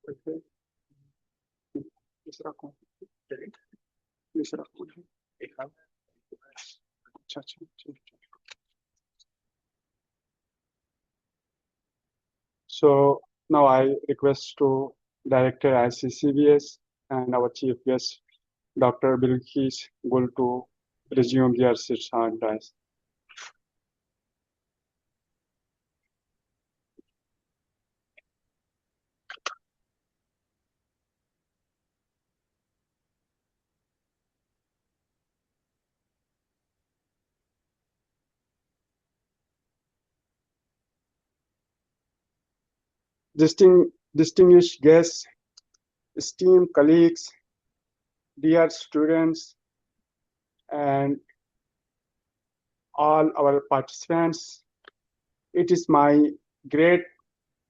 Okay. दूसरा कौन? दूसरा कौन है? अच्छा अच्छा ठीक है. So now I request to Director iccbs and our Chief Guest, Dr. Bilkis Gul, to resume their seats and rise. Distinguished guests, esteemed colleagues, dear students, and all our participants, it is my great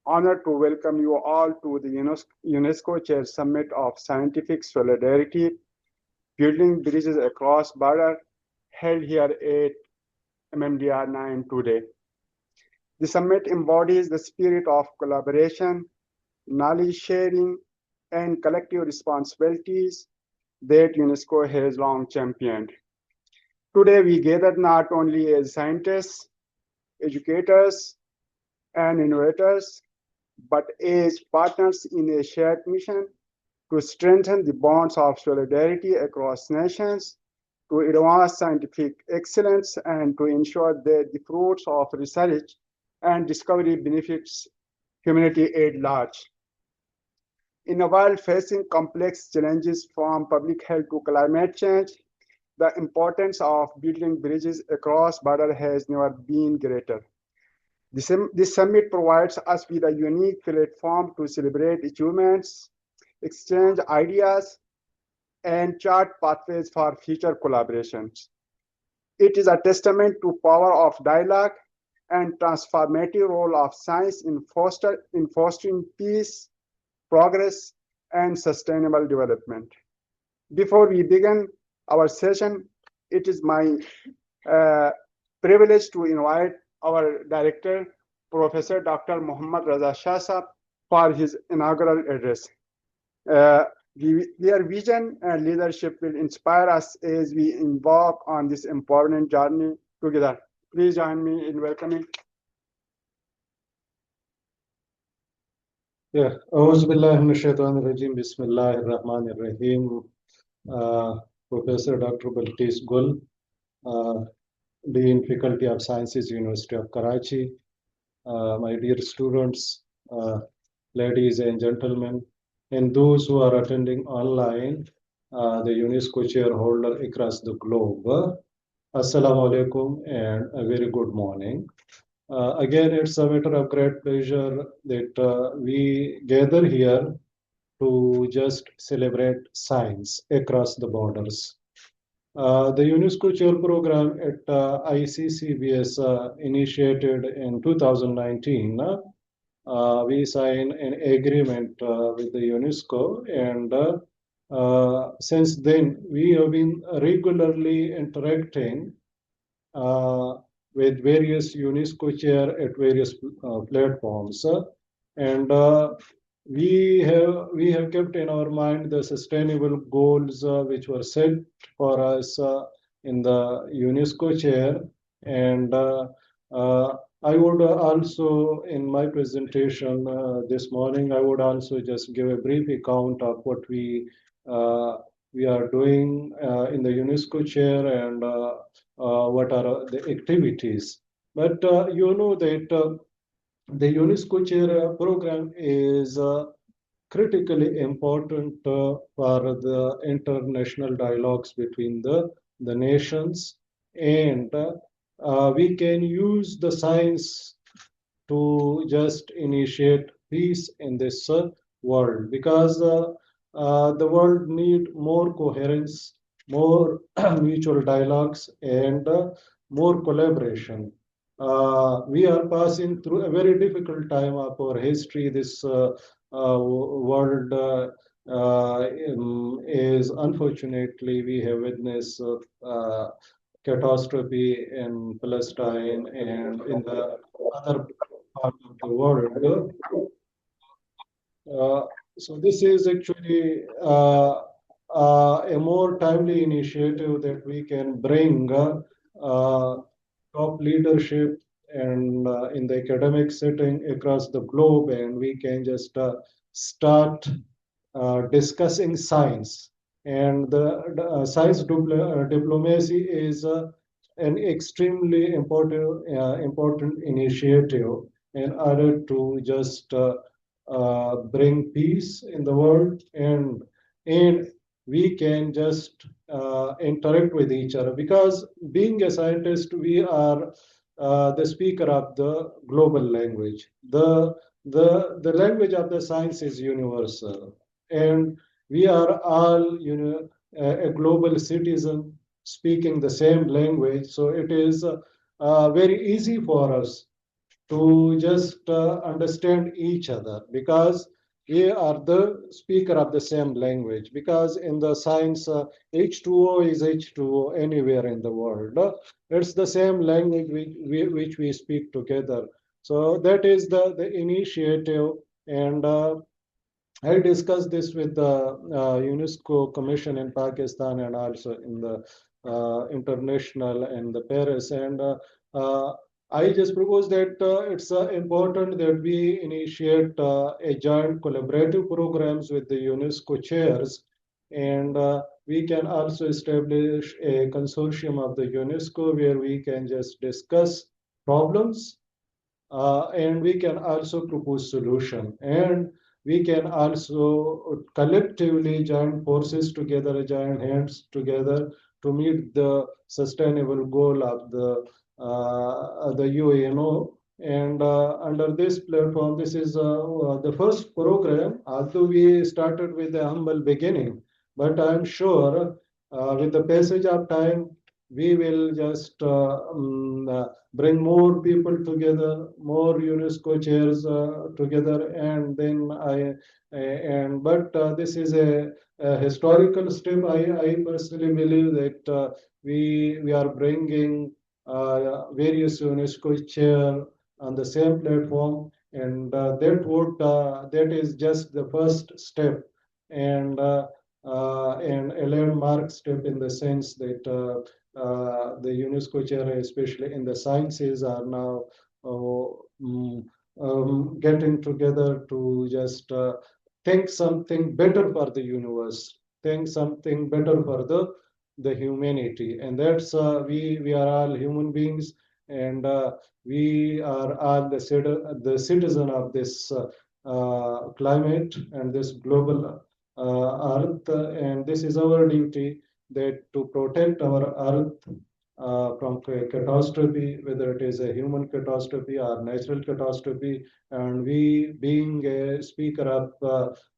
honor to welcome you all to the UNESCO Chair Summit of Scientific Solidarity, Building Bridges Across Border, held here at MMDR 9 today. The summit embodies the spirit of collaboration, knowledge sharing, and collective responsibilities that UNESCO has long championed. Today, we gather not only as scientists, educators, and innovators, but as partners in a shared mission to strengthen the bonds of solidarity across nations, to advance scientific excellence, and to ensure that the fruits of research and discovery benefits humanity at large. In a world facing complex challenges from public health to climate change, the importance of building bridges across borders has never been greater. This summit provides us with a unique platform to celebrate achievements, exchange ideas, and chart pathways for future collaborations. It is a testament to power of dialogue and transformative role of science in fostering peace, progress, and sustainable development. Before we begin our session, it is my privilege to invite our director, Professor Dr. Muhammad Raza Shah Sahab, for his inaugural address. Their vision and leadership will inspire us as we embark on this important journey together. Please join me in welcoming. Yeah, Auzubillahiminash-shaytanir-rajim, Bismillahir-Rahmanir-Rahim. Professor Dr. Bilkis Gul, Dean Faculty of Sciences, University of Karachi. My dear students, ladies and gentlemen, and those who are attending online, the UNESCO shareholder across the globe. Assalamu alaikum and a very good morning. Again, it's a matter of great pleasure that we gather here to just celebrate science across the borders. The UNESCO Chair program at iccbs initiated in 2019. We signed an agreement with the UNESCO, and since then we have been regularly interacting with various UNESCO chair at various platforms, and we have kept in our mind the sustainable goals which were set for us in the UNESCO chair, and I would also, in my presentation this morning, I would also just give a brief account of what we are doing in the UNESCO chair and what are the activities. But you know that the UNESCO Chair program is critically important for the international dialogues between the nations, and we can use the science to just initiate peace in this world, because the world need more coherence, more mutual dialogues, and more collaboration. We are passing through a very difficult time of our history. This world is, unfortunately, we have witnessed catastrophe in Palestine and in the other part of the world. So this is actually a more timely initiative that we can bring uh, top leadership and in the academic setting across the globe, and we can just start discussing science. And the science diplomacy is an extremely important initiative in order to just bring peace in the world, and we can just interact with each other, because being a scientist we are the speaker of the global language. The language of the science is universal, and we are all, a global citizen speaking the same language. So it is very easy for us to just understand each other, because we are the speaker of the same language. Because in the science, H2O is H2O anywhere in the world. It's the same language which we speak together. So that is the initiative. And I discussed this with the UNESCO Commission in Pakistan, and also in the international and the Paris. And I just propose that it's important that we initiate a joint collaborative programs with the UNESCO chairs, and we can also establish a consortium of the UNESCO where we can just discuss problems, and we can also propose solution, and we can also collectively join forces together, join hands together to meet the sustainable goal of the UNO. And under this platform, this is the first program, although we started with a humble beginning, but I'm sure with the passage of time we will just bring more people together, more UNESCO chairs together, and then and but this is a historical step. I personally believe that we are bringing various UNESCO chair on the same platform, and that is just the first step, and and a landmark step, in the sense that the UNESCO chair, especially in the sciences, are now uh, mm, getting together to just think something better for the universe, think something better for the humanity. And that's we are all human beings, and we are all the citizen of this climate and this global earth, and this is our duty, that to protect our earth from catastrophe, whether it is a human catastrophe or natural catastrophe. And we, being a speaker of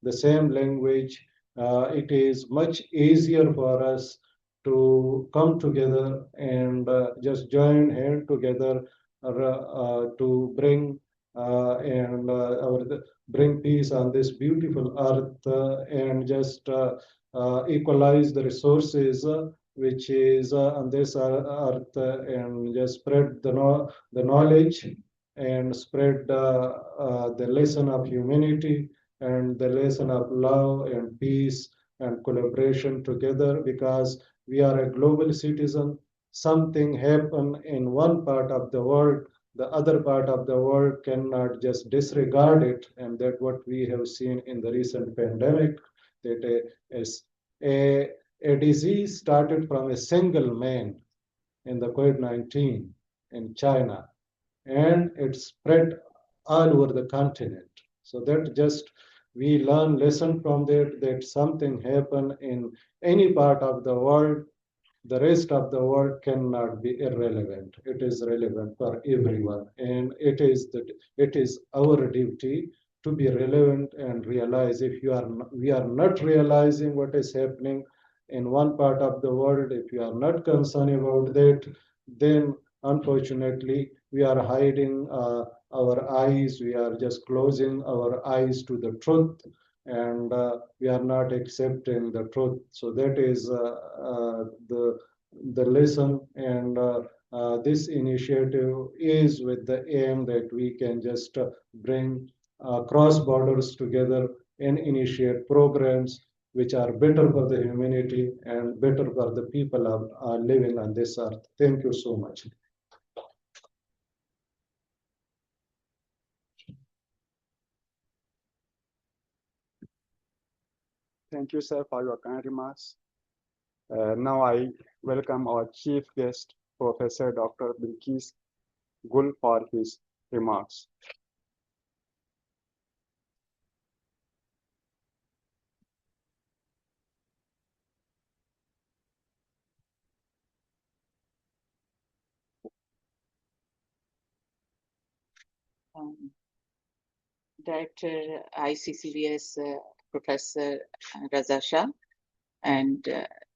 the same language, it is much easier for us to come together and just join hand together to bring and our bring peace on this beautiful earth, and just equalize the resources which is on this earth, and just spread the knowledge, and spread the lesson of humanity, and the lesson of love and peace and collaboration together. Because we are a global citizen, something happen in one part of the world, the other part of the world cannot just disregard it. And that what we have seen in the recent pandemic, that a, a disease started from a single man in the COVID-19 in China, and it spread all over the continent. So that just we learn lesson from that, that something happen in any part of the world, the rest of the world cannot be irrelevant. It is relevant for everyone, and it is our duty to be relevant and realize. If you are we are not realizing what is happening in one part of the world, if you are not concerned about that, then unfortunately we are hiding our eyes. We are just closing our eyes to the truth, and we are not accepting the truth. So that is the lesson, and this initiative is with the aim that we can just bring cross borders together and initiate programs which are better for the humanity and better for the people are living on this earth. Thank you so much. Thank you, sir, for your kind remarks. Now I welcome our chief guest, Professor Dr. Bilkis Gul, for his remarks. Director iccbs, Professor Raza Shah, and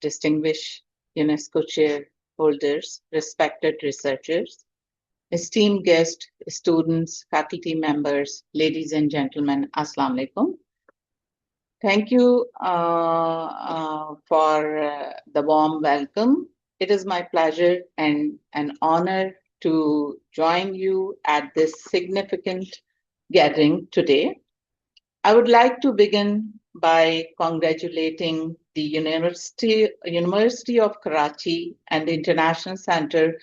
distinguished UNESCO Chair holders, respected researchers, esteemed guests, students, faculty members, ladies and gentlemen, Assalamu alaikum. Thank you for the warm welcome. It is my pleasure and an honor to join you at this significant gathering today. I would like to begin by congratulating the University of Karachi and the International Center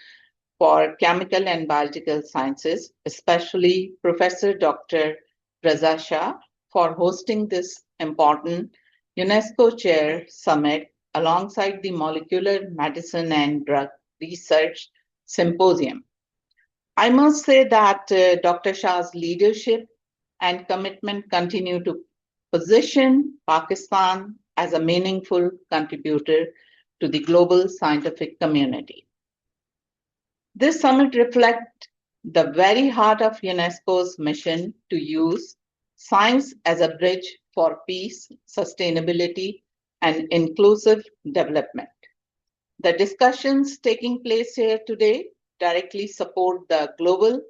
for Chemical and Biological Sciences, especially Professor Dr. Raza Shah, for hosting this important UNESCO Chair Summit alongside the Molecular Medicine and Drug Research Symposium. I must say that Dr. Shah's leadership and commitment continue to position Pakistan as a meaningful contributor to the global scientific community. This summit reflects the very heart of UNESCO's mission to use science as a bridge for peace, sustainability, and inclusive development. The discussions taking place here today directly support the global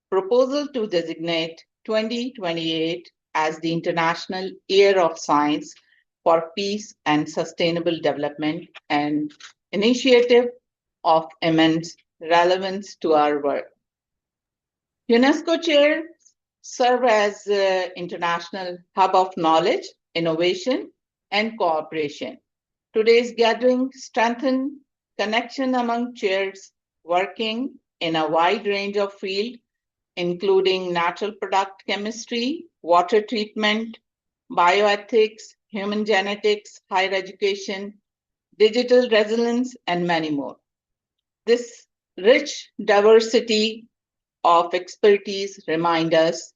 proposal to designate 2028 as the International Year of Science for Peace and Sustainable Development, an initiative of immense relevance to our work. UNESCO Chair serve as international hub of knowledge, innovation, and cooperation. Today's gathering strengthens connection among chairs working in a wide range of fields, including natural product chemistry, water treatment, bioethics, human genetics, higher education, digital resilience, and many more. This rich diversity of expertise reminds us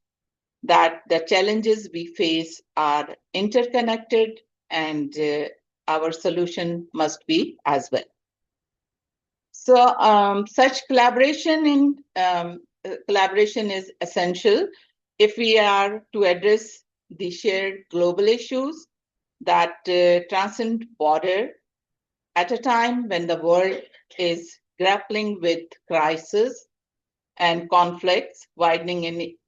that the challenges we face are interconnected and our solution must be as well. So such collaboration is essential if we are to address the shared global issues that transcend border at a time when the world is grappling with crises and conflicts, widening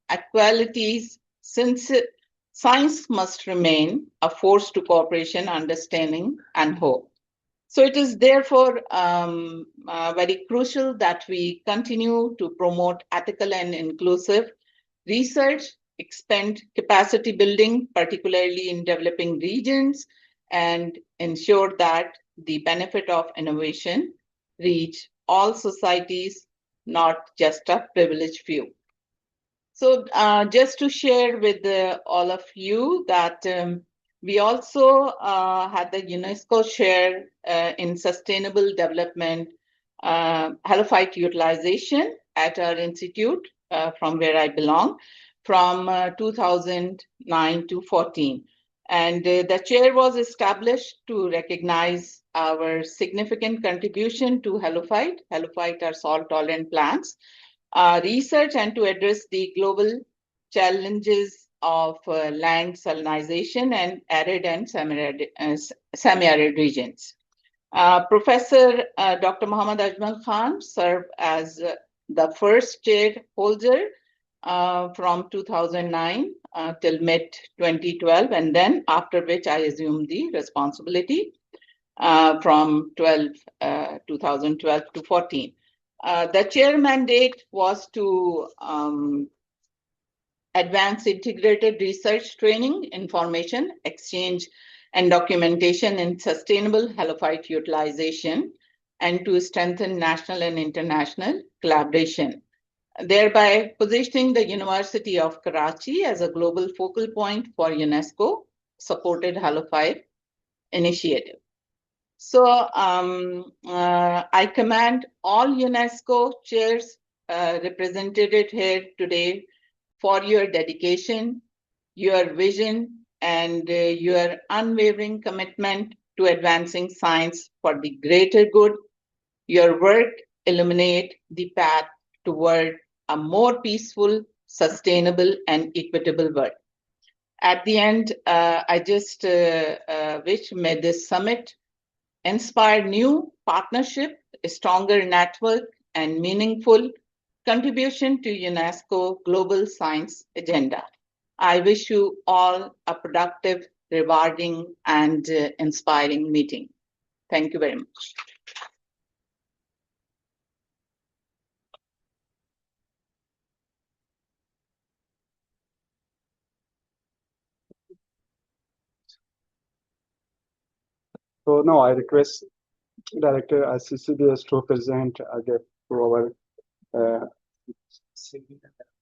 inequalities, since science must remain a force to cooperation, understanding, and hope. So it is therefore very crucial that we continue to promote ethical and inclusive research, expand capacity building, particularly in developing regions, and ensure that the benefit of innovation reach all societies, not just a privileged few. So just to share with all of you that we also had the UNESCO Chair in Sustainable Development halophyte utilization at our institute from where I belong from 2009 to 14. And the chair was established to recognize our significant contribution to halophyte. Halophyte are salt-tolerant plants. Research and to address the global challenges of land salinization and arid and semi-arid regions. Professor Dr. Muhammad Ajmal Khan served as the first chair holder from 2009 till mid-2012, and then after which I assumed the responsibility from 2012 to 14. The chair mandate was to advanced integrated research training, information exchange, and documentation in sustainable halophyte utilization, and to strengthen national and international collaboration, thereby positioning the University of Karachi as a global focal point for UNESCO-supported halophyte initiative. So I commend all UNESCO chairs represented here today for your dedication, your vision, and your unwavering commitment to advancing science for the greater good. Your work illuminate the path toward a more peaceful, sustainable, and equitable world. At the end, I just wish may this summit inspire new partnership, a stronger network, and meaningful contribution to UNESCO global science agenda. I wish you all a productive, rewarding, and inspiring meeting. Thank you very much. So now I request Director iccbs to present again to our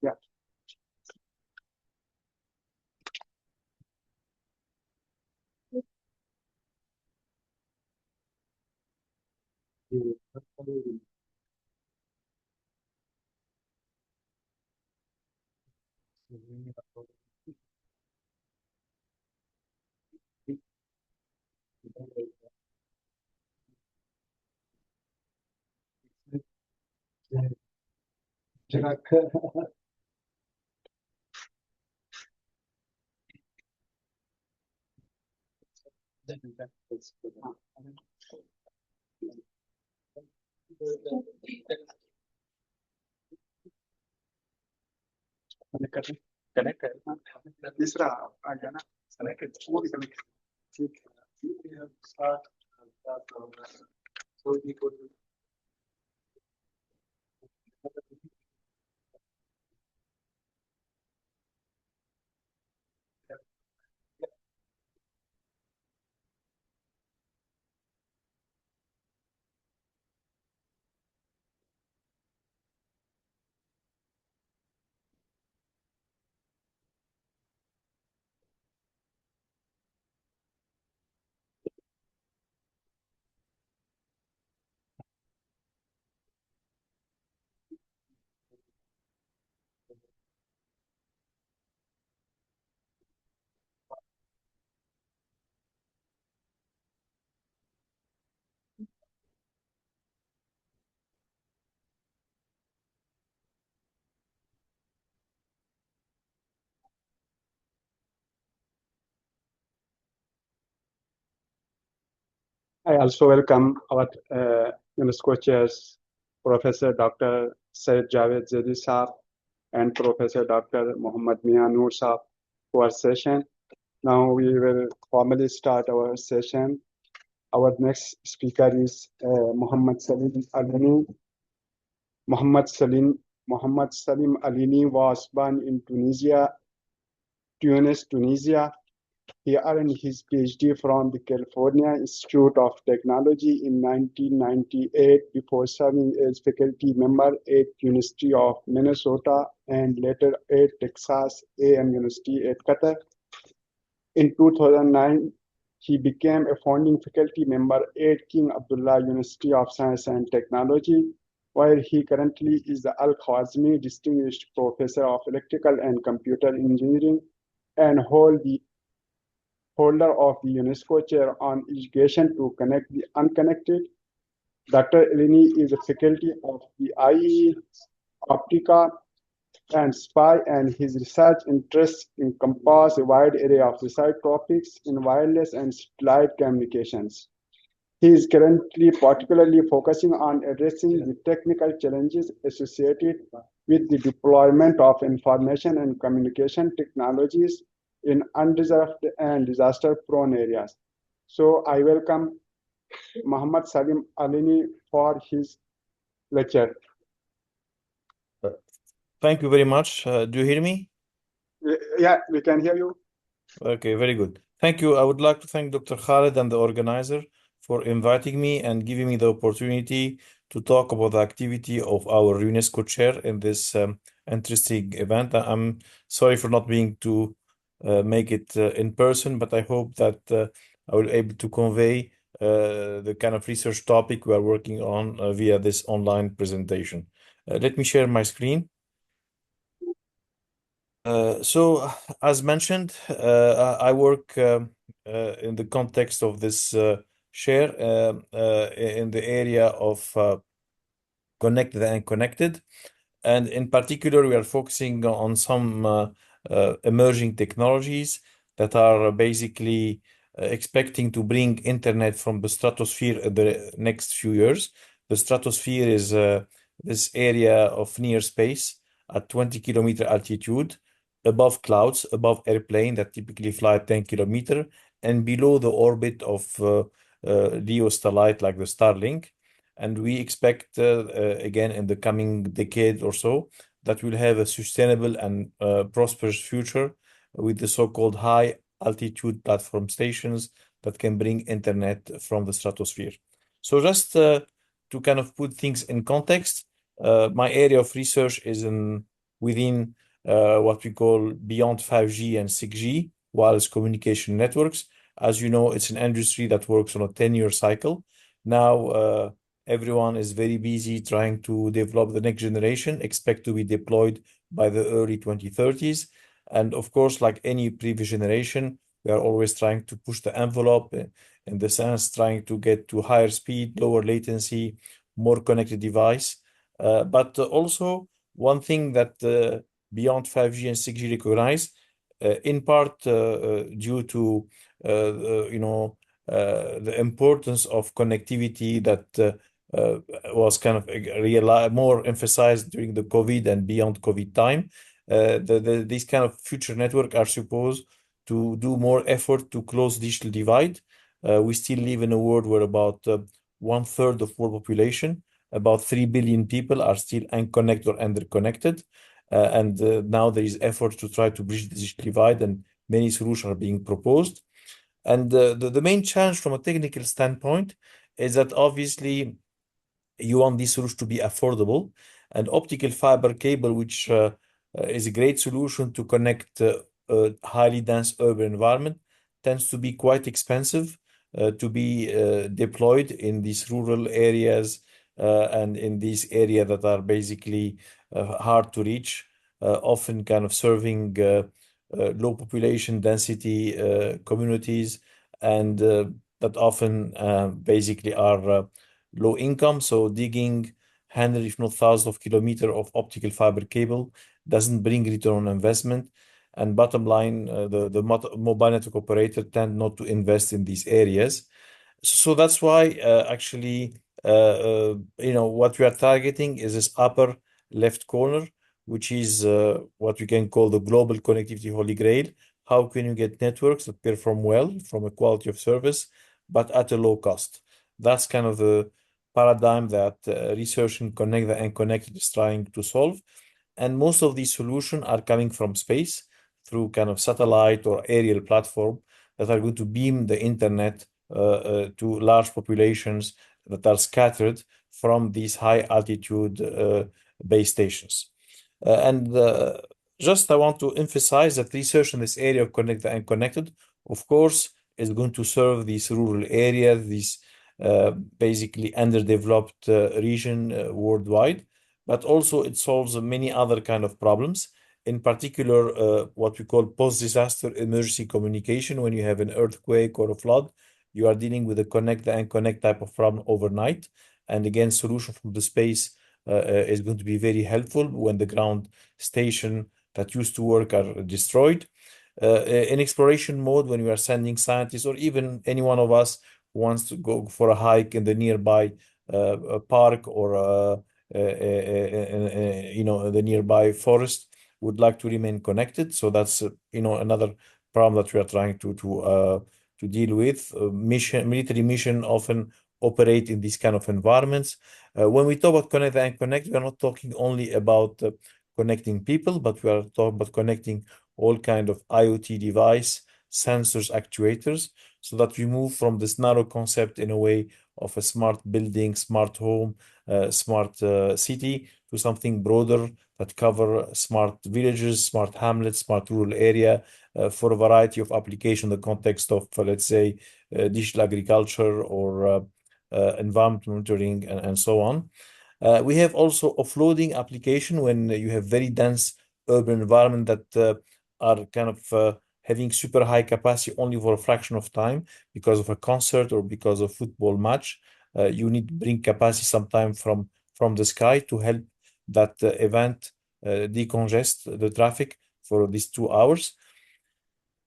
yeah. तीसरा आ गया ना वो भी connect ठीक है start I also welcome our UNESCO chairs, Professor Dr. Syed Javed Zaidi Saab and Professor Dr. Muhammad Mian Noor Saab to our session. Now we will formally start our session. Our next speaker is Muhammad Salim Alini. Muhammad Salim Alini was born in Tunis, Tunisia. He earned his PhD from the California Institute of Technology in 1998 before serving as faculty member at University of Minnesota and later at Texas A&M University at Qatar. In 2009, he became a founding faculty member at King Abdullah University of Science and Technology, where he currently is the Al-Khwarizmi Distinguished Professor of Electrical and Computer Engineering and holder of the UNESCO Chair on Education to Connect the Unconnected. Dr. Eleni is a faculty of the IE, Optica, and SPY, and his research interests encompass a wide array of research topics in wireless and satellite communications. He is currently particularly focusing on addressing the technical challenges associated with the deployment of information and communication technologies in unreserved and disaster-prone areas. So I welcome Muhammad Salim Alini for his lecture. Thank you very much. Do you hear me? Yeah, we can hear you. Okay, very good. Thank you. I would like to thank Dr. Khaled and the organizer for inviting me and giving me the opportunity to talk about the activity of our UNESCO chair in this interesting event. I'm sorry for not being to make it in person, but I hope that I will be able to convey the kind of research topic we are working on via this online presentation. Let me share my screen. So, as mentioned, I work in the context of this share in the area of connected and connected. And in particular, we are focusing on some emerging technologies that are basically expecting to bring internet from the stratosphere in the next few years. The stratosphere is this area of near space at 20-kilometer altitude, above clouds, above airplane that typically fly 10 kilometer, and below the orbit of LEO satellite like the Starlink. And we expect, again, in the coming decade or so, that we'll have a sustainable and prosperous future with the so-called high altitude platform stations that can bring internet from the stratosphere. So just to kind of put things in context, my area of research is within what we call beyond 5G and 6G wireless communication networks. As you know, it's an industry that works on a 10-year cycle. Now, everyone is very busy trying to develop the next generation, expect to be deployed by the early 2030s. And of course, like any previous generation, we are always trying to push the envelope in the sense trying to get to higher speed, lower latency, more connected device. But also one thing that beyond 5G and 6G recognize, in part due to the importance of connectivity that was kind of more emphasized during the COVID and beyond COVID time. These kind of future network are supposed to do more effort to close digital divide. We still live in a world where about 1/3 of world population, about 3 billion people, are still unconnected or underconnected. And now there is effort to try to bridge the digital divide, and many solutions are being proposed. And the main challenge from a technical standpoint is that obviously you want this solution to be affordable. And optical fiber cable, which is a great solution to connect a highly dense urban environment, tends to be quite expensive to be deployed in these rural areas and in these areas that are basically hard to reach, often kind of serving low population density communities, and that often basically are low income. So digging hundred, if not thousands of kilometers of optical fiber cable doesn't bring return on investment. And bottom line, the mobile network operator tend not to invest in these areas. So that's why actually, what we are targeting is this upper left corner, which is what we can call the global connectivity holy grail. How can you get networks that perform well from a quality of service, but at a low cost? That's kind of the paradigm that research in Connect and Connected is trying to solve. And most of these solutions are coming from space through kind of satellite or aerial platform that are going to beam the internet to large populations that are scattered from these high altitude base stations. And just I want to emphasize that research in this area of connected and connected, of course, is going to serve these rural areas, these basically underdeveloped region worldwide, but also it solves many other kind of problems. In particular, what we call post-disaster emergency communication. When you have an earthquake or a flood, you are dealing with a connect and connect type of problem overnight. And again, solution from the space is going to be very helpful when the ground station that used to work are destroyed. In exploration mode, when we are sending scientists or even any one of us who wants to go for a hike in the nearby a park or the nearby forest, would like to remain connected. So that's another problem that we are trying to deal with. Military mission often operate in these kind of environments. When we talk about connect and connect, we are not talking only about connecting people, but we are talking about connecting all kind of IoT device, sensors, actuators, so that we move from this narrow concept in a way of a smart building, smart home, smart city to something broader that cover smart villages, smart hamlets, smart rural area for a variety of application in the context of, let's say, digital agriculture or environment monitoring and so on. We have also offloading application when you have very dense urban environment that are kind of having super high capacity only for a fraction of time because of a concert or because of football match. You need to bring capacity sometime from the sky to help that event decongest the traffic for these 2 hours.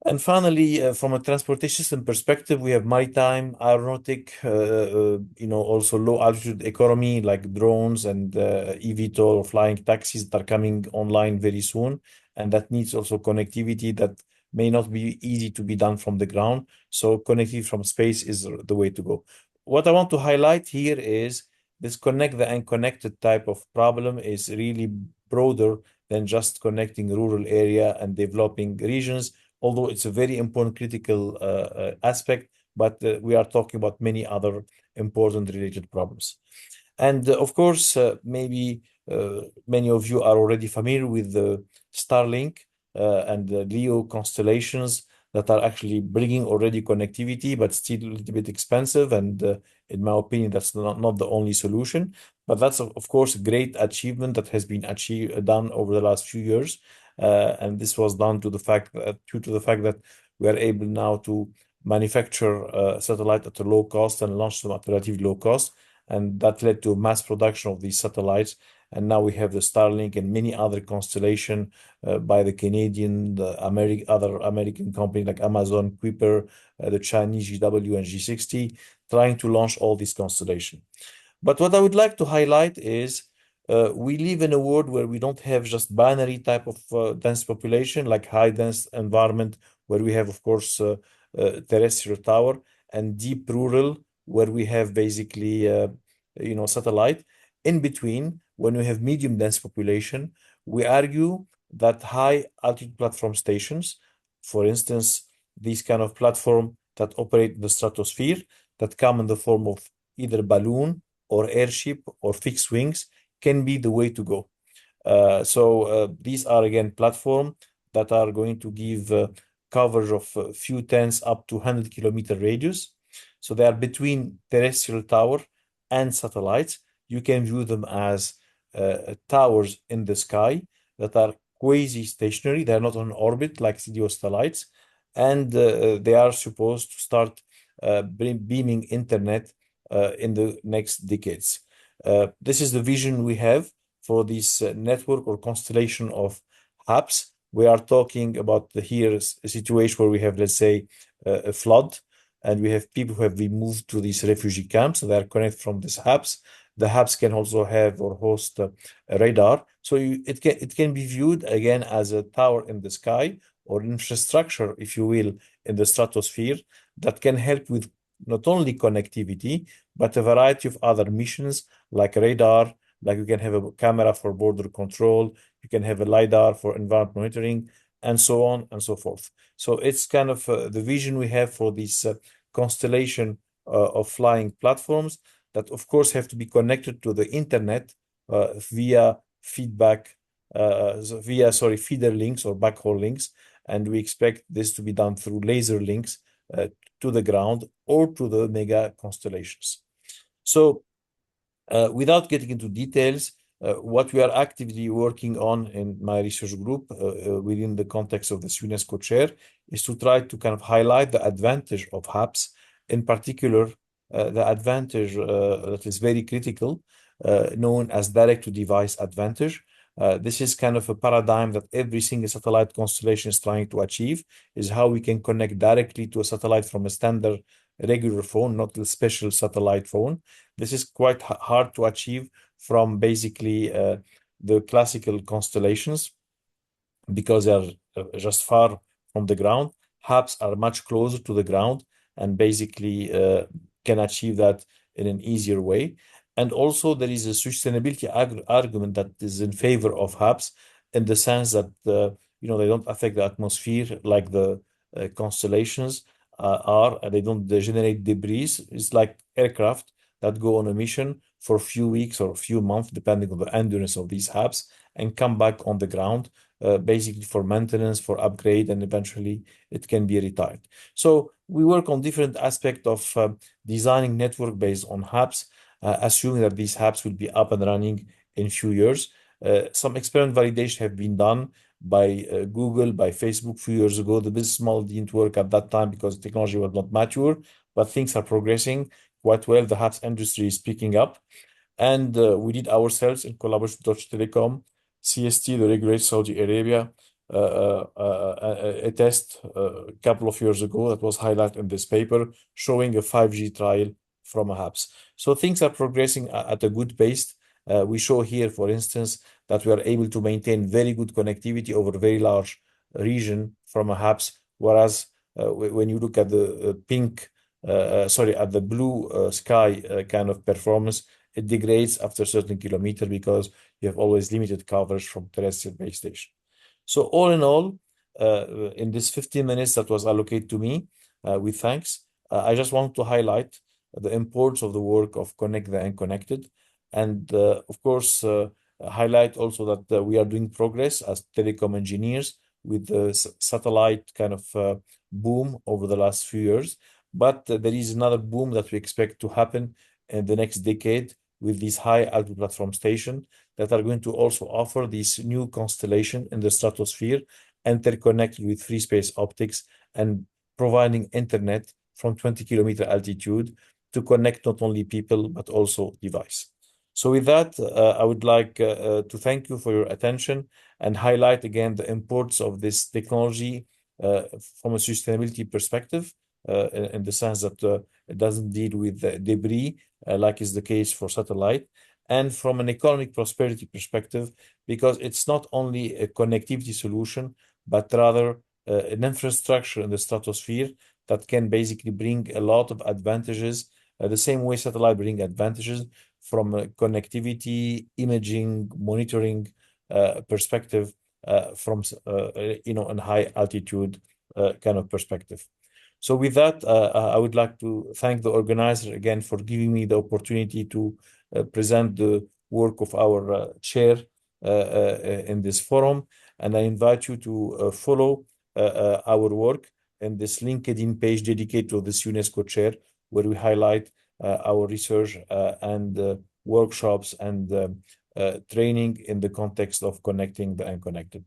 And finally, from a transportation system perspective, we have maritime, aeronautic, also low altitude economy like drones and eVTOL or flying taxis that are coming online very soon. And that needs also connectivity that may not be easy to be done from the ground. So connectivity from space is the way to go. What I want to highlight here is this connect the unconnected type of problem is really broader than just connecting rural area and developing regions, although it's a very important critical aspect, but we are talking about many other important related problems. And of course, maybe many of you are already familiar with the Starlink and the LEO constellations that are actually bringing already connectivity, but still a little bit expensive. And in my opinion, that's not the only solution. But that's, of course, a great achievement that has been done over the last few years. And this was done due to the fact that we are able now to manufacture satellite at a low cost and launch them at a relatively low cost. And that led to mass production of these satellites. And now we have the Starlink and many other constellation by the Canadian, other American company like Amazon, Kuiper, the Chinese GW and G60, trying to launch all these constellation. But what I would like to highlight is we live in a world where we don't have just binary type of dense population, like high dense environment, where we have, of course, terrestrial tower, and deep rural, where we have basically, satellite. In between, when we have medium dense population, we argue that high altitude platform stations, for instance, these kind of platform that operate in the stratosphere, that come in the form of either balloon or airship or fixed wings, can be the way to go. So these are again platform that are going to give coverage of a few tens up to 100-kilometer radius. So they are between terrestrial tower and satellites. You can view them as towers in the sky that are quasi-stationary. They are not on orbit like CDO satellites, and they are supposed to start beaming internet in the next decades. This is the vision we have for this network or constellation of hubs. We are talking about here a situation where we have, let's say, a flood, and we have people who have been moved to these refugee camps. So they are connected from these hubs. The hubs can also have or host a radar. So it can be viewed again as a tower in the sky or infrastructure, if you will, in the stratosphere that can help with not only connectivity, but a variety of other missions like radar, like you can have a camera for border control, you can have a LiDAR for environment monitoring, and so on and so forth. So it's kind of the vision we have for this constellation of flying platforms that, of course, have to be connected to the internet via feeder links or backhaul links. And we expect this to be done through laser links to the ground or to the mega constellations. So without getting into details, what we are actively working on in my research group within the context of this UNESCO Chair is to try to kind of highlight the advantage of hubs, in particular, the advantage that is very critical, known as direct-to-device advantage. This is kind of a paradigm that every single satellite constellation is trying to achieve, is how we can connect directly to a satellite from a standard regular phone, not a special satellite phone. This is quite hard to achieve from basically the classical constellations because they are just far from the ground. Hubs are much closer to the ground and basically can achieve that in an easier way. And also there is a sustainability argument that is in favor of hubs in the sense that they don't affect the atmosphere like the constellations are, and they don't generate debris. It's like aircraft that go on a mission for a few weeks or a few months, depending on the endurance of these HABs, and come back on the ground, basically for maintenance, for upgrade, and eventually it can be retired. So we work on different aspects of designing network based on HABs, assuming that these HABs will be up and running in a few years. Some experiment validation have been done by Google, by Facebook a few years ago. The business model didn't work at that time because the technology was not mature, but things are progressing quite well. The HABs industry is picking up. And we did ourselves in collaboration with Deutsche Telekom, CST, the regulator Saudi Arabia, a test a couple of years ago that was highlighted in this paper showing a 5G trial from a HABs. So things are progressing at a good pace. We show here, for instance, that we are able to maintain very good connectivity over a very large region from a HABs, whereas when you look at the at the blue sky kind of performance, it degrades after a certain kilometer because you have always limited coverage from terrestrial base station. So all in all, in this 15 minutes that was allocated to me, with thanks, I just want to highlight the importance of the work of Connect the Unconnected, and of course, highlight also that we are doing progress as telecom engineers with the satellite kind of boom over the last few years. But there is another boom that we expect to happen in the next decade with these high altitude platform stations that are going to also offer this new constellation in the stratosphere, interconnected with free space optics and providing internet from 20-kilometer altitude to connect not only people but also device. So with that, I would like to thank you for your attention and highlight again the importance of this technology from a sustainability perspective, in the sense that it doesn't deal with debris like is the case for satellite, and from an economic prosperity perspective, because it's not only a connectivity solution, but rather an infrastructure in the stratosphere that can basically bring a lot of advantages, the same way satellite bring advantages from a connectivity, imaging, monitoring perspective, from an high altitude kind of perspective. So with that, I would like to thank the organizer again for giving me the opportunity to present the work of our chair in this forum. And I invite you to follow our work in this LinkedIn page dedicated to this UNESCO Chair, where we highlight our research and workshops and training in the context of connecting the unconnected.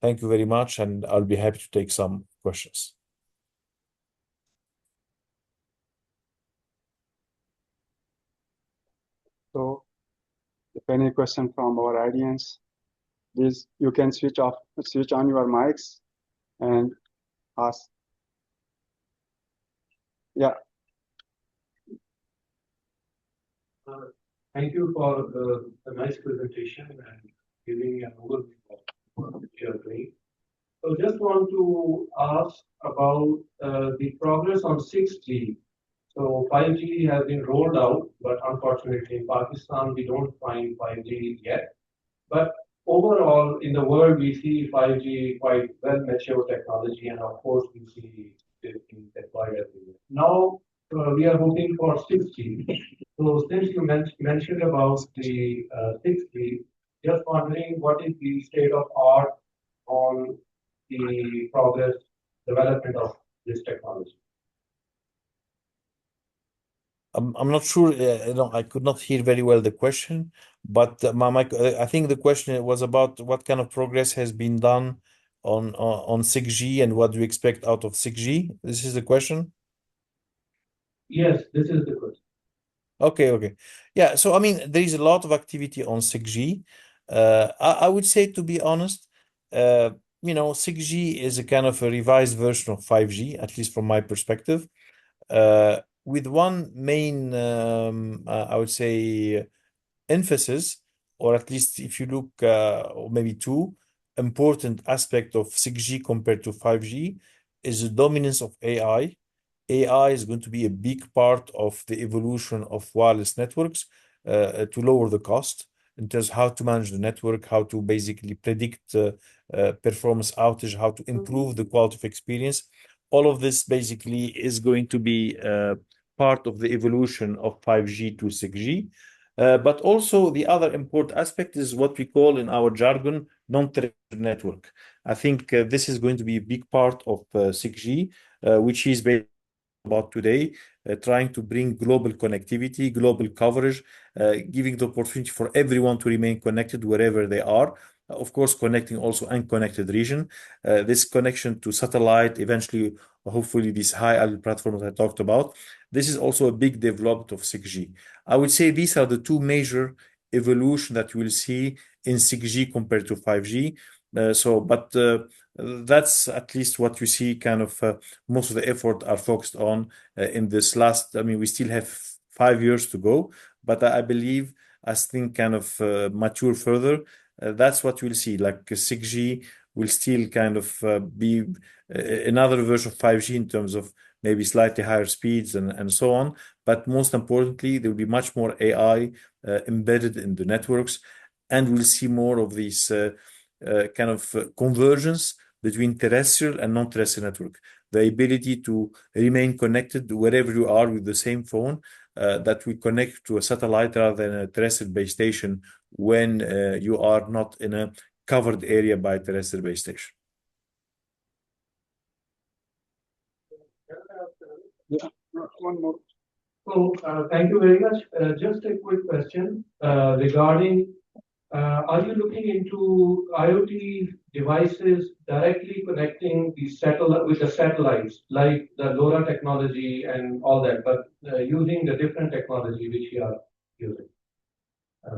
Thank you very much, and I'll be happy to take some questions. So if any question from our audience, please, you can switch on your mics and ask. Yeah. Thank you for the nice presentation and giving an overview of what you are doing. So just want to ask about the progress on 6G. So 5G has been rolled out, but unfortunately in Pakistan, we don't find 5G yet. But overall, in the world, we see 5G quite well mature technology, and of course, we see it being deployed everywhere. Now, we are hoping for 6G. So since you mentioned about the 6G, just wondering what is the state of art on the progress development of this technology? I'm not sure, I could not hear very well the question, but I think the question was about what kind of progress has been done on 6G and what do you expect out of 6G. This is the question? Yes, this is the question. Okay. Yeah, so I mean, there is a lot of activity on 6G. I would say, to be honest, 6G is a kind of a revised version of 5G, at least from my perspective, with one main, I would say, emphasis, or at least if you look, or maybe two important aspect of 6G compared to 5G, is the dominance of AI. AI is going to be a big part of the evolution of wireless networks to lower the cost in terms of how to manage the network, how to basically predict performance outage, how to improve the quality of experience. All of this basically is going to be part of the evolution of 5G to 6G. But also the other important aspect is what we call in our jargon non-terrestrial network. I think this is going to be a big part of 6G, which is basically about today, trying to bring global connectivity, global coverage, giving the opportunity for everyone to remain connected wherever they are. Of course, connecting also unconnected region. This connection to satellite, eventually, hopefully, these high-altitude platforms I talked about. This is also a big development of 6G. I would say these are the two major evolution that you will see in 6G compared to 5G. But that's at least what you see kind of most of the effort are focused on in this last. I mean, we still have 5 years to go, but I believe as things kind of mature further, that's what we'll see. Like 6G will still kind of be another version of 5G in terms of maybe slightly higher speeds and so on. But most importantly, there will be much more AI embedded in the networks, and we'll see more of these kind of convergence between terrestrial and non-terrestrial network. The ability to remain connected wherever you are with the same phone, that we connect to a satellite rather than a terrestrial base station when you are not in a covered area by a terrestrial base station. Yeah, one more. So, thank you very much. Just a quick question regarding, are you looking into IoT devices directly connecting the satellite with the satellites, like the LoRa technology and all that, but using the different technology which we are using,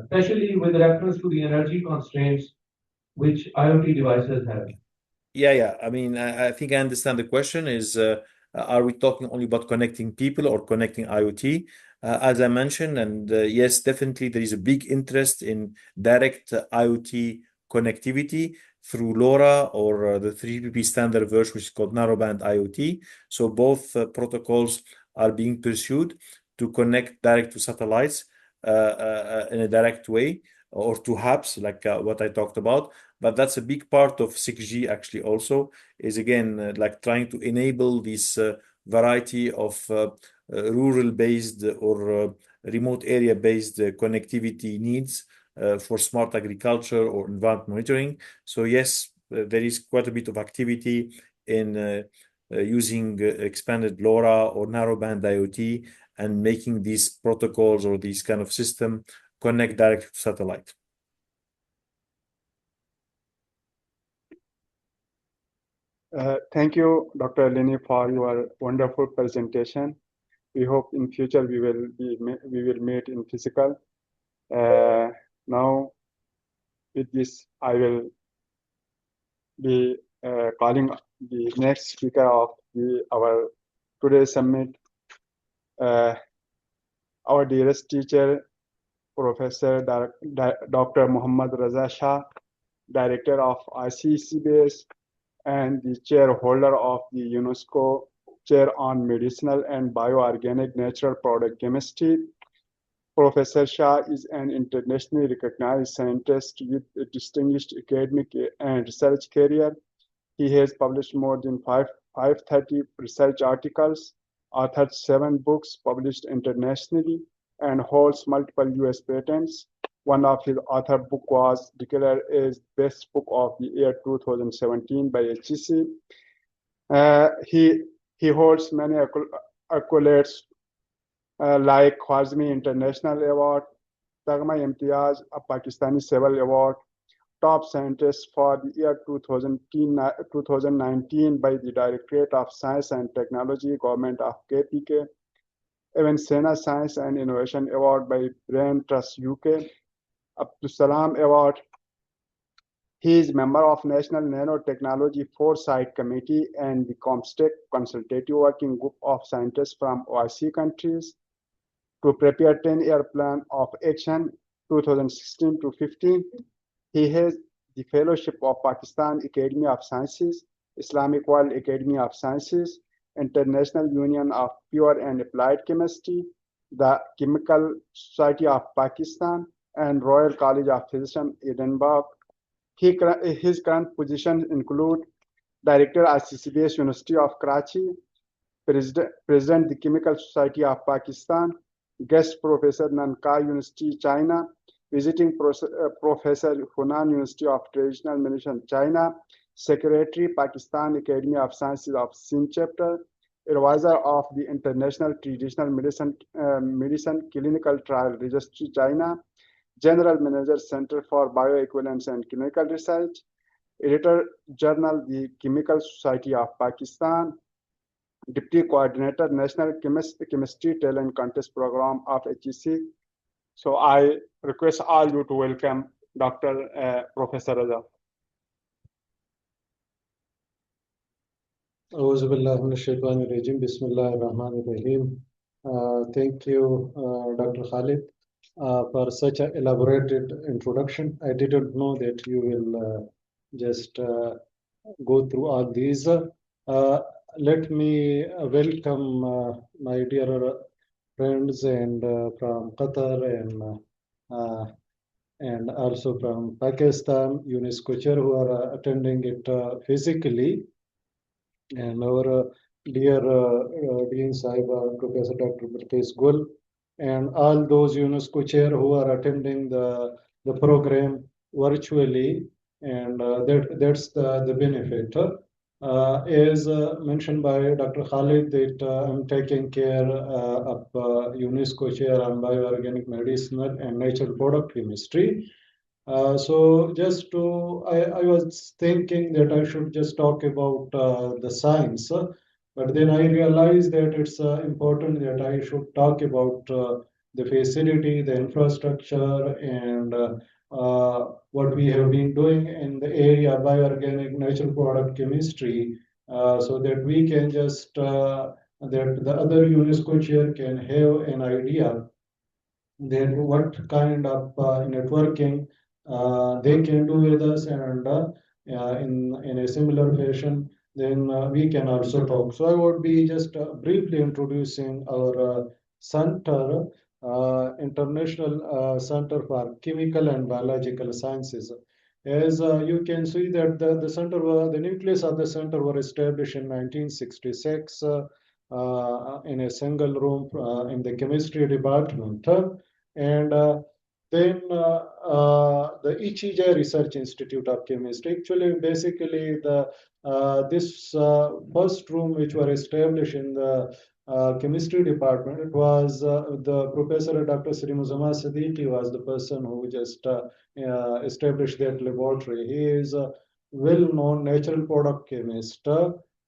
especially with reference to the energy constraints which IoT devices have? Yeah. I mean, I think I understand the question is, are we talking only about connecting people or connecting IoT? As I mentioned, and yes, definitely there is a big interest in direct IoT connectivity through LoRa or the 3GPP standard version, which is called narrowband IoT. So both protocols are being pursued to connect direct to satellites in a direct way, or to hubs like what I talked about. But that's a big part of 6G actually also, is again like trying to enable this variety of rural-based or remote area-based connectivity needs for smart agriculture or environment monitoring. So yes, there is quite a bit of activity in using expanded LoRa or narrowband IoT and making these protocols or these kind of system connect direct to satellite. Thank you, Dr. Eleni, for your wonderful presentation. We hope in future we will meet in physical. Now, with this, I will be calling the next speaker of our today's summit, our dearest teacher, Professor Dr. Muhammad Raza Shah, Director of iccbs and the chairholder of the UNESCO Chair on Medicinal and Bioorganic Natural Product Chemistry. Professor Shah is an internationally recognized scientist with a distinguished academic and research career. He has published more than 530 research articles, authored 7 books published internationally, and holds multiple US patents. One of his author book was declared as best book of the year 2017 by HEC. He holds many accolades like Khwarizmi International Award, Tagma Imtiaz, a Pakistani Civil Award, Top Scientist for the year 2019 by the Directorate of Science and Technology, Government of KPK, even Sena Science and Innovation Award by Brain Trust UK, Abdus Salam Award. He is member of National Nanotechnology Foresight Committee and the COMSTEC Consultative Working Group of Scientists from OIC countries to prepare 10-year plan of action 2016 to 15. He has the fellowship of Pakistan Academy of Sciences, Islamic World Academy of Sciences, International Union of Pure and Applied Chemistry, the Chemical Society of Pakistan, and Royal College of Physicians, Edinburgh. His current positions include Director at iccbs University of Karachi, President the Chemical Society of Pakistan, Guest Professor Nankai University, China, Visiting Professor Hunan University of Traditional Medicine, China, Secretary Pakistan Academy of Sciences of Sindh Chapter, Advisor of the International Traditional Medicine Clinical Trial Registry, China, General Manager Center for Bioequivalence and Clinical Research, Editor Journal The Chemical Society of Pakistan, Deputy Coordinator National Chemistry Talent Contest Program of HEC. So I request all you to welcome Dr. Professor Raza. Thank you, Dr. Khalid, for such an elaborated introduction. I didn't know that you will just go through all these. Let me welcome my dear friends and from Qatar and also from Pakistan, UNESCO Chair, who are attending it physically, and our dear Dean Sahib, Professor Dr. Balkis Gul, and all those UNESCO Chair who are attending the program virtually, and that's the benefit. As mentioned by Dr. Khalid, that I'm taking care of UNESCO Chair on Bioorganic Medicinal and Natural Product Chemistry. So just I was thinking that I should just talk about the science, but then I realized that it's important that I should talk about the facility, the infrastructure, and what we have been doing in the area of bioorganic natural product chemistry, so that we can just that the other UNESCO chair can have an idea then what kind of networking they can do with us, and in a similar fashion, then we can also talk. So I would be just briefly introducing our center, International Center for Chemical and Biological Sciences. As you can see that the center, the nucleus of the center were established in 1966 in a single room in the chemistry department. And then the iccbs Research Institute of Chemistry. Actually, basically, this first room which were established in the chemistry department, it was the Professor Dr. Sri Muzama Siddiqui was the person who just established that laboratory. He is a well-known natural product chemist,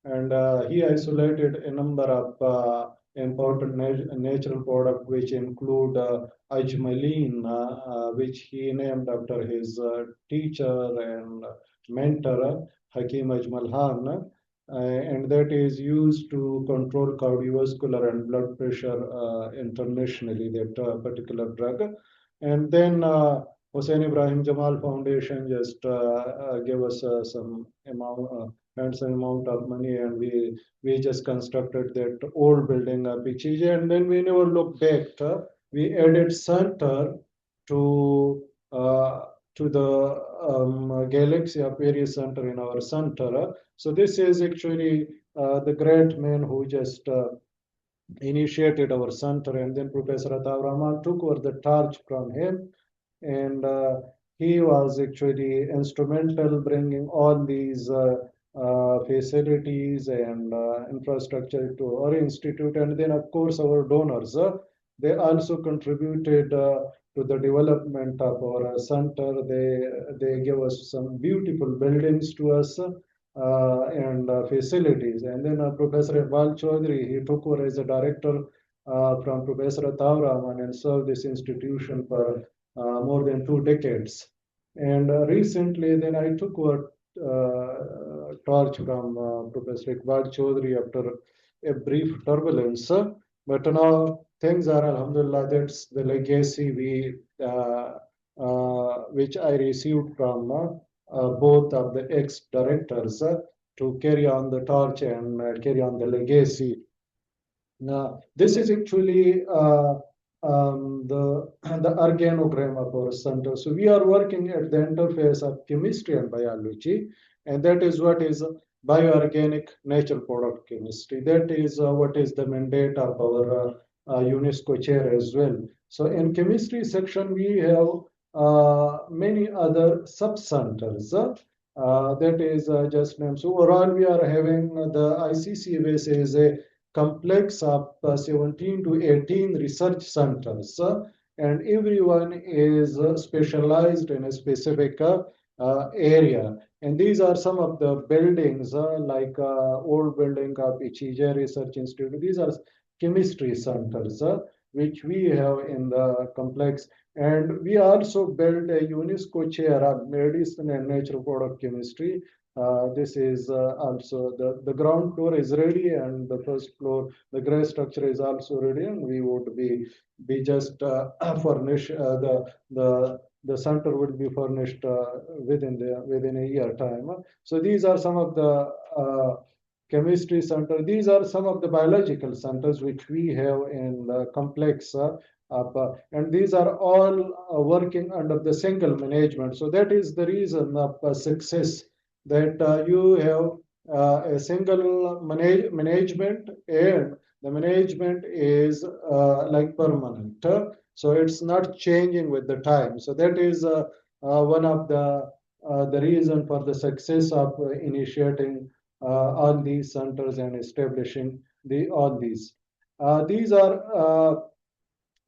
and he isolated a number of important natural products which include ajmalin, which he named after his teacher and mentor, Hakim Ajmal Khan, and that is used to control cardiovascular and blood pressure internationally, that particular drug. And then Hussein Ibrahim Jamal Foundation just gave us some amount, handsome amount of money, and we just constructed that old building of Pichiji, and then we never looked back. We added center to the Galaxy Aquarius Center in our center. So this is actually the great man who just initiated our center, and then Professor Ataur Rahman took over the torch from him, and he was actually instrumental bringing all these facilities and infrastructure to our institute. And then, of course, our donors, they also contributed to the development of our center. They gave us some beautiful buildings to us and facilities. And then Professor Iqbal Chaudhry, he took over as a director from Professor Ataur Rahman and served this institution for more than 2 decades. And recently, then I took over torch from Professor Iqbal Chaudhry after a brief turbulence. But now things are, alhamdulillah, that's the legacy which I received from both of the ex-directors to carry on the torch and carry on the legacy. Now, this is actually the organogram of our center. So we are working at the interface of chemistry and biology, and that is what is bioorganic natural product chemistry. That is what is the mandate of our UNESCO chair as well. So in chemistry section, we have many other sub-centers. That is just named. So overall, we are having the iccbs is a complex of 17 to 18 research centers, and everyone is specialized in a specific area. And these are some of the buildings, like old building of iccbs Research Institute. These are chemistry centers, which we have in the complex. And we also built a UNESCO chair on medicine and natural product chemistry. This is also the ground floor is ready, and the first floor, the gray structure is also ready, and we would be just furnish the center will be furnished within a year time. So these are some of the chemistry center. These are some of the biological centers which we have in the complex. And these are all working under the single management. So that is the reason of success, that you have a single management, and the management is like permanent. So it's not changing with the time. So that is one of the reason for the success of initiating all these centers and establishing all these. These are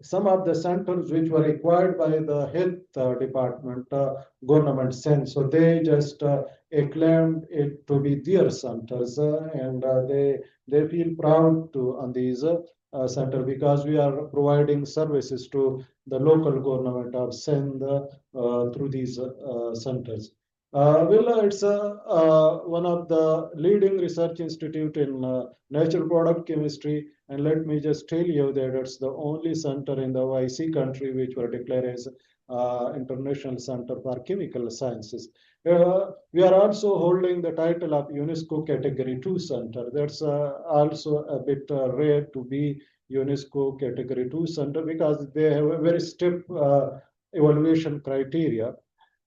some of the centers which were acquired by the health department, government sense. So they just acclaimed it to be their centers, and they feel proud to on these center, because we are providing services to the local government of Sindh through these centers. It's one of the leading research institute in natural product chemistry. And let me just tell you that it's the only center in the OIC country which were declared as International Center for Chemical Sciences. We are also holding the title of UNESCO Category 2 Center. That's also a bit rare to be UNESCO Category 2 Center, because they have a very stiff evaluation criteria.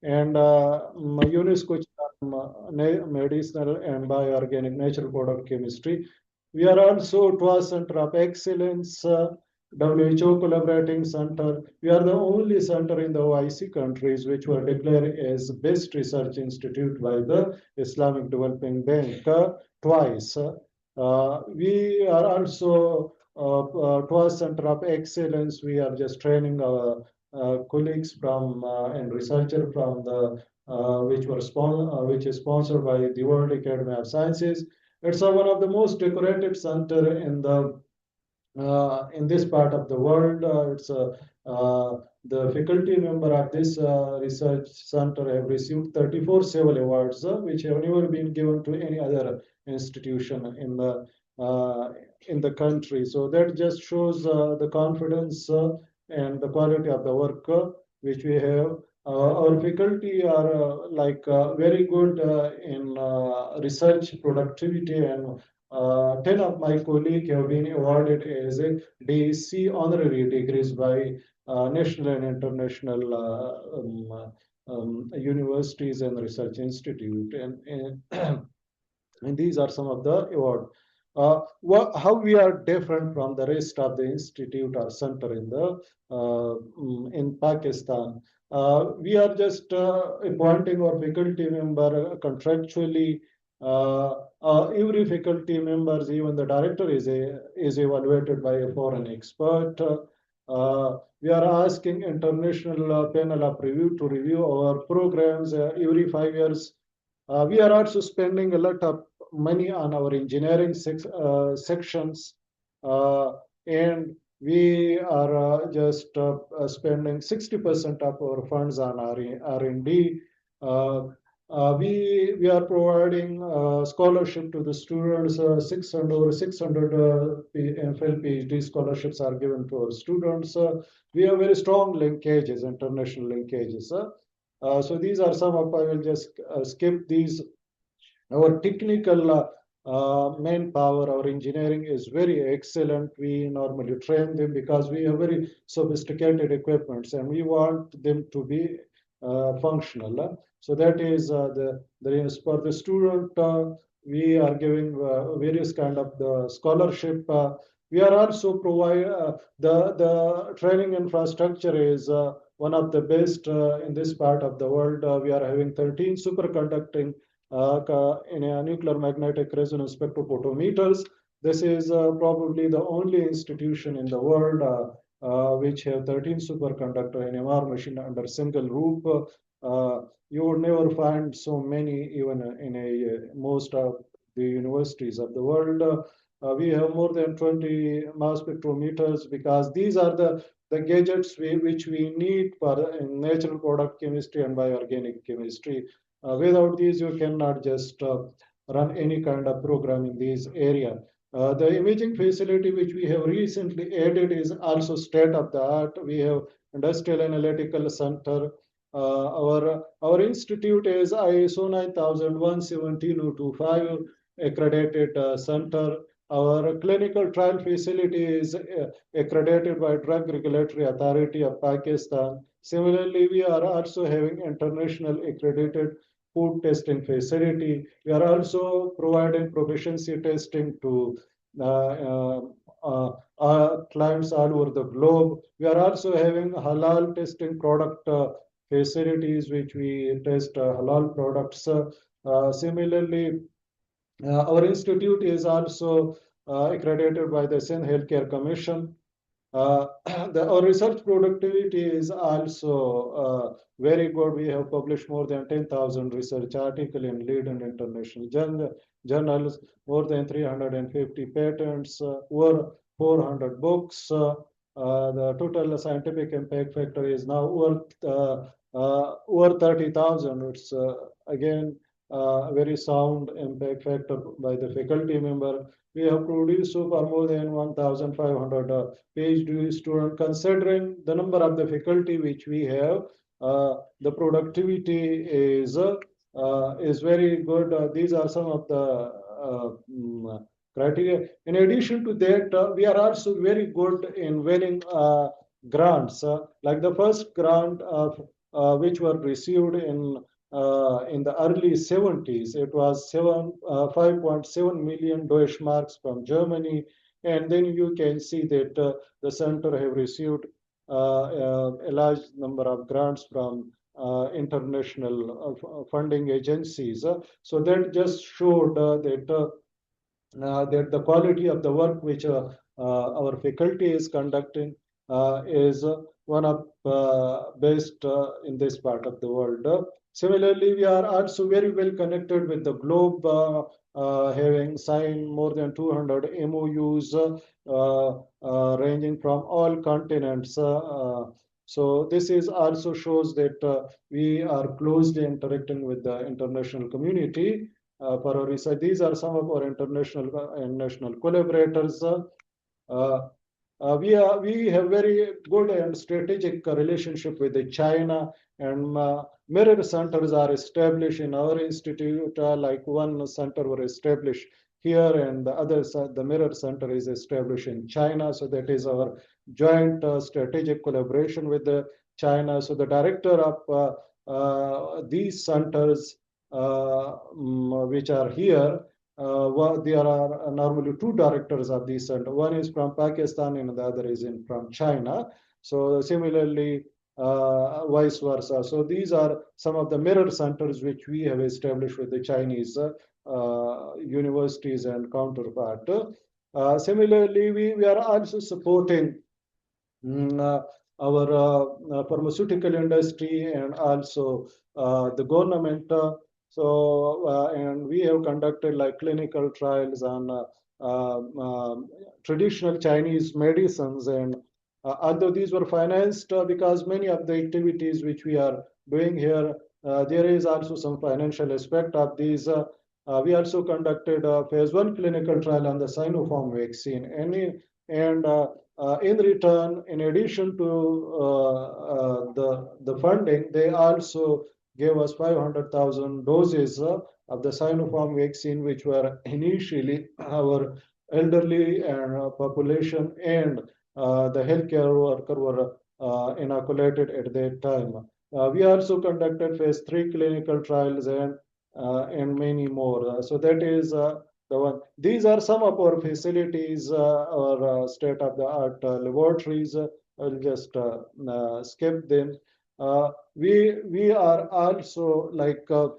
And UNESCO medicinal and bioorganic natural product chemistry. We are also TWA Center of Excellence, WHO Collaborating Center. We are the only center in the OIC countries which were declared as Best Research Institute by the Islamic Development Bank twice. We are also TWA Center of Excellence. We are just training our colleagues from and researcher from the which is sponsored by the World Academy of Sciences. It's one of the most decorated center in this part of the world. It's the faculty member of this research center have received 34 civil awards, which have never been given to any other institution in the country. So that just shows the confidence and the quality of the work which we have. Our faculty are very good in research productivity, and 10 of my colleagues have been awarded as a DSc honorary degrees by national and international universities and research institute. And these are some of the awards. How we are different from the rest of the institute or center in Pakistan. We are just appointing our faculty member contractually. Every faculty members, even the director, is evaluated by a foreign expert. We are asking international panel of review to review our programs every 5 years. We are also spending a lot of money on our engineering sections, and we are just spending 60% of our funds on R&D. We are providing scholarship to the students. 600 MPhil PhD scholarships are given to our students. We have very strong linkages, international linkages. So these are some of, I will just skip these. Our technical manpower, our engineering is very excellent. We normally train them because we have very sophisticated equipments and we want them to be functional. So that is for the student, we are giving various kind of the scholarship. We are also provide the training infrastructure is one of the best in this part of the world. We are having 13 superconducting in a nuclear magnetic resonance spectrophotometers. This is probably the only institution in the world which have 13 superconductor NMR machine under single roof. You would never find so many even in most of the universities of the world. We have more than 20 mass spectrometers because these are the gadgets which we need for in natural product chemistry and bioorganic chemistry. Without these, you cannot just run any kind of program in this area. The imaging facility which we have recently added is also state of the art. We have industrial analytical center. Our institute is ISO 9001-17025 accredited center. Our clinical trial facility is accredited by Drug Regulatory Authority of Pakistan. Similarly, we are also having international accredited food testing facility. We are also providing proficiency testing to clients all over the globe. We are also having halal testing product facilities, which we test halal products. Similarly, our institute is also accredited by the Sindh Healthcare Commission. Our research productivity is also very good. We have published more than 10,000 research articles in leading international journals, more than 350 patents, over 400 books. The total scientific impact factor is now over 30,000. It's again very sound impact factor by the faculty member. We have produced so far more than 1,500 PhD students. Considering the number of the faculty which we have, the productivity is very good. These are some of the criteria. In addition to that, we are also very good in winning grants. Like the first grant which were received in the early 70s, it was 5.7 million Deutsche marks from Germany. And then you can see that the center have received a large number of grants from international funding agencies. So that just showed that the quality of the work which our faculty is conducting is one of best in this part of the world. Similarly, we are also very well connected with the globe, having signed more than 200 MOUs ranging from all continents. So this is also shows that we are closely interacting with the international community for our research. These are some of our international and national collaborators. We have very good and strategic relationship with China, and mirror centers are established in our institute. Like one center were established here, and the mirror center is established in China. So that is our joint strategic collaboration with China. So the director of these centers which are here, there are normally two directors of these centers. One is from Pakistan and the other is from China. So similarly, vice versa. So these are some of the mirror centers which we have established with the Chinese universities and counterpart. Similarly, we are also supporting our pharmaceutical industry and also the government. And we have conducted like clinical trials on traditional Chinese medicines. And although these were financed because many of the activities which we are doing here, there is also some financial aspect of these. We also conducted a phase 1 clinical trial on the Sinopharm vaccine. And in return, in addition to the funding, they also gave us 500,000 doses the Sinopharm vaccine, which were initially our elderly and population and the healthcare worker were inoculated at that time. We also conducted phase 3 clinical trials and many more. So that is the one. These are some of our facilities, our state-of-the-art laboratories. I'll just skip them. We are also like uh,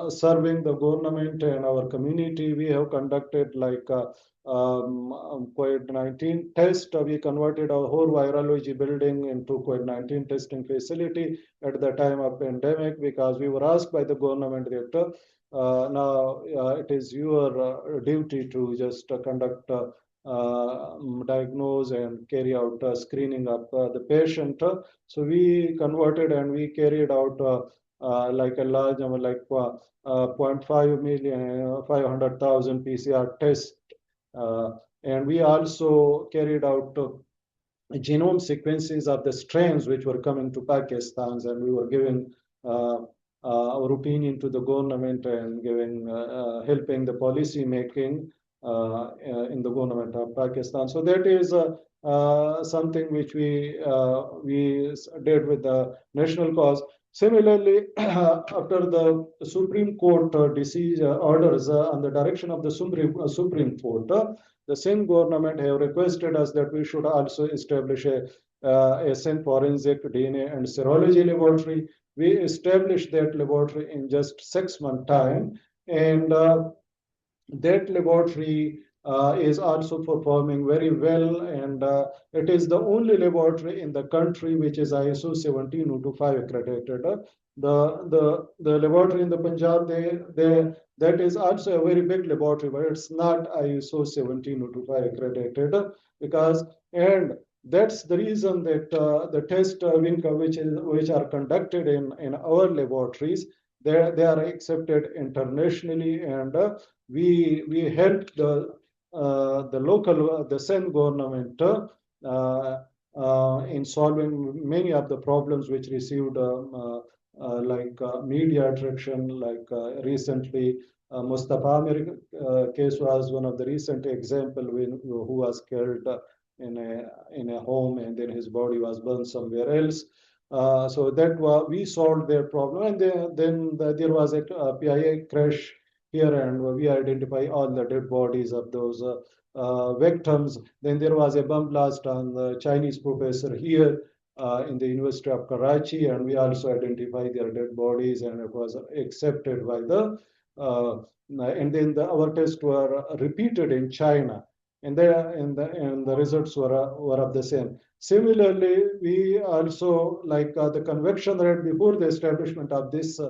serving the government and our community. We have conducted like COVID-19 test. We converted our whole virology building into COVID-19 testing facility at the time of pandemic because we were asked by the government that now it is your duty to just conduct diagnose and carry out screening of the patient. So we converted and we carried out like a large number, like 0.5 million, 500,000 PCR tests. And we also carried out genome sequences of the strains which were coming to Pakistan, and we were giving our opinion to the government and giving helping the policy making in the government of Pakistan. So that is something which we did with the national cause. Similarly, after the Supreme Court orders on the direction of the Supreme Court, the same government have requested us that we should also establish a St. Forensic DNA and Serology laboratory. We established that laboratory in just 6 months' time, and that laboratory is also performing very well, and it is the only laboratory in the country which is ISO 17025 accredited. The laboratory in the Punjab, that is also a very big laboratory, but it's not ISO 17025 accredited because, and that's the reason that the tests which are conducted in our laboratories, they are accepted internationally, and we help the local the Sen government in solving many of the problems which received like media attraction, like recently Mustafa Amir case was one of the recent example who was killed in a home, and then his body was burned somewhere else. So that we solved their problem, and then there was a PIA crash here, and we identify all the dead bodies of those victims. Then there was a bomb blast on the Chinese professor here in the University of Karachi, and we also identified their dead bodies, and it was accepted by the and then our tests were repeated in China, and the results were of the same. Similarly, we also like the convection rate before the establishment of this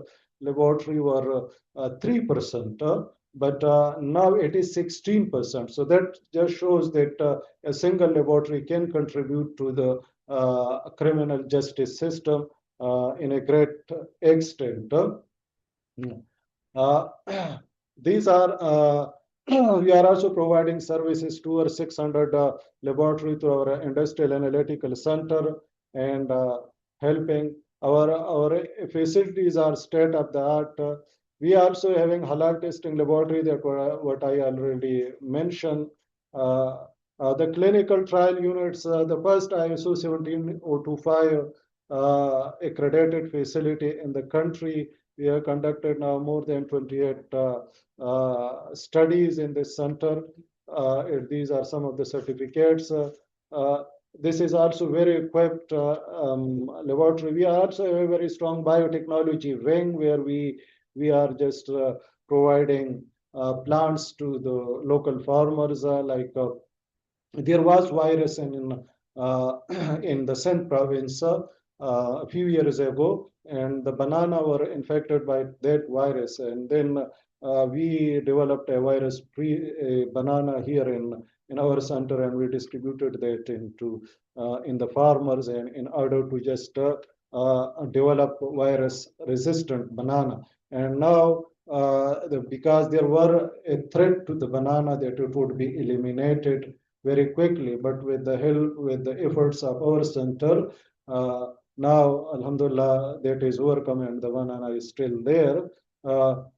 laboratory were 3%, but now it is 16%. So that just shows that a single laboratory can contribute to the criminal justice system in a great extent. These are we are also providing services to our 600 laboratory through our industrial analytical center, and helping our facilities are state of the art. We are also having halal testing laboratory, that what I already mentioned. The clinical trial units, the first ISO 17025 accredited facility in the country. We have conducted now more than 28 studies in this center. These are some of the certificates. This is also very equipped laboratory. We also have a very strong biotechnology wing where we are just providing plants to the local farmers. Like there was virus in the Sindh province a few years ago, and the banana were infected by that virus, and then we developed a virus-free banana here in our center, and we distributed that into in the farmers, and in order to just develop virus-resistant banana. And now, because there were a threat to the banana that it would be eliminated very quickly, but with the help, with the efforts of our center, now, Alhamdulillah, that is overcome and the banana is still there.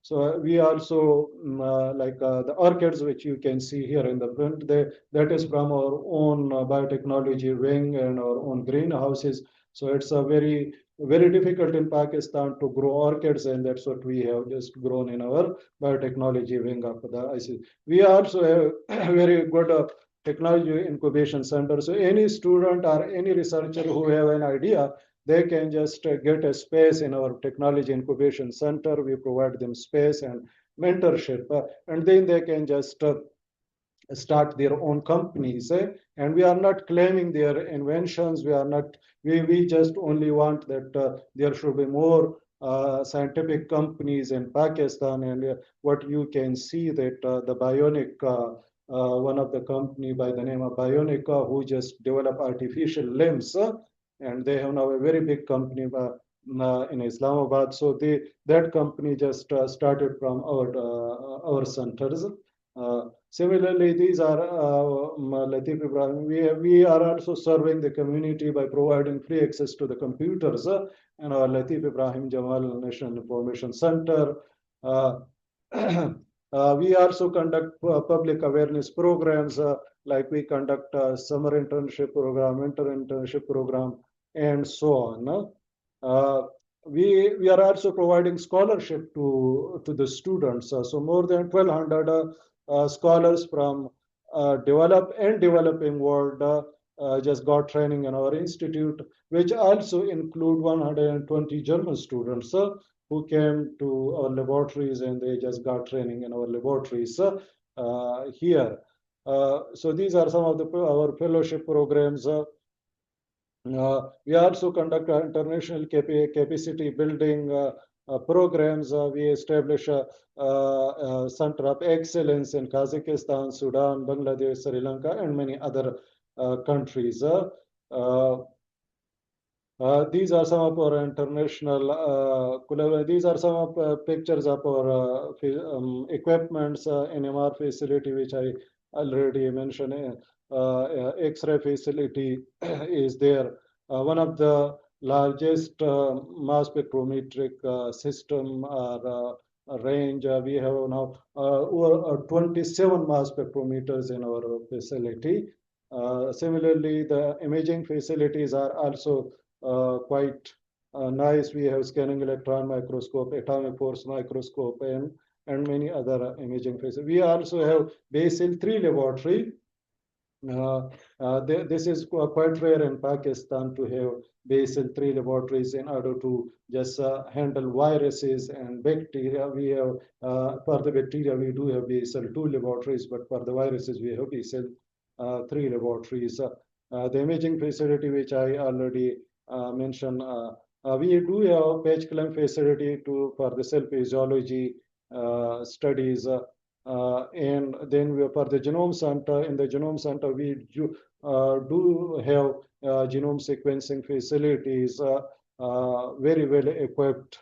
So we also the orchids which you can see here in the front, that is from our own biotechnology wing and our own greenhouses. So it's a very difficult in Pakistan to grow orchids, and that's what we have just grown in our biotechnology wing of the IC. We also have a very good technology incubation center. So any student or any researcher who have an idea, they can just get a space in our technology incubation center. We provide them space and mentorship, and then they can just start their own companies. And we are not claiming their inventions. We are not. We just only want that there should be more scientific companies in Pakistan. And what you can see that the Bionic. One of the company by the name of Bionica, who just develop artificial limbs, and they have now a very big company in Islamabad. So that company just started from our centers. Similarly, these are Latif Ibrahim. We are also serving the community by providing free access to the computers in our Latif Ibrahim Jamal National Information Center. We also conduct public awareness programs, like we conduct summer internship program, winter internship program, and so on. We are also providing scholarship to the students. So more than 1,200 scholars from developing world just got training in our institute, which also include 120 German students who came to our laboratories, and they just got training in our laboratories here. So these are some of our fellowship programs. We also conduct international capacity building programs. We establish a center of excellence in Kazakhstan, Sudan, Bangladesh, Sri Lanka, and many other countries. These are some of our international these are some of pictures of our equipments, NMR facility, which I already mentioned. X-ray facility is there. One of the largest mass spectrometric system range. We have now over 27 mass spectrometers in our facility. Similarly, the imaging facilities are also quite nice. We have scanning electron microscope, atomic force microscope, and many other imaging facilities. We also have Basel 3 laboratory. This is quite rare in Pakistan to have Basel 3 laboratories in order to just handle viruses and bacteria. We have, for the bacteria, we do have Basel 2 laboratories, but for the viruses, we have Basel 3 laboratories. The imaging facility, which I already mentioned, we do have patch clamp facility for the cell physiology studies. And then for the genome center, in the genome center, we do have genome sequencing facilities, very well equipped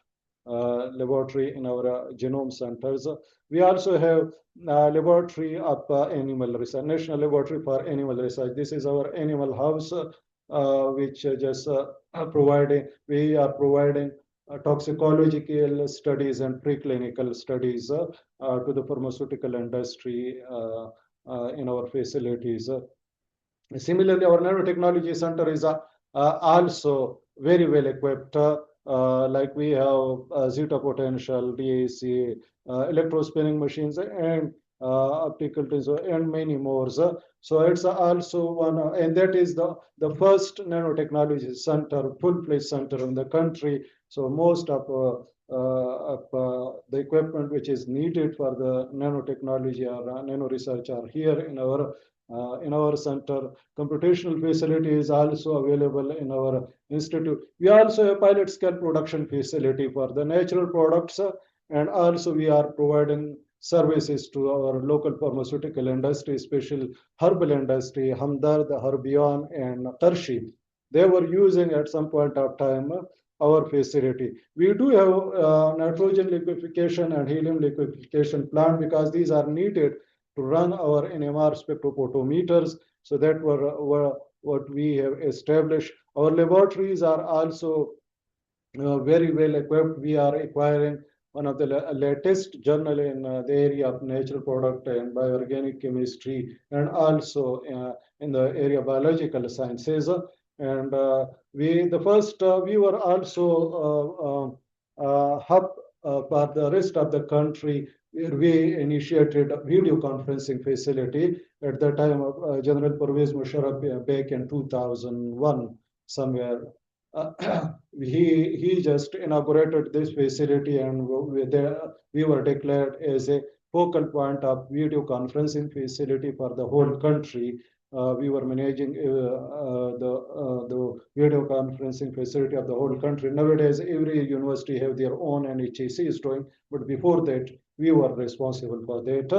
laboratory in our genome centers. We also have laboratory of animal research, National Laboratory for Animal Research. This is our animal house, which just we are providing toxicological studies and preclinical studies to the pharmaceutical industry in our facilities. Similarly, our nanotechnology center is also very well equipped. Like we have zeta potential, DAC, electrospinning machines, and optical tensor, and many more. So it's also one, and that is the first nanotechnology center, full-fledged center in the country. So most of the equipment which is needed for the nanotechnology or nano research are here in our center. Computational facility is also available in our institute. We also have pilot scale production facility for the natural products, and also we are providing services to our local pharmaceutical industry, especially herbal industry, Hamdard, Herbion, and Karshi. They were using at some point of time our facility. We do have nitrogen liquefaction and helium liquefaction plant because these are needed to run our NMR spectrophotometers. So that what we have established. Our laboratories are also very well equipped. We are acquiring one of the latest journal in the area of natural product and bioorganic chemistry, and also in the area of biological sciences. And we were also hub for the rest of the country, where we initiated a video conferencing facility at the time of General Pervez Musharraf back in 2001 somewhere. He just inaugurated this facility, and we were declared as a focal point of video conferencing facility for the whole country. We were managing the video conferencing facility of the whole country. Nowadays, every university have their own, and HEC is doing, but before that, we were responsible for that.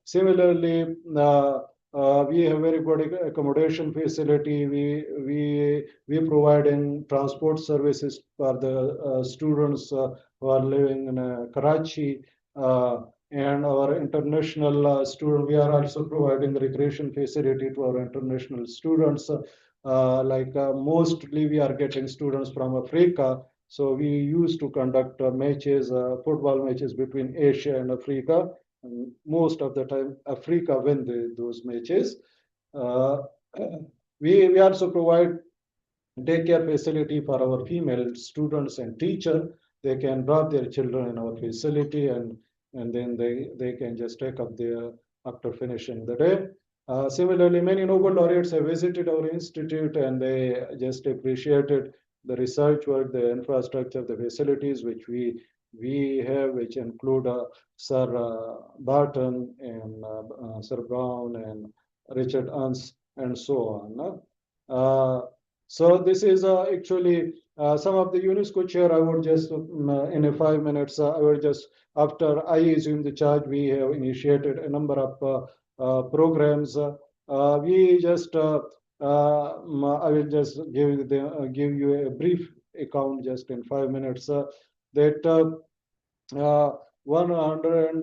Similarly, we have very good accommodation facility. We provide in transport services for the students who are living in Karachi. And our international student, we are also providing recreation facility to our international students. Mostly we are getting students from Africa. So we used to conduct matches, football matches between Asia and Africa. And most of the time, Africa win those matches. We also provide daycare facility for our female students and teacher. They can drop their children in our facility, and then they can just take up there after finishing the day. Similarly, many Nobel laureates have visited our institute, and they just appreciated the research work, the infrastructure, the facilities which we have, which include Sir Barton and Sir Brown and Richard Ernst and so on. So this is actually some of the UNESCO chair. I would just, in a 5 minutes, I will just, after I assume the charge, we have initiated a number of programs. We just, I will just give you a brief account just in 5 minutes. That 100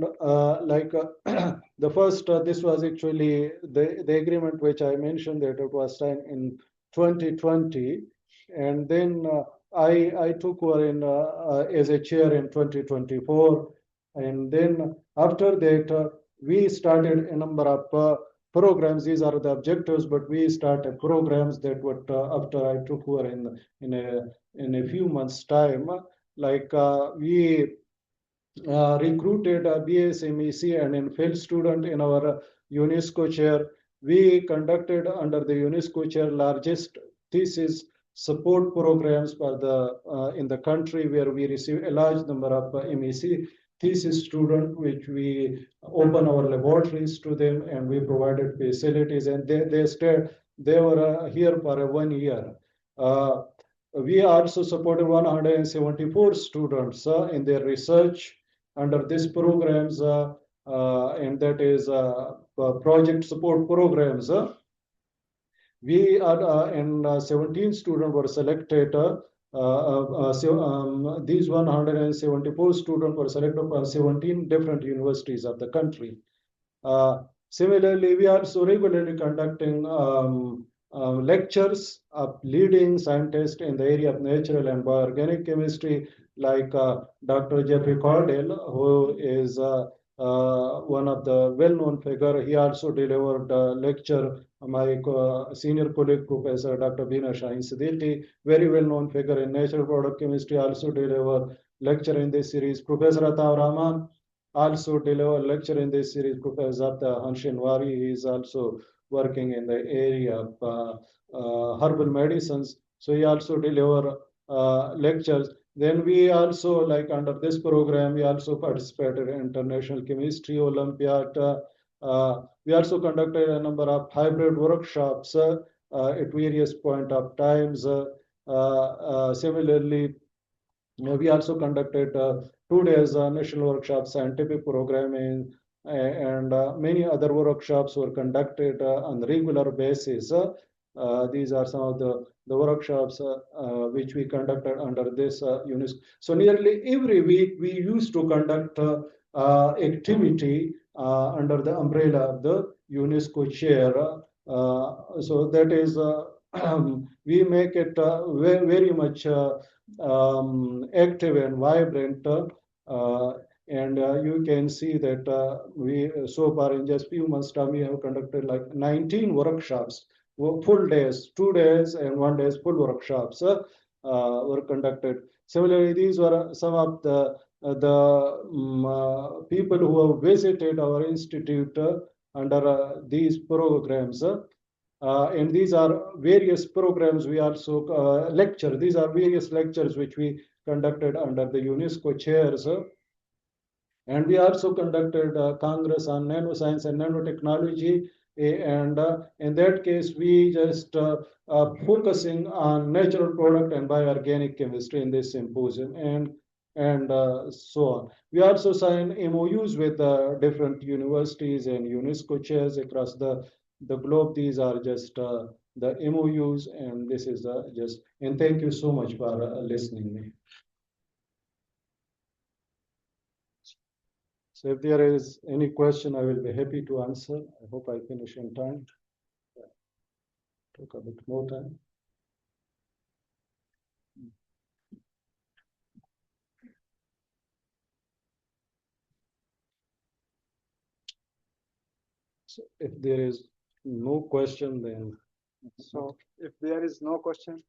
the first this was actually the agreement which I mentioned, that it was signed in 2020, and then I took over in as a chair in 2024, and then after that we started a number of programs. These are the objectives, but we started programs that would after I took over in a few months' time. We recruited a BS, MEC, and MPhil student in our UNESCO chair. We conducted under the UNESCO chair largest thesis support programs for the in the country, where we received a large number of MEC thesis students, which we open our laboratories to them, and we provided facilities, and they were here for 1 year. We also supported 174 students in their research under these programs, and that is project support programs. We are and 17 students were selected. These 174 students were selected from 17 different universities of the country. Similarly, we are also regularly conducting lectures of leading scientists in the area of natural and bioorganic chemistry, like Dr. Jeffrey Cordell, who is one of the well-known figure. He also delivered a lecture. My senior colleague, Professor Dr. Bina Shahin Siddiqui, very well-known figure in natural product chemistry, also delivered lecture in this series. Professor Ataur Rahman also delivered lecture in this series. Professor Hanshinwari, he is also working in the area of herbal medicines, so he also deliver lectures. Then we also, like under this program, we also participated in International Chemistry Olympiad. We also conducted a number of hybrid workshops at various point of times. Similarly, we also conducted 2 days national workshop, scientific programming, and many other workshops were conducted on regular basis. These are some of the workshops which we conducted under this UNESCO. So nearly every week we used to conduct activity under the umbrella of the UNESCO chair. So that is we make it very much active and vibrant. And you can see that we so far in just few months time we have conducted like 19 workshops, full days, 2 days and 1 day full workshops were conducted. Similarly, these were some of the people who have visited our institute under these programs. And these are various programs we also lecture. These are various lectures which we conducted under the UNESCO chairs. And we also conducted a Congress on nanoscience and nanotechnology. And in that case, we just focusing on natural product and bioorganic chemistry in this symposium and so on. We also signed MOUs with different universities and UNESCO chairs across the globe. These are just the MOUs, and this is just. And thank you so much for listening me. So if there is any question, I will be happy to answer. I hope I finish in time. Took a bit more time. So if there is no question, then So if there is no question,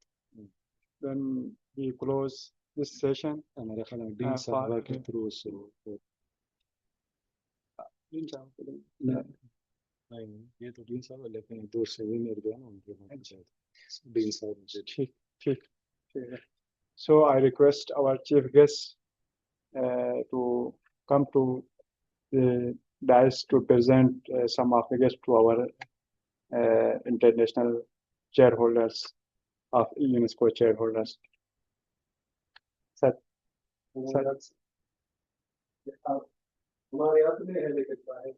then we close this session. and I have been for- working through. So नहीं ये तो dean साहब है, लेकिन दो से भी मेरे गया ना उनके डीन साहब मुझे ठीक ठीक ठीक है. So I request our chief guest to come to the dais to present some of the guests to our international shareholders of UNESCO shareholders. Sir, sir. हमारे हाथ में है लेकिन बाहर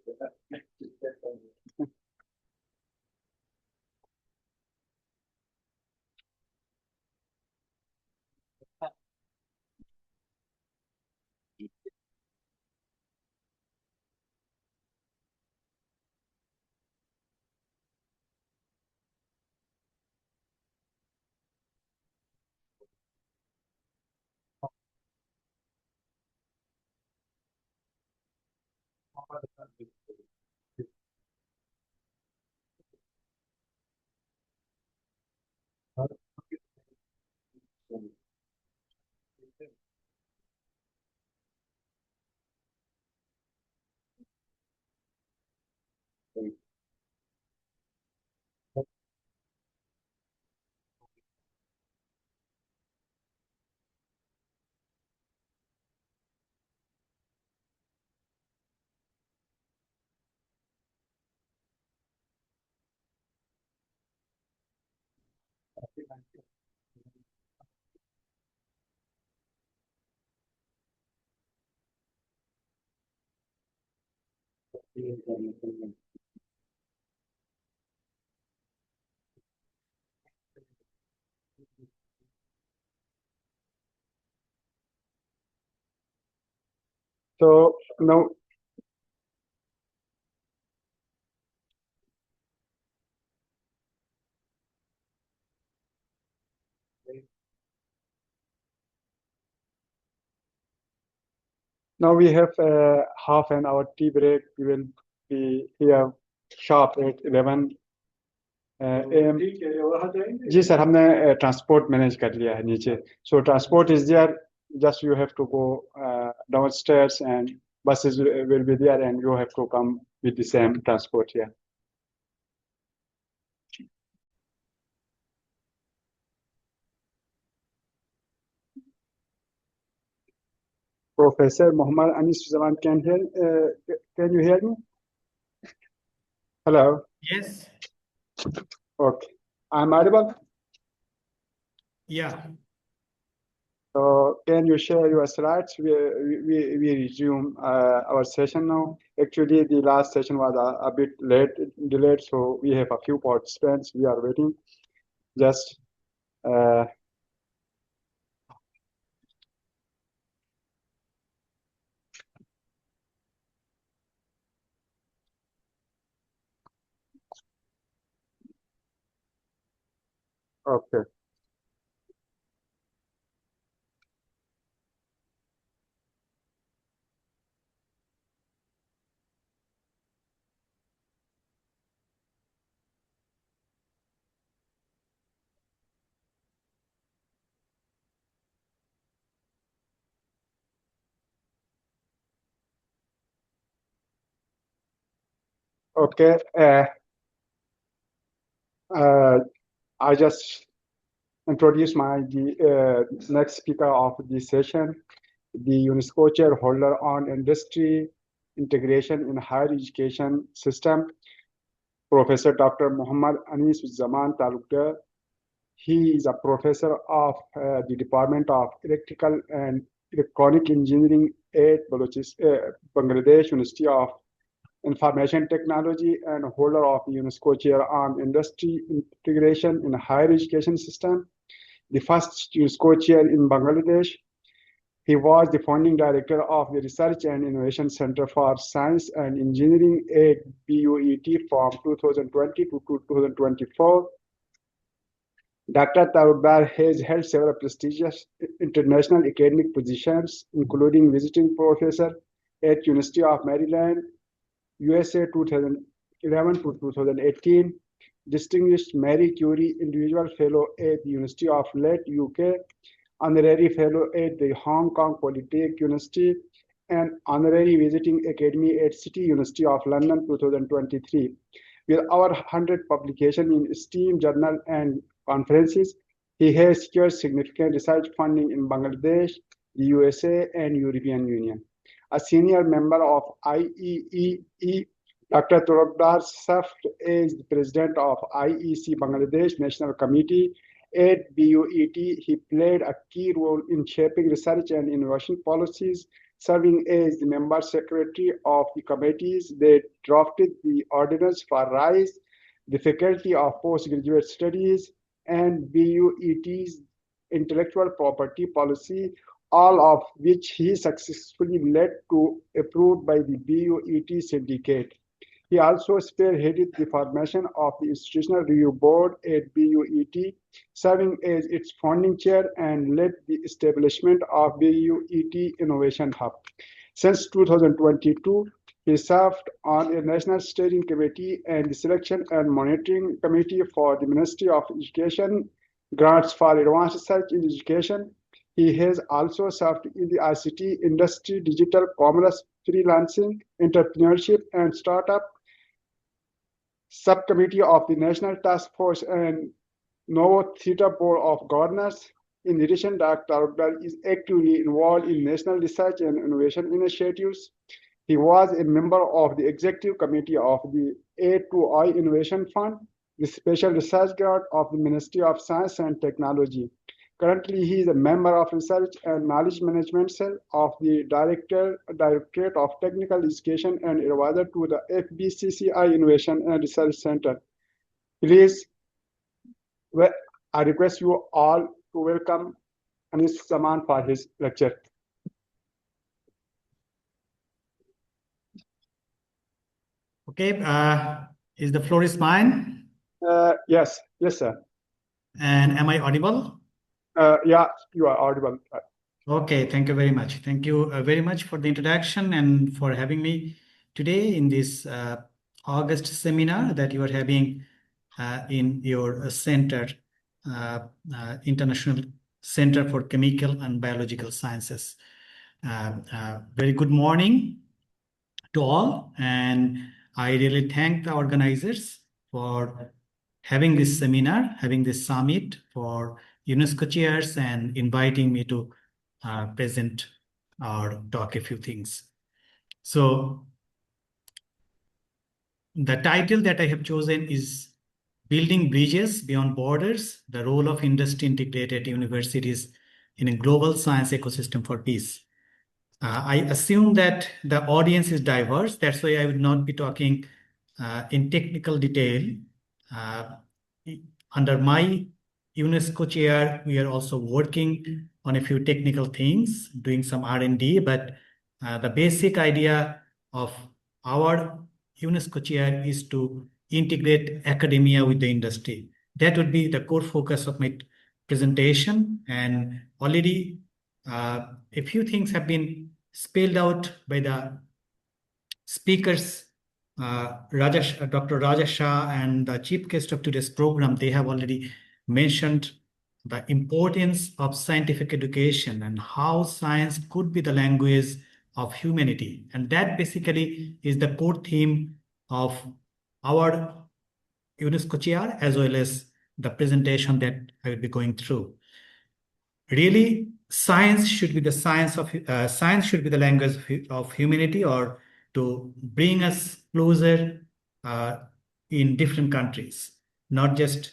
So now we have half an hour tea break. We will be here sharp at 11 AM. ठीक है वहाँ जाएंगे जी सर, हमने ट्रांसपोर्ट मैनेज कर लिया है नीचे. So transport is there. Just you have to go downstairs and buses will be there and you have to come with the same transport here. Professor Muhammad Anis Zaman, can you hear me? Hello. Yes, Okay. I'm audible. yeah. So can you share your slides? We resume our session now. Actually, the last session was a bit delayed, so we have a few participants. We are waiting. Just Okay. Okay. I just introduce the next speaker of this session, the UNESCO Chair holder on industry integration in higher education system, Professor Dr. Muhammad Anis Zaman Talukdar. He is a professor of the Department of Electrical and Electronic Engineering at Bangladesh University of Information Technology and holder of the UNESCO Chair on Industry Integration in Higher Education System, the first UNESCO Chair in Bangladesh. He was the founding director of the Research and Innovation Center for Science and Engineering at BUET from 2020 to 2024. Dr. Taubbar has held several prestigious international academic positions, including visiting professor at University of Maryland, USA 2011 to 2018, distinguished Marie Curie Individual Fellow at the University of Leeds, UK, honorary fellow at the Hong Kong Polytechnic University, and honorary visiting academy at City University of London 2023. With over 100 publications in esteemed journal and conferences, he has secured significant research funding in Bangladesh, the USA, and European Union. A senior member of IEEE, Dr. Torokdar served as the president of IEC Bangladesh National Committee. At BUET, he played a key role in shaping research and innovation policies, serving as the member secretary of the committees that drafted the ordinance for RISE, the Faculty of Postgraduate Studies, and BUET's intellectual property policy, all of which he successfully led to approved by the BUET syndicate. He also spearheaded the formation of the Institutional Review Board at BUET, serving as its founding chair and led the establishment of BUET Innovation Hub. Since 2022, he served on a National Steering Committee and the Selection and Monitoring Committee for the Ministry of Education, Grants for Advanced Research in Education. He has also served in the ICT industry, digital commerce, freelancing, entrepreneurship, and startup subcommittee of the National Task Force and Novo Theatre Board of Governors. In addition, Dr. Abdal is actively involved in national research and innovation initiatives. He was a member of the executive committee of the A2I Innovation Fund, the special research grant of the Ministry of Science and Technology. Currently, he is a member of Research and Knowledge Management Cell of the Directorate of Technical Education and advisor to the FBCCI Innovation and Research Center. Please, I request you all to welcome Anis Zaman for his lecture. Okay, is the floor is mine? Yes, sir. And am I audible? Yeah, you are audible. Okay, thank you very much. Thank you very much for the introduction and for having me today in this August seminar that you are having in your center, International Center for Chemical and Biological Sciences. Very good morning to all, and I really thank the organizers for having this seminar, having this summit for UNESCO chairs and inviting me to present or talk a few things. So the title that I have chosen is Building Bridges Beyond Borders, the Role of Industry Integrated Universities in a Global Science Ecosystem for Peace. I assume that the audience is diverse. That's why I would not be talking in technical detail. Under my UNESCO chair, we are also working on a few technical things, doing some R&D, but the basic idea of our UNESCO chair is to integrate academia with the industry. that would be the core focus of my presentation. And already a few things have been spelled out by the speakers, Dr. Raja Shah and the chief guest of today's program. They have already mentioned the importance of scientific education and how science could be the language of humanity. And that basically is the core theme of our UNESCO Chair as well as the presentation that I will be going through. Really, science should be the science should be the language of humanity, or to bring us closer in different countries, not just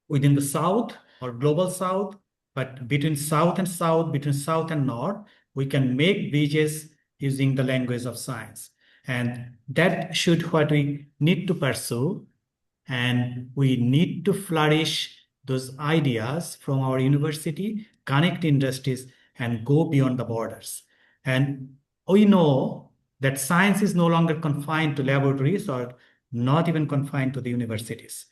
within the South or global South, but between South and South, between South and North, we can make bridges using the language of science. And that should what we need to pursue. And we need to flourish those ideas from our university, connect industries, and go beyond the borders. And we know that science is no longer confined to laboratories or not even confined to the universities.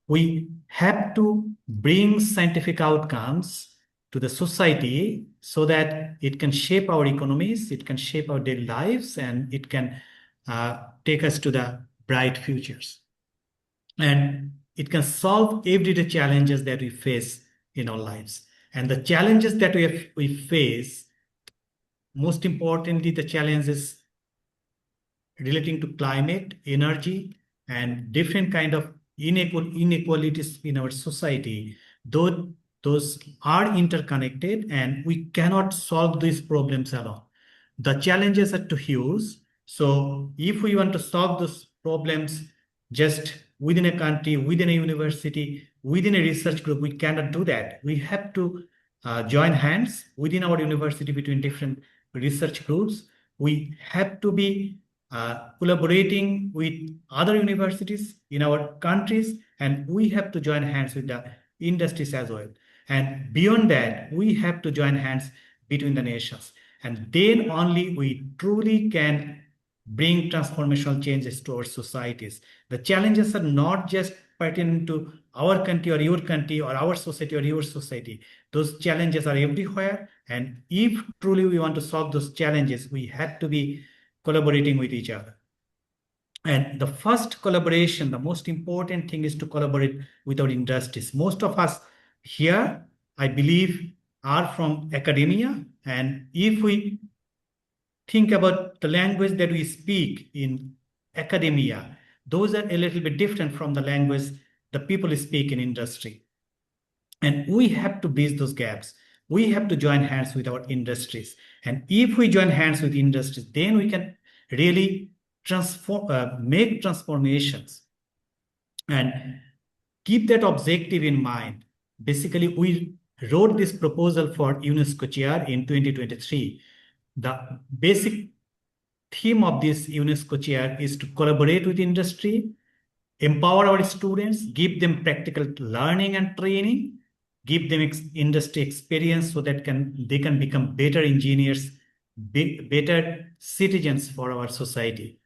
We have to bring scientific outcomes to the society so that it can shape our economies, it can shape our daily lives, and it can take us to the bright futures. And it can solve everyday challenges that we face in our lives. And the challenges that we face, most importantly, the challenges relating to climate, energy, and different kind of inequalities in our society, though those are interconnected, and we cannot solve these problems alone. The challenges are too huge. So if we want to solve those problems just within a country, within a university, within a research group, we cannot do that. We have to join hands within our university between different research groups. We have to be collaborating with other universities in our countries, and we have to join hands with the industries as well. And beyond that, we have to join hands between the nations. And then only we truly can bring transformational changes to our societies. The challenges are not just pertinent to our country or your country or our society or your society. Those challenges are everywhere. And if truly we want to solve those challenges, we have to be collaborating with each other. And the first collaboration, the most important thing is to collaborate with our industries. Most of us here, I believe, are from academia. And if we think about the language that we speak in academia, those are a little bit different from the language the people speak in industry. And we have to bridge those gaps. We have to join hands with our industries. And if we join hands with industries, then we can really make transformations and keep that objective in mind. Basically, we wrote this proposal for UNESCO Chair in 2023. The basic theme of this UNESCO Chair is to collaborate with industry, empower our students, give them practical learning and training, give them industry experience so that they can become better engineers, better citizens for our society.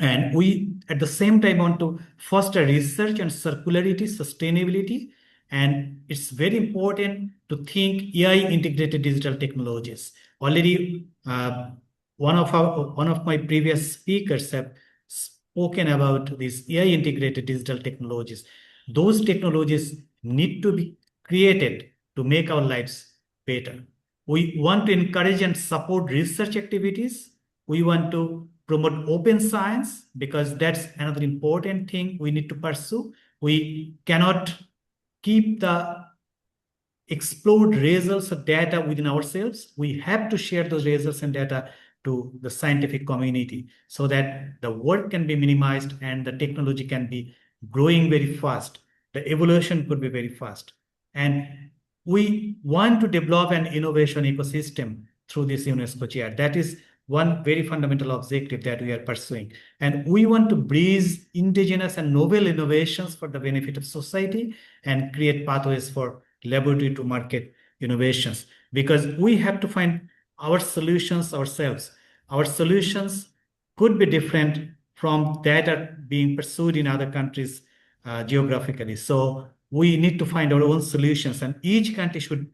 And we, at the same time, want to foster research and circularity, sustainability. And it's very important to think AI integrated digital technologies. Already, one of my previous speakers have spoken about these AI integrated digital technologies. Those technologies need to be created to make our lives better. We want to encourage and support research activities. We want to promote open science, because that's another important thing we need to pursue. We cannot keep the explored results of data within ourselves. We have to share those results and data to the scientific community so that the work can be minimized and the technology can be growing very fast. The evolution could be very fast. And we want to develop an innovation ecosystem through this UNESCO Chair. That is one very fundamental objective that we are pursuing. And we want to bridge indigenous and novel innovations for the benefit of society and create pathways for laboratory to market innovations, because we have to find our solutions ourselves. Our solutions could be different from that are being pursued in other countries geographically. So we need to find our own solutions, and each country should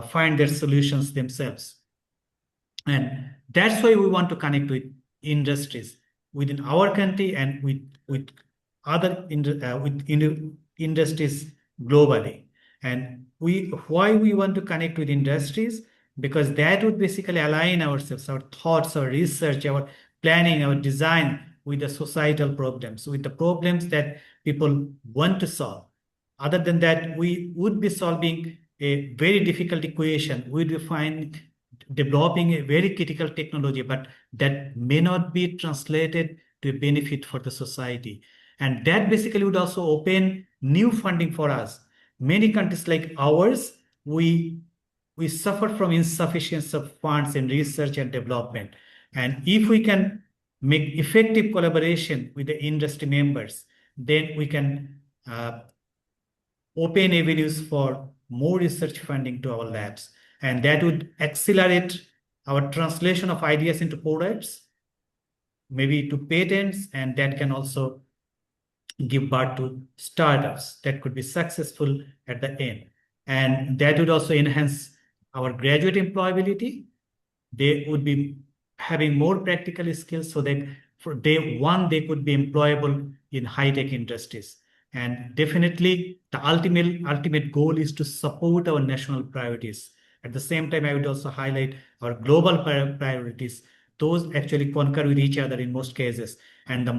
find their solutions themselves. And that's why we want to connect with industries within our country and with other industries globally. And why we want to connect with industries, because that would basically align ourselves, our thoughts, our research, our planning, our design with the societal problems, with the problems that people want to solve. Other than that, we would be solving a very difficult equation. We would find developing a very critical technology, but that may not be translated to a benefit for the society. And that basically would also open new funding for us. Many countries like ours, we suffer from insufficiency of funds in research and development. And if we can make effective collaboration with the industry members, then we can open avenues for more research funding to our labs. And that would accelerate our translation of ideas into products, maybe to patents, and that can also give birth to startups that could be successful at the end. And that would also enhance our graduate employability. They would be having more practical skills so that for day one, they could be employable in high-tech industries. And definitely the ultimate goal is to support our national priorities. At the same time, I would also highlight our global priorities. Those actually concur with each other in most cases. And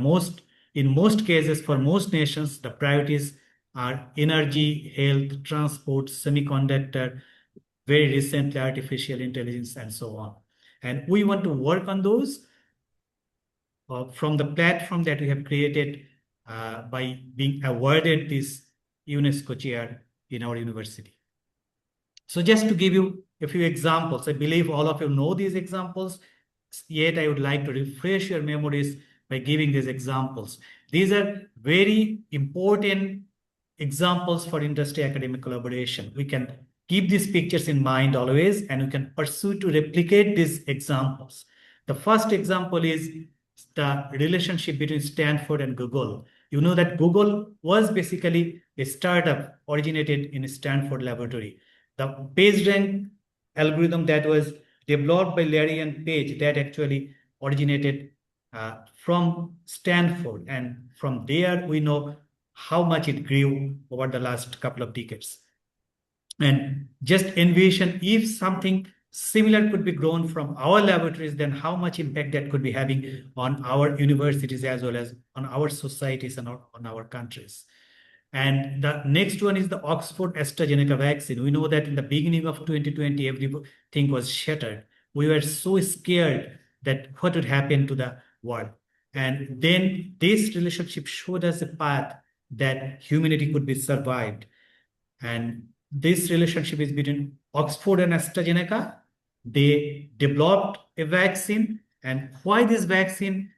in most cases, for most nations, the priorities are energy, health, transport, semiconductor, very recently artificial intelligence, and so on. And we want to work on those from the platform that we have created by being awarded this UNESCO Chair in our university. So just to give you a few examples, I believe all of you know these examples, yet I would like to refresh your memories by giving these examples. These are very important examples for industry academic collaboration. We can keep these pictures in mind always, and we can pursue to replicate these examples. The first example is the relationship between Stanford and Google. You know that Google was basically a startup originated in a Stanford laboratory. The PageRank algorithm that was developed by Larry and Page, that actually originated from Stanford. And from there, we know how much it grew over the last couple of decades. And just envision if something similar could be grown from our laboratories, then how much impact that could be having on our universities as well as on our societies and on our countries. And the next one is the Oxford AstraZeneca vaccine. We know that in the beginning of 2020, everything was shattered. We were so scared that what would happen to the world. And then this relationship showed us a path that humanity could be survived. And this relationship is between Oxford and AstraZeneca. They developed a vaccine, and why this vaccine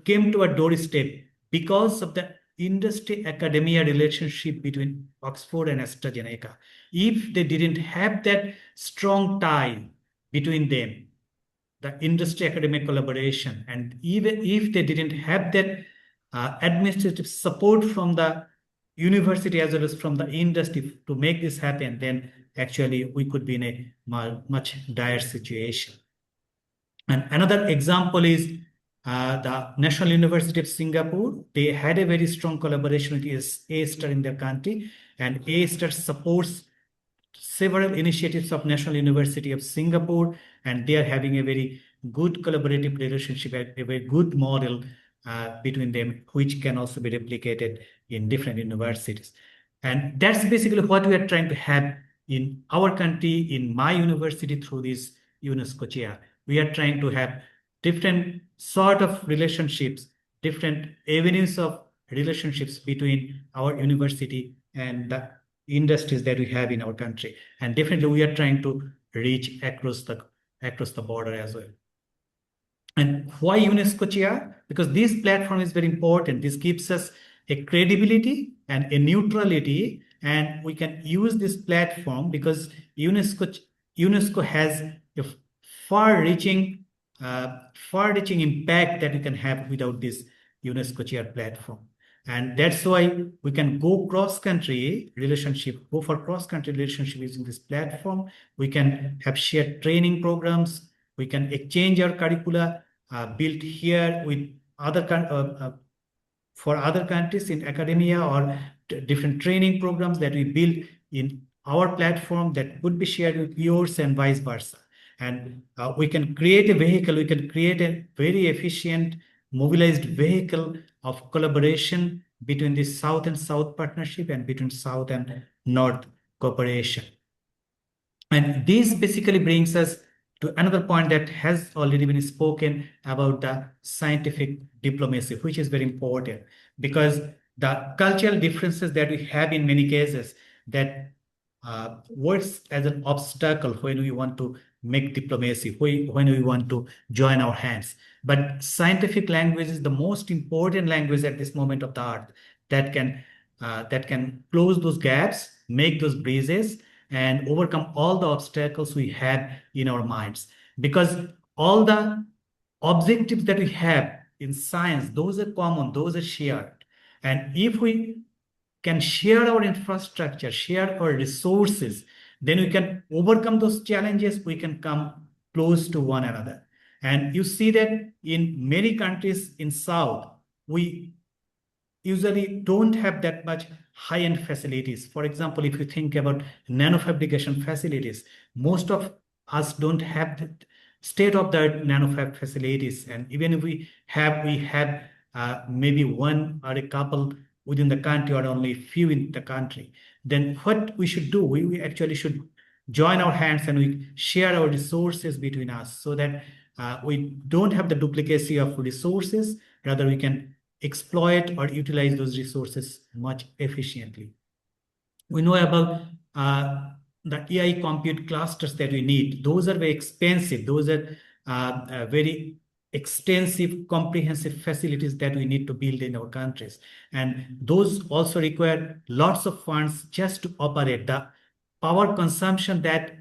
came to a doorstep because of the industry academia relationship between Oxford and AstraZeneca. If they didn't have that strong tie between them, the industry academic collaboration, and even if they didn't have that administrative support from the university as well as from the industry to make this happen, then actually we could be in a much dire situation. And another example is the National University of Singapore. They had a very strong collaboration with A-Star in their country, and A-Star supports several initiatives of National University of Singapore, and they are having a very good collaborative relationship, a very good model between them, which can also be replicated in different universities. And that's basically what we are trying to have in our country, in my university, through this UNESCO Chair. We are trying to have different sort of relationships, different avenues of relationships between our university and the industries that we have in our country. And definitely we are trying to reach across the border as well. And why UNESCO Chair? Because this platform is very important. This gives us a credibility and a neutrality, and we can use this platform because UNESCO has a far-reaching impact that we can have without this UNESCO Chair platform. And that's why we can go cross-country relationship, go for cross-country relationship using this platform. We can have shared training programs. We can exchange our curricula built here with for other countries in academia or different training programs that we build in our platform that would be shared with yours and vice versa. And we can create a vehicle, we can create a very efficient, mobilized vehicle of collaboration between the South and South partnership and between South and North cooperation. And this basically brings us to another point that has already been spoken about the scientific diplomacy, which is very important because the cultural differences that we have in many cases that works as an obstacle when we want to make diplomacy, when we want to join our hands. But scientific language is the most important language at this moment of the earth that can close those gaps, make those bridges, and overcome all the obstacles we have in our minds. Because all the objectives that we have in science, those are common, those are shared. And if we can share our infrastructure, share our resources, then we can overcome those challenges, we can come close to one another. And you see that in many countries in South, we usually don't have that much high-end facilities. For example, if you think about nanofabrication facilities, most of us don't have the state-of-the-art nanofab facilities. And even if we have maybe one or a couple within the country or only a few in the country. Then what we should do, we actually should join our hands and we share our resources between us so that we don't have the duplicacy of resources, rather we can exploit or utilize those resources much efficiently. We know about the AI compute clusters that we need. Those are very expensive. Those are very extensive, comprehensive facilities that we need to build in our countries. And those also require lots of funds just to operate. The power consumption that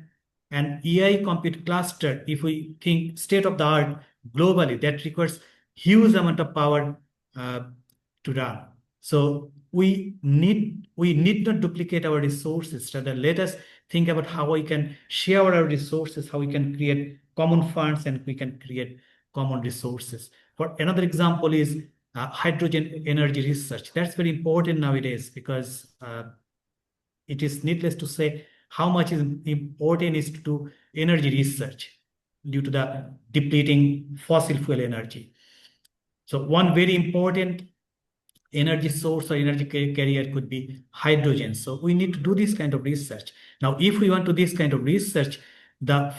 an AI compute cluster, if we think state of the art globally, that requires huge amount of power to run. So we need not duplicate our resources. Rather, let us think about how we can share our resources, how we can create common funds, and we can create common resources. For another example is hydrogen energy research. That's very important nowadays because it is needless to say how much is important is to do energy research due to the depleting fossil fuel energy. So one very important energy source or energy carrier could be hydrogen. So we need to do this kind of research. Now, if we want to do this kind of research,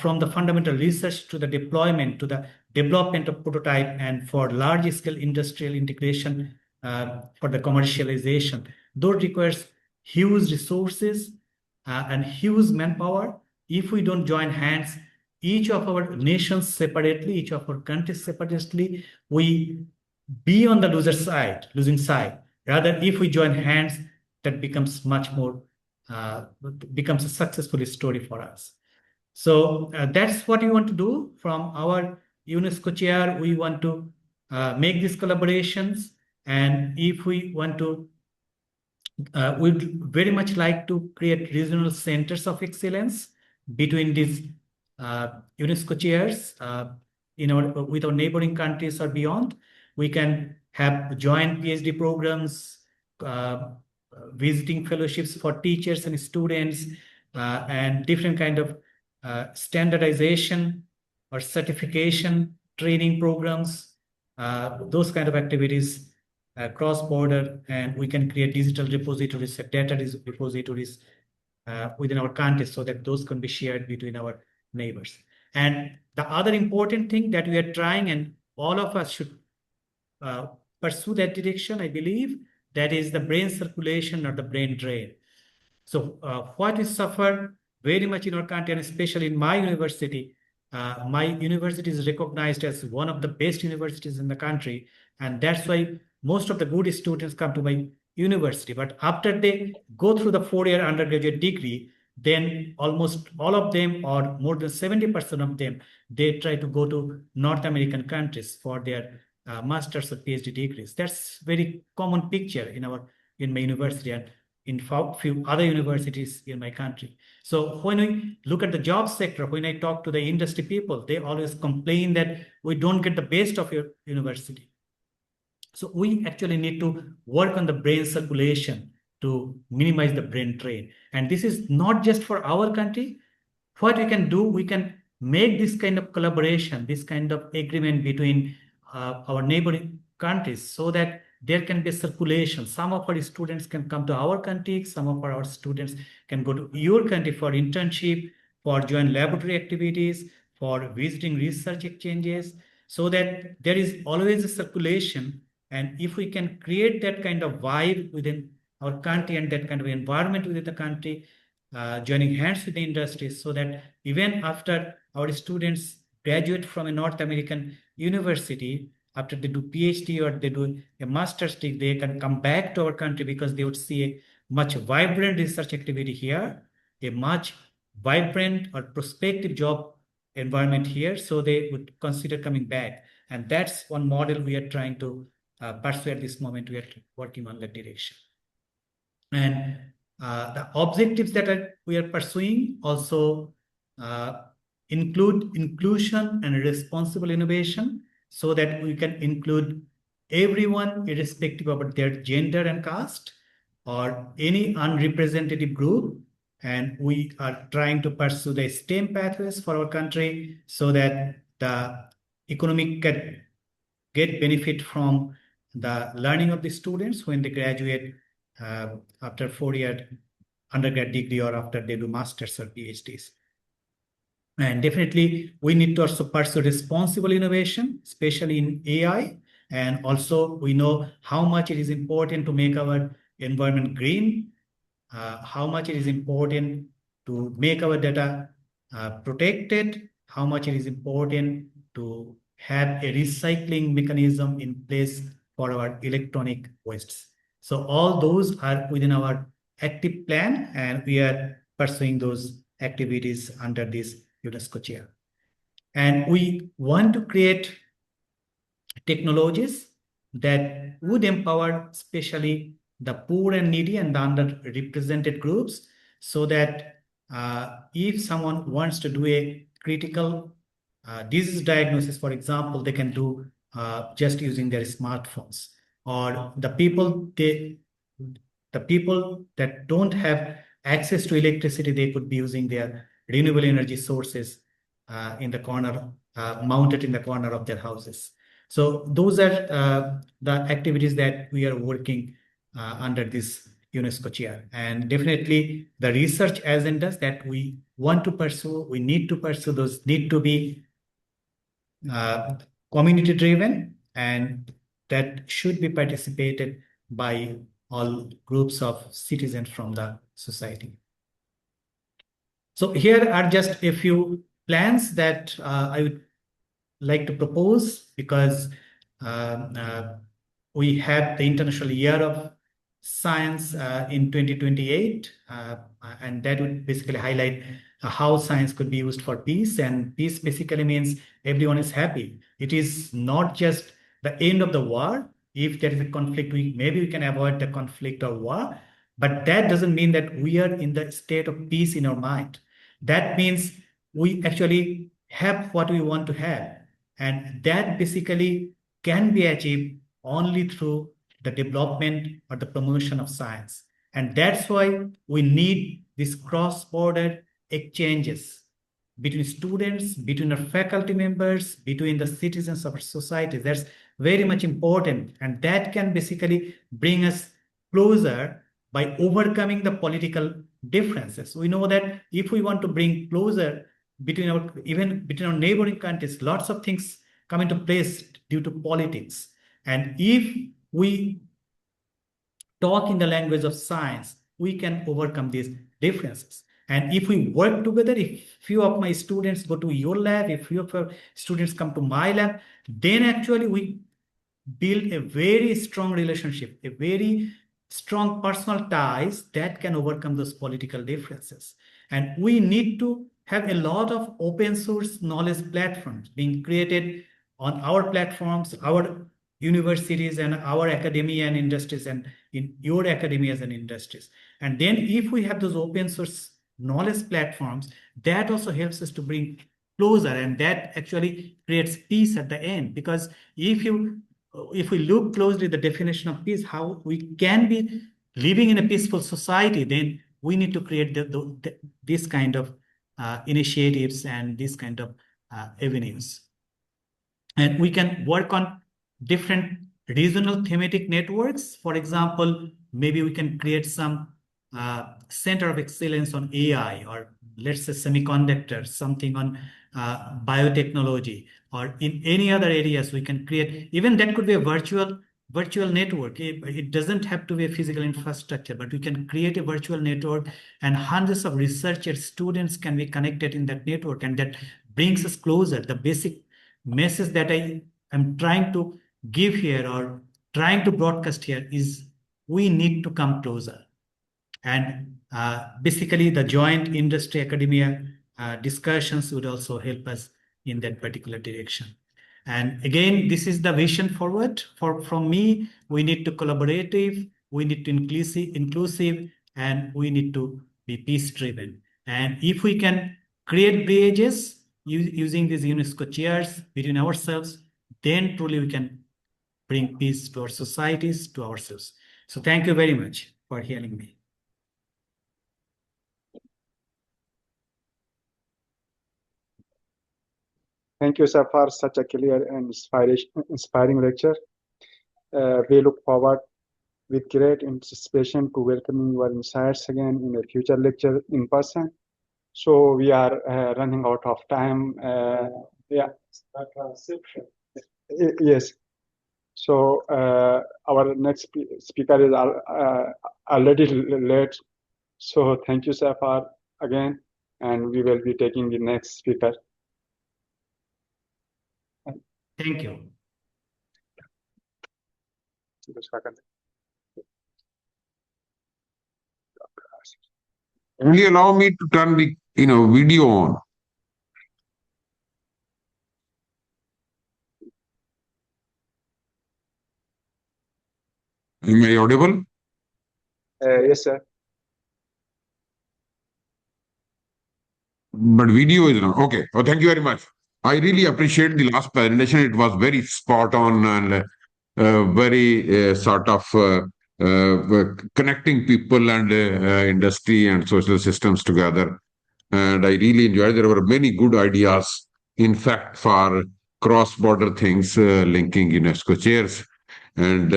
from the fundamental research to the deployment to the development of prototype and for large scale industrial integration for the commercialization, those requires huge resources and huge manpower. If we don't join hands, each of our nations separately, each of our countries separately, we be on the losing side. Rather, if we join hands, that becomes much more, becomes a successful story for us. So that's what we want to do from our UNESCO chair. We want to make these collaborations. And if we want to, we'd very much like to create regional centers of excellence between these UNESCO chairs with our neighboring countries or beyond. We can have joint PhD programs, visiting fellowships for teachers and students, and different kind of standardization or certification training programs, those kind of activities cross-border, and we can create digital repositories, data repositories within our countries so that those can be shared between our neighbors. And the other important thing that we are trying, and all of us should pursue that direction, I believe, that is the brain circulation or the brain drain. So what we suffer very much in our country, and especially in my university is recognized as one of the best universities in the country. And that's why most of the good students come to my university. But after they go through the 4-year undergraduate degree, then almost all of them, or more than 70% of them, they try to go to North American countries for their master's or PhD degrees. That's very common picture in my university and in few other universities in my country. So when we look at the job sector, when I talk to the industry people, they always complain that we don't get the best of your university. So we actually need to work on the brain circulation to minimize the brain drain. And this is not just for our country. What we can do, we can make this kind of collaboration, this kind of agreement between our neighboring countries so that there can be circulation. Some of our students can come to our country, some of our students can go to your country for internship, for joint laboratory activities, for visiting research exchanges, so that there is always a circulation. And if we can create that kind of vibe within our country and that kind of environment within the country, joining hands with the industries, so that even after our students graduate from a North American university, after they do PhD or they do a master's degree, they can come back to our country because they would see a much vibrant research activity here, a much vibrant or prospective job environment here. So they would consider coming back. And that's one model we are trying to pursue at this moment. We are working on that direction. And the objectives that we are pursuing also include inclusion and responsible innovation, so that we can include everyone irrespective of their gender and caste or any unrepresentative group. And we are trying to pursue the STEM pathways for our country so that the economic can get benefit from the learning of the students when they graduate after 4-year undergrad degree or after they do masters or PhDs. And definitely, we need to also pursue responsible innovation, especially in AI. And also, we know how much it is important to make our environment green, how much it is important to make our data protected, how much it is important to have a recycling mechanism in place for our electronic wastes. So all those are within our active plan, and we are pursuing those activities under this UNESCO Chair. And we want to create technologies that would empower especially the poor and needy and the underrepresented groups, so that if someone wants to do a critical disease diagnosis, for example, they can do just using their smartphones. Or the people that don't have access to electricity, they could be using their renewable energy sources in the corner, mounted in the corner of their houses. So those are the activities that we are working under this UNESCO Chair. And definitely the research agendas that we want to pursue, we need to pursue those, need to be community driven, and that should be participated by all groups of citizens from the society. So here are just a few plans that I would like to propose, because we have the International Year of Science in 2028, and that would basically highlight how science could be used for peace. And peace basically means everyone is happy. It is not just the end of the war. If there is a conflict, maybe we can avoid the conflict or war, but that doesn't mean that we are in the state of peace in our mind. That means we actually have what we want to have. And that basically can be achieved only through the development or the promotion of science. And that's why we need these cross-border exchanges between students, between our faculty members, between the citizens of our society. That's very much important. And that can basically bring us closer by overcoming the political differences. We know that if we want to bring closer between our neighboring countries, lots of things come into place due to politics. And if we talk in the language of science, we can overcome these differences. And if we work together, if few of my students go to your lab, if few of your students come to my lab, then actually we build a very strong relationship, a very strong personal ties that can overcome those political differences. And we need to have a lot of open source knowledge platforms being created on our platforms. Our universities and our academia and industries and in your academias and industries. And then if we have those open source knowledge platforms, that also helps us to bring closer, and that actually creates peace at the end. Because if we look closely the definition of peace, how we can be living in a peaceful society, then we need to create this kind of initiatives and this kind of avenues. And we can work on different regional thematic networks. For example, maybe we can create some center of excellence on AI, or let's say semiconductors, something on biotechnology, or in any other areas we can create. Even that could be a virtual network. It doesn't have to be a physical infrastructure, but we can create a virtual network, and hundreds of researchers, students can be connected in that network, and that brings us closer. The basic message that I am trying to give here or trying to broadcast here is we need to come closer. And basically the joint industry academia discussions would also help us in that particular direction. And again, this is the vision forward from me. We need to collaborative, we need to inclusive, and we need to be peace driven. And if we can create bridges using these UNESCO chairs between ourselves, then truly we can bring peace to our societies, to ourselves. So thank you very much for hearing me. Thank you, sir, for such a clear and inspiring lecture. We look forward with great anticipation to welcoming your insights again in a future lecture in person. So we are running out of time. Yeah. Yes. So our next speaker is already late. So thank you, sir, for again, and we will be taking the next speaker. Thank you. Only allow me to turn the video on. Am I audible? Yes, sir. But video is not. Okay. Oh, thank you very much. I really appreciate the last presentation. It was very spot on and very sort of connecting people and industry and social systems together. And I really enjoyed. There were many good ideas, in fact, for cross-border things linking UNESCO chairs. And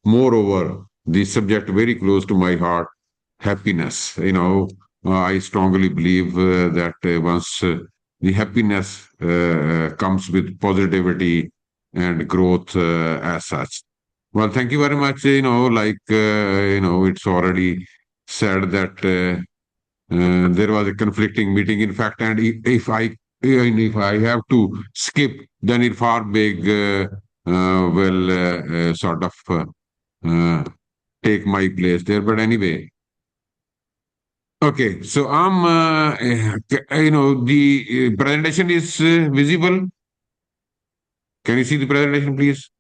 moreover, the subject very close to my heart, happiness. I strongly believe that once the happiness comes with positivity and growth as such. Well, thank you very much. It's already said that there was a conflicting meeting, in fact, and if I have to skip, then it far big will sort of take my place there. But anyway, okay. So the presentation is visible. Can you see the presentation, please?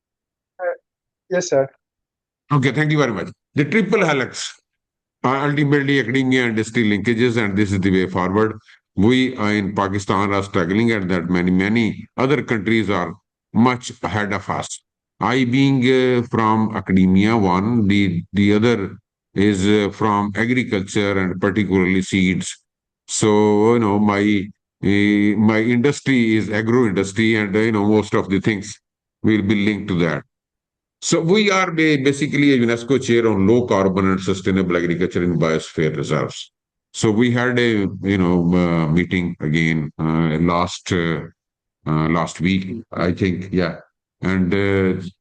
Yes, sir. Okay, thank you very much. The triple helix. Ultimately, academia and industry linkages, and this is the way forward. We in Pakistan are struggling, and that many other countries are much ahead of us. I being from academia, one, the other is from agriculture and particularly seeds. So my industry is agro industry, and most of the things will be linked to that. So we are basically a UNESCO chair on low carbon and sustainable agriculture in biosphere reserves. So we had a meeting again last week, I think, yeah. And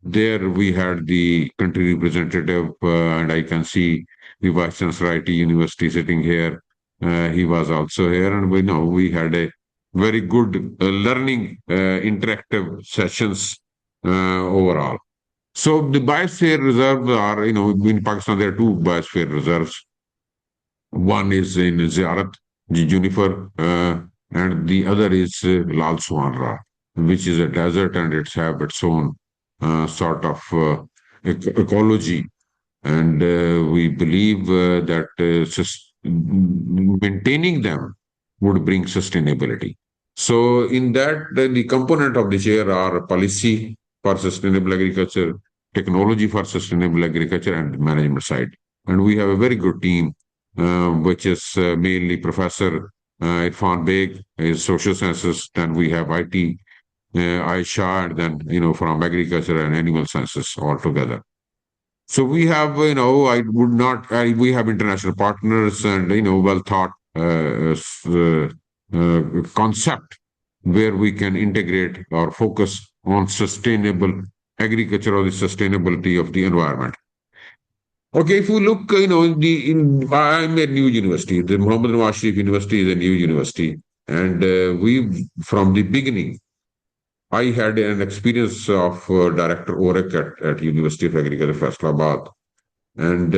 there we had the country representative, and I can see the Vice Chancellor IT University sitting here. He was also here, and we had a very good learning interactive sessions overall. So the biosphere reserves are, in Pakistan, there are two biosphere reserves. One is in Ziarat, the Juniper, and the other is Lal Suanra, which is a desert and it's have its own sort of ecology, and we believe that maintaining them would bring sustainability. So, in that, the component of the chair are policy for sustainable agriculture, technology for sustainable agriculture, and management side. And we have a very good team, which is mainly Professor Irfan Beg is social sciences. Then we have IT, Aisha, and then from agriculture and animal sciences all together. So we have, I would not, we have international partners and, well thought concept where we can integrate or focus on sustainable agriculture or the sustainability of the environment. Okay, if you look, I'm a new university. The Muhammad Nawaz Sharif University is a new university. And we, from the beginning, I had an experience of Director OREC at University of Agriculture, Faisalabad. And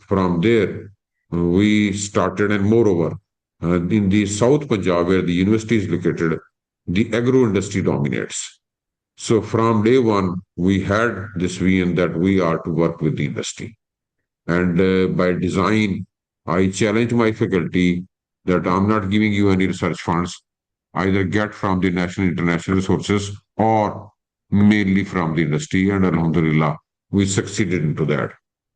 from there, we started, and moreover, in the South Punjab, where the university is located, the agro industry dominates. So from day one, we had this vision that we are to work with the industry. And by design, I challenge my faculty that I'm not giving you any research funds, either get from the national international sources or mainly from the industry. And Alhamdulillah, we succeeded into that.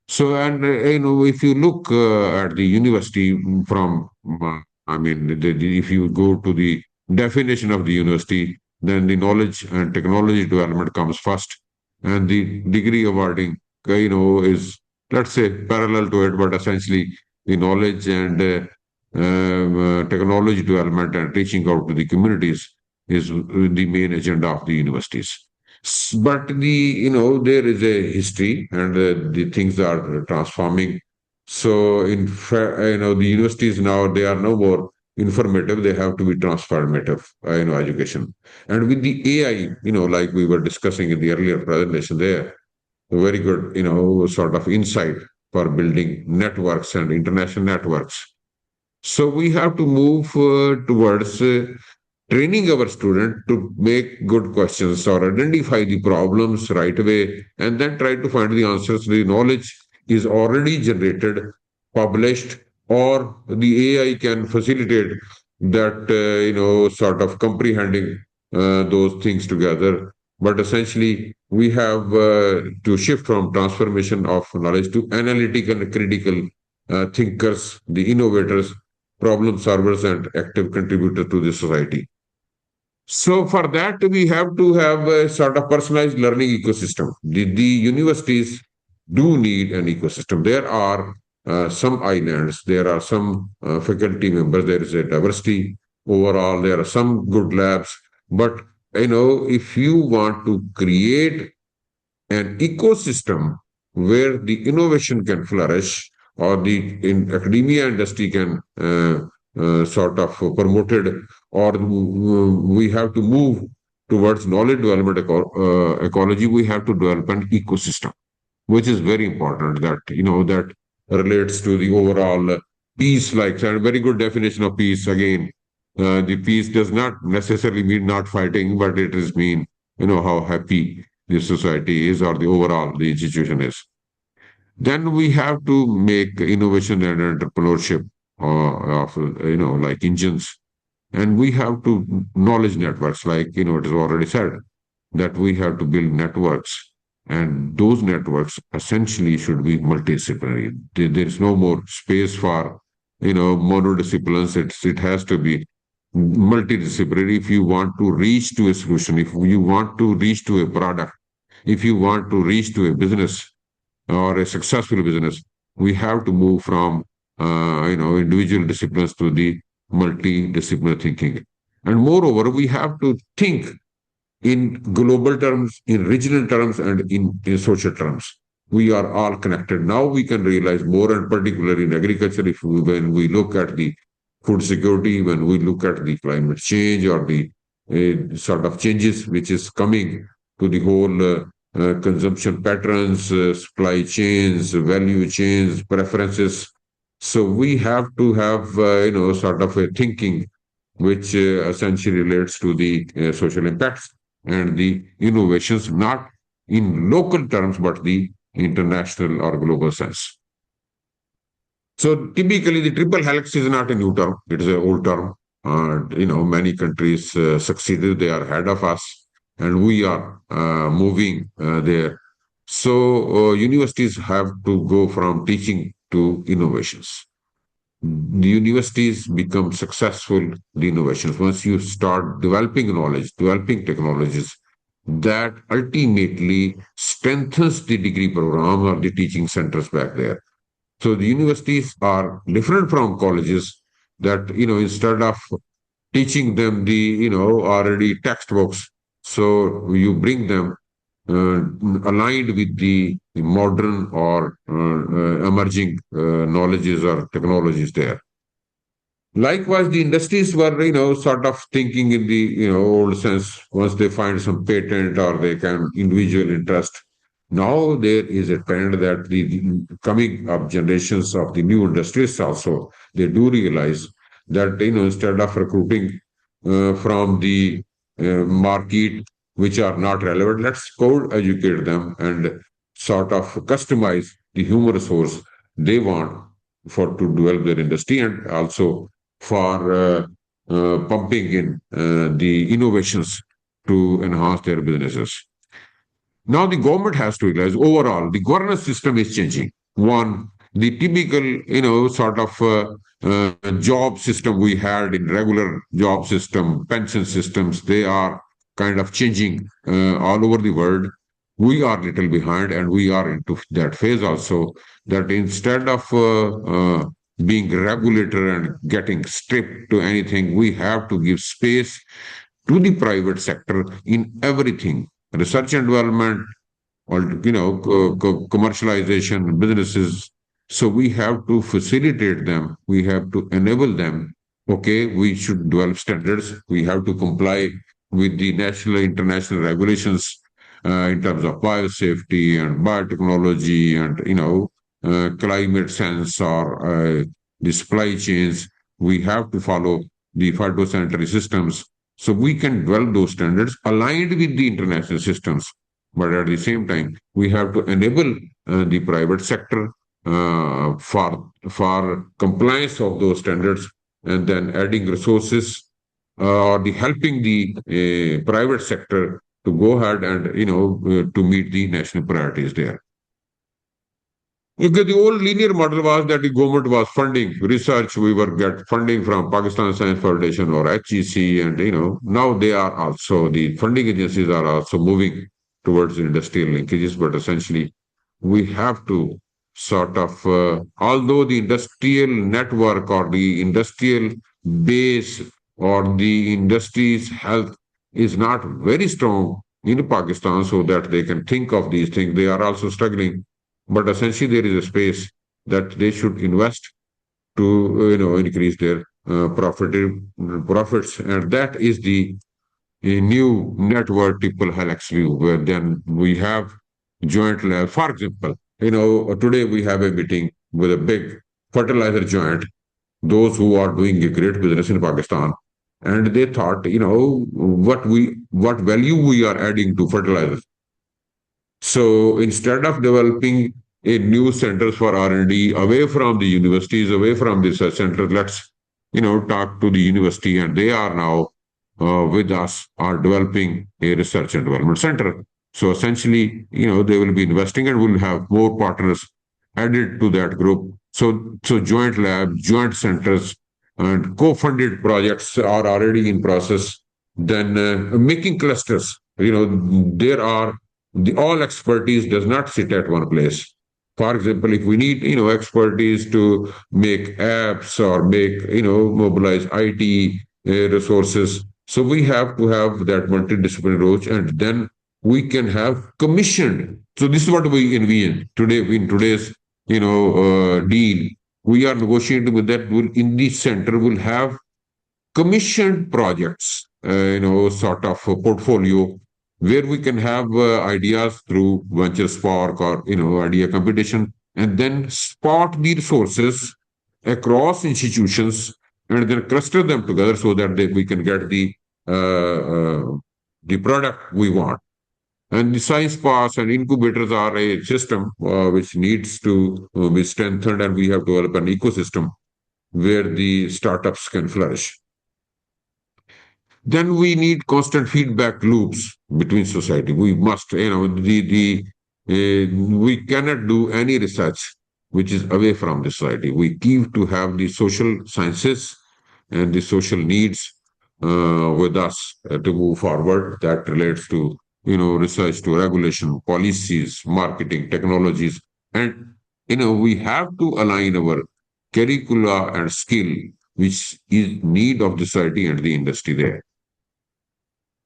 So, and if you look at the university from, if you go to the definition of the university, then the knowledge and technology development comes first, and the degree awarding, is, let's say, parallel to it, but essentially the knowledge and technology development and reaching out to the communities is the main agenda of the universities. But there is a history, and the things are transforming. So in fact, the universities now, they are no more informative, they have to be transformative, education. And with the AI, like we were discussing in the earlier presentation there, a very good, sort of insight for building networks and international networks. So we have to move towards training our student to make good questions or identify the problems right away and then try to find the answers. The knowledge is already generated, published, or the AI can facilitate that, sort of comprehending those things together. But essentially, we have to shift from transformation of knowledge to analytical and critical thinkers, the innovators, problem solvers, and active contributors to the society. So for that, we have to have a sort of personalized learning ecosystem. The universities do need an ecosystem. There are some islands, there are some faculty members, there is a diversity overall, there are some good labs. But, if you want to create an ecosystem where the innovation can flourish or the in academia industry can sort of promoted, or we have to move towards knowledge development ecology, we have to develop an ecosystem, which is very important, that that relates to the overall peace. Like a very good definition of peace again, the peace does not necessarily mean not fighting, but it is mean how happy the society is or the overall the institution is. Then we have to make innovation and entrepreneurship of like engines, and we have to knowledge networks, like it is already said that we have to build networks, and those networks essentially should be multidisciplinary. There is no more space for monodisciplines. It has to be multidisciplinary if you want to reach to a solution, if you want to reach to a product, if you want to reach to a business or a successful business. We have to move from individual disciplines to the multidisciplinary thinking. And moreover, we have to think in global terms, in regional terms, and in social terms. We are all connected. Now we can realize more, and particularly in agriculture, when we look at the food security, when we look at the climate change or the sort of changes which is coming to the whole consumption patterns, supply chains, value chains, preferences. So we have to have, sort of a thinking which essentially relates to the social impacts and the innovations, not in local terms, but the international or global sense. So typically, the triple helix is not a new term; it is an old term. Many countries succeeded; they are ahead of us, and we are moving there. So universities have to go from teaching to innovations. The universities become successful, the innovations, once you start developing knowledge, developing technologies that ultimately strengthens the degree program or the teaching centers back there. So the universities are different from colleges that, instead of teaching them the, already textbooks, so you bring them aligned with the modern or emerging knowledges or technologies there. Likewise, the industries were, sort of thinking in the, old sense, once they find some patent or they can individual interest. Now there is a trend that the coming up generations of the new industries also, they do realize that, instead of recruiting from the market which are not relevant, let's code educate them and sort of customize the human resource they want for to develop their industry and also for pumping in the innovations to enhance their businesses. Now the government has to realize overall the governance system is changing. One, the typical, sort of job system we had in regular job system, pension systems, they are kind of changing all over the world. We are little behind, and we are into that phase also. That instead of being regulator and getting stripped to anything, we have to give space to the private sector in everything, research and development, or commercialization, businesses. So we have to facilitate them. We have to enable them. Okay, we should develop standards. We have to comply with the national, international regulations in terms of biosafety and biotechnology and climate sense or the supply chains. We have to follow the phytosanitary systems so we can develop those standards aligned with the international systems. But at the same time, we have to enable the private sector for compliance of those standards, and then adding resources or the helping the private sector to go ahead and to meet the national priorities there. Okay, the old linear model was that the government was funding research. We were get funding from Pakistan Science Foundation or HEC, and now they are also the funding agencies are also moving towards industrial linkages. But essentially, we have to sort of, although the industrial network or the industrial base or the industry's health is not very strong in Pakistan, so that they can think of these things, they are also struggling. But essentially, there is a space that they should invest to increase their profits, and that is the new network triple helix view, where then we have joint lab. For example, today we have a meeting with a big fertilizer giant, those who are doing a great business in Pakistan, and they thought, what value we are adding to fertilizers. So instead of developing a new centers for R&D away from the universities, away from the research centers, let's talk to the university, and they are now with us are developing a research and development center. So essentially, they will be investing and will have more partners added to that group. So joint labs, joint centers, and co-funded projects are already in process. Then making clusters. There are all expertise does not sit at one place. For example, if we need expertise to make apps or make mobilize IT resources, so we have to have that multidisciplinary approach, and then we can have commissioned. So this is what we envision today in today's deal. We are negotiating with that. Will in the center will have commissioned projects, sort of a portfolio where we can have ideas through venture spark or idea competition, and then spot the resources across institutions and then cluster them together so that we can get the product we want. And the science parks and incubators are a system which needs to be strengthened, and we have developed an ecosystem where the startups can flourish. Then we need constant feedback loops between society. We must, we cannot do any research which is away from the society. We keep to have the social sciences and the social needs with us to move forward. That relates to research, to regulation, policies, marketing, technologies, and we have to align our curricula and skill, which is need of the society and the industry there.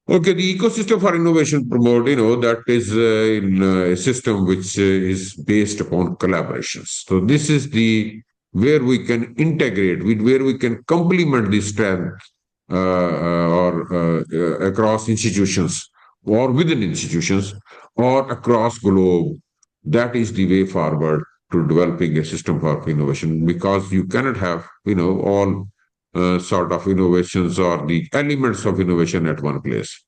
Okay, the ecosystem for innovation promote, that is in a system which is based upon collaborations. So this is the where we can integrate, where we can complement the strength or across institutions or within institutions or across globe. That is the way forward to developing a system for innovation, because you cannot have, all sort of innovations or the elements of innovation at one place.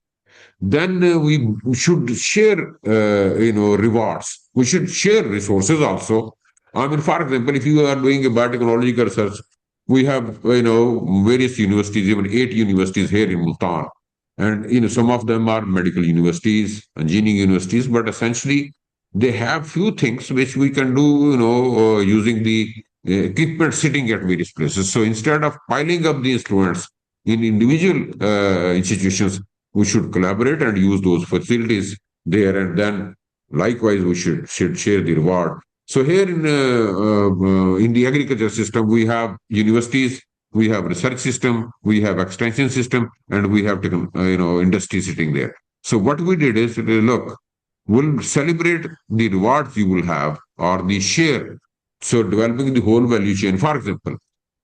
Then we should share, rewards. We should share resources also. I mean, for example, if you are doing a biotechnological research, we have, various universities, even 8 universities here in Multan. And, some of them are medical universities, engineering universities, but essentially they have few things which we can do, using the equipment sitting at various places. So instead of piling up the instruments in individual institutions, we should collaborate and use those facilities there, and then likewise we should share the reward. So here in the agriculture system, we have universities, we have research system, we have extension system, and we have industry sitting there. So what we did is, look, we'll celebrate the rewards you will have or the share. So developing the whole value chain. For example,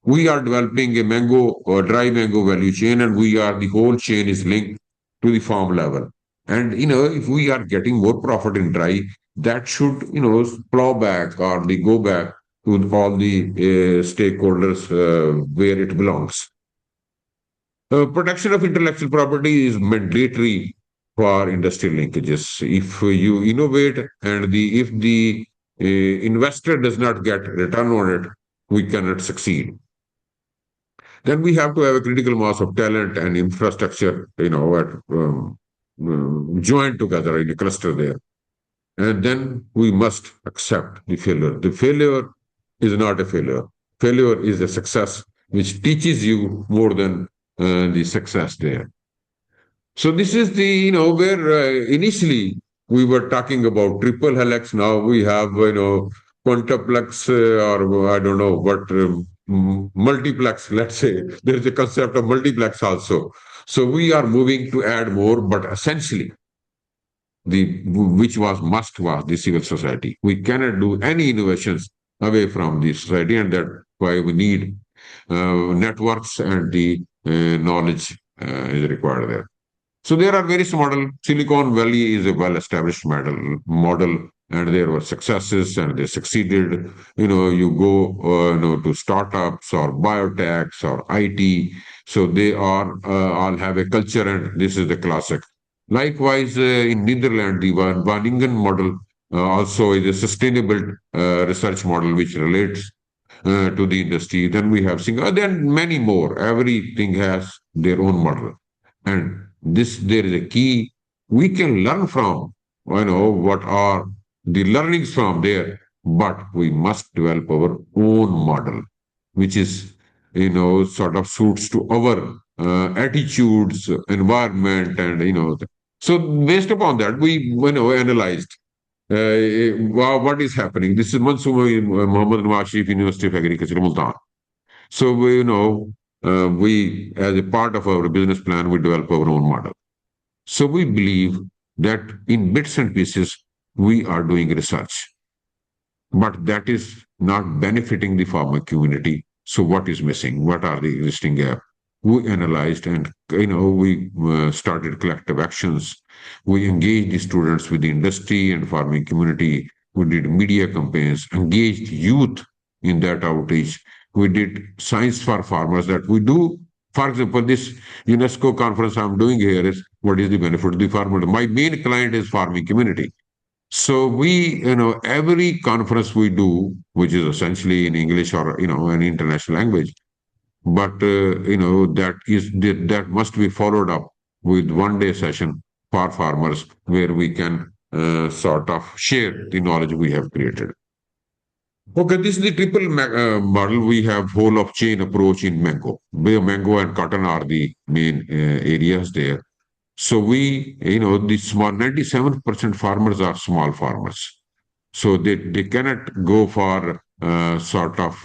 we are developing a mango or dry mango value chain, and the whole chain is linked to the farm level. And if we are getting more profit in dry, that should plow back or the go back to all the stakeholders where it belongs. Protection of intellectual property is mandatory for industrial linkages. If you innovate and if the investor does not get return on it, we cannot succeed. Then we have to have a critical mass of talent and infrastructure, joined together in a cluster there. And then we must accept the failure. The failure is not a failure. Failure is a success which teaches you more than the success there. So this is the, where initially we were talking about triple helix. Now we have, quintuplex or I don't know what, multiplex, let's say. There is a concept of multiplex also. So we are moving to add more, but essentially, which was the civil society. We cannot do any innovations away from the society, and that's why we need networks, and the knowledge is required there. So there are various models. Silicon Valley is a well-established model, and there were successes, and they succeeded. You go, to startups or biotechs or IT. So they are all have a culture, and this is the classic. Likewise, in Netherlands, the Wageningen model also is a sustainable research model which relates to the industry. Then we have Singapore. Then many more. Everything has their own model, and there is a key we can learn from. What are the learnings from there, but we must develop our own model, which is sort of suits to our attitudes, environment, and so based upon that, we analyzed what is happening. This is Mansoor Muhammad Nawaz Sharif University of Agriculture, Multan. So we, as a part of our business plan, we develop our own model. So we believe that in bits and pieces, we are doing research, but that is not benefiting the farmer community. So what is missing? What are the existing gaps? We analyzed, and we started collective actions. We engaged the students with the industry and farming community. We did media campaigns, engaged youth in that outreach. We did science for farmers that we do. For example, this UNESCO conference I'm doing here is what is the benefit to the farmer? My main client is farming community. So we, every conference we do, which is essentially in English or, an international language, but, that must be followed up with 1 day session for farmers where we can sort of share the knowledge we have created. Okay, this is the triple model. We have whole of chain approach in mango, where mango and cotton are the main areas there. So we, the small 97% farmers are small farmers. So they cannot go for sort of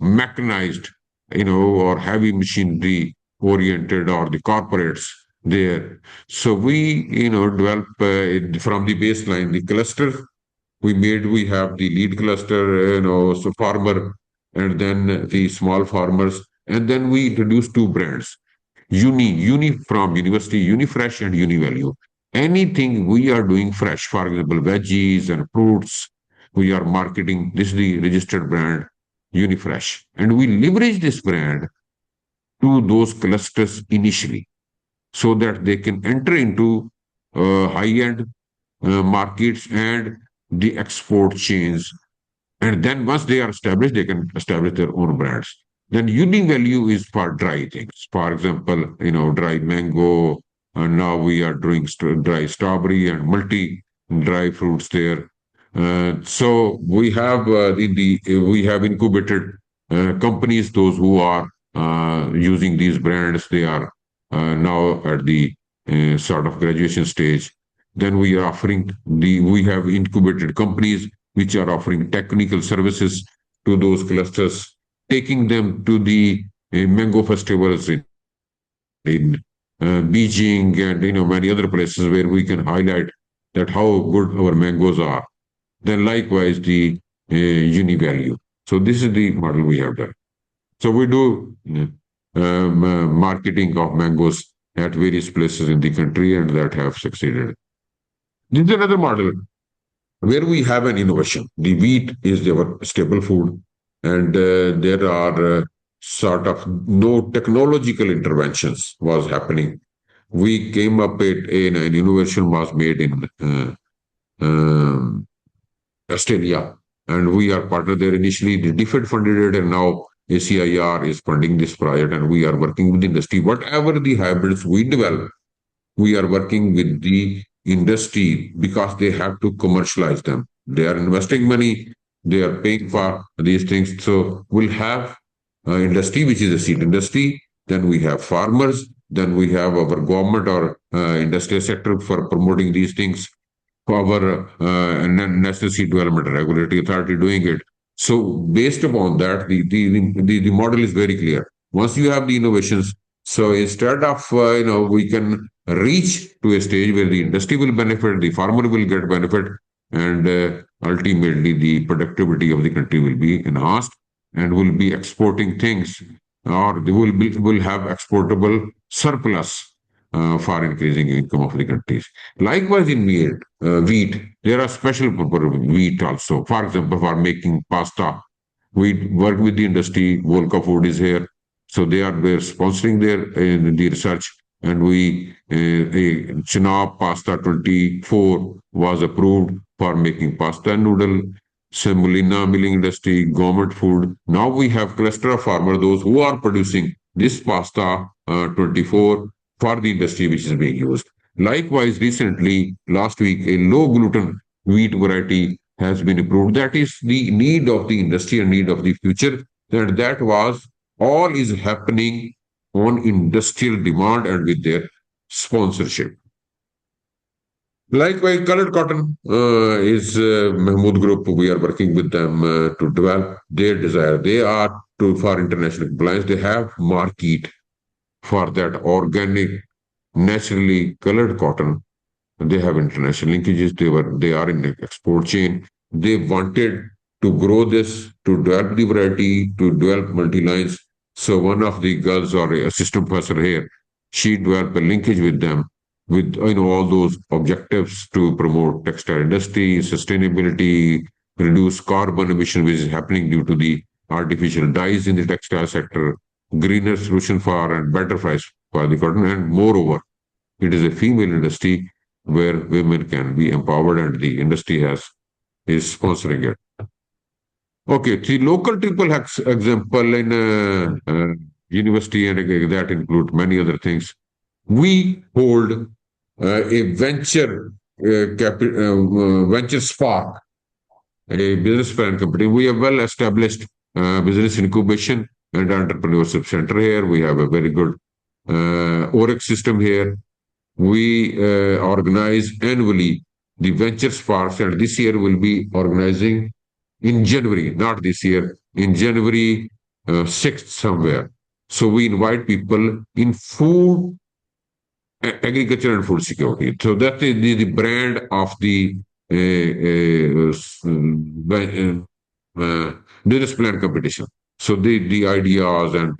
mechanized, or heavy machinery oriented or the corporates there. So we, develop from the baseline, the cluster we have the lead cluster, so farmer, and then the small farmers, and then we introduce two brands, Uni from University, Unifresh and Univalue. Anything we are doing fresh, for example, veggies and fruits, we are marketing. This is the registered brand, Unifresh, and we leverage this brand to those clusters initially, so that they can enter into high-end markets and the export chains. And then once they are established, they can establish their own brands. Then unique value is for dry things. For example, dry mango. And now we are doing dry strawberry and multi dry fruits there. So we have we have incubated companies. Those who are using these brands, they are now at the sort of graduation stage. Then we have incubated companies which are offering technical services to those clusters, taking them to the mango festivals in Beijing and many other places where we can highlight that how good our mangoes are. Then likewise the uni value. So this is the model we have done. So we do marketing of mangoes at various places in the country, and that have succeeded. This is another model where we have an innovation. The wheat is our staple food, and there are sort of no technological interventions was happening. We came up with an innovation was made in Australia, and we are partner there initially. The DFID funded it, and now ACIR is funding this project, and we are working with the industry. Whatever the hybrids we develop, we are working with the industry because they have to commercialize them. They are investing money, they are paying for these things. So we'll have industry, which is a seed industry. Then we have farmers. Then we have our government or industrial sector for promoting these things. Our National Seed Development Regulatory Authority doing it. So based upon that, the model is very clear. Once you have the innovations, so instead of we can reach to a stage where the industry will benefit, the farmer will get benefit, and ultimately the productivity of the country will be enhanced, and will be exporting things, or they will have exportable surplus for increasing income of the countries. Likewise, in wheat, there are special wheat also. For example, for making pasta, we work with the industry. Volca Food is here, so they're sponsoring the research, and we Chenab Pasta 24 was approved for making pasta and noodle. Semolina milling industry, government food. Now we have cluster of farmers, those who are producing this pasta 24 for the industry which is being used. Likewise, recently, last week, a low gluten wheat variety has been approved. That is the need of the industry and need of the future. And that was all is happening on industrial demand and with their sponsorship. Likewise, colored cotton is Mahmood Group. We are working with them to develop their desire. They are for international compliance. They have market for that organic, naturally colored cotton. They have international linkages. They are in the export chain. They wanted to grow this, to develop the variety, to develop multi-lines. So one of the girls or assistant professor here, she developed a linkage with them with all those objectives to promote textile industry, sustainability, reduce carbon emission, which is happening due to the artificial dyes in the textile sector, greener solution for and better price for the cotton, and moreover, It is a female industry where women can be empowered, and the industry is sponsoring it. Okay, the local triple example in university, and that include many other things. We hold a venture spark, a business plan company. We have well established business incubation and entrepreneurship center here. We have a very good OREX system here. We organize annually the venture sparks, and this year we'll be organizing in January, not this year, in January 6th somewhere. So we invite people in food, agriculture and food security. So that is the brand of the business plan competition. So the ideas and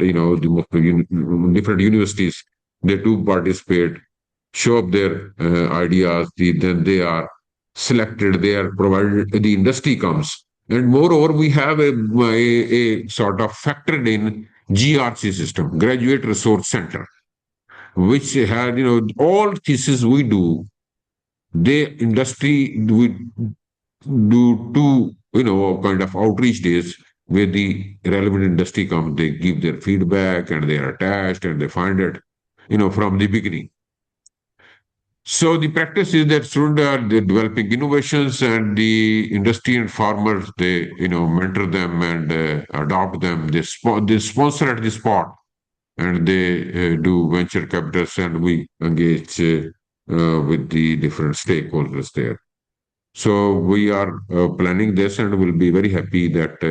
different universities, they do participate, show up their ideas. Then they are selected. They are provided. The industry comes, and moreover, we have a sort of factored in GRC system, Graduate Resource Center, which had all thesis we do. The industry we do two kind of outreach days where the relevant industry comes, they give their feedback and they are attached and they find it from the beginning. So the practice is that students are developing innovations, and the industry and farmers, they mentor them and adopt them. They sponsor at the spot, and they do venture capitals, and we engage with the different stakeholders there. So we are planning this, and we'll be very happy that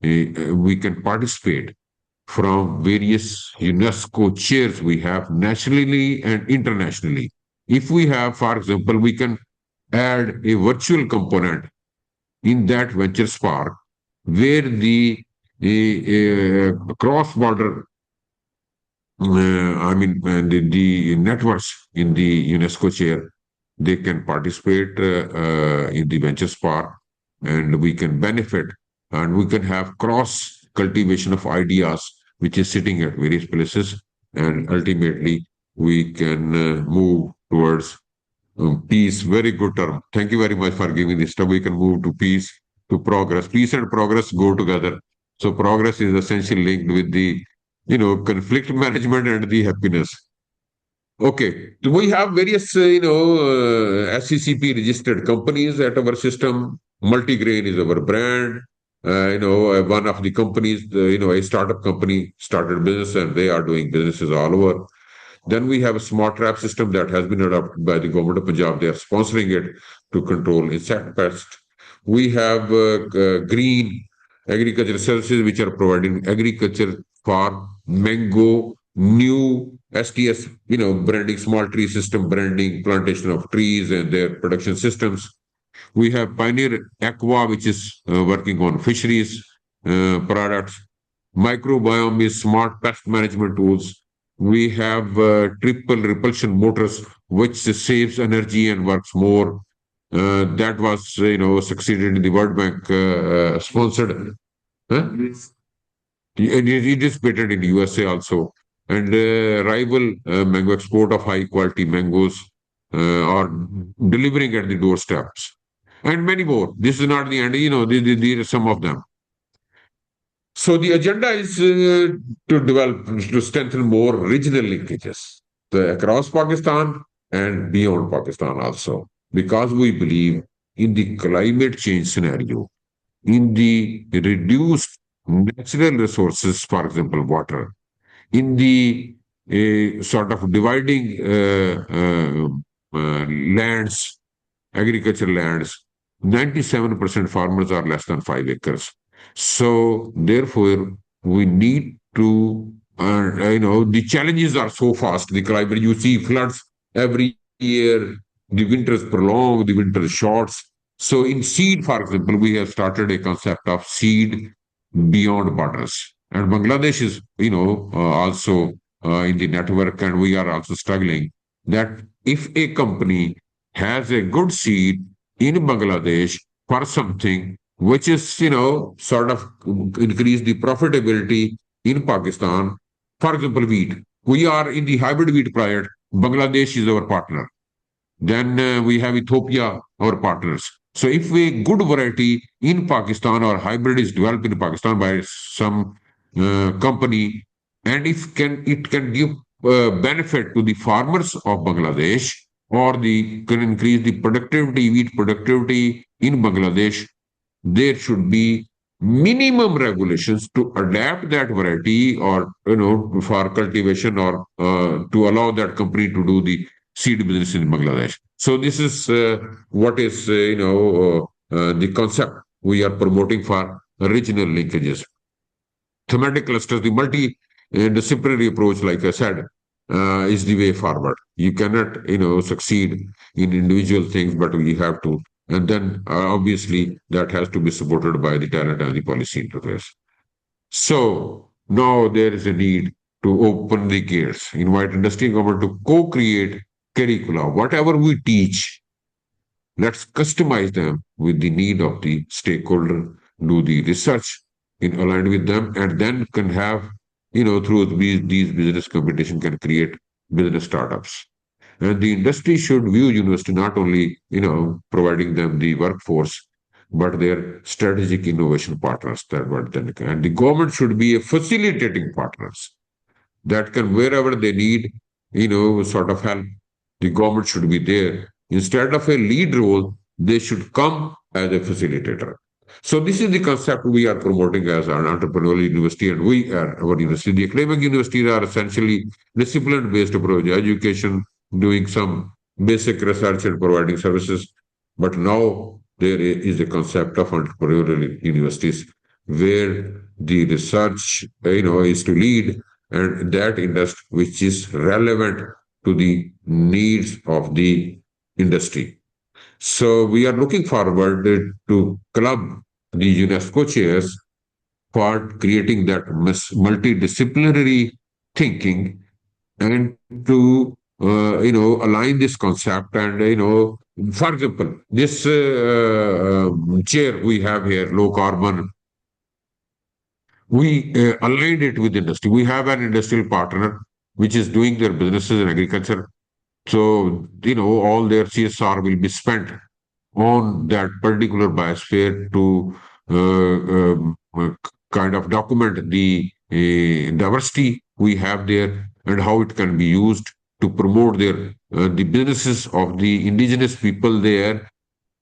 we can participate from various UNESCO chairs we have nationally and internationally. If we have, for example, we can add a virtual component in that venture spark where the cross-border, the networks in the UNESCO chair, they can participate in the venture spark, and we can benefit, and we can have cross cultivation of ideas, which is sitting at various places, and ultimately we can move towards peace. Very good term. Thank you very much for giving this term. We can move to peace, to progress. Peace and progress go together. So progress is essentially linked with the conflict management and the happiness. Okay, so we have various SCCP registered companies at our system. Multigrain is our brand. One of the companies, a startup company started business, and they are doing businesses all over. Then we have a smart trap system that has been adopted by the government of Punjab. They are sponsoring it to control insect pests. We have green agriculture services, which are providing agriculture for mango, new STS, branding, small tree system branding, plantation of trees and their production systems. We have Pioneer Aqua, which is working on fisheries products. Microbiome is smart pest management tools. We have triple repulsion motors, which saves energy and works more. That was, succeeded in the World Bank sponsored. Huh? It is patented in USA also. And rival mango export of high quality mangoes are delivering at the doorsteps. And many more. This is not the end, these are some of them. So the agenda is to strengthen more regional linkages across Pakistan and beyond Pakistan also, because we believe in the climate change scenario, in the reduced natural resources, for example, water, in the sort of dividing lands, agricultural lands. 97% farmers are less than 5 acres. So therefore, we need to, the challenges are so fast. The climate, you see floods every year, the winters prolong, the winter shorts. So in seed, for example, we have started a concept of seed beyond borders. And Bangladesh is, also in the network, and we are also struggling that if a company has a good seed in Bangladesh for something which is, sort of increase the profitability in Pakistan, for example, wheat. We are in the hybrid wheat Bangladesh is our partner. Then we have Ethiopia, our partners. So if a good variety in Pakistan or hybrid is developed in Pakistan by some company, and if it can give benefit to the farmers of Bangladesh, or can increase the productivity, wheat productivity in Bangladesh, there should be minimum regulations to adapt that variety, or for cultivation, or to allow that company to do the seed business in Bangladesh. So this is what is the concept we are promoting for regional linkages. Thematic clusters, the multi-disciplinary approach, like I said, is the way forward. You cannot, succeed in individual things, but we have to. And then, obviously, that has to be supported by the talent and the policy interface. So now there is a need to open the gates, invite industry and government to co-create curricula. Whatever we teach, let's customize them with the need of the stakeholder, do the research in aligned with them, and then can have, through these business competition, can create business startups. And the industry should view university not only, providing them the workforce, but their strategic innovation partners. And the government should be a facilitating partners that can, wherever they need, sort of help, the government should be there. Instead of a lead role, they should come as a facilitator. So this is the concept we are promoting as an entrepreneurial university, and we are our university. The academic universities are essentially discipline-based approach, education, doing some basic research and providing services. But now there is a concept of entrepreneurial universities where the research, is to lead, and that industry which is relevant to the needs of the industry. So we are looking forward to club the UNESCO chairs for creating that multidisciplinary thinking, and to align this concept. And for example, this chair we have here, low carbon, we aligned it with industry. We have an industrial partner which is doing their businesses in agriculture. So, all their CSR will be spent on that particular biosphere to kind of document the diversity we have there, and how it can be used to promote the businesses of the indigenous people there,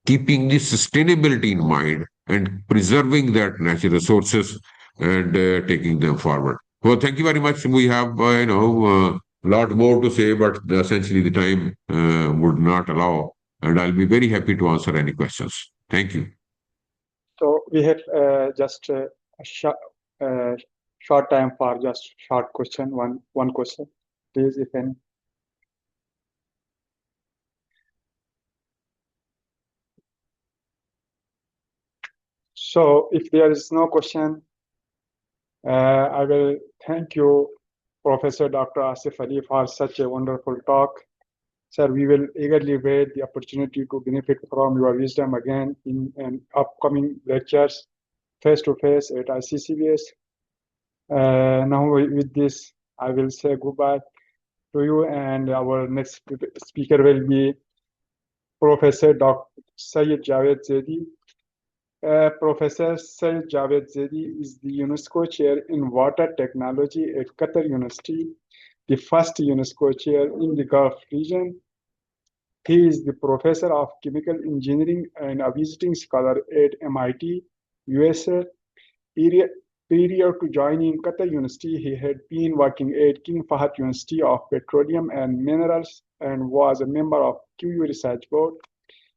keeping the sustainability in mind and preserving that natural resources, and taking them forward. Well, thank you very much. We have, a lot more to say, but essentially the time would not allow, and I'll be very happy to answer any questions. Thank you. So we have just a short time for just short question, one question, please, if any. So if there is no question, I will thank you, Professor Dr. Asif Ali, for such a wonderful talk. Sir, we will eagerly wait the opportunity to benefit from your wisdom again in upcoming lectures, face-to-face at iccbs. Now with this, I will say goodbye to you, and our next speaker will be Professor Dr. Syed Javed Zaidi. Professor Syed Javed Zaidi is the UNESCO Chair in Water Technology at Qatar University, the first UNESCO Chair in the Gulf region. He is the Professor of Chemical Engineering and a visiting scholar at MIT, USA. Prior to joining Qatar University, he had been working at King Fahd University of Petroleum and Minerals and was a member of QU Research Board.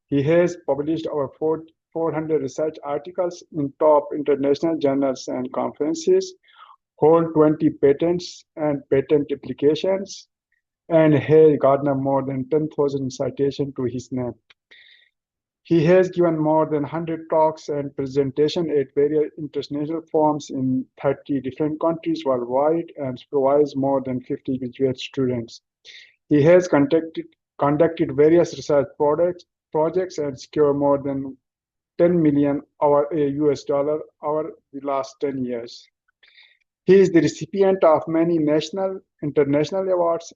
He has published over 400 research articles in top international journals and conferences, hold 20 patents and patent applications, and has garnered more than 10,000 citations to his name. He has given more than 100 talks and presentations at various international forums in 30 different countries worldwide, and supervised more than 50 graduate students. He has conducted various research projects and secured more than 10 million US dollar over the last 10 years. He is the recipient of many national, international awards,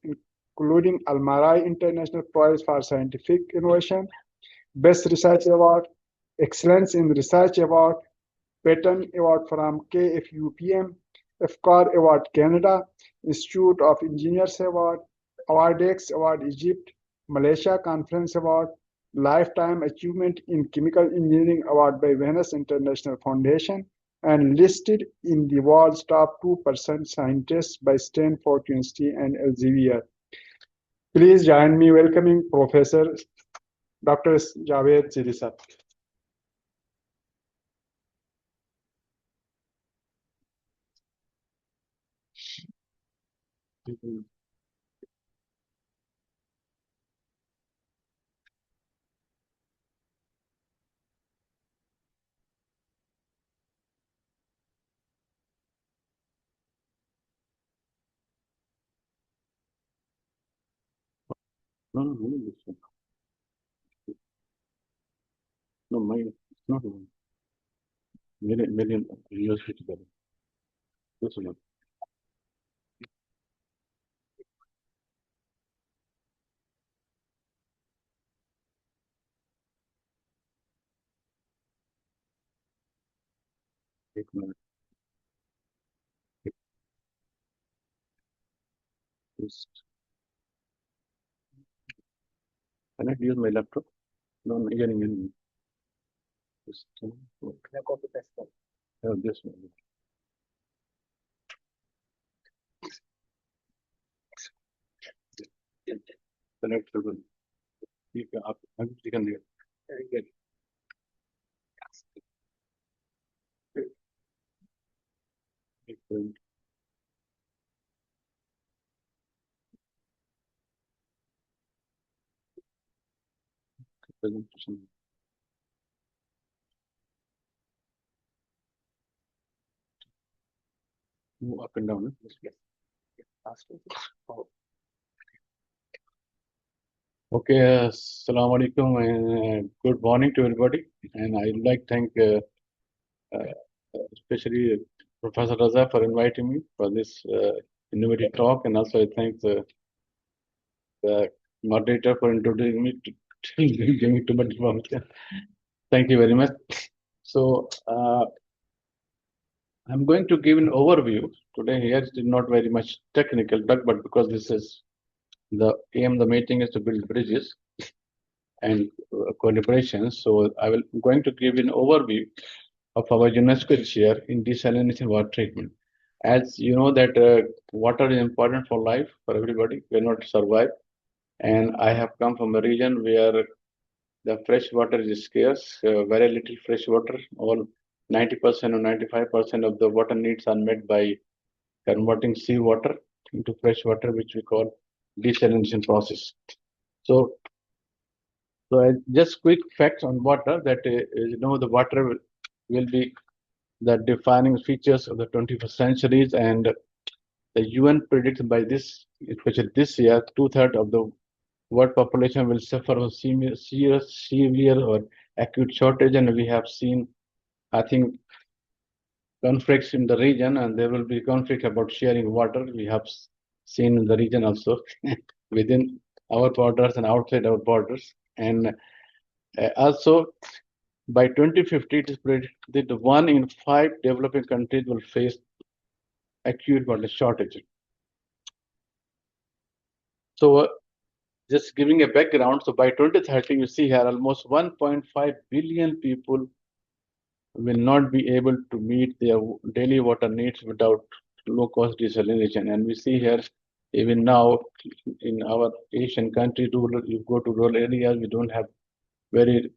including Almarai International Prize for Scientific Innovation, Best Research Award, Excellence in Research Award, Patent Award from KFUPM, FCAR Award Canada, Institute of Engineers Award, Awardex Award Egypt, Malaysia Conference Award, Lifetime Achievement in Chemical Engineering Award by Venus International Foundation, and listed in the world's top 2% scientists by Stanford University and Elsevier. Please join me welcoming Professor Dr. Javed Zirisat. No, no, no, this one. No, mine, it's not one. Million years together. This one. एक minute. Just, can I use my laptop? No, no, here. Just, oh, this one. Connect to the. ठीक है आप chicken दिया एक minute presentation move up and down okay assalamu alaikum and good morning to everybody and I'd like to thank especially Professor Raza for inviting me for this innovative talk and also I thank the moderator for introducing me to giving me too much information. Thank you very much. So I'm going to give an overview today. Here it is not very much technical, but because this is the aim of the meeting is to build bridges and collaboration. So I'm going to give an overview of our UNESCO Chair in desalination water treatment. As you know that water is important for life, for everybody. We are not to survive. And I have come from a region where the fresh water is scarce, very little fresh water. All 90% or 95% of the water needs are met by converting seawater into fresh water, which we call desalination process. So just quick facts on water that you know the water will be the defining features of the 21st centuries, and the UN predicts by this, especially this year, 2/3 of the world population will suffer from severe or acute shortage, and we have seen, I think, conflicts in the region, and there will be conflict about sharing water. We have seen in the region also within our borders and outside our borders, and also by 2050, it is predicted that 1 in 5 developing countries will face acute water shortage. So just giving a background, so by 2030, you see here almost 1.5 billion people will not be able to meet their daily water needs without low-cost desalination. And we see here, even now, in our Asian country, you go to rural areas, we don't have very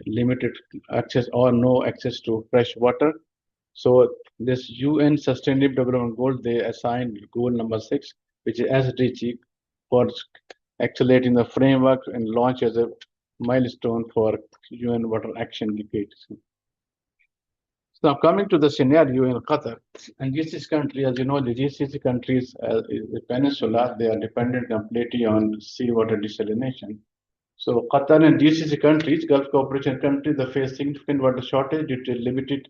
limited access or no access to fresh water. So this UN Sustainable Development Goal, they assigned goal number 6, which is SDG, for accelerating the framework and launch as a milestone for UN Water Action Decade. So now coming to the scenario in Qatar, and GCC country, as you know, the GCC countries, the peninsula, they are dependent completely on seawater desalination. So Qatar and GCC countries, Gulf Cooperation countries, they face significant water shortage due to limited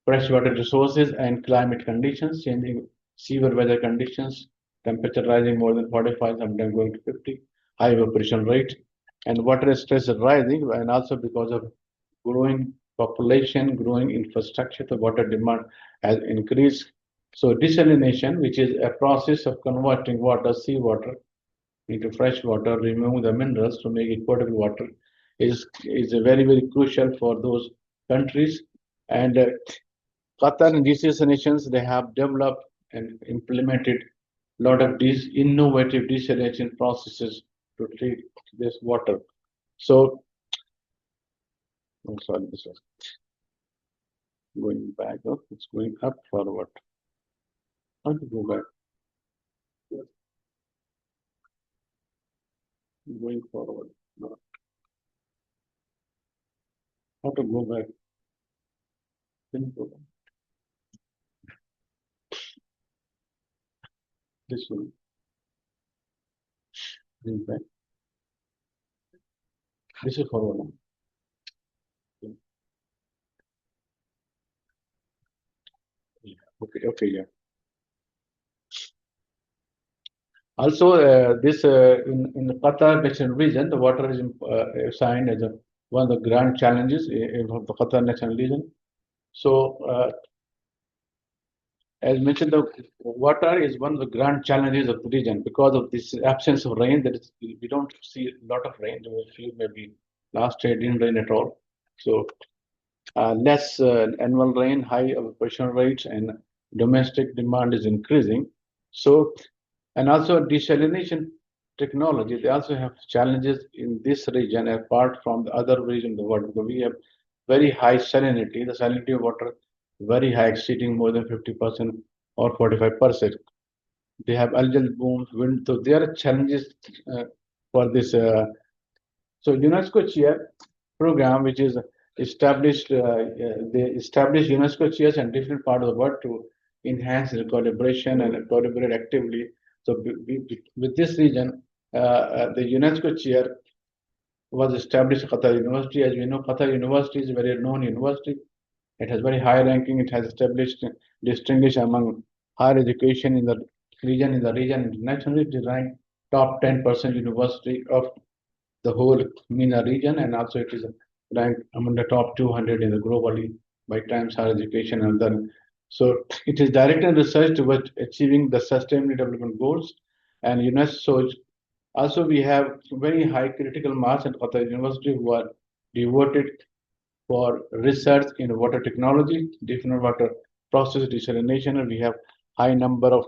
freshwater resources and climate conditions, changing severe weather conditions, temperature rising more than 45, sometimes going to 50, high evaporation rate, and water stress is rising, and also because of growing population, growing infrastructure, the water demand has increased. So desalination, which is a process of converting water, seawater, into fresh water, removing the minerals to make it potable water, is a very crucial for those countries. And Qatar and GCC nations, they have developed and implemented a lot of these innovative desalination processes to treat this water. So, I'm sorry, this is going back up, it's going up forward. How to go back? Going forward. No. How to go back? Then go back. This one. Going back. This is forward. Okay, yeah. Also, in the Qatar National region, the water is assigned as one of the grand challenges of the Qatar National region. So, as mentioned, the water is one of the grand challenges of the region because of this absence of rain. We don't see a lot of rain. There were a few, maybe last year didn't rain at all. So, less annual rain, high evaporation rates, and domestic demand is increasing. So, and also desalination technology, they also have challenges in this region apart from the other region of the world, because we have very high salinity. The salinity of water very high, exceeding more than 50% or 45%. They have algal blooms, wind. So there are challenges for this. So UNESCO Chair program, which is established, they established UNESCO chairs in different parts of the world to enhance the collaboration and collaborate actively. So with this region, the UNESCO chair was established at Qatar University. As we know, Qatar University is a very known university. It has very high ranking. It has established, distinguished among higher education in the region. Internationally, it is ranked top 10% university of the whole MENA region, and also it is ranked among the top 200 in the globally by Times Higher Education and then. So it is directed research towards achieving the Sustainable Development Goals, and UNESCO. So also we have very high critical mass at Qatar University who are devoted for research in water technology, different water process desalination, and we have high number of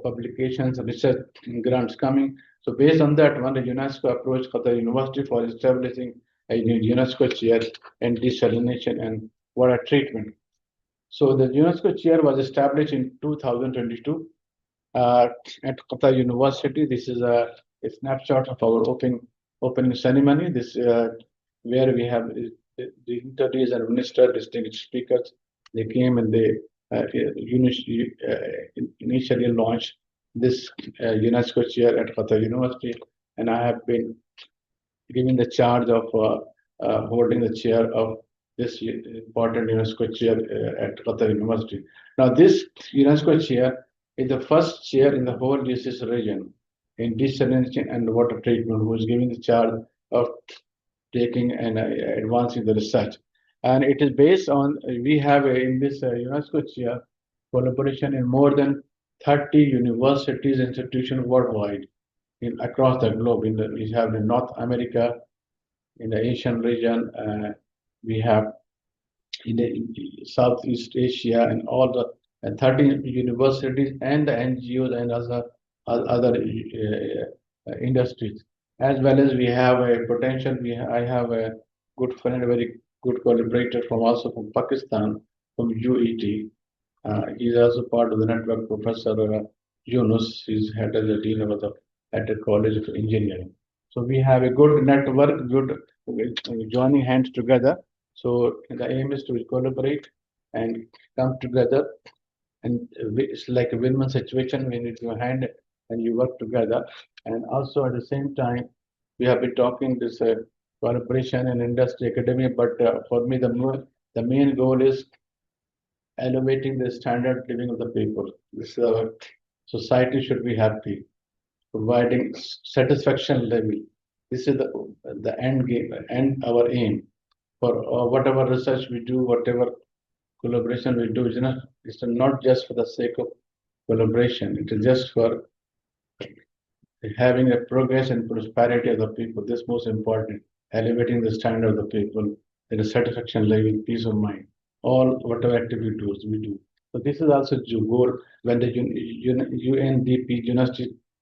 publications and research grants coming. So based on that one, the UNESCO approached Qatar University for establishing a UNESCO chair in desalination and water treatment. So the UNESCO chair was established in 2022 at Qatar University. This is a snapshot of our opening ceremony. This where we have the introduced and minister, distinguished speakers. They came and they initially launched this UNESCO chair at Qatar University, and I have been given the charge of holding the chair of this important UNESCO chair at Qatar University. Now, this UNESCO chair is the first chair in the whole GCC region in desalination and water treatment who is given the charge of taking and advancing the research. And it is based on, we have in this UNESCO chair collaboration in more than 30 universities, institutions worldwide, across the globe. We have in North America, in the Asian region, we have in the Southeast Asia, and all the 30 universities and the NGOs and other industries. As well as we have a potential, I have a good friend, a very good collaborator also from Pakistan, from UET. He's also part of the network, Professor Yunus. He's head as the dean of at the College of Engineering. So we have a good network, good joining hands together. So the aim is to collaborate and come together, and it's like a win-win situation when you do a hand and you work together. And also at the same time, we have been talking this collaboration and industry academia, but for me the main goal is elevating the standard living of the people. This society should be happy, providing satisfaction level. This is the end game and our aim for whatever research we do, whatever collaboration we do. It's not just for the sake of collaboration. It is just for having a progress and prosperity of the people. This is most important. Elevating the standard of the people, the satisfaction level, peace of mind. All whatever activities we do. So this is also the goal when the UNDP,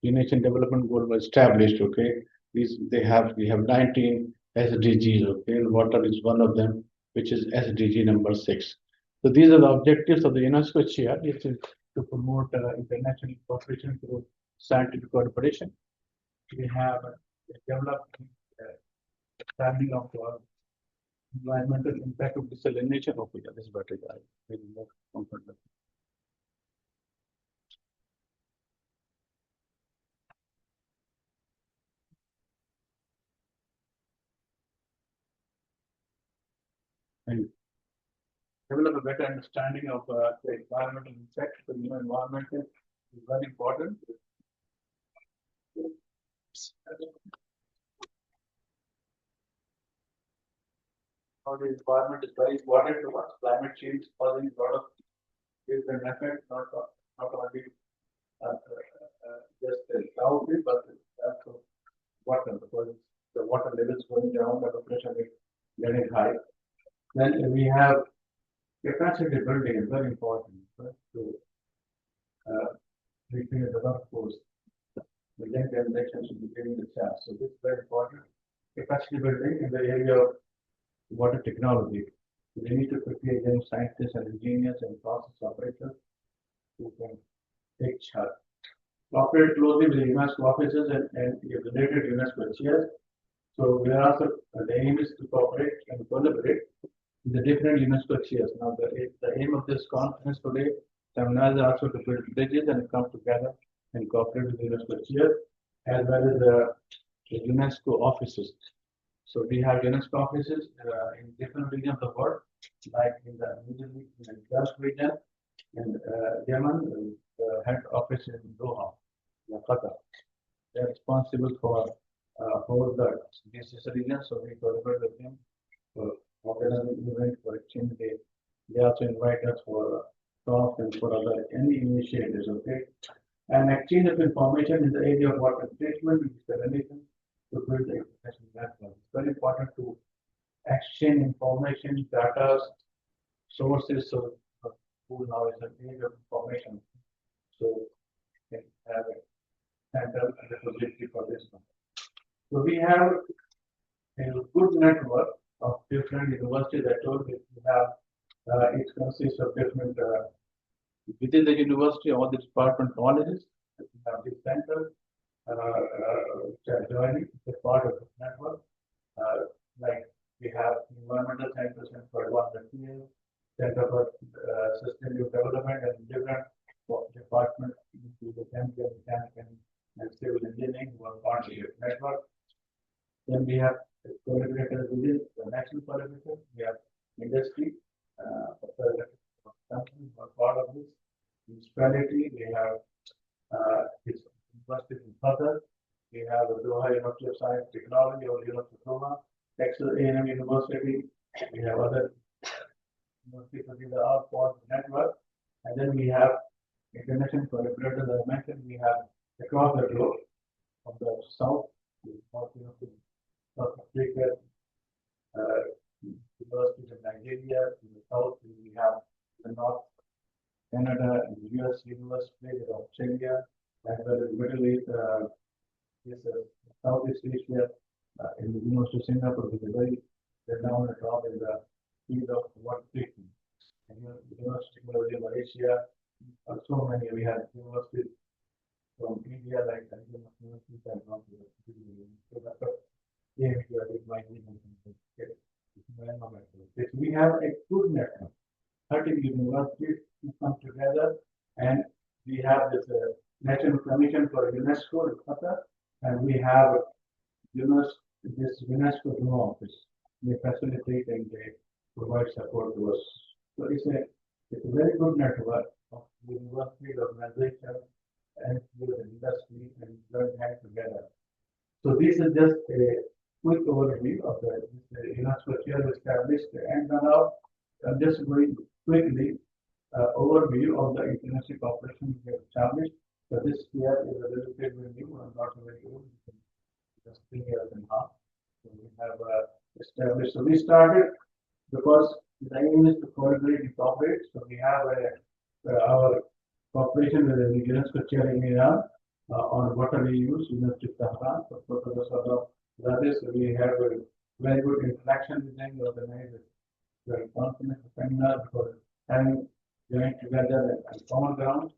United Development Goal was established. Okay, we have 19 SDGs. Okay, and water is one of them, which is SDG number 6. So these are the objectives of the UNESCO Chair. This is to promote international cooperation through scientific cooperation. We have developed understanding of environmental impact of desalination. Okay, this is better. I will more comfortable. And develop a better understanding of the environmental impact. The environment is very important. How the environment is very important to us. Climate change causing a lot of different effects, not only just the drought, but also water, because the water levels going down, the pressure is getting high. Then we have capacity building is very important, right, to repair the workforce. The young generation should be getting the chance. So this is very important. Capacity building in the area of water technology. We need to prepare young scientists and engineers and process operators who can take charge. Cooperate closely with the UNESCO offices and related UNESCO chairs. So we are also, the aim is to cooperate and collaborate with the different UNESCO chairs. Now the aim of this conference today, seminars are also to build bridges and come together and cooperate with the UNESCO chairs as well as the UNESCO offices. So we have UNESCO offices in different regions of the world, like in the Middle East, in the Gulf region, in Yemen, the head office in Doha, Qatar. They are responsible for whole this region, so we collaborate with them for organizing events, for exchange. They also invite us for talks and for other any initiatives. Okay, and exchange of information in the area of water treatment, desalination, to build the international network. It's very important to exchange information, data, sources. So who now is an age of information. So we can have a center and repository for this one. So we have a good network of different universities. I told you we have it consists of different within the university, all the department colleges. We have this center which are joining the part of the network. Like we have environmental centers and for advanced materials, Center for Sustainable Development and different departments, the chemical, mechanical, and civil engineering who are part of the network. Then we have collaborators within the national collaborators. We have industry, companies who are part of this. Municipality, we have this university in Qatar. We have the Doha University of Science Technology or University of Roma, Texas A&M University. We have other universities that are all part of the network. And then we have international collaborators, as I mentioned, we have across the globe, from the south, South Africa, universities in Nigeria, in the south, we have the north, Canada, and the US universities, Australia, as well as Middle East, Southeast Asia, in the University of Singapore, which is a very renowned job in the field of water treatment. And University of Malaysia, so many. We have universities from India, like universities and not we have a good network. 30 universities who come together, and we have this National Commission for UNESCO in Qatar, and we have this UNESCO Law Office. They facilitate and they provide support to us. So it's a very good network of universities, organizations, and with the industry and join hands together. So this is just a quick overview of the UNESCO Chair established, and now I'm just going quickly overview of the international cooperation we have established. So this year is a little bit new and not very old, just 3 years and a half. So we have established. So we started because the aim is to collaborate and cooperate. So we have our cooperation with the UNESCO Chair in Iran on water reuse, University of Tehran. So Professor Rajesh, we have a very good interaction with them. We organize a very confident seminar for having joined together and common ground.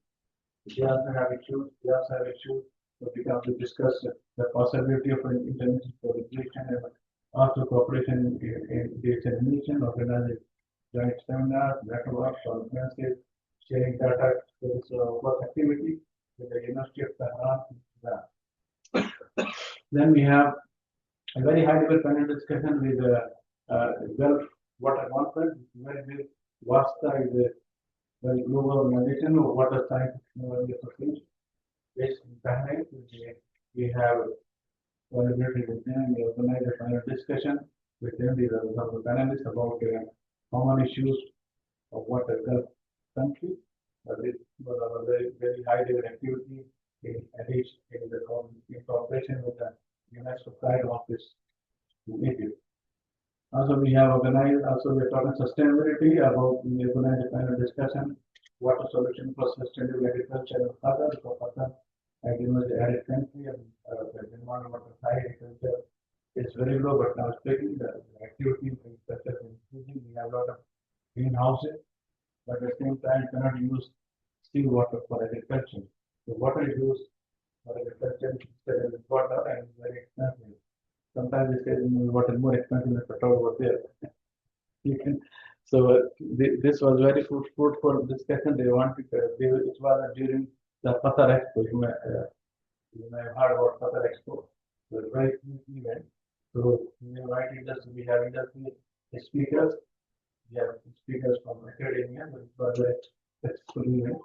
They also have issues. We also have issues. So we have to discuss the possibility of an international collaboration and also cooperation in dissemination, organizing joint seminars, networks, conferences, sharing data. There is a work activity with the University of Tehran. Then we have a very high level panel discussion with the Gulf Water Conference, very big. WASTA is a very global organization of water science technology association based in Bahrain. We have collaborated with them. We organized a panel discussion with them. These are some of the panelists about common issues of water Gulf country. This was a very, very high level activity in cooperation with the UNESCO Pride Office in Egypt. Also, we have organized, we're talking sustainability about we organized a panel discussion, water solution for sustainable agriculture and Qatar, because Qatar, as you know, is the arid country and the demand of water high agriculture is very low, but now speaking, the activity in agriculture is increasing. We have a lot of greenhouses, but at the same time, cannot use seawater for agriculture. So water is used for agriculture instead of water and very expensive. Sometimes they say water is more expensive than petrol over there. So this was very fruitful discussion. They wanted it was during the Qatar Expo. You may have heard about Qatar Expo. It was a very huge event. So we invited us. We have industry speakers. We have speakers from academia. It was a successful event.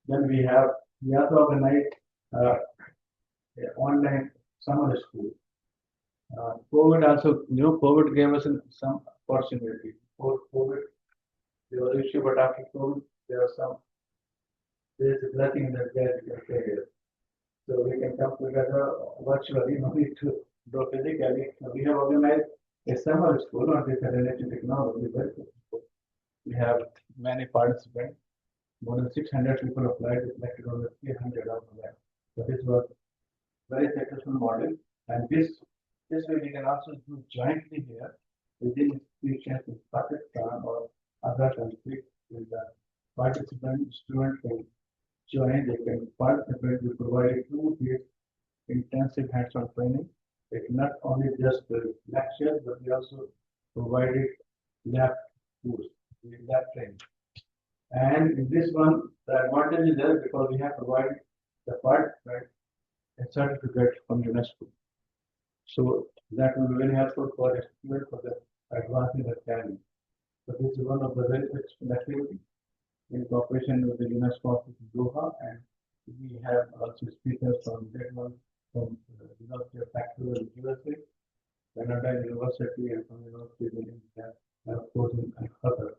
Then we also organized an online summer school. COVID also, COVID gave us some opportunity. Before COVID, there was issue, but after COVID, there is a blessing in the that we can say here. So we can come together virtually, no need to go physically. So we have organized a summer school on this related technology. We have many participants. More than 600 people applied, selected only 300 out of them. So this was very successful model, and this way we can also do jointly here within institutions in Pakistan or other countries with the participant student can join, they can participate. We provide 2 days intensive hands-on training. It's not only just the lectures, but we also provided lab tools, lab training. And in this one, the advantage is there because we have provided the participant a certificate from UNESCO. So that will be very helpful for the student for the advancing the study. So this is one of the very successful activities in cooperation with the UNESCO office in Doha, and we have also speakers from that one from the University of Pakistan, USA, Canada University, and from the University of India, and of course in Qatar.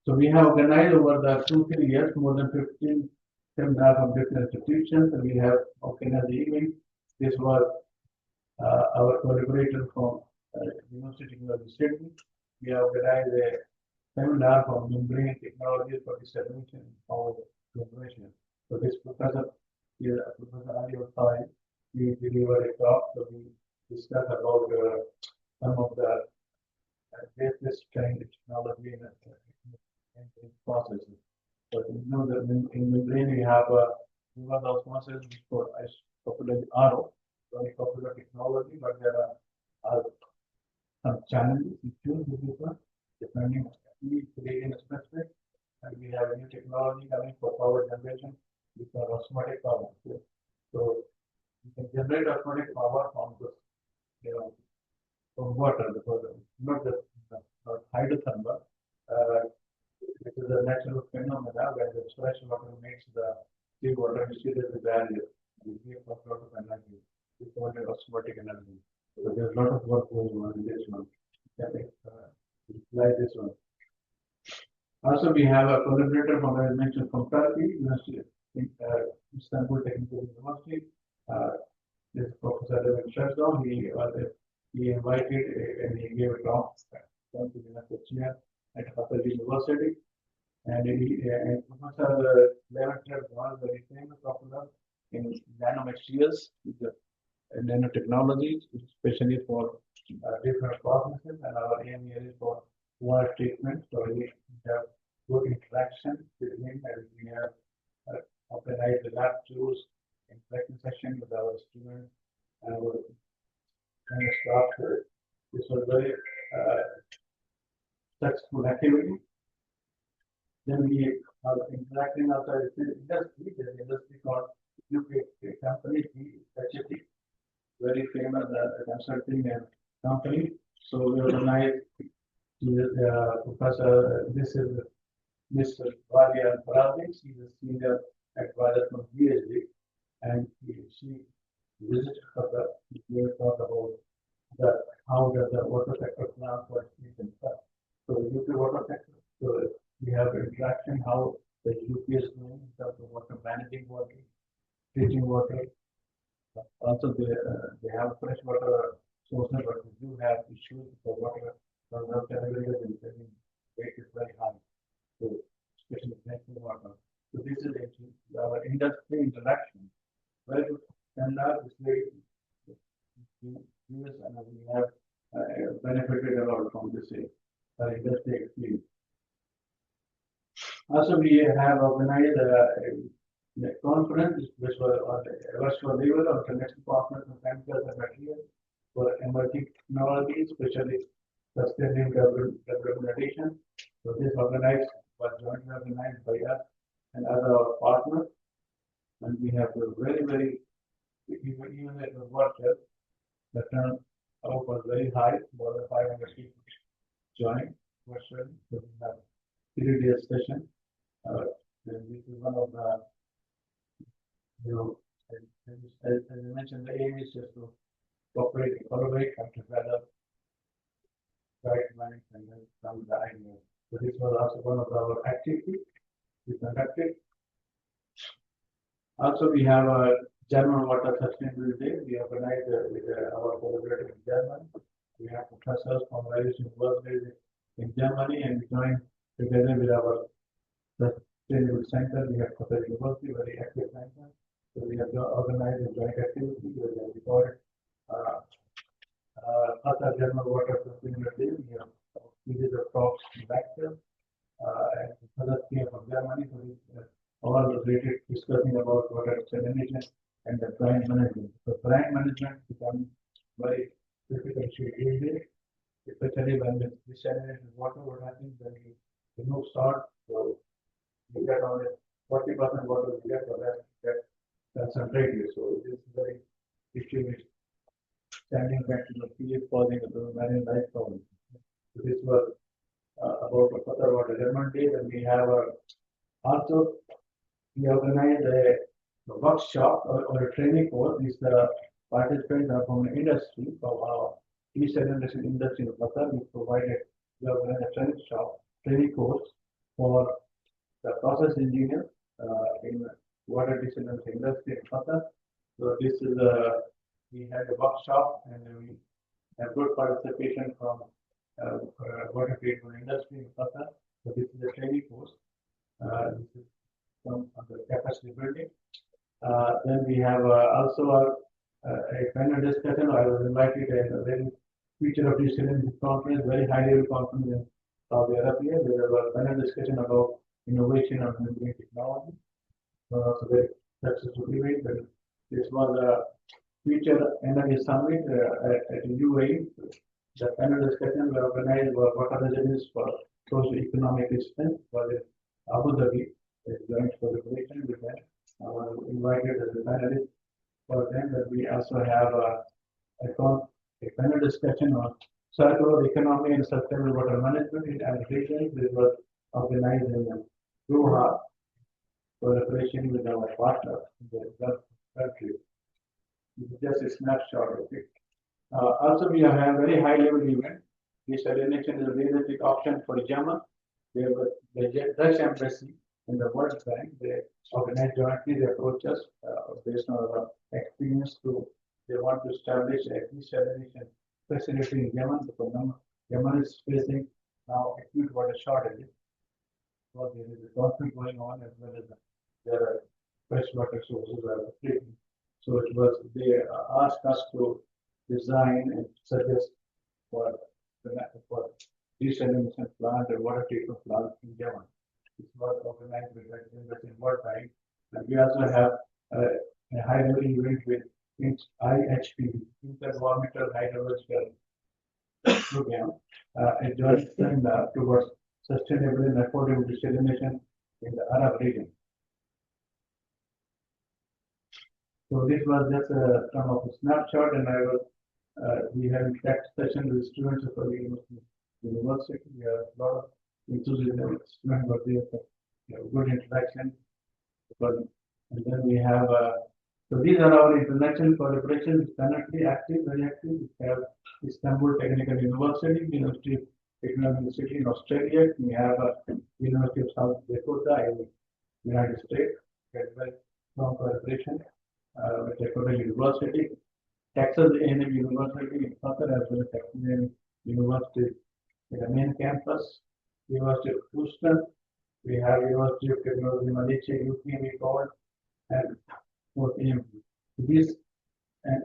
So we have organized over the 2-3 years more than 15 seminars from different institutions, and we have organized the event. This was our collaborator from University of Sydney. We have organized a seminar from membrane technology for dissemination and power generation. So this professor here, Professor Ali Othai, he delivered a talk. So we discussed about some of the latest kind of technology and processes. But you know that in membrane we have reverse osmosis for popular RO, very popular technology, but there are some challenges, issues with this one, depending on each region specific. And we have a new technology coming for power generation with osmotic power. So you can generate osmotic power from this, from water, because not just hydrothermal. It is a a natural phenomena where the fresh water makes the seawater receded the barrier. We give a lot of energy. We call it osmotic energy. So there's a lot of work going on in this one. Like this one. Also, we have a collaborator from, as I mentioned, from Turkey, University, Istanbul Technical University. This Professor David Shazam, he invited and he gave a talk to the UNESCO Chair at Qatar University. And Professor David was very famous popular in nanomaterials, nanotechnology, especially for different processes. And our aim here is for water treatment. So we have good interaction with him, and we have organized the lab tours interaction session with our students and our staff. This was very successful activity. Then we are interacting outside the industry. There's an industry called UK company, HFT, very famous consulting company. So we organized Professor, this is Mr. Valia Brazil. She's a senior advisor from PhD, and she visited Qatar. We talk about how does the water sector plan for treatment. So the UK water sector. So we have interaction how the UK is doing in terms of water managing water, treating water. Also, they have fresh water sources, but we do have issues for water consumption available and rate is very high. So, especially drinking water. So this is our industry interaction. Very good standard is very US, and we have benefited a lot from this industry experience. Also, we have organized a conference which was on a virtual level of the next partners and chemicals and materials for emerging technologies, especially sustainable development. So this was jointly organized by us and other partners, and we have a very even at the workshop, the turnout was very high, more than 500 people joined virtually. So we have 3 days session. And this is one of the, as I mentioned, the aim is just to cooperate, collaborate, come together, guidelines, and then come the idea. So this was also one of our activities we conducted. Also, we have a German Water Sustainability Day. We organized with our collaborator in Germany. We have professors from various universities in Germany, and we joined together with our Sustainable Center. We have Qatar University, very active center. So we have organized a joint activity where we call it Qatar German Water Sustainability Day. We have series of talks and lectures, and others came from Germany. So we all related discussing about water examination and the brine management. So brine management becomes very difficult to deal with, especially when the desalination water, what happens when you remove salt, so you get only 40% water you get, but that concentrated. So this is very issue is standing back to the field causing the marine life problem. So this was about the Qatar Water German Day. Then we have also we organized a workshop or a training course. These participants are from the industry, from our Eastern industry in Qatar. We organized a training course for the process engineer in water desalination industry in Qatar. So this is we had a workshop, and we have good participation from water treatment industry in Qatar. So this is a training course. This is from the capacity building. Then we have also a panel discussion. I was invited at a very future of desalination conference, very high level conference in Saudi Arabia. There was a panel discussion about innovation and new technology. So very successful event. This was a future energy summit at UAE. The panel discussion were organized for what are the challenges for socio-economic strength for Abu Dhabi. Joint collaboration with them. I was invited as a panelist for them. That we also have a panel discussion on circular economy and sustainable water management in agriculture. This was organized in Doha collaboration with our partner in the Gulf country. This is just a snapshot of it. Also, we have a very high level event. This donation is a realistic option for Yemen. The Dutch embassy in the World Bank, they organize jointly, they approach us based on our experience they want to establish a desalination facility in Yemen because Yemen is facing now acute water shortages. So there is a conflict going on as well as there are freshwater sources are depleting. So they asked us to design and suggest for desalination plant and water treatment plant in Yemen. This was organized with the University World Bank. And we also have a high level event with IHPB, Intergovernmental Hydrological Program, a joint seminar towards sustainable and affordable desalination in the Arab region. So this was just some of the snapshot, and we have a tech session with students of our university. We have a lot of enthusiasm. Students were there, good interaction. And then we have, so these are our international collaborations currently active, very active. We have Istanbul Technical University, University of Technology City in Australia. We have University of South Dakota in the United States. We have very strong collaboration with Dakota University, Texas A&M University in Qatar, as well as Texas A&M University in the main campus, University of Houston. We have University of Technology Malaysia, UK, we call, and for this and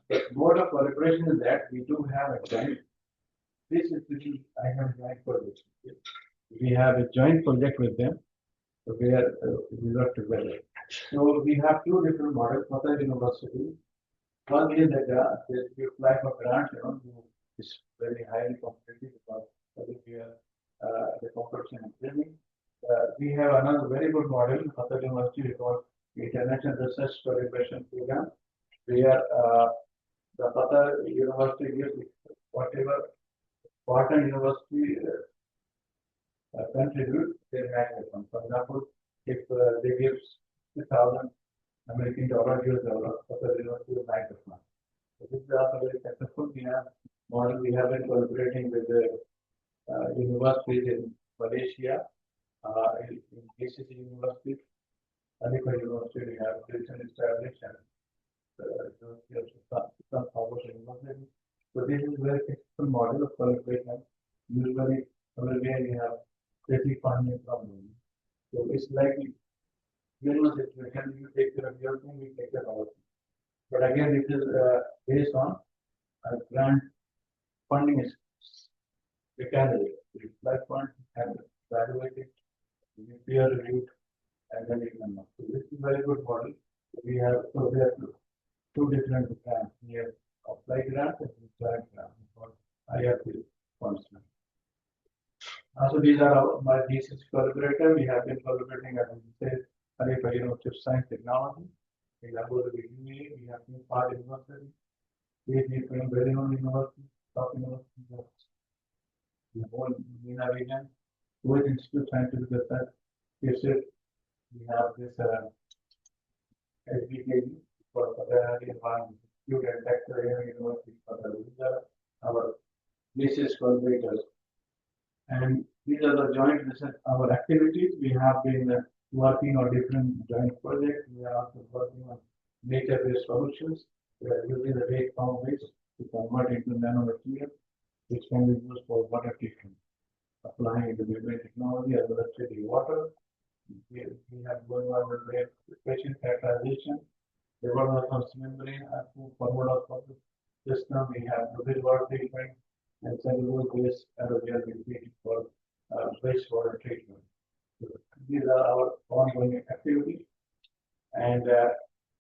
the mode of collaboration is that we do have a joint. This is I have a joint project. We have a joint project with them where we work together. So we have two different models for the university. One is that you apply for grant, is very highly competitive because the competition is training. We have another very good model for the university called International Research Collaboration Program, where the Qatar University gives whatever partner university contribute, they match it. For example, if they give $2,000 American dollar, US dollar, Qatar University will match it. So this is also very successful. We have model. We have been collaborating with the universities in Malaysia, in KCC University, Aliquot University. We have recent established and University. So this is a very successful model of collaboration. Usually, where we have basic funding from them. So it's like situation, you take care of your thing, we take care of our thing. But again, this is based on grant funding is the candidate. The flight fund and evaluated, peer reviewed, and then it can So this is a very good model. We have two different grants. We have apply grant and grant grant for IRP funds. So these are my thesis collaborator. We have been collaborating at the University of Science Technology. We have been part university. We have been very own university, top university, the whole MENA region. With Institute of Scientific Research, we have this SBKG for Qatar Environment Institute and Texas A&M University for our thesis collaborators. And these are the joint research, our activities. We have been working on different joint projects. We are also working on nature-based solutions. We are using the waste farm waste to convert into nanomaterial, which can be used for water treatment, applying it to membrane technology as well as treating water. We have going on with patient characterization, development of membrane, forward of system. We have fluid water treatment and cellulose-based aerogel treated for wastewater treatment. So these are our ongoing activities. And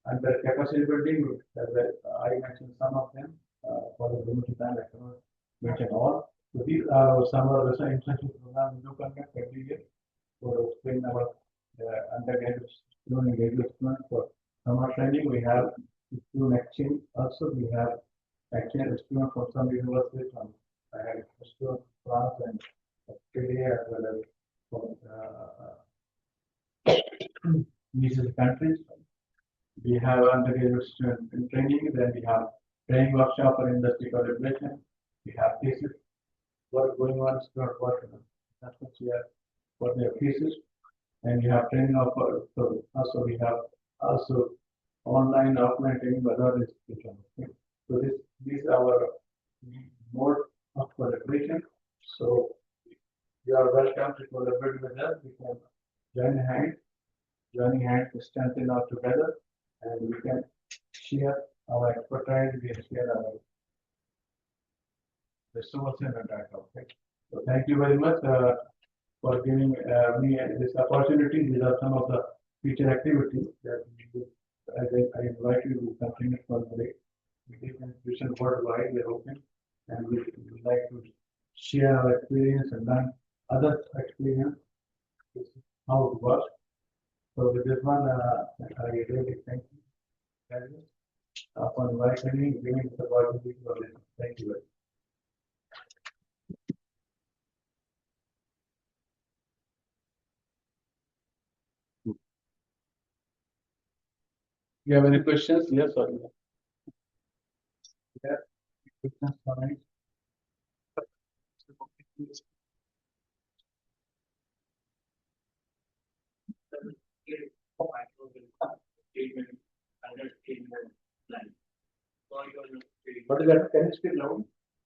under capacity building, I mentioned some of them for the limited time. I cannot mention all. So these are some of the international programs we do conduct every year for explain our undergraduate student and graduate students for summer training. We have student exchange. Also, we have exchange students from some universities from France and Australia as well as these countries. We have undergraduate student in training, then we have training workshop for industry collaboration. We have thesis work going on, student work, that's what we have for their thesis. And we have training of, so also we have also online, offline training, but other institutions. Okay? So these are our mode of collaboration. So you are welcome to collaborate with us. We can joining hands to strengthen us together, and we can share our expertise, we share our resources and data. Okay. So thank you very much for giving me this opportunity. These are some of the future activities that I invite you to continue for the day. We take institution worldwide, we are open, and we would like to share our experience and learn other experience, how it works. So with this one, I really thank you for inviting me, giving the opportunity for this. Thank you. You have any questions? Yes or no? Yeah. Questions, comments? What is that? Can you speak loud?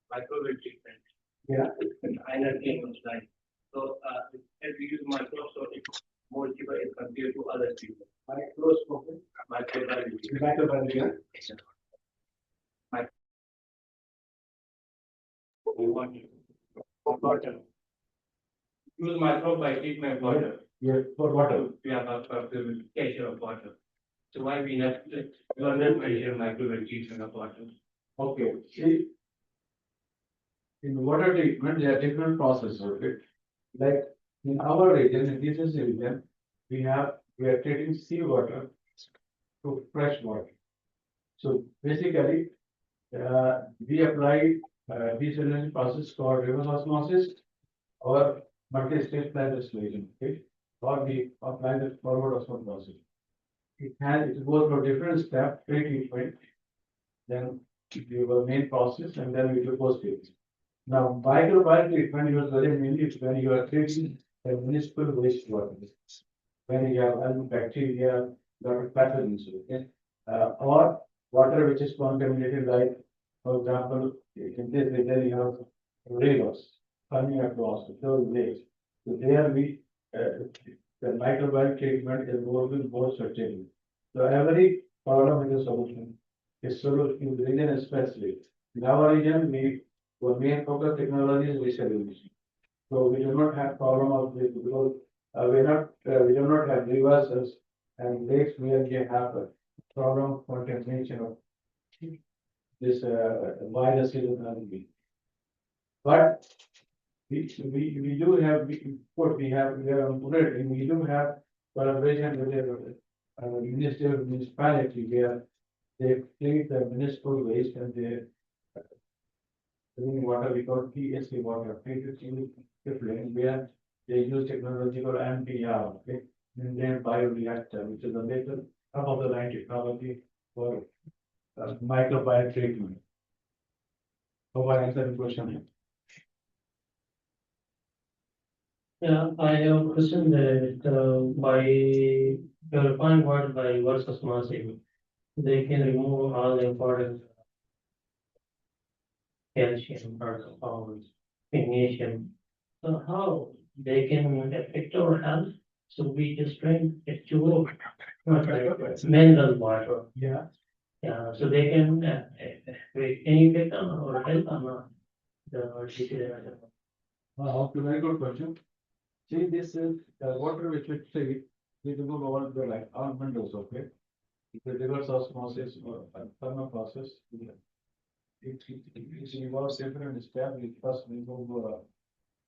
Microwave treatment Yeah. and iron cable line. So if we use microscope, it's more cheaper as compared to other people. Microscopic. Microbiology. Microbiology. Water. Use microbe by treatment water. Yeah, for water. We have a purification of water. So why we have to measure microwave treatment of water? Okay. See, in water treatment, there are different processes. Okay. Like in our region, in this region, we are treating seawater to fresh water. So basically, we apply desalination process called reverse osmosis or multi-stage plasma solution. Okay, or we apply the forward osmosis process. It goes through different steps, pre-treatment, then your main process, and then we do post-treatment. Now, microbial treatment is very mainly when you are treating the municipal wastewater, when you have bacteria, lot of pathogens, okay, or water which is contaminated, like, for example, in this region you have rivers coming across those lakes. So there the microbial treatment is more than more certain. So every problem is a solution. Is solution in the region especially. In our region, our main focus technology is desalination. So we do not have problem of this because we do not have rivers and lakes where we have a problem of contamination of this viruses and other. But we do have we have we do have collaboration with the Ministry of Municipality where they treat the municipal waste and they drinking water we call PSC water, different where they use technology called MPR, okay, Indian bioreactor, which is the latest top of the line technology for microbial treatment. Hope I answered the question. Yeah, I have a question that by purifying water by reverse osmosis, they can remove all the important calcium, phosphorus, magnesium. So how they can affect our health? So we just drink H2O, not like mineral water. Yeah. Yeah, so they can any effect on our health or not? The Okay, very good question. See, this is water which we treat, we remove all the like all minerals, okay? The reverse osmosis or thermal process. It involves different steps. We first remove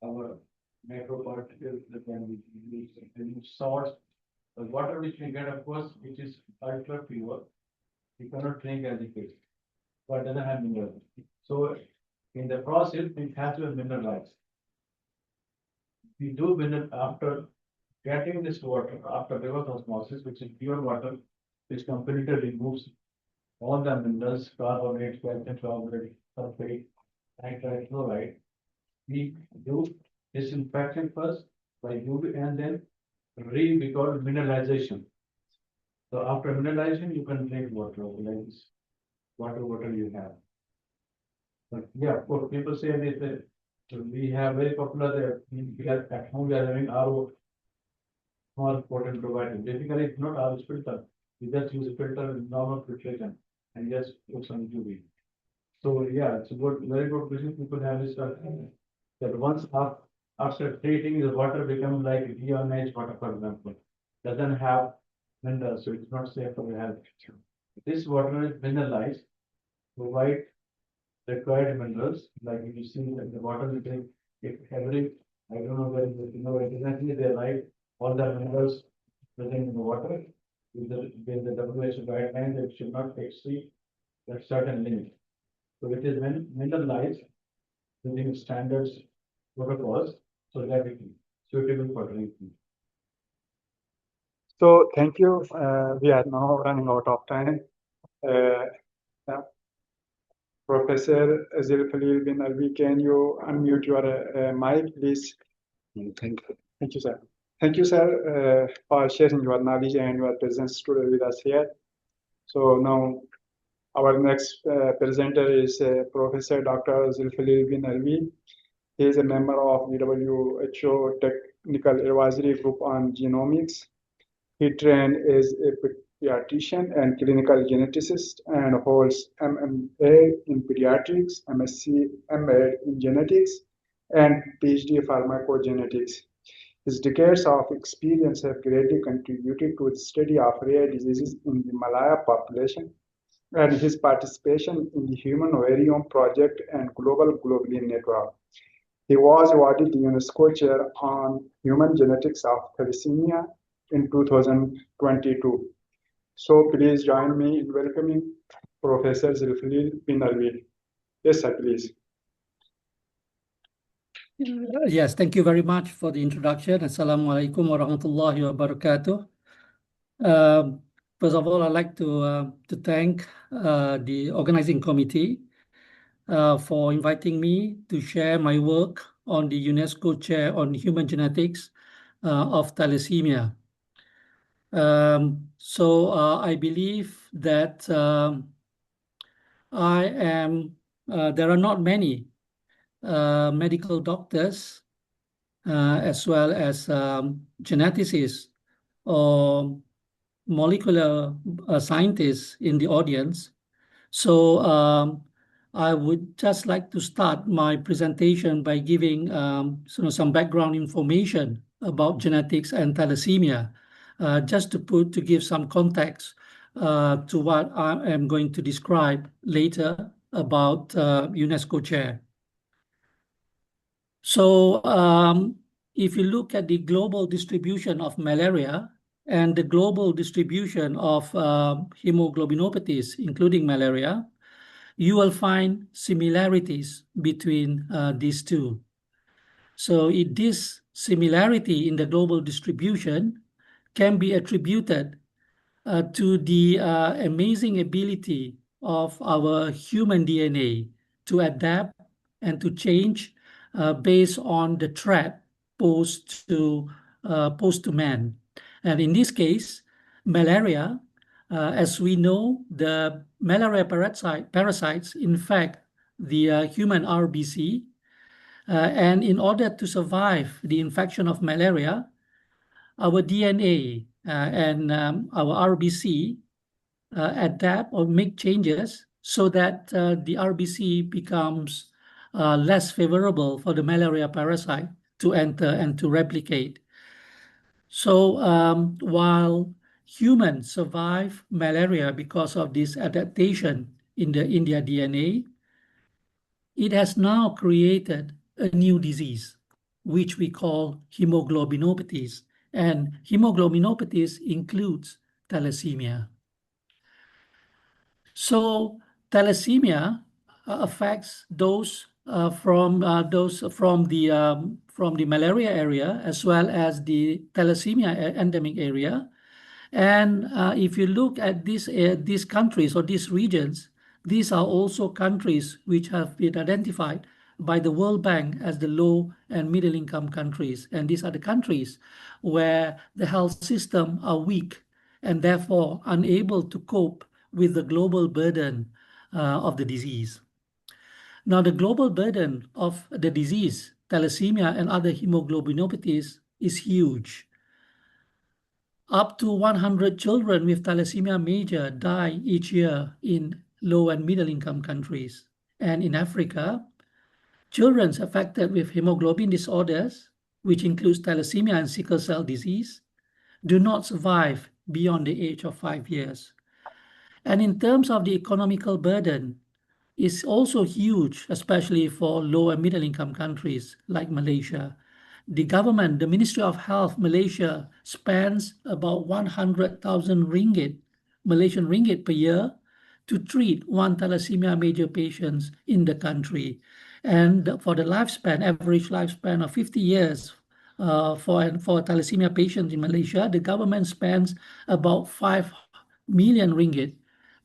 our macroparticles that can be used in salts. The water which we get, of course, which is ultra pure, we cannot drink as it is, but doesn't have minerals. So in the process, it has to be mineralized. we do mineral after getting this water, after reverse osmosis, which is pure water, which completely removes all the minerals, carbonate, calcium carbonate, sulfate, nitrite, chloride. We do disinfection first by UV and then we call mineralization. So after mineralization, you can drink water like this, water bottle you have. But yeah, of course, people say this, we have very popular, we are at home, we are having RO, small potent provider. Basically, it's not RO filter. We just use a filter in normal filtration and just put some UV. So yeah, it's a good, very good business. People have this that once after treating the water becomes like deionized water, for example, doesn't have minerals, so it's not safe for the health. This water is mineralized, provide required minerals, like you see that the water we drink, if every, I don't know where, exactly they write all the minerals present in the water, with the WHO guideline that should not exceed a certain limit. So it is mineralized within standards protocols, so that it is suitable for drinking. So thank you. We are now running out of time. Yeah. Professor Zulfalil bin Alvi, can you unmute your mic, please? Thank you. Thank you, sir. Thank you, sir, for sharing your knowledge and your presence today with us here. So now our next presenter is Professor Dr. Zulfalil bin Alvi. He is a member of the WHO Technical Advisory Group on Genomics. He trained as a pediatrician and clinical geneticist and holds MMA in pediatrics, MSc, MAd in genetics, and PhD pharmacogenetics. His decades of experience have greatly contributed to the study of rare diseases in the Malaya population, and his participation in the Human Ovarium Project and Global Globulin Network. He was awarded the UNESCO Chair on Human Genetics of Thalassemia in 2022. So please join me in welcoming Professor Zulfalil bin Alvi. Yes, sir, please. Yes, thank you very much for the introduction. Assalamualaikum warahmatullahi wabarakatuh. First of all, I'd like to thank the organizing committee for inviting me to share my work on the UNESCO Chair on Human Genetics of Thalassemia. I believe that there are not many medical doctors as well as geneticists or molecular scientists in the audience. So I would just like to start my presentation by giving some background information about genetics and thalassemia, just to give some context to what I am going to describe later about UNESCO Chair. So if you look at the global distribution of malaria and the global distribution of hemoglobinopathies, including malaria, you will find similarities between these two. So this similarity in the global distribution can be attributed to the amazing ability of our human DNA to adapt and to change based on the threat posed to man. And in this case, malaria, as we know, the malaria parasites infect the human RBC. And in order to survive the infection of malaria, our DNA and our RBC adapt or make changes so that the RBC becomes less favorable for the malaria parasite to enter and to replicate. So while humans survive malaria because of this adaptation in their DNA, it has now created a new disease, which we call hemoglobinopathies. And hemoglobinopathies includes thalassemia. So thalassemia affects those from from the malaria area as well as the thalassemia endemic area. And if you look at these countries or these regions, these are also countries which have been identified by the World Bank as the low and middle income countries. And these are the countries where the health system are weak and therefore unable to cope with the global burden of the disease. Now, the global burden of the disease, thalassemia and other hemoglobinopathies, is huge. Up to 100 children with thalassemia major die each year in low and middle income countries. And in Africa, children affected with hemoglobin disorders, which includes thalassemia and sickle cell disease, do not survive beyond the age of 5 years. And in terms of the economical burden, is also huge, especially for low and middle income countries like Malaysia. The government, the Ministry of Health Malaysia, spends about 100,000 ringgit, Malaysian ringgit per year to treat one thalassemia major patients in the country. And for the lifespan, average lifespan of 50 years for thalassemia patients in Malaysia, the government spends about 5 million ringgit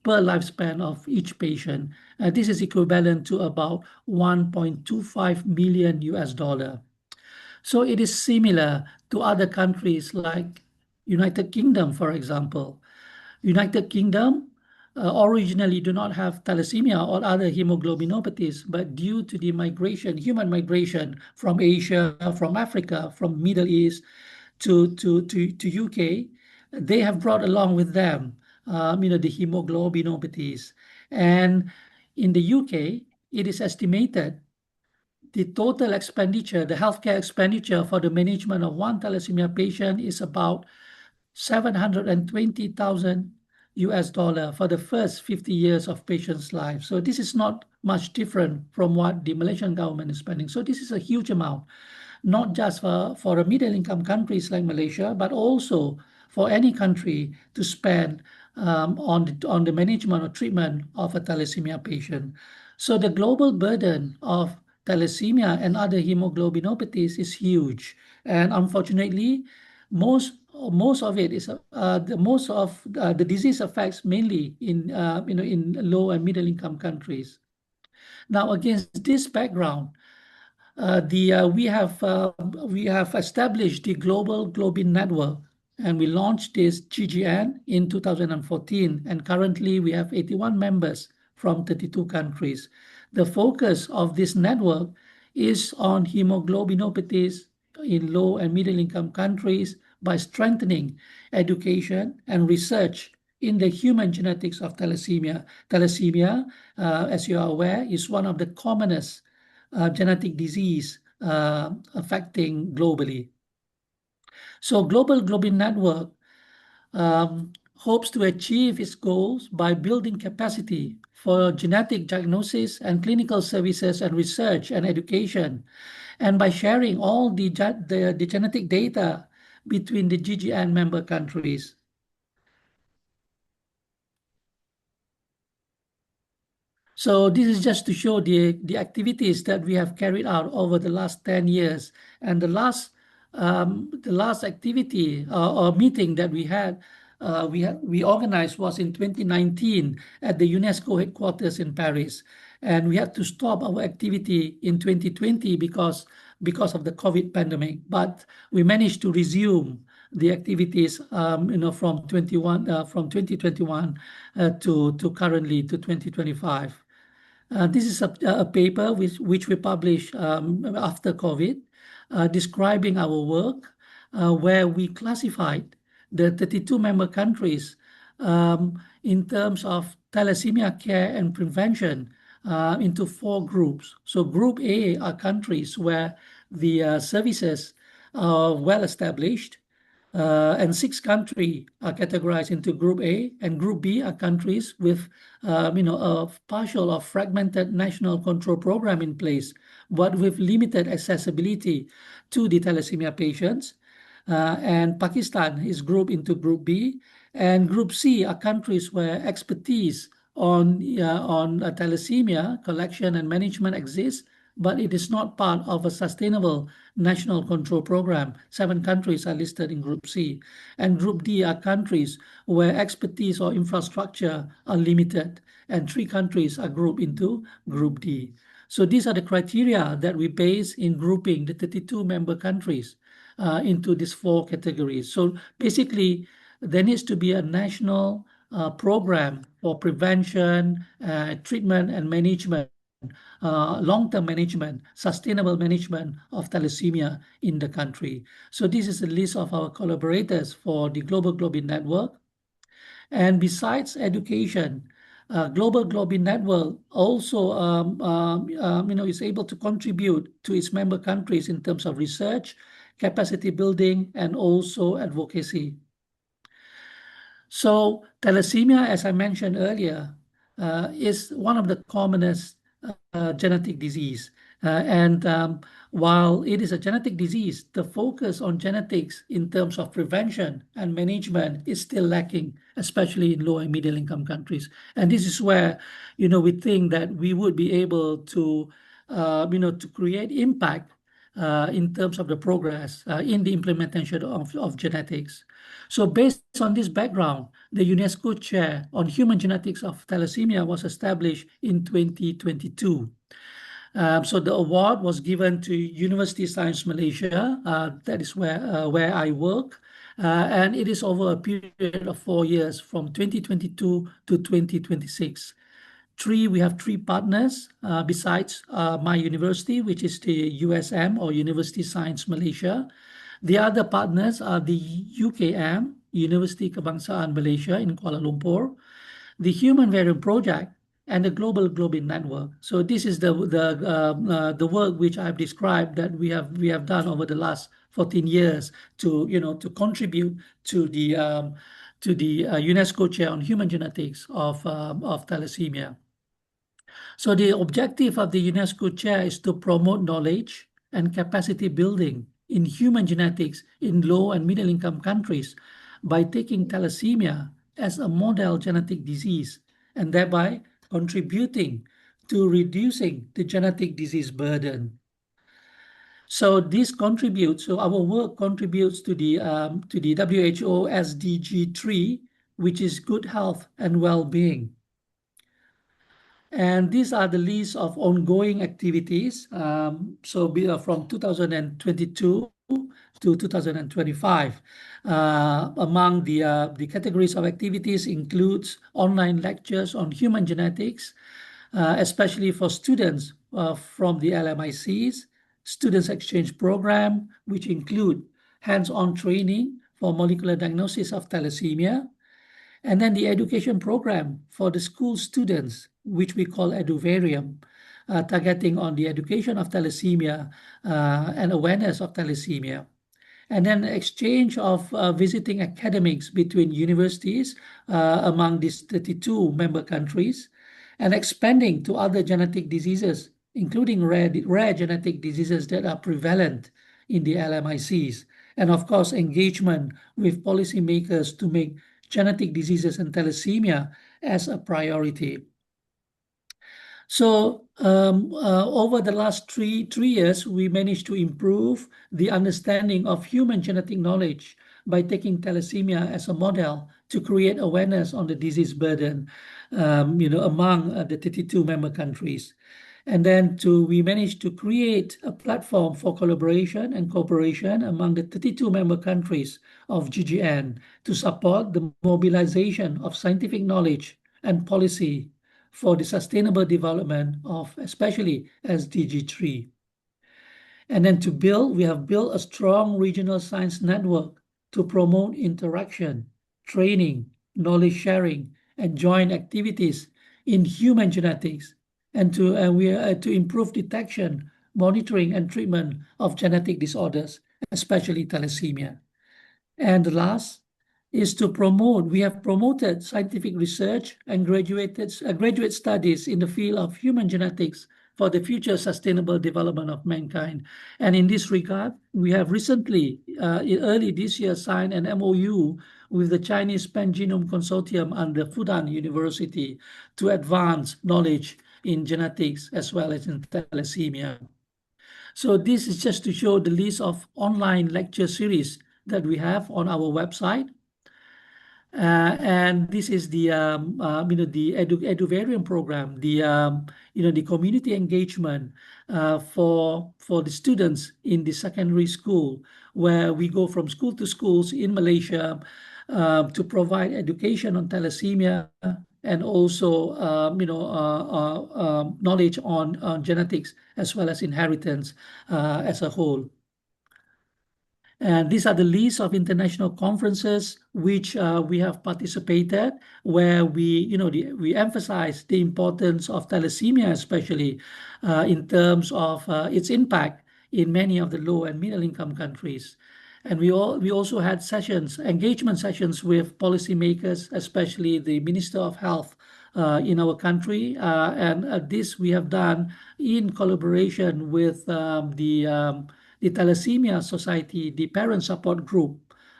per lifespan of each patient. This is equivalent to about 1.25 million US dollar. So it is similar to other countries like United Kingdom, for example. United Kingdom originally do not have thalassemia or other hemoglobinopathies, but due to the migration, human migration from Asia, from Africa, from Middle East to UK, they have brought along with them the hemoglobinopathies. And in the UK, it is estimated the total expenditure, the healthcare expenditure for the management of one thalassemia patient is about 720,000 US dollar for the first 50 years of patient's life. So this is not much different from what the Malaysian government is spending. So this is a huge amount, not just for a middle income countries like Malaysia, but also for any country to spend on the management or treatment of a thalassemia patient. So the global burden of thalassemia and other hemoglobinopathies is huge. And unfortunately, most of it is the disease affects mainly in low and middle income countries. Now, against this background, we have established the Global Globin Network, and we launched this GGN in 2014, and currently we have 81 members from 32 countries. The focus of this network is on hemoglobinopathies in low and middle income countries by strengthening education and research in the human genetics of thalassemia. Thalassemia, as you are aware, is one of the commonest genetic disease affecting globally. So Global Globin Network hopes to achieve its goals by building capacity for genetic diagnosis and clinical services and research and education, and by sharing all the genetic data between the GGN member countries. So this is just to show the activities that we have carried out over the last 10 years. And the last activity or meeting that we organized was in 2019 at the UNESCO headquarters in Paris. And we had to stop our activity in 2020 because of the COVID pandemic. But we managed to resume the activities from 2021 to currently to 2025. This is a paper which we published after COVID, describing our work, where we classified the 32 member countries in terms of thalassemia care and prevention into 4 groups. So Group A are countries where the services are well established, and 6 countries are categorized into Group A, and Group B are countries with, a partial or fragmented national control program in place, but with limited accessibility to the thalassemia patients. And Pakistan is grouped into Group B, and Group C are countries where expertise on thalassemia collection and management exists, but it is not part of a sustainable national control program. 7 countries are listed in Group C, and Group D are countries where expertise or infrastructure are limited, and 3 countries are grouped into Group D. So these are the criteria that we base in grouping the 32 member countries into these 4 categories. So basically, there needs to be a national program for prevention, treatment, and management, long-term management, sustainable management of thalassemia in the country. So this is a list of our collaborators for the Global Globin Network. And besides education, Global Globin Network also is able to contribute to its member countries in terms of research, capacity building, and also advocacy. So thalassemia, as I mentioned earlier, is one of the commonest genetic disease. While it is a genetic disease, the focus on genetics in terms of prevention and management is still lacking, especially in low and middle income countries. And this is where, we think that we would be able to, to create impact in terms of the progress in the implementation of genetics. So based on this background, the UNESCO Chair on Human Genetics of Thalassemia was established in 2022. So the award was given to University Science Malaysia, that is where I work, and it is over a period of 4 years from 2022 to 2026. We have 3 partners besides my university, which is the USM or University Science Malaysia. The other partners are the UKM, University Kebangsaan Malaysia in Kuala Lumpur, the Human Variant Project, and the Global Globin Network. So this is the work which I've described that we have done over the last 14 years to contribute to the UNESCO Chair on Human Genetics of Thalassemia. So the objective of the UNESCO Chair is to promote knowledge and capacity building in human genetics in low and middle income countries by taking thalassemia as a model genetic disease and thereby contributing to reducing the genetic disease burden. So our work contributes to the WHO SDG 3, which is good health and well-being. And these are the list of ongoing activities. From 2022 to 2025. Among the categories of activities includes online lectures on human genetics, especially for students from the LMICs, students exchange program, which include hands-on training for molecular diagnosis of thalassemia, and then the education program for the school students, which we call Eduvarium, targeting on the education of thalassemia and awareness of thalassemia. And then exchange of visiting academics between universities among these 32 member countries, and expanding to other genetic diseases, including rare genetic diseases that are prevalent in the LMICs. And of course, engagement with policymakers to make genetic diseases and thalassemia as a priority. So over the last three years, we managed to improve the understanding of human genetic knowledge by taking thalassemia as a model to create awareness on the disease burden, among the 32 member countries. And then we managed to create a platform for collaboration and cooperation among the 32 member countries of GGN to support the mobilization of scientific knowledge and policy for the sustainable development of especially SDG 3. And then we have built a strong regional science network to promote interaction, training, knowledge sharing, and joint activities in human genetics, and to improve detection, monitoring, and treatment of genetic disorders, especially thalassemia. And last is to promote. We have promoted scientific research and graduate studies in the field of human genetics for the future sustainable development of mankind. And in this regard, we have recently, early this year, signed an MOU with the Chinese Pan-Genome Consortium under Fudan University to advance knowledge in genetics as well as in thalassemia. So this is just to show the list of online lecture series that we have on our website. And this is the the eduvarium program, the community engagement for the students in the secondary school, where we go from school to schools in Malaysia to provide education on thalassemia and also knowledge on genetics as well as inheritance as a whole. And these are the list of international conferences which we have participated, where we emphasize the importance of thalassemia, especially in terms of its impact in many of the low and middle income countries. And we also had engagement sessions with policymakers, especially the Minister of Health in our country. And this we have done in collaboration with the Thalassemia Society, the parent support group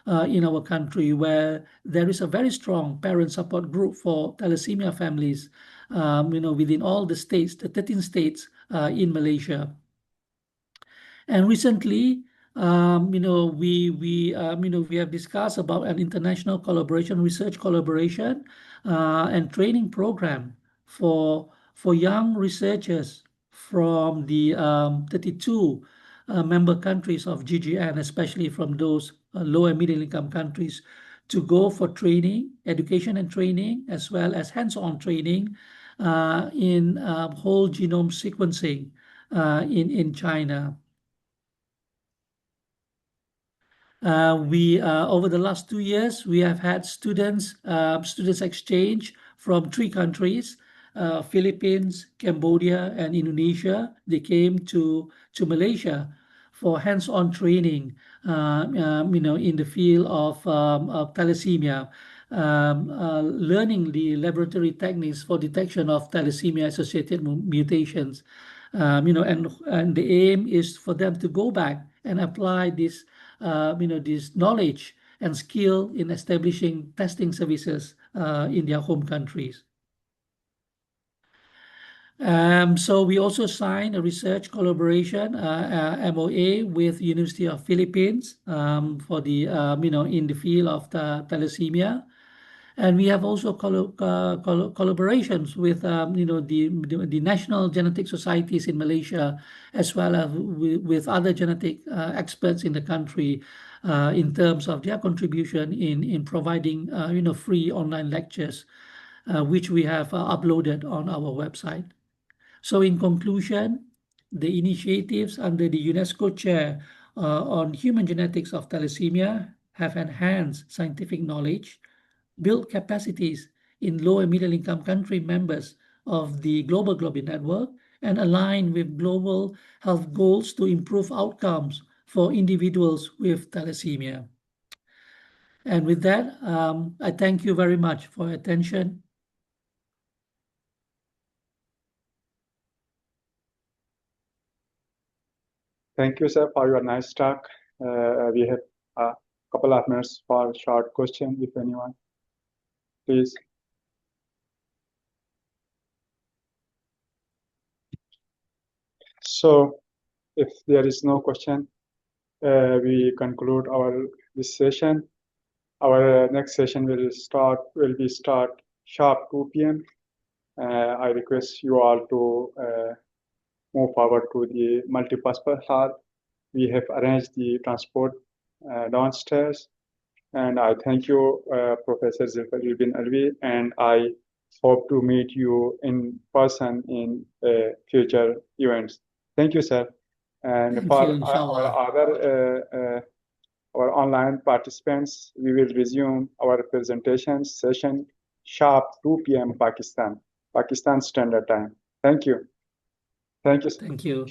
in our country, where there is a very strong parent support group for thalassemia families, within all the states, the 13 states in Malaysia. And recently, we have discussed about an international collaboration, research collaboration, and training program for young researchers from the 32 member countries of GGN, especially from those low and middle income countries, to go for training, education and training, as well as hands-on training in whole genome sequencing in China. Over the last 2 years, we have had students exchange from 3 countries, Philippines, Cambodia, and Indonesia. They came to Malaysia for hands-on training, in the field of thalassemia, learning the laboratory techniques for detection of thalassemia-associated mutations. And the aim is for them to go back and apply this knowledge and skill in establishing testing services in their home countries. So we also signed a research collaboration MOA with University of Philippines for the in the field of thalassemia. And we have also collaborations with the national genetic societies in Malaysia, as well as with other genetic experts in the country in terms of their contribution in providing free online lectures, which we have uploaded on our website. So in conclusion, the initiatives under the UNESCO Chair on human genetics of thalassemia have enhanced scientific knowledge, build capacities in low and middle income country members of the Global Globin Network, and align with global health goals to improve outcomes for individuals with thalassemia. And with that, I thank you very much for your attention. Thank you, sir, for your nice talk. We have a couple of minutes for short question, if anyone, please. So, if there is no question, we conclude this session. Our next session will be sharp 2 p.m. I request you all to move forward to the multipurpose hall. We have arranged the transport downstairs. And I thank you, Professor Zulfar-Ibn Alvi, and I hope to meet you in person in future events. Thank you, sir. And Thank for you, inshallah. our other our online participants, we will resume our presentation session sharp 2 p.m. Pakistan Standard Time. Thank you. Thank you. Thank you.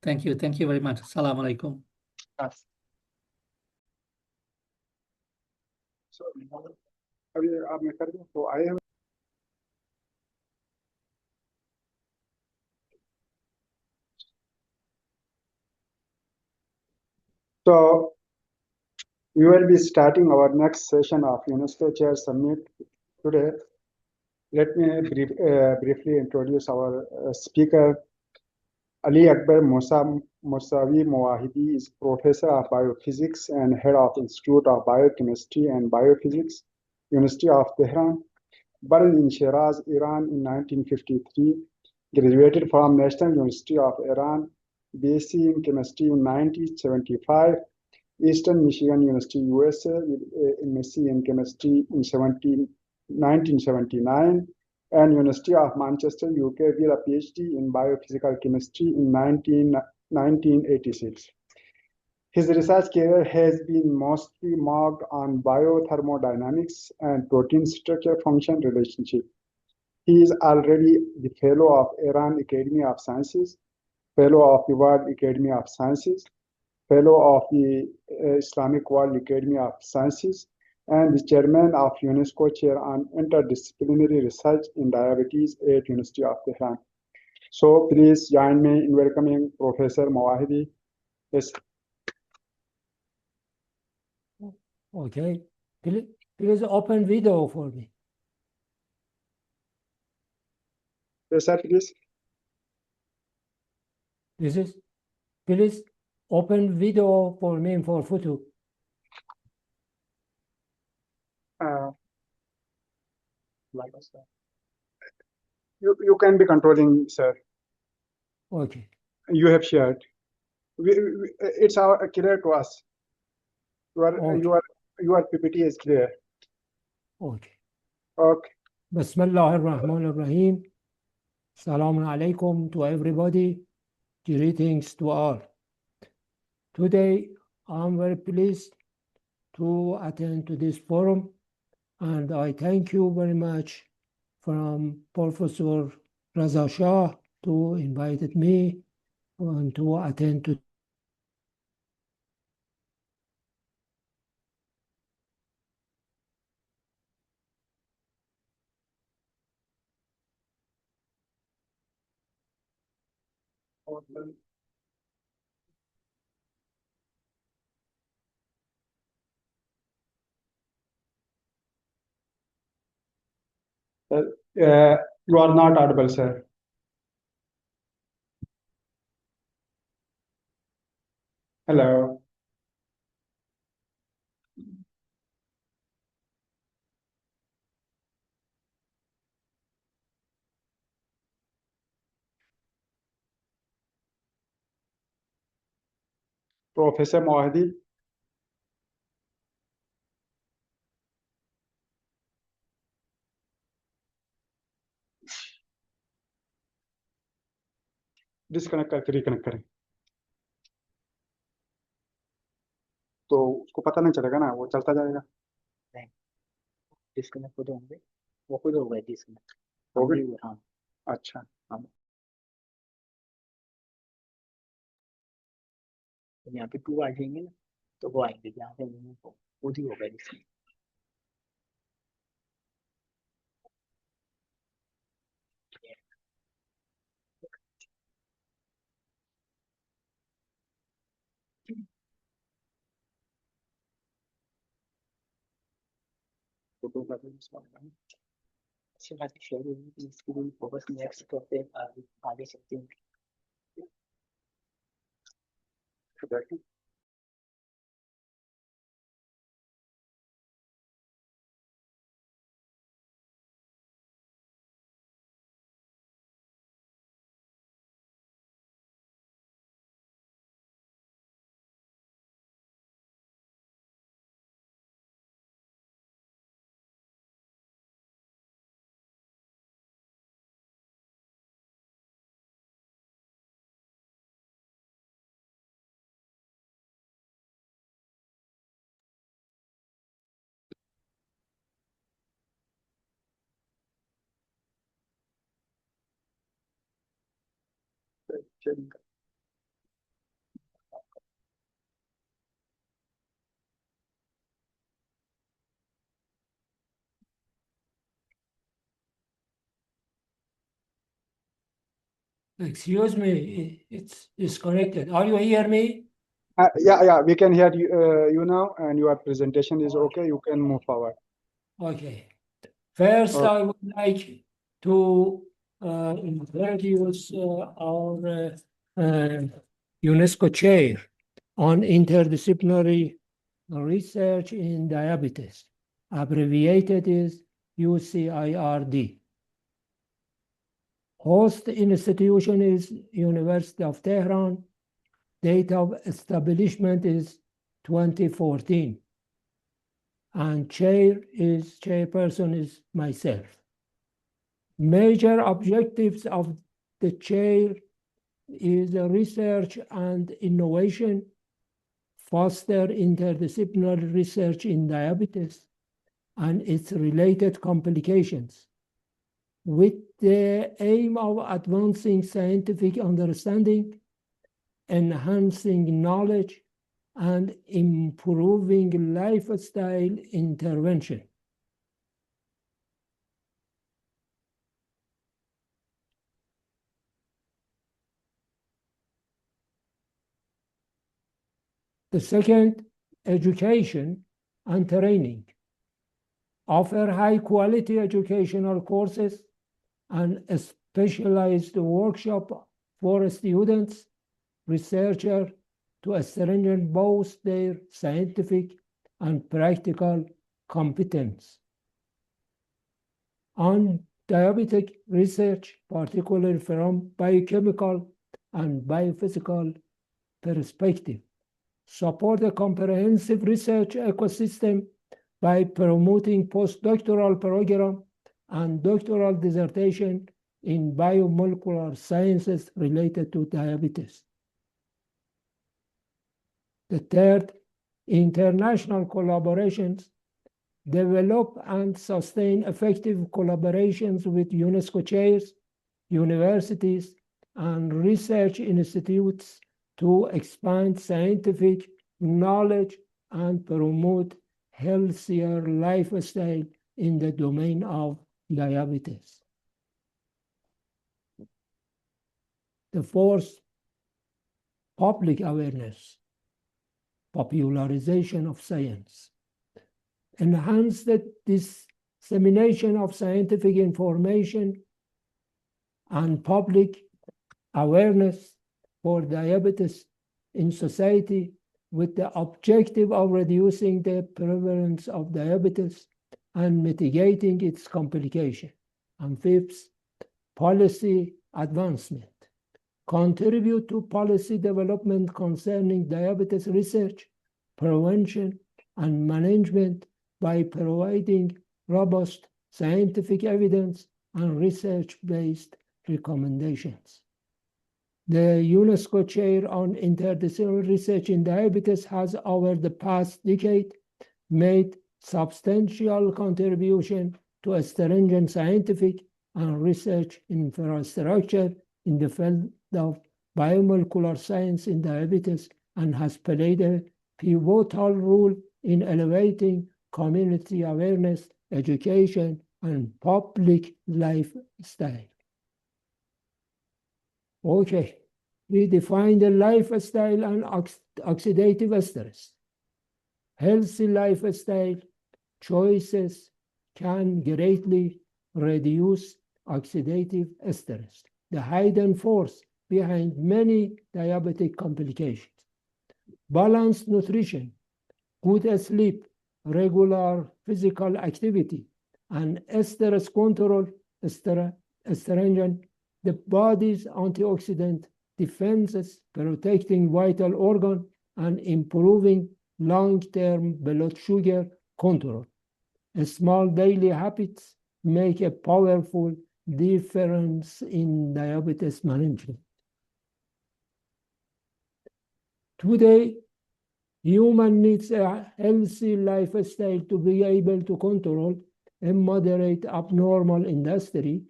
Thank you. Thank you very much. Assalamu alaikum. So, I have So we will be starting our next session of UNESCO Chair Summit today. Let me briefly introduce our speaker. Ali Akbar Musawi Mawahidi is Professor of Biophysics and Head of Institute of Biochemistry and Biophysics, University of Tehran. Born in Shiraz, Iran in 1953, graduated from National University of Iran, BSc in Chemistry in 1975, Eastern Michigan University, USA, with MSc in Chemistry in 1979, and University of Manchester, UK, with a PhD in Biophysical Chemistry in 1986. His research career has been mostly marked on biothermodynamics and protein structure-function relationship. He is already the Fellow of Iran Academy of Sciences, Fellow of the World Academy of Sciences, Fellow of the Islamic World Academy of Sciences, and the Chairman of UNESCO Chair on Interdisciplinary Research in Diabetes at University of Tehran. So please join me in welcoming Professor Mawahidi. Yes. Okay, please open video for me. Yes, sir, please. Please open video for me for photo. You can be controlling, sir. Okay. You have shared. It's clear to us. Your PPT is clear. Okay. Okay. Bismillah ar-Rahman ar-Rahim. Salaam alaikum to everybody. Greetings to all. Today, I'm very pleased to attend to this forum, and I thank you very much from Professor Raza Shah to invited me and to attend to You are not audible, sir. Hello. Professor Mawahidi. Disconnect करके reconnect करें तो उसको पता नहीं चलेगा ना, वो चलता जाएगा। डिस्कनेक्ट खुद होंगे, वो खुद हो गए डिस्कनेक्ट हो गए? हाँ अच्छा, हाँ यहाँ पे 2 आ जाएंगे ना, तो वो आएंगे यहाँ पे खुद ही हो गए डिस्कनेक्ट। फोटो का भी अच्छी बात शेयर होगी, इसके लिए फोकस नेक्स्ट करते आगे चलते हैं। Excuse me, it's disconnected. Are you hear me? Yeah, we can hear you now, and your presentation is okay. You can move forward. Okay. First, I would like to introduce our UNESCO Chair on Interdisciplinary Research in Diabetes. Abbreviated is UCIRD. Host institution is University of Tehran. Date of establishment is 2014. And chairperson is myself. Major objectives of the chair is research and innovation, foster interdisciplinary research in diabetes and its related complications, with the aim of advancing scientific understanding, enhancing knowledge, and improving lifestyle intervention. The second, education and training. Offer high-quality educational courses and a specialized workshop for students, researchers, to strengthen both their scientific and practical competence. On diabetic research, particularly from biochemical and biophysical perspective. Support a comprehensive research ecosystem by promoting postdoctoral program and doctoral dissertation in biomolecular sciences related to diabetes. The third, international collaborations. Develop and sustain effective collaborations with UNESCO chairs, universities, and research institutes to expand scientific knowledge and promote healthier lifestyle in the domain of diabetes. The fourth, public awareness, popularization of science. Enhance the dissemination of scientific information and public awareness for diabetes in society with the objective of reducing the prevalence of diabetes and mitigating its complication. And fifth, policy advancement. Contribute to policy development concerning diabetes research, prevention, and management by providing robust scientific evidence and research-based recommendations. The UNESCO Chair on Interdisciplinary Research in Diabetes has, over the past decade, made substantial contribution to a stringent scientific and research infrastructure in the field of biomolecular science in diabetes and has played a pivotal role in elevating community awareness, education, and public lifestyle. Okay, we define the lifestyle and oxidative stress. Healthy lifestyle choices can greatly reduce oxidative stress, the hidden force behind many diabetic complications. Balanced nutrition, good sleep, regular physical activity, and stress control strengthen the body's antioxidant defenses, protecting vital organs and improving long-term blood sugar control. Small daily habits make a powerful difference in diabetes management. Today, human needs a healthy lifestyle to be able to control a moderate abnormal industry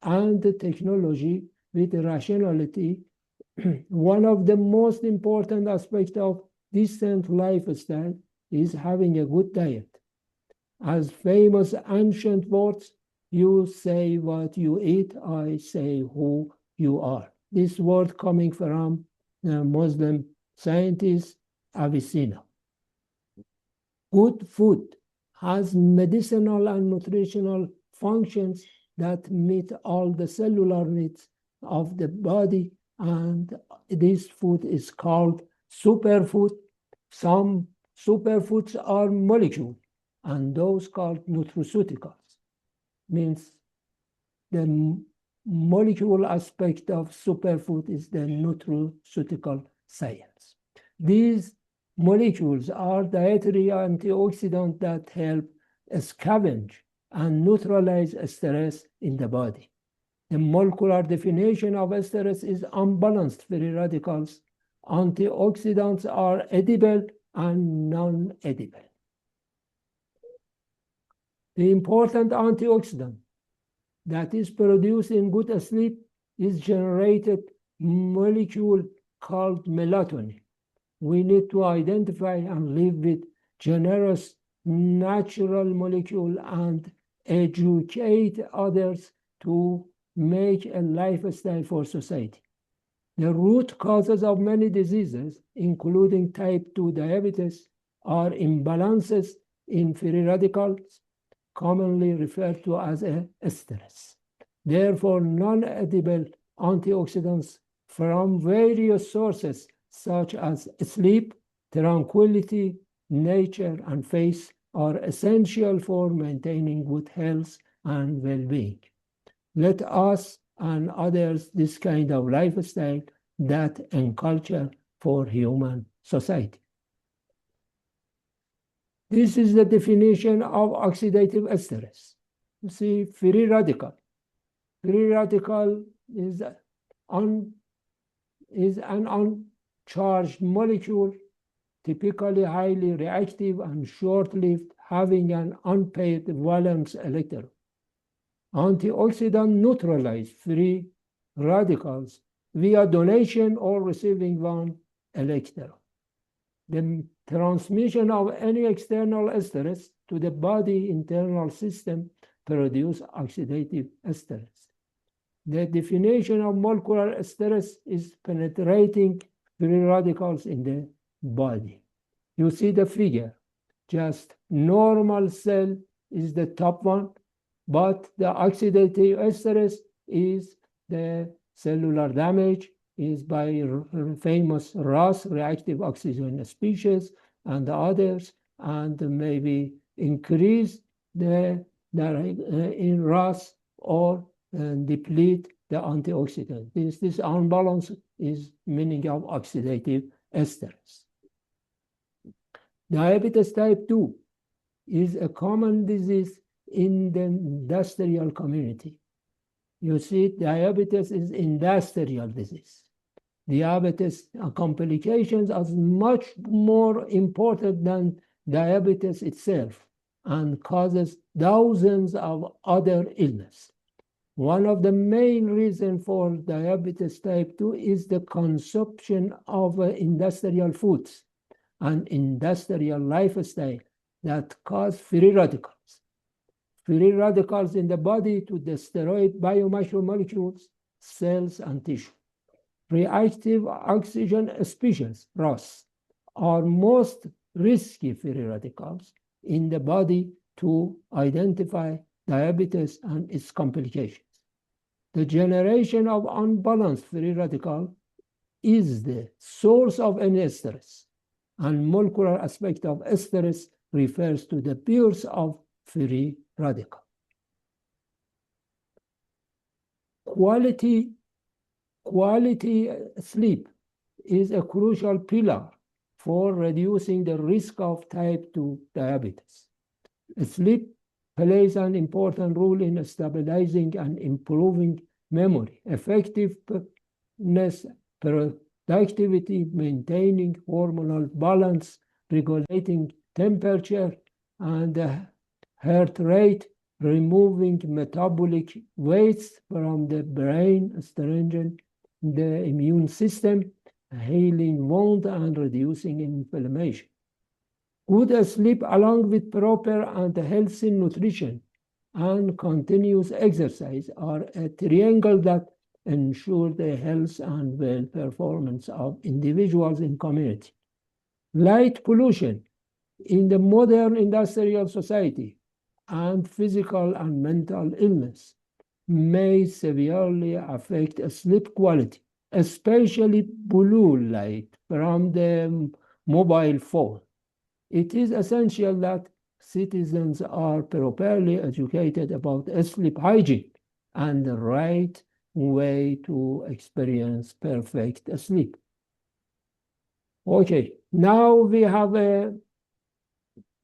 and technology with rationality. One of the most important aspects of decent lifestyle is having a good diet. As famous ancient words, you say what you eat, I say who you are. This word coming from the Muslim scientist Avicenna. Good food has medicinal and nutritional functions that meet all the cellular needs of the body, and this food is called superfood. Some superfoods are molecules, and those called nutraceuticals. Means the molecule aspect of superfood is the nutraceutical science. These molecules are dietary antioxidants that help scavenge and neutralize stress in the body. The molecular definition of stress is unbalanced free radicals. Antioxidants are edible and non-edible. The important antioxidant that is produced in good sleep is generated molecule called melatonin. We need to identify and live with generous natural molecule and educate others to make a lifestyle for society. The root causes of many diseases, including type 2 diabetes, are imbalances in free radicals, commonly referred to as stress. Therefore, non-edible antioxidants from various sources such as sleep, tranquility, nature, and faith are essential for maintaining good health and well-being. Let us and others this kind of lifestyle that and culture for human society. This is the definition of oxidative stress. You see, free radical. Free radical is an uncharged molecule, typically highly reactive and short-lived, having an unpaired valence electron. Antioxidants neutralize free radicals via donation or receiving one electron. The transmission of any external stress to the body internal system produces oxidative stress. The definition of molecular stress is penetrating free radicals in the body. You see the figure, just normal cell is the top one, but the oxidative stress is the cellular damage, is by famous RAS, reactive oxygen species, and the others, and maybe increase the in RAS or deplete the antioxidant. This unbalance is meaning of oxidative stress. Diabetes type 2 is a common disease in the industrial community. You see, diabetes is industrial disease. Diabetes complications are much more important than diabetes itself and causes thousands of other illnesses. One of the main reasons for diabetes type 2 is the consumption of industrial foods and industrial lifestyle that cause free radicals. Free radicals in the body to destroy biomolecules, cells, and tissue. Reactive oxygen species, ROS, are most risky free radicals in the body to identify diabetes and its complications. The generation of unbalanced free radical is the source of any stress, and molecular aspect of stress refers to the pairs of free radical. Quality sleep is a crucial pillar for reducing the risk of type 2 diabetes. Sleep plays an important role in stabilizing and improving memory, effectiveness, productivity, maintaining hormonal balance, regulating temperature and heart rate, removing metabolic waste from the brain, strengthening the immune system, healing wounds, and reducing inflammation. Good sleep, along with proper and healthy nutrition and continuous exercise, are a triangle that ensure the health and well performance of individuals in community. Light pollution in the modern industrial society and physical and mental illness may severely affect sleep quality, especially blue light from the mobile phone. It is essential that citizens are properly educated about sleep hygiene and the right way to experience perfect sleep. Okay, now we have a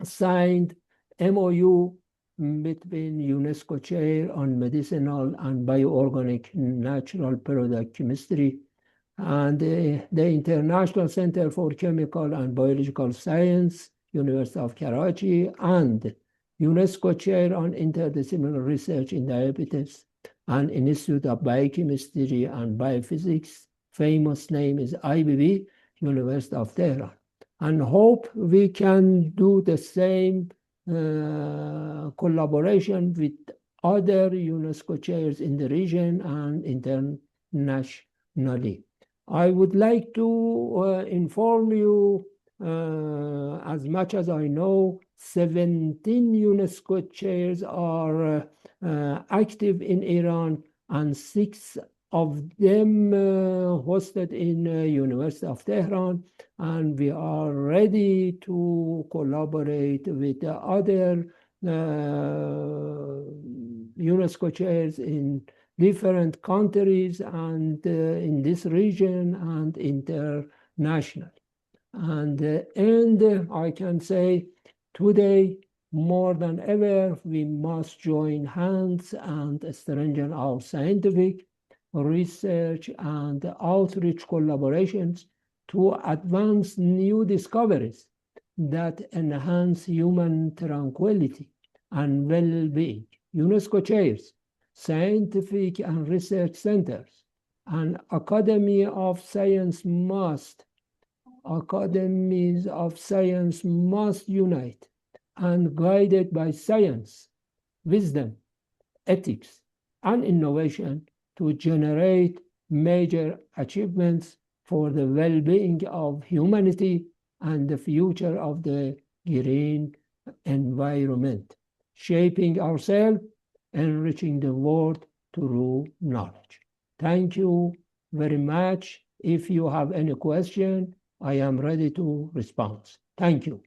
signed MOU between UNESCO Chair on Medicinal and Bioorganic Natural Product Chemistry and the International Center for Chemical and Biological Science, University of Karachi, and UNESCO Chair on Interdisciplinary Research in Diabetes and Institute of Biochemistry and Biophysics, famous name is IBB, University of Tehran. And hope we can do the same collaboration with other UNESCO chairs in the region and internationally. I would like to inform you, as much as I know, 17 UNESCO chairs are active in Iran, and 6 of them hosted in University of Tehran, and we are ready to collaborate with the other UNESCO chairs in different countries and in this region and internationally. And I can say today, more than ever, we must join hands and strengthen our scientific research and outreach collaborations to advance new discoveries that enhance human tranquility and well-being. UNESCO chairs, scientific and research centers, and academies of science must unite and guided by science, wisdom, ethics, and innovation to generate major achievements for the well-being of humanity and the future of the green environment, shaping ourselves, enriching the world through knowledge. Thank you very much. If you have any question, I am ready to respond. Thank you.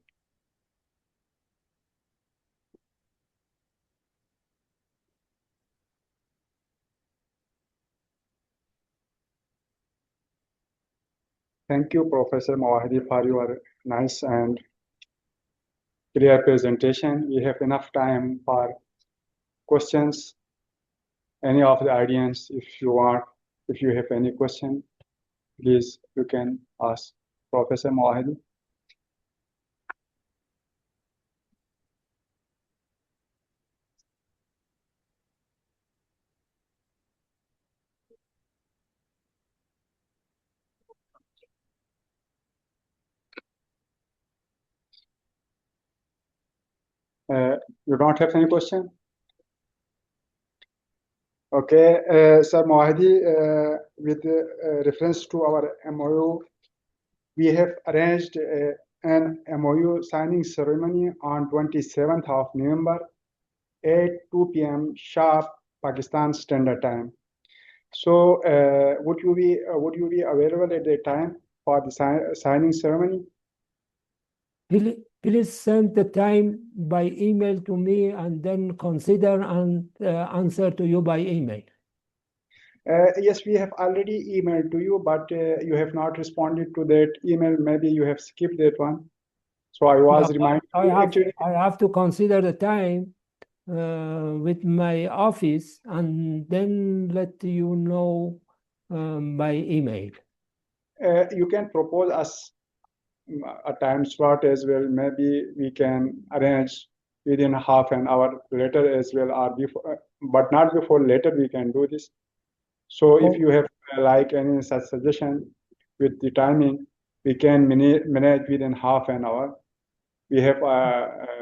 Thank you, Professor Mawahidi, for your nice and clear presentation. We have enough time for questions. Any of the audience, if you have any question, please, you can ask Professor Mawahidi. You don't have any question? Okay, Sir Mawahidi, with reference to our MOU, we have arranged an MOU signing ceremony on 27th of November at 2 p.m. sharp Pakistan Standard Time. So, would you be available at the time for the signing ceremony? Please send the time by email to me and then consider and answer to you by email. Yes, we have already emailed to you, but you have not responded to that email. Maybe you have skipped that one. So I was reminded. I have to consider the time with my office and then let you know by email. You can propose us a time slot as well. Maybe we can arrange within half an hour later as well, or before, but not before. Later we can do this. So if you have like any such suggestion with the timing, we can manage within half an hour. We have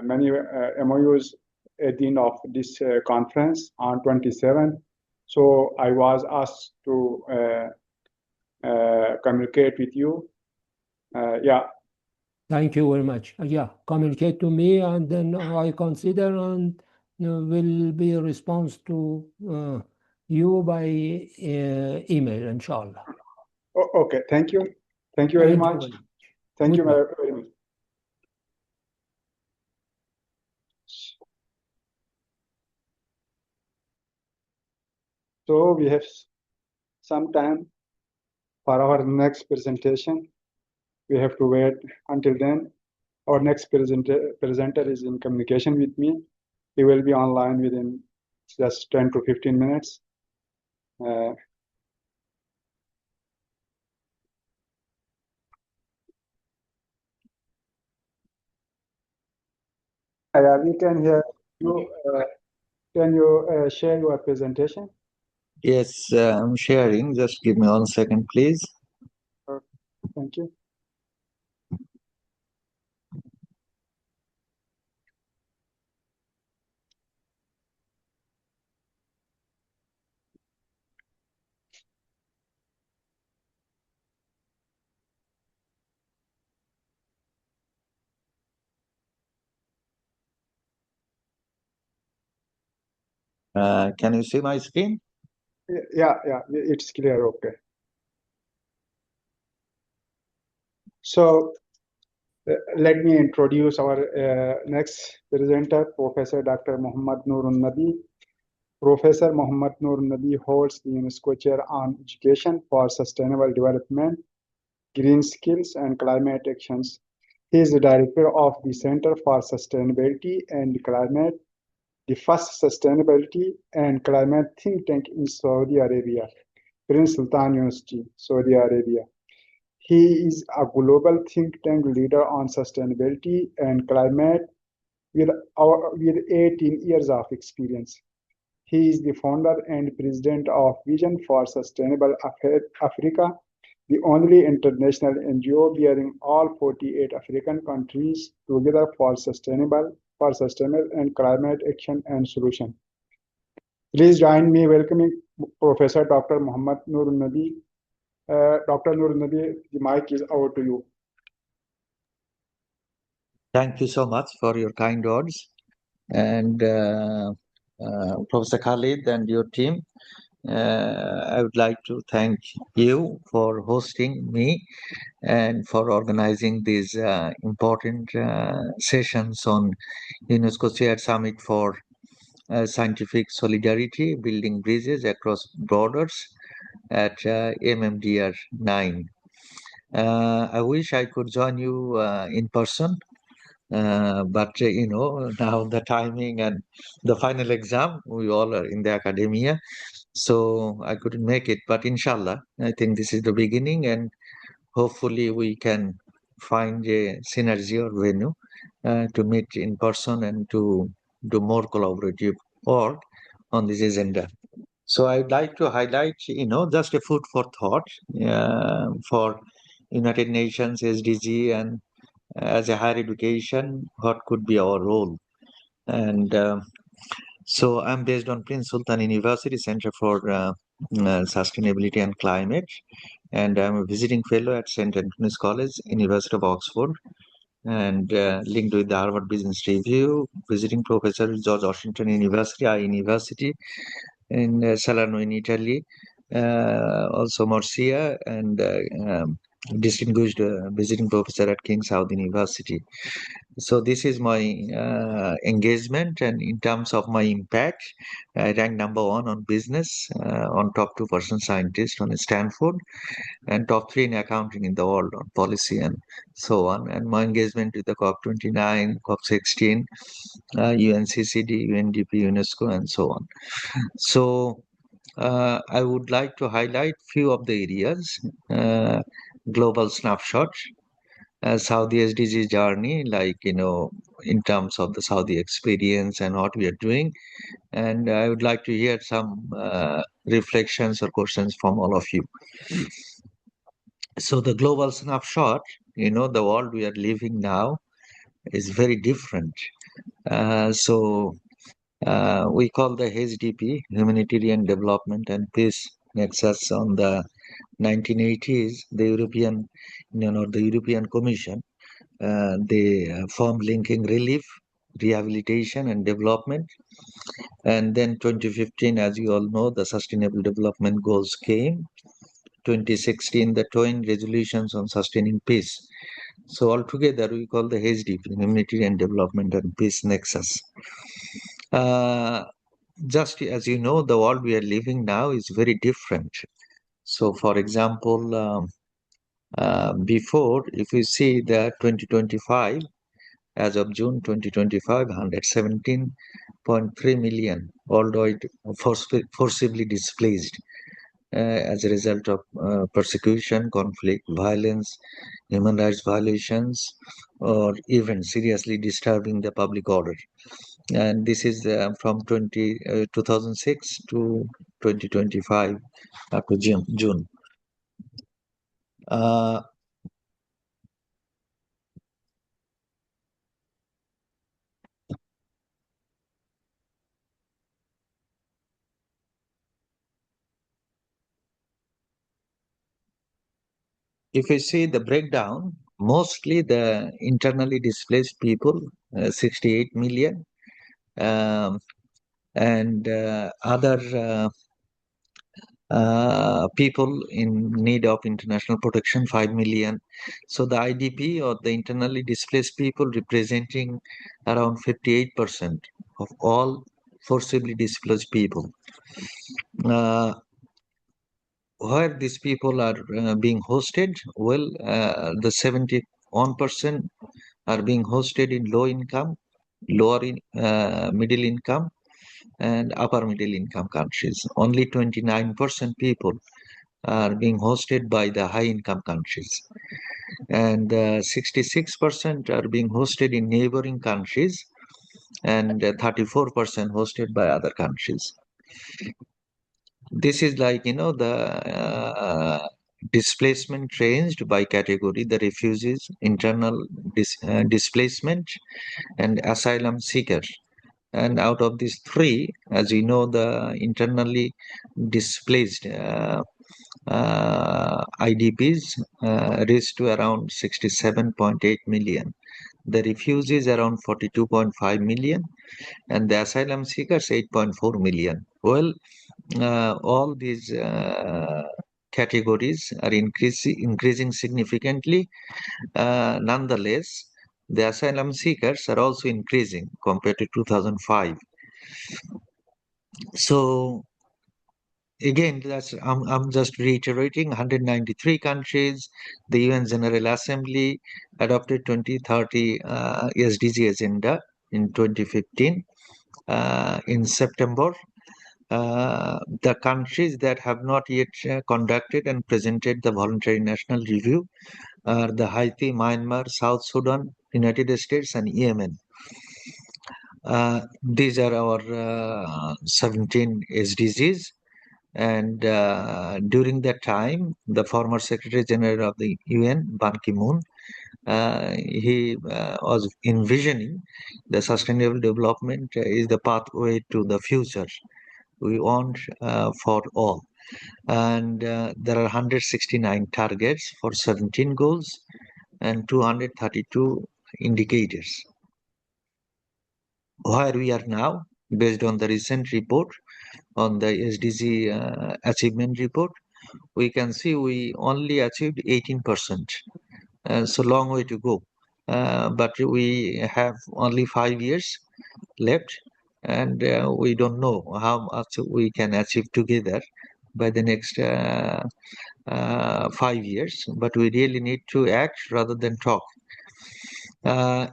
many MOUs at the end of this conference on 27th. So I was asked to communicate with you. Yeah. Thank you very much. Yeah, communicate to me and then I consider and will be a response to you by email, inshallah. Okay, thank you. Thank you very much. Thank you Goodbye. very much. So we have some time for our next presentation. We have to wait until then. Our next presenter is in communication with me. He will be online within just 10 to 15 minutes. Yeah, we can hear you. Can you share your presentation? Yes, I'm sharing. Just give me 1 second, please. Thank you. Can you see my screen? Yeah, it's clear. Okay. So let me introduce our next presenter, Professor Dr. Muhammad Noorun Nabi. Professor Muhammad Noorun Nabi holds the UNESCO Chair on Education for Sustainable Development, Green Skills and Climate Actions. He is the director of the Center for Sustainability and Climate, the first sustainability and climate think tank in Saudi Arabia, Prince Sultan University, Saudi Arabia. He is a global think tank leader on sustainability and climate with 18 years of experience. He is the founder and president of Vision for Sustainable Africa, the only international NGO bearing all 48 African countries together for sustainable and climate action and solution. Please join me welcoming Professor Dr. Muhammad Noorun Nabi. Dr. Noorun Nabi, the mic is over to you. Thank you so much for your kind words. And Professor Khalid and your team, I would like to thank you for hosting me and for organizing these important sessions on UNESCO Chair Summit for Scientific Solidarity, Building Bridges Across Borders at MMDR 9. I wish I could join you in person, but now the timing and the final exam, we all are in the academia, so I couldn't make it. But inshallah, I think this is the beginning, and hopefully we can find a synergy or venue to meet in person and to do more collaborative work on this agenda. So I'd like to highlight, just a food for thought for United Nations SDG and as a higher education, what could be our role? And so I'm based on Prince Sultan University Center for Sustainability and Climate, and I'm a visiting fellow at St. Anthony's College, University of Oxford, and linked with the Harvard Business Review, visiting professor at George Washington University, University in Salerno in Italy, also Murcia, and distinguished visiting professor at King Saud University. So this is my engagement, and in terms of my impact, I rank #1 on business, on top 2% scientist on Stanford, and top 3 in accounting in the world on policy and so on. And my engagement with the COP29, COP16, UNCCD, UNDP, UNESCO, and so on. So I would like to highlight few of the areas. Global snapshot, Saudi SDG journey, in terms of the Saudi experience and what we are doing. And I would like to hear some reflections or questions from all of you. So the global snapshot, the world we are living now is very different. We call the HDP, Humanitarian Development and Peace Nexus, on the 1980s, the European Commission, they formed linking relief rehabilitation and development. And then 2015, as you all know, the Sustainable Development Goals came. 2016, the Twin Resolutions on Sustaining Peace. So altogether, we call the HDP, Humanitarian Development and Peace Nexus. Just as you know, the world we are living now is very different. So, for example, before, if you see the 2025, as of June 2025, 117.3 million worldwide forcibly displaced as a result of persecution, conflict, violence, human rights violations, or even seriously disturbing the public order. And this is from 2006 to 2025 up to June. If you see the breakdown, mostly the internally displaced people, 68 million, and other people in need of international protection, 5 million. So the IDP, or the internally displaced people, representing around 58% of all forcibly displaced people. Where these people are being hosted, well, the 71% are being hosted in low income, middle income, and upper middle income countries. Only 29% people are being hosted by the high income countries, and 66% are being hosted in neighboring countries, and 34% hosted by other countries. This is like, the displacement ranged by category: the refugees, internal displacement, and asylum seeker. And out of these three, as you know, the internally displaced IDPs reached to around 67.8 million. The refugees around 42.5 million, and the asylum seekers 8.4 million. Well, all these categories are increasing significantly. Nonetheless, the asylum seekers are also increasing compared to 2005. So again, I'm just reiterating: 193 countries. The UN General Assembly adopted 2030 SDG agenda in 2015 in September. The countries that have not yet conducted and presented the voluntary national review are the Haiti, Myanmar, South Sudan, United States, and Yemen. These are our 17 SDGs. And during that time, the former Secretary General of the UN, Ban Ki-moon, he was envisioning the sustainable development is the pathway to the future we want for all. And there are 169 targets for 17 goals and 232 indicators. Where we are now, based on the recent report on the SDG achievement report, we can see we only achieved 18%. So long way to go. But we have only 5 years left, and we don't know how much we can achieve together by the next 5 years. But we really need to act rather than talk.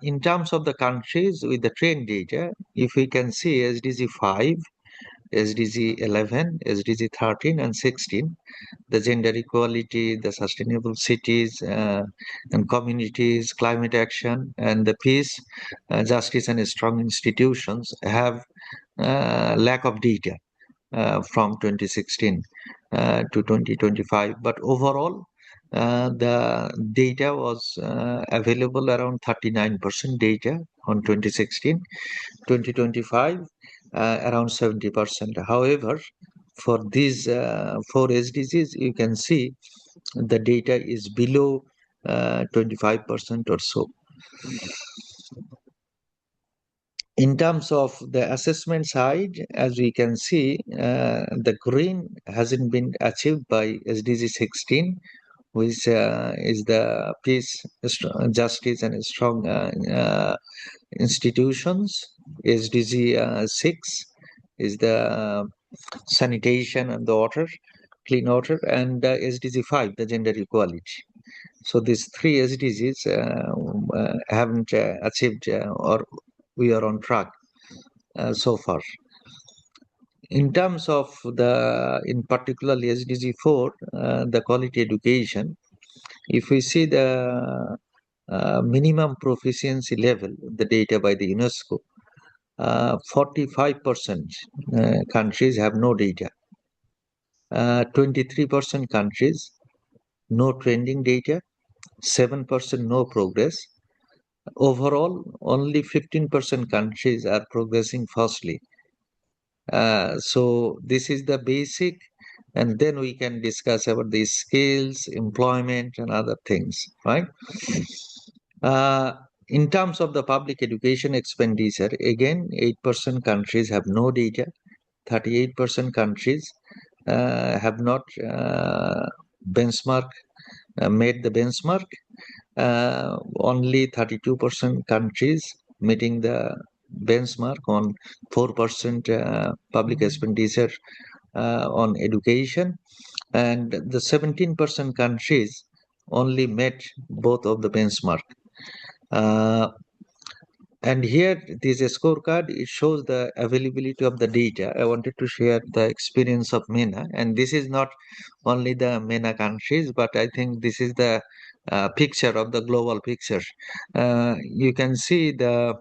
In terms of the countries with the trend data, if we can see SDG 5, SDG 11, SDG 13, and 16, the gender equality, the sustainable cities and communities, climate action, and the peace, justice, and strong institutions have lack of data from 2016 to 2025. But overall, the data was available around 39% data on 2016, 2025, around 70%. However, for these 4 SDGs, you can see the data is below 25% or so. In terms of the assessment side, as we can see, the green hasn't been achieved by SDG 16, which is the peace, justice, and strong institutions. SDG 6 is the sanitation and the water, clean water, and SDG 5, the gender equality. So these three SDGs haven't achieved or we are on track so far. In terms of in particular SDG 4, the quality education, if we see the minimum proficiency level, the data by the UNESCO, 45% countries have no data. 23% countries, no trending data, 7% no progress. Overall, only 15% countries are progressing fastly. So this is the basic, and then we can discuss about the skills, employment, and other things, right? In terms of the public education expenditure, again, 8% countries have no data, 38% countries have not made the benchmark. Only 32% countries meeting the benchmark on 4% public expenditure on education, and the 17% countries only met both of the benchmark. And here, this scorecard, it shows the availability of the data. I wanted to share the experience of MENA, and this is not only the MENA countries, but I think this is the picture of the global picture. You can see the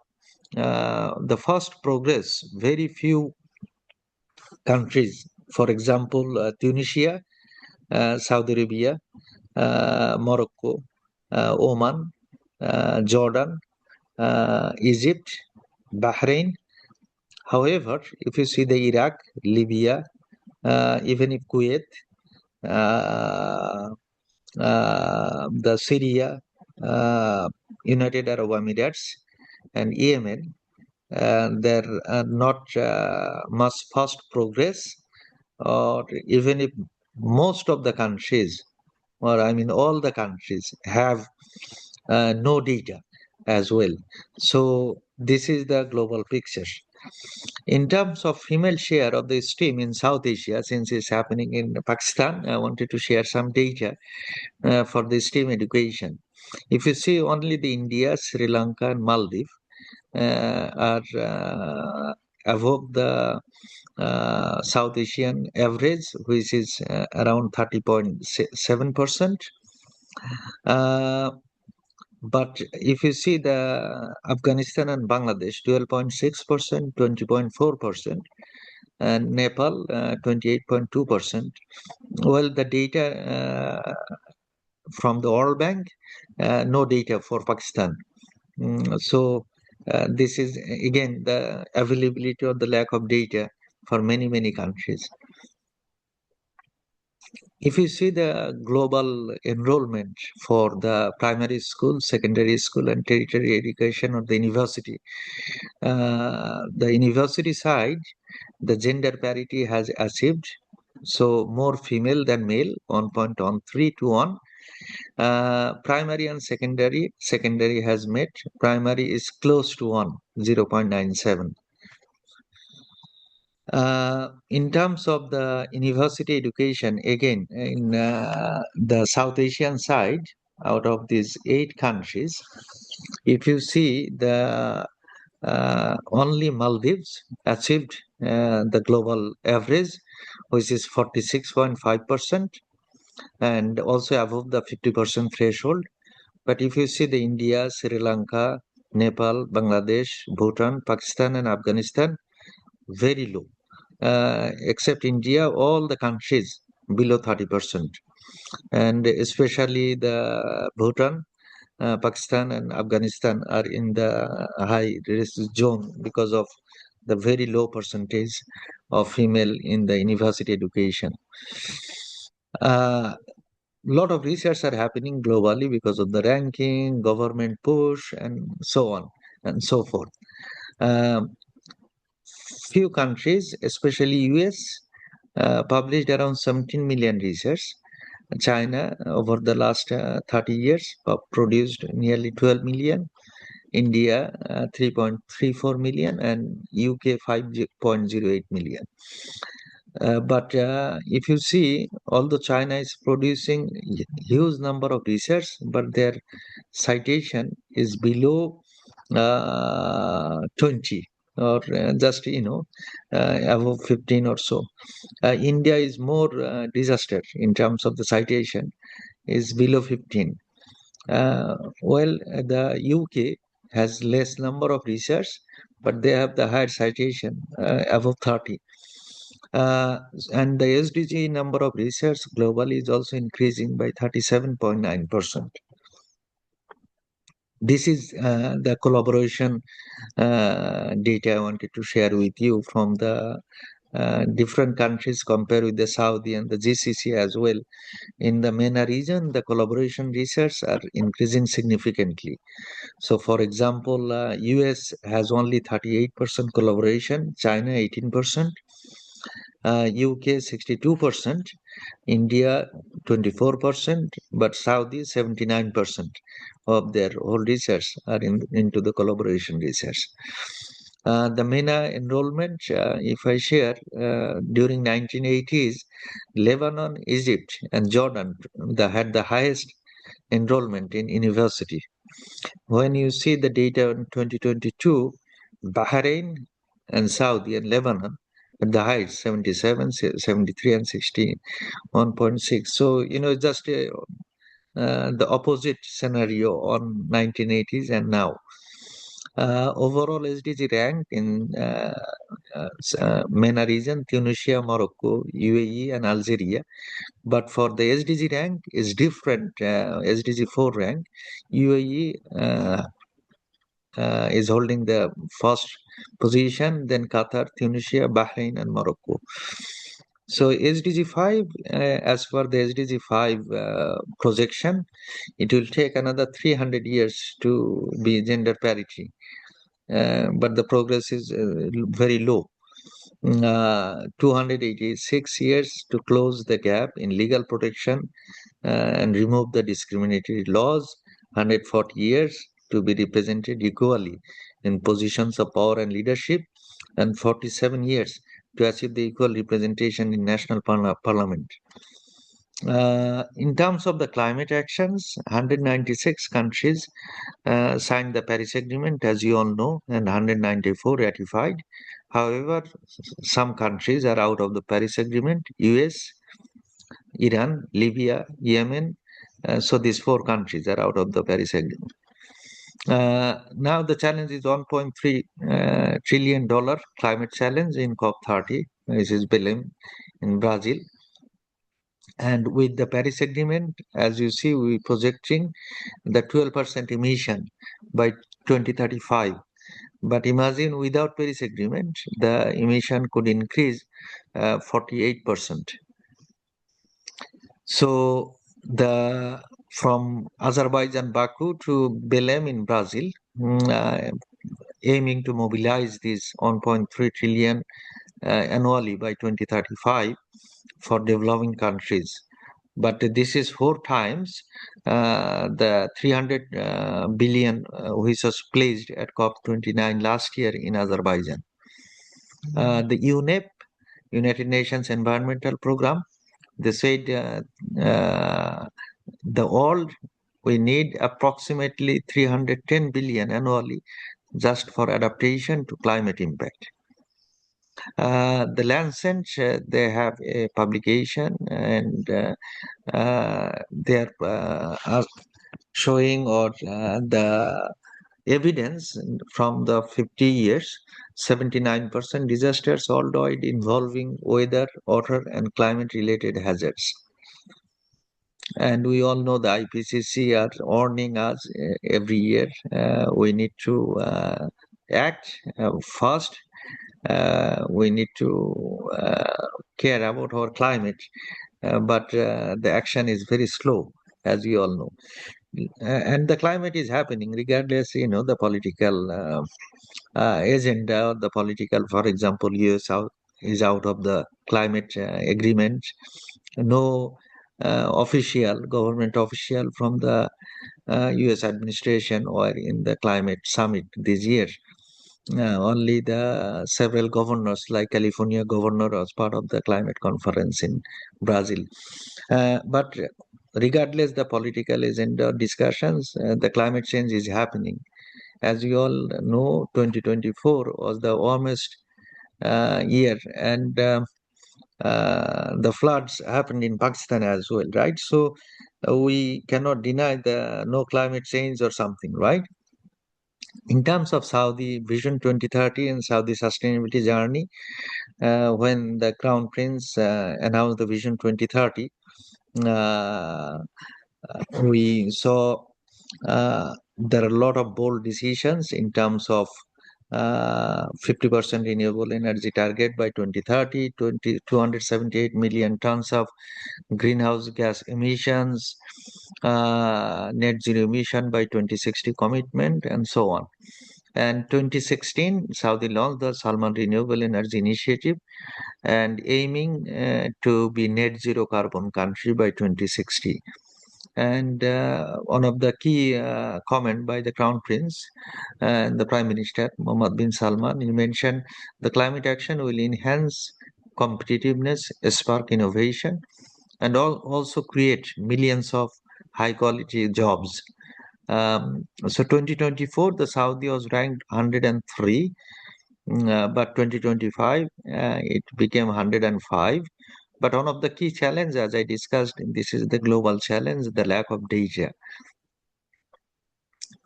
fast progress. Very few countries, for example, Tunisia, Saudi Arabia, Morocco, Oman, Jordan, Egypt, Bahrain. However, if you see the Iraq, Libya, even if Kuwait, the Syria, United Arab Emirates, and Yemen, there are not much fast progress, or even if most of the countries, or I mean all the countries, have no data as well. So this is the global picture. In terms of female share of the STEM in South Asia, since it's happening in Pakistan, I wanted to share some data for the STEM education. If you see only the India, Sri Lanka, and Maldives are above the South Asian average, which is around 30.7%. But if you see the Afghanistan and Bangladesh, 12.6%, 20.4%, and Nepal, 28.2%. Well, the data from the World Bank, no data for Pakistan. So this is again the availability or the lack of data for many countries. If you see the global enrollment for the primary school, secondary school, and tertiary education or the university side, the gender parity has achieved. So more female than male, 1.13 to 1. Primary and secondary has met. Primary is close to 1, 0.97. In terms of the university education, again, in the South Asian side, out of these 8 countries, if you see the only Maldives achieved the global average, which is 46.5%, and also above the 50% threshold. But if you see the India, Sri Lanka, Nepal, Bangladesh, Bhutan, Pakistan, and Afghanistan, very low. Except India, all the countries below 30%, and especially the Bhutan, Pakistan, and Afghanistan are in the high risk zone because of the very low percentage of female in the university education. Lot of research are happening globally because of the ranking, government push, and so on and so forth. Few countries, especially US, published around 17 million research. China, over the last 30 years, produced nearly 12 million. India, 3.34 million, and UK, 5.08 million. But if you see, although China is producing huge number of research, but their citation is below 20 or just above 15 or so. India is more disaster in terms of the citation, is below 15. Well, the UK has less number of research, but they have the higher citation, above 30. And the SDG number of research globally is also increasing by 37.9%. This is the collaboration data I wanted to share with you from the different countries compared with the Saudi and the GCC as well. In the MENA region, the collaboration research are increasing significantly. So, for example, US has only 38% collaboration, China 18%, UK 62%, India 24%, but Saudi 79% of their whole research are into the collaboration research. The MENA enrollment, if I share, during 1980s, Lebanon, Egypt, and Jordan had the highest enrollment in university. When you see the data in 2022, Bahrain and Saudi and Lebanon at the highest 77, 73, and 61.6. So, just the opposite scenario on 1980s and now. Overall SDG rank in MENA region, Tunisia, Morocco, UAE, and Algeria. But for the SDG rank is different. SDG 4 rank, UAE is holding the first position, then Qatar, Tunisia, Bahrain, and Morocco. So SDG 5, as per the SDG 5 projection, it will take another 300 years to be gender parity. But the progress is very low. 286 years to close the gap in legal protection and remove the discriminatory laws, 140 years to be represented equally in positions of power and leadership, and 47 years to achieve the equal representation in national parliament. In terms of the climate actions, 196 countries signed the Paris Agreement, as you all know, and 194 ratified. However, some countries are out of the Paris Agreement: US, Iran, Libya, Yemen. So these 4 countries are out of the Paris Agreement. Now the challenge is $1.3 trillion climate challenge in COP30. This is Belém in Brazil. And with the Paris Agreement, as you see, we're projecting the 12% emission by 2035. But imagine without Paris Agreement, the emission could increase 48%. So from Azerbaijan, Baku to Belém in Brazil, aiming to mobilize this 1.3 trillion annually by 2035 for developing countries. But this is 4 times the 300 billion which was pledged at COP29 last year in Azerbaijan. The UNEP, United Nations Environmental Program, they said we need approximately 310 billion annually just for adaptation to climate impact. The Lancet, they have a publication, and they are showing the evidence from the 50 years, 79% disasters worldwide involving weather, water, and climate-related hazards. And we all know the IPCC are warning us every year. We need to act fast. We need to care about our climate, but the action is very slow, as we all know. and the climate is happening regardless, the political agenda or the political, for example, US is out of the climate agreement. No government official from the US administration or in the climate summit this year. Only the several governors, like California governor, was part of the climate conference in Brazil. But regardless the political agenda discussions, the climate change is happening. As you all know, 2024 was the warmest year, and the floods happened in Pakistan as well, right? So we cannot deny the no climate change or something, right? In terms of Saudi Vision 2030 and Saudi sustainability journey, when the Crown Prince announced the Vision 2030, we saw there are a lot of bold decisions in terms of 50% renewable energy target by 2030, 278 million tons of greenhouse gas emissions, net zero emission by 2060 commitment, and so on. And 2016, Saudi launched the Salman Renewable Energy Initiative and aiming to be net zero carbon country by 2060. And one of the key comment by the Crown Prince and the Prime Minister Mohammed bin Salman, he mentioned the climate action will enhance competitiveness, spark innovation, and also create millions of high quality jobs. So 2024, the Saudi was ranked 103, but 2025 it became 105. But one of the key challenges, as I discussed, this is the global challenge, the lack of data.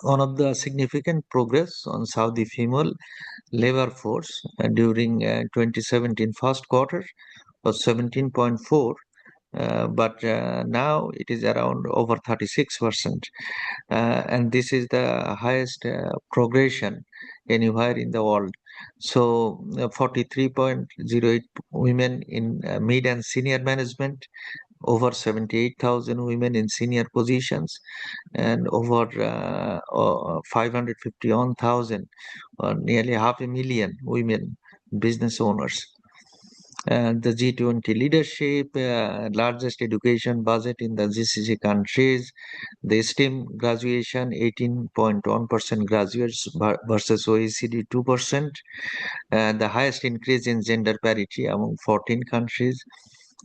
One of the significant progress on Saudi female labor force during 2017 first quarter was 17.4, but now it is around over 36%. And this is the highest progression anywhere in the world. So 43.08 women in mid and senior management, over 78,000 women in senior positions, and over 551,000, nearly 500,000 women business owners. The G20 leadership, largest education budget in the GCC countries, the STEM graduation 18.1% graduates versus OECD 2%, the highest increase in gender parity among 14 countries,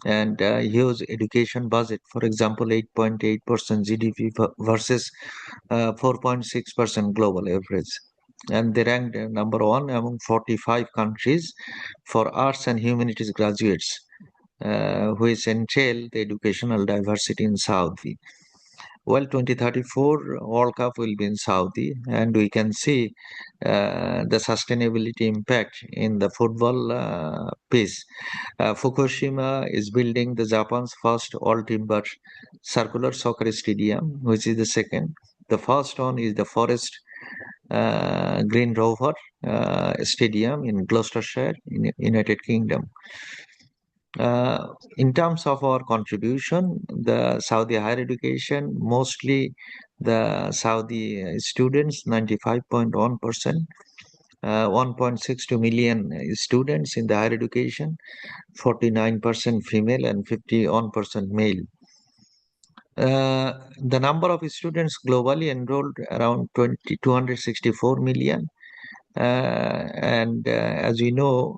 and huge education budget, for example, 8.8% GDP versus 4.6% global average. And they ranked number one among 45 countries for arts and humanities graduates, which entail the educational diversity in Saudi. Well, 2034 World Cup will be in Saudi, and we can see the sustainability impact in the football piece. Fukushima is building the Japan's first all-timber circular soccer stadium, which is the second. The first one is the Forest Green Rover Stadium in Gloucestershire, in United Kingdom. In terms of our contribution, the Saudi higher education, mostly the Saudi students, 95.1%, 1.62 million students in the higher education, 49% female and 51% male. The number of students globally enrolled around 264 million. And as we know,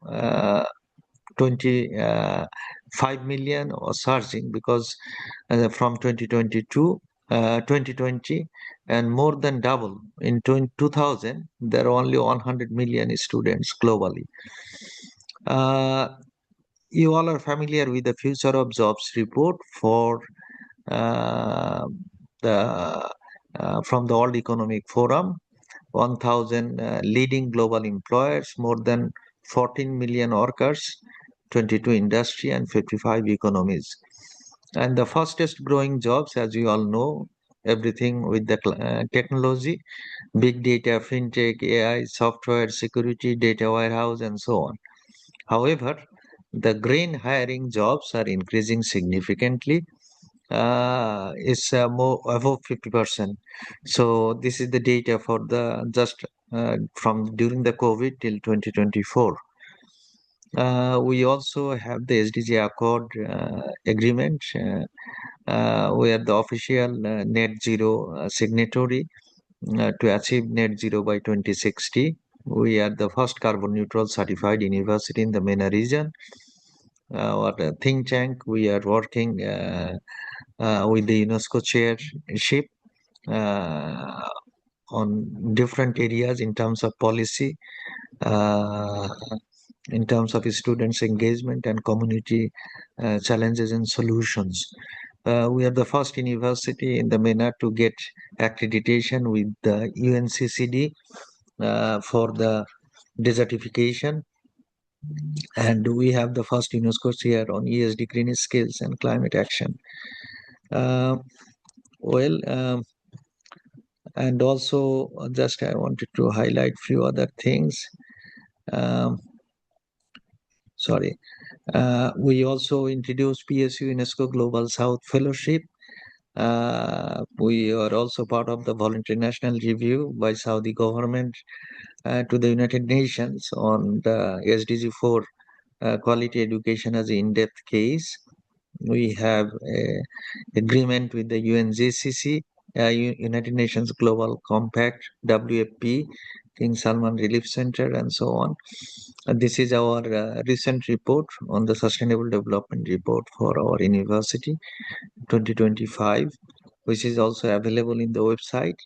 25 million or surging, because from 2020 and more than double in 2000, there are only 100 million students globally. You all are familiar with the Future of Jobs report for from the World Economic Forum. 1,000 leading global employers, more than 14 million workers, 22 industry and 55 economies. And the fastest growing jobs, as you all know, everything with the technology, big data, fintech, AI, software, security, data warehouse, and so on. However, the green hiring jobs are increasing significantly. is more above 50%. So this is the data for the just from during the COVID till 2024. We also have the SDG Accord agreement. We are the official net zero signatory to achieve net zero by 2060. We are the first carbon neutral certified university in the MENA region. Our think tank, we are working with the UNESCO chairship on different areas in terms of policy, in terms of students' engagement and community challenges and solutions. We are the first university in the MENA to get accreditation with the UNCCD for the desertification, and we have the first UNESCO Chair on ESG green skills and climate action. And also just I wanted to highlight few other things. We also introduced PSU UNESCO Global South Fellowship. We are also part of the voluntary national review by Saudi government to the United Nations on the SDG 4 quality education as an in-depth case. We have an agreement with the UNGCC, United Nations Global Compact, WFP, King Salman Relief Center, and so on. This is our recent report on the Sustainable Development Report for our university 2025, which is also available in the website.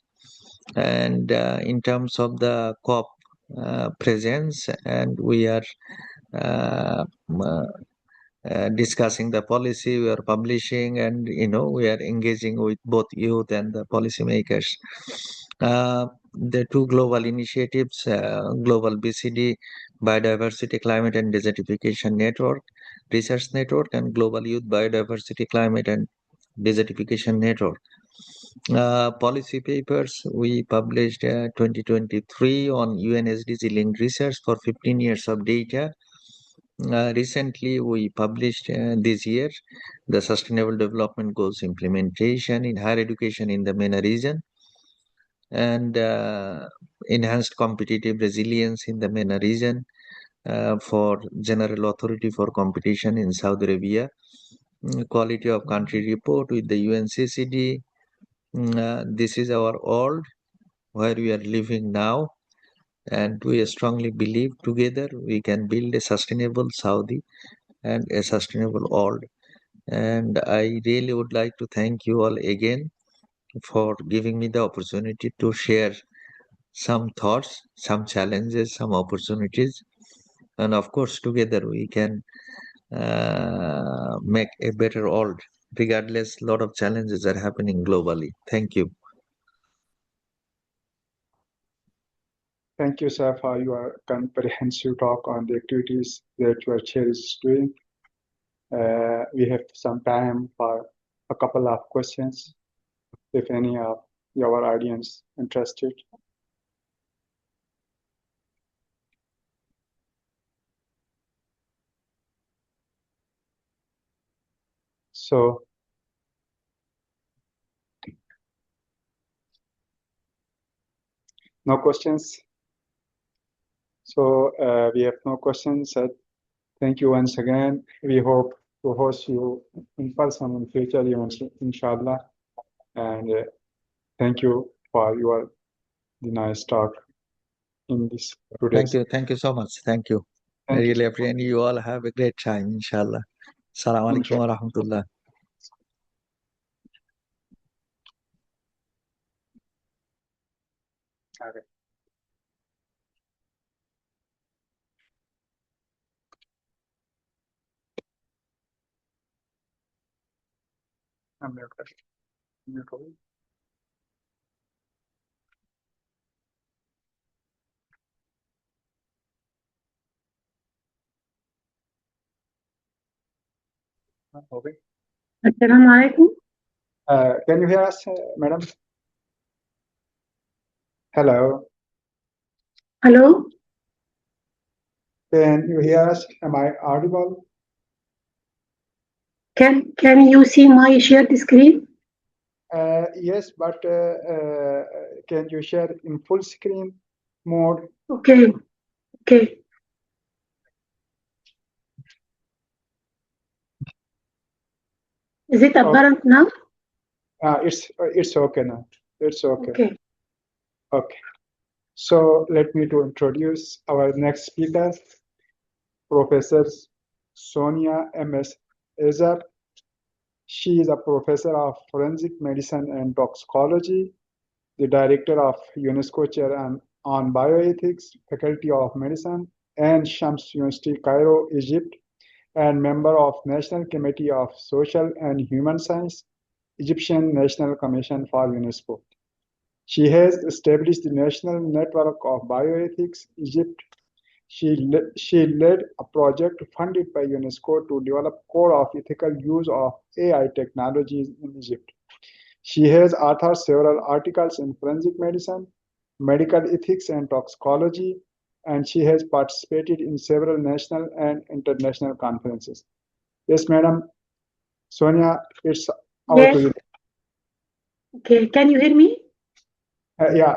And in terms of the COP presence, and we are discussing the policy, we are publishing, and we are engaging with both youth and the policymakers. The two global initiatives, Global BCD, Biodiversity, Climate and Desertification Network, Research Network, and Global Youth Biodiversity, Climate and Desertification Network. Policy papers, we published 2023 on UN SDG linked research for 15 years of data. Recently, we published this year the Sustainable Development Goals implementation in higher education in the MENA region, and enhanced competitive resilience in the MENA region for General Authority for Competition in Saudi Arabia, quality of country report with the UNCCD. This is our world where we are living now, and we strongly believe together we can build a sustainable Saudi and a sustainable world. And I really would like to thank you all again for giving me the opportunity to share some thoughts, some challenges, some opportunities. And of course, together we can make a better world. Regardless, a lot of challenges are happening globally. Thank you. Thank you, sir, for your comprehensive talk on the activities that your chair is doing. We have some time for a couple of questions, if any of your audience interested. So, no questions. So we have no questions. Thank you once again. We hope to host you in person in future events, inshallah. And thank you for your nice talk in this today's. Thank you so much. Thank you. I really appreciate you all. Have a great time, inshallah. Assalamu alaikum wa rahmatullah. Okay. I'm muted. Okay. Assalamu alaikum. Can you hear us, madam? Hello. Hello. Can you hear us? Am I audible? Can you see my shared screen? Yes, but can you share in full screen mode? Okay. Okay. Is it apparent now? It's okay now. It's okay. Okay. Okay. So let me to introduce our next speaker, Professor Sonia M.S. Azar. She is a professor of forensic medicine and toxicology, the director of UNESCO Chair on Bioethics, Faculty of Medicine, and Shams University, Cairo, Egypt, and member of National Committee of Social and Human Science, Egyptian National Commission for UNESCO. She has established the National Network of Bioethics, Egypt. She led a project funded by UNESCO to develop code of ethical use of AI technologies in Egypt. She has authored several articles in forensic medicine, medical ethics, and toxicology, and she has participated in several national and international conferences. Yes, Madam Sonia, it's over Yes. to you. Okay. Can you hear me? Yeah,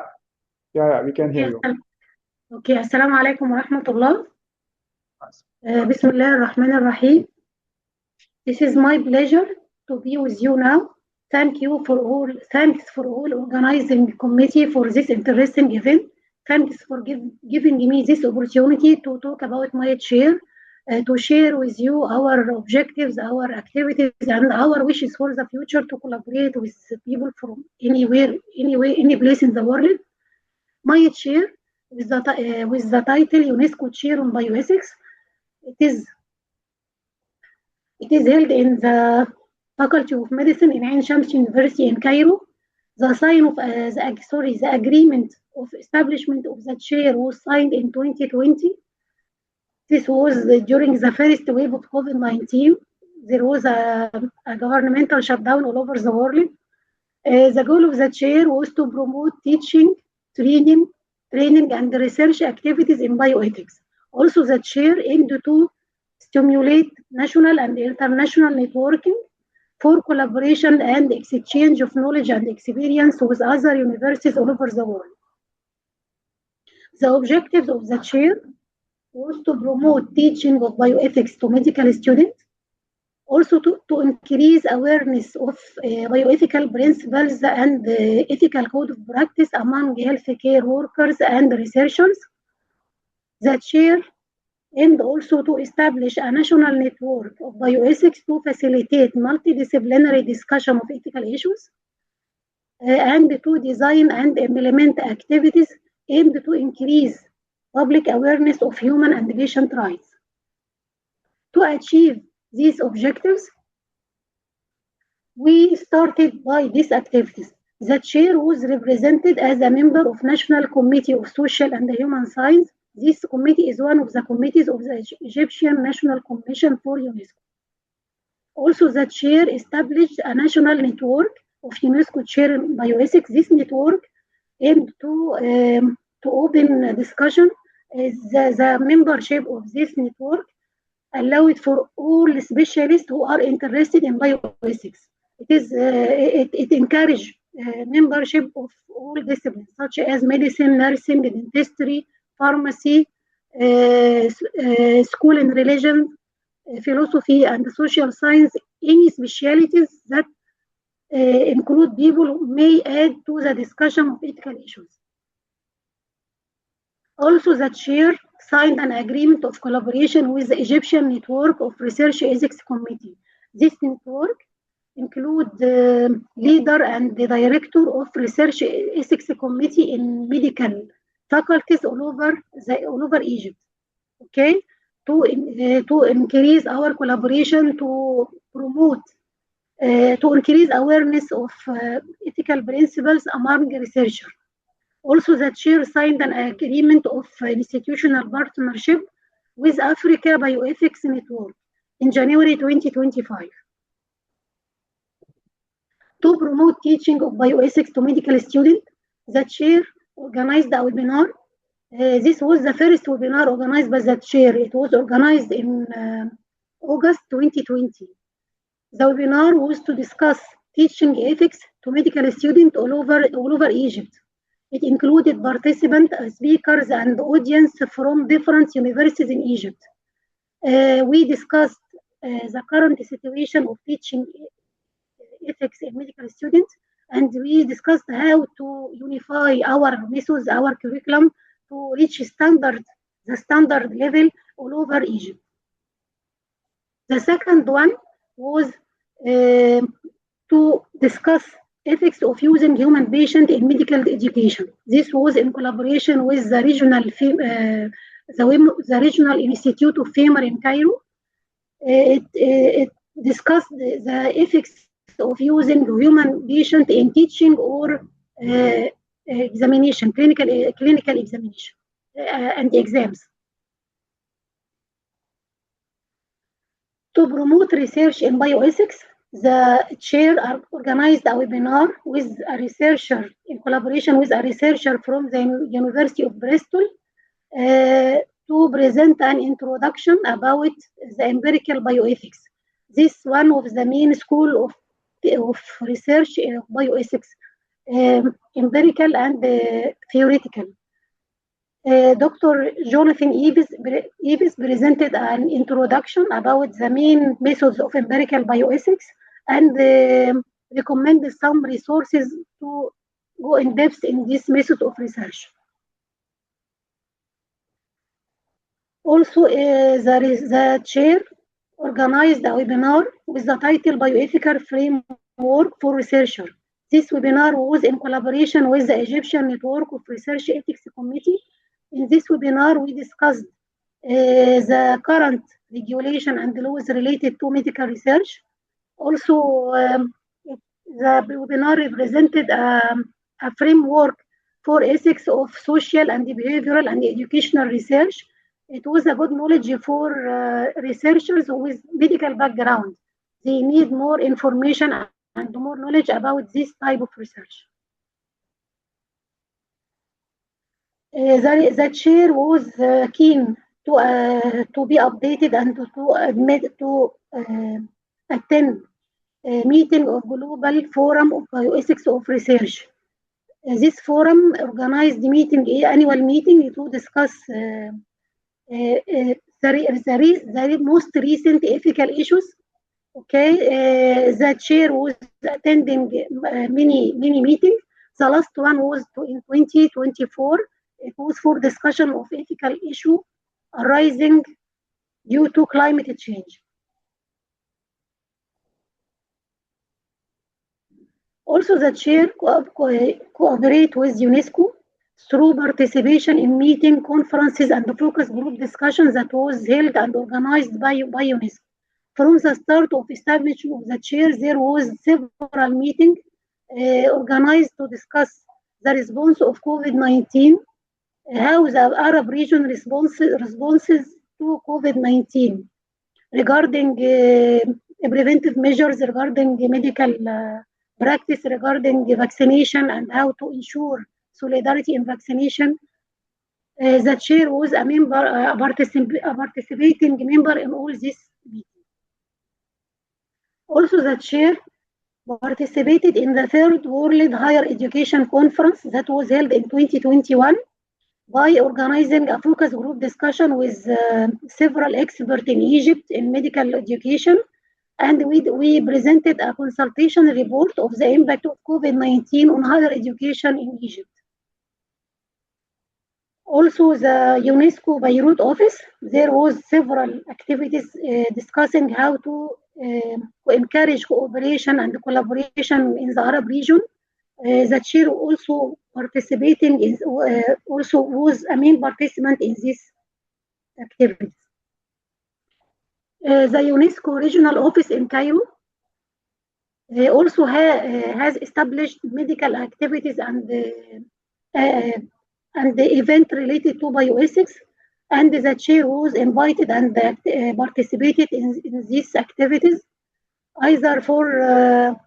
we can hear you. Okay. Assalamu alaikum wa rahmatullah. Bismillah ar-Rahman ar-Rahim. This is my pleasure to be with you now. Thanks for all organizing committee for this interesting event. Thanks for giving me this opportunity to talk about my chair, to share with you our objectives, our activities, and our wishes for the future to collaborate with people from anywhere, any place in the world. My chair with the title UNESCO Chair on Bioethics. It is held in the Faculty of Medicine in Ain Shams University in Cairo. The sign of the agreement of establishment of the chair was signed in 2020. This was during the first wave of COVID-19. There was a governmental shutdown all over the world. The goal of the chair was to promote teaching, training, and research activities in bioethics. Also, the chair aimed to stimulate national and international networking for collaboration and exchange of knowledge and experience with other universities all over the world. The objectives of the chair was to promote teaching of bioethics to medical students, also to increase awareness of bioethical principles and ethical code of practice among healthcare workers and researchers. The chair aimed also to establish a national network of bioethics to facilitate multidisciplinary discussion of ethical issues and to design and implement activities aimed to increase public awareness of human and patient rights. To achieve these objectives, we started by these activities. The chair was represented as a member of National Committee of Social and Human Science. This committee is one of the committees of the Egyptian National Commission for UNESCO. Also, the chair established a national network of UNESCO Chair in Bioethics. This network aimed to open discussion. The membership of this network allowed for all specialists who are interested in bioethics. It encouraged membership of all disciplines such as medicine, nursing, dentistry, pharmacy, school and religion, philosophy, and social science, any specialties that include people who may add to the discussion of ethical issues. Also, the chair signed an agreement of collaboration with the Egyptian Network of Research Ethics Committee. This network includes the leader and the director of Research Ethics Committee in medical faculties all over Egypt. Okay, to increase our collaboration to promote, to increase awareness of ethical principles among researchers. Also, the chair signed an agreement of institutional partnership with Africa Bioethics Network in January 2025. To promote teaching of bioethics to medical students, the chair organized a webinar. This was the first webinar organized by the chair. It was organized in August 2020. The webinar was to discuss teaching ethics to medical students all over Egypt. It included participants, speakers, and audience from different universities in Egypt. We discussed the current situation of teaching ethics in medical students, and we discussed how to unify our methods, our curriculum to reach the standard level all over Egypt. The second one was to discuss ethics of using human patient in medical education. This was in collaboration with the regional institute of FEMAR in Cairo. It discussed the ethics of using human patient in teaching or examination, clinical examination and exams. To promote research in bioethics, the chair organized a webinar with a researcher in collaboration with a researcher from the University of Bristol to present an introduction about the empirical bioethics. This is one of the main school of research in bioethics, empirical and theoretical. Dr. Jonathan Eves presented an introduction about the main methods of empirical bioethics and recommended some resources to go in depth in this method of research. Also, the chair organized a webinar with the title Bioethical Framework for Researchers. This webinar was in collaboration with the Egyptian Network of Research Ethics Committee. In this webinar, we discussed the current regulation and laws related to medical research. Also, the webinar represented a framework for ethics of social and behavioral and educational research. It was a good knowledge for researchers with medical background. They need more information and more knowledge about this type of research. The chair was keen to be updated and to attend a meeting of Global Forum of Bioethics of Research. This forum organized annual meeting to discuss the most recent ethical issues. Okay, the chair was attending many meetings. The last one was in 2024. It was for discussion of ethical issue arising due to climate change. Also, the chair cooperate with UNESCO through participation in meeting, conferences, and focus group discussions that was held and organized by UNESCO. From the start of establishment of the chair, there was several meetings organized to discuss the response of COVID-19, how the Arab region responses to COVID-19, regarding preventive measures, regarding medical practice, regarding vaccination, and how to ensure solidarity in vaccination. The chair was a member, a participating member in all these meetings. Also, the chair participated in the Third World Higher Education Conference that was held in 2021 by organizing a focus group discussion with several experts in Egypt in medical education, and we presented a consultation report of the impact of COVID-19 on higher education in Egypt. Also, the UNESCO Beirut office, there was several activities discussing how to encourage cooperation and collaboration in the Arab region. The chair also participating is also was a main participant in this activities. The UNESCO regional office in Cairo also has established medical activities and the event related to bioethics, and the chair was invited and participated in these activities, either for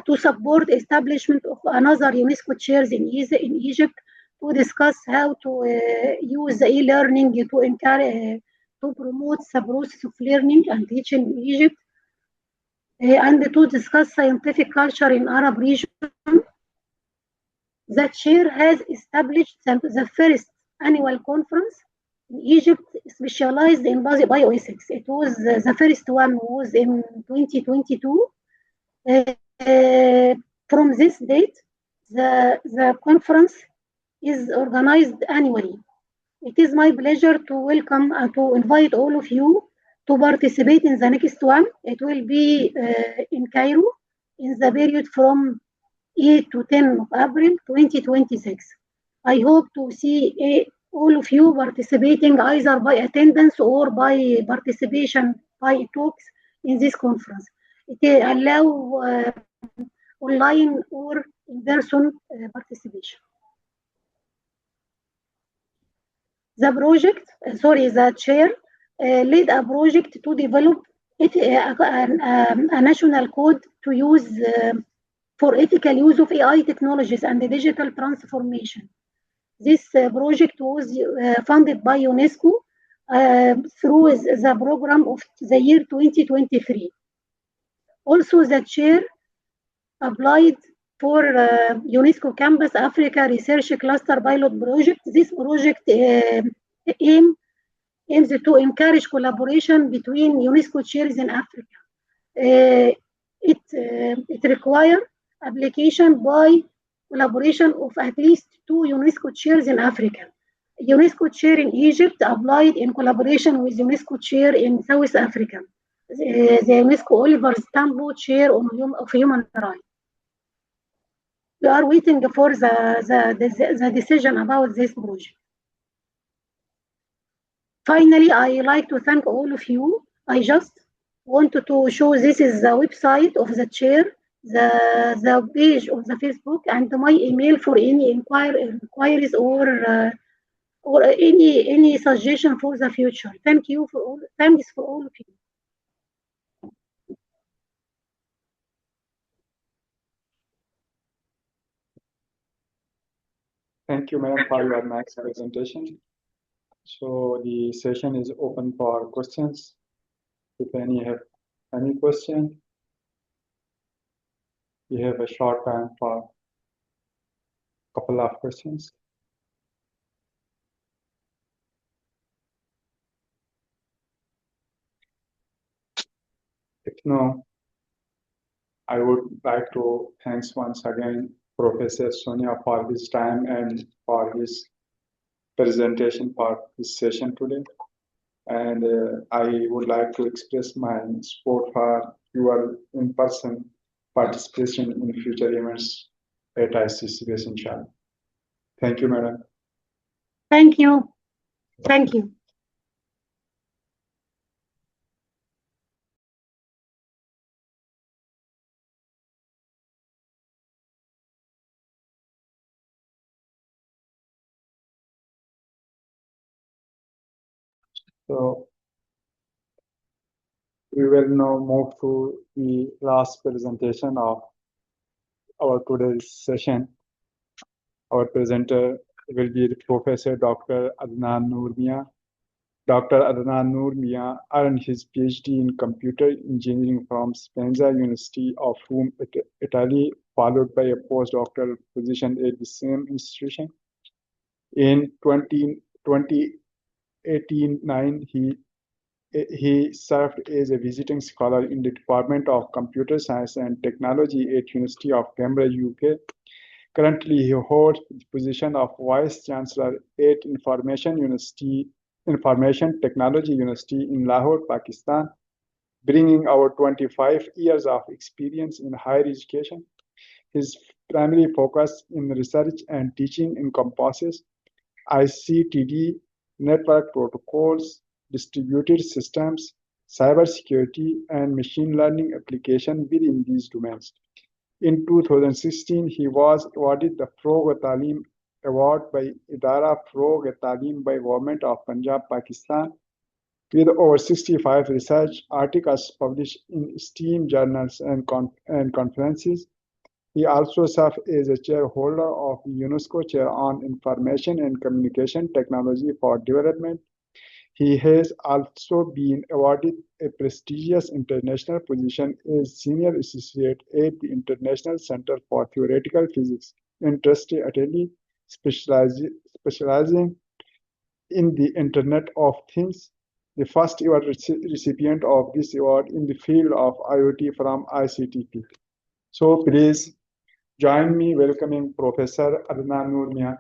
to support establishment of another UNESCO chairs in Egypt to discuss how to use the e-learning to encourage to promote the process of learning and teaching in Egypt, and to discuss scientific culture in Arab region. The chair has established the first annual conference in Egypt specialized in bioethics. It was the first one was in 2022. From this date, the conference is organized annually. It is my pleasure to welcome and to invite all of you to participate in the next one. It will be in Cairo in the period from 8 to 10 of April 2026. I hope to see all of you participating either by attendance or by participation by talks in this conference. It allow online or in-person participation. The chair led a project to develop a national code to use for ethical use of AI technologies and digital transformation. This project was funded by UNESCO through the program of the year 2023. Also, the chair applied for UNESCO Campus Africa Research Cluster Pilot Project. This project aims to encourage collaboration between UNESCO chairs in Africa. It requires application by collaboration of at least 2 UNESCO chairs in Africa. UNESCO chair in Egypt applied in collaboration with UNESCO chair in South Africa. The UNESCO Oliver Tambo chair of human rights. We are waiting for the decision about this project. Finally, I like to thank all of you. I just wanted to show this is the website of the chair, the page of the Facebook, and my email for any inquiries or any suggestion for the future. Thanks for all of you. Thank you, Madam, for your next presentation. So the session is open for questions. If any have any question, we have a short time for a couple of questions. If no, I would like to thank once again Professor Sonia for his time and for his presentation for this session today. And I would like to express my support for your in-person participation in future events at iccbs, inshallah. Thank you, Madam. Thank you. Thank you. So we will now move to the last presentation of our today's session. Our presenter will be Professor Dr. Adnan Noor Mia. Dr. Adnan Noor Mia earned his PhD in computer engineering from Spenza University of Rome, Italy, followed by a postdoctoral position at the same institution. In 2018-9, he served as a visiting scholar in the Department of Computer Science and Technology at University of Cambridge, UK. Currently, he holds the position of Vice Chancellor at Information Technology University in Lahore, Pakistan, bringing over 25 years of experience in higher education. His primary focus in research and teaching encompasses ICTD, network protocols, distributed systems, cybersecurity, and machine learning application within these domains. In 2016, he was awarded the Frog-e-Talim Award by Idara Frog-e-Talim by Government of Punjab, Pakistan, with over 65 research articles published in esteemed journals and conferences. He also served as a chairholder of the UNESCO Chair on Information and Communication Technology for Development. He has also been awarded a prestigious international position as Senior Associate at the International Center for Theoretical Physics in Trustee Italy, specializing in the Internet of Things, the first ever recipient of this award in the field of IoT from ICTP. So please join me welcoming Professor Adnan Noor Mian.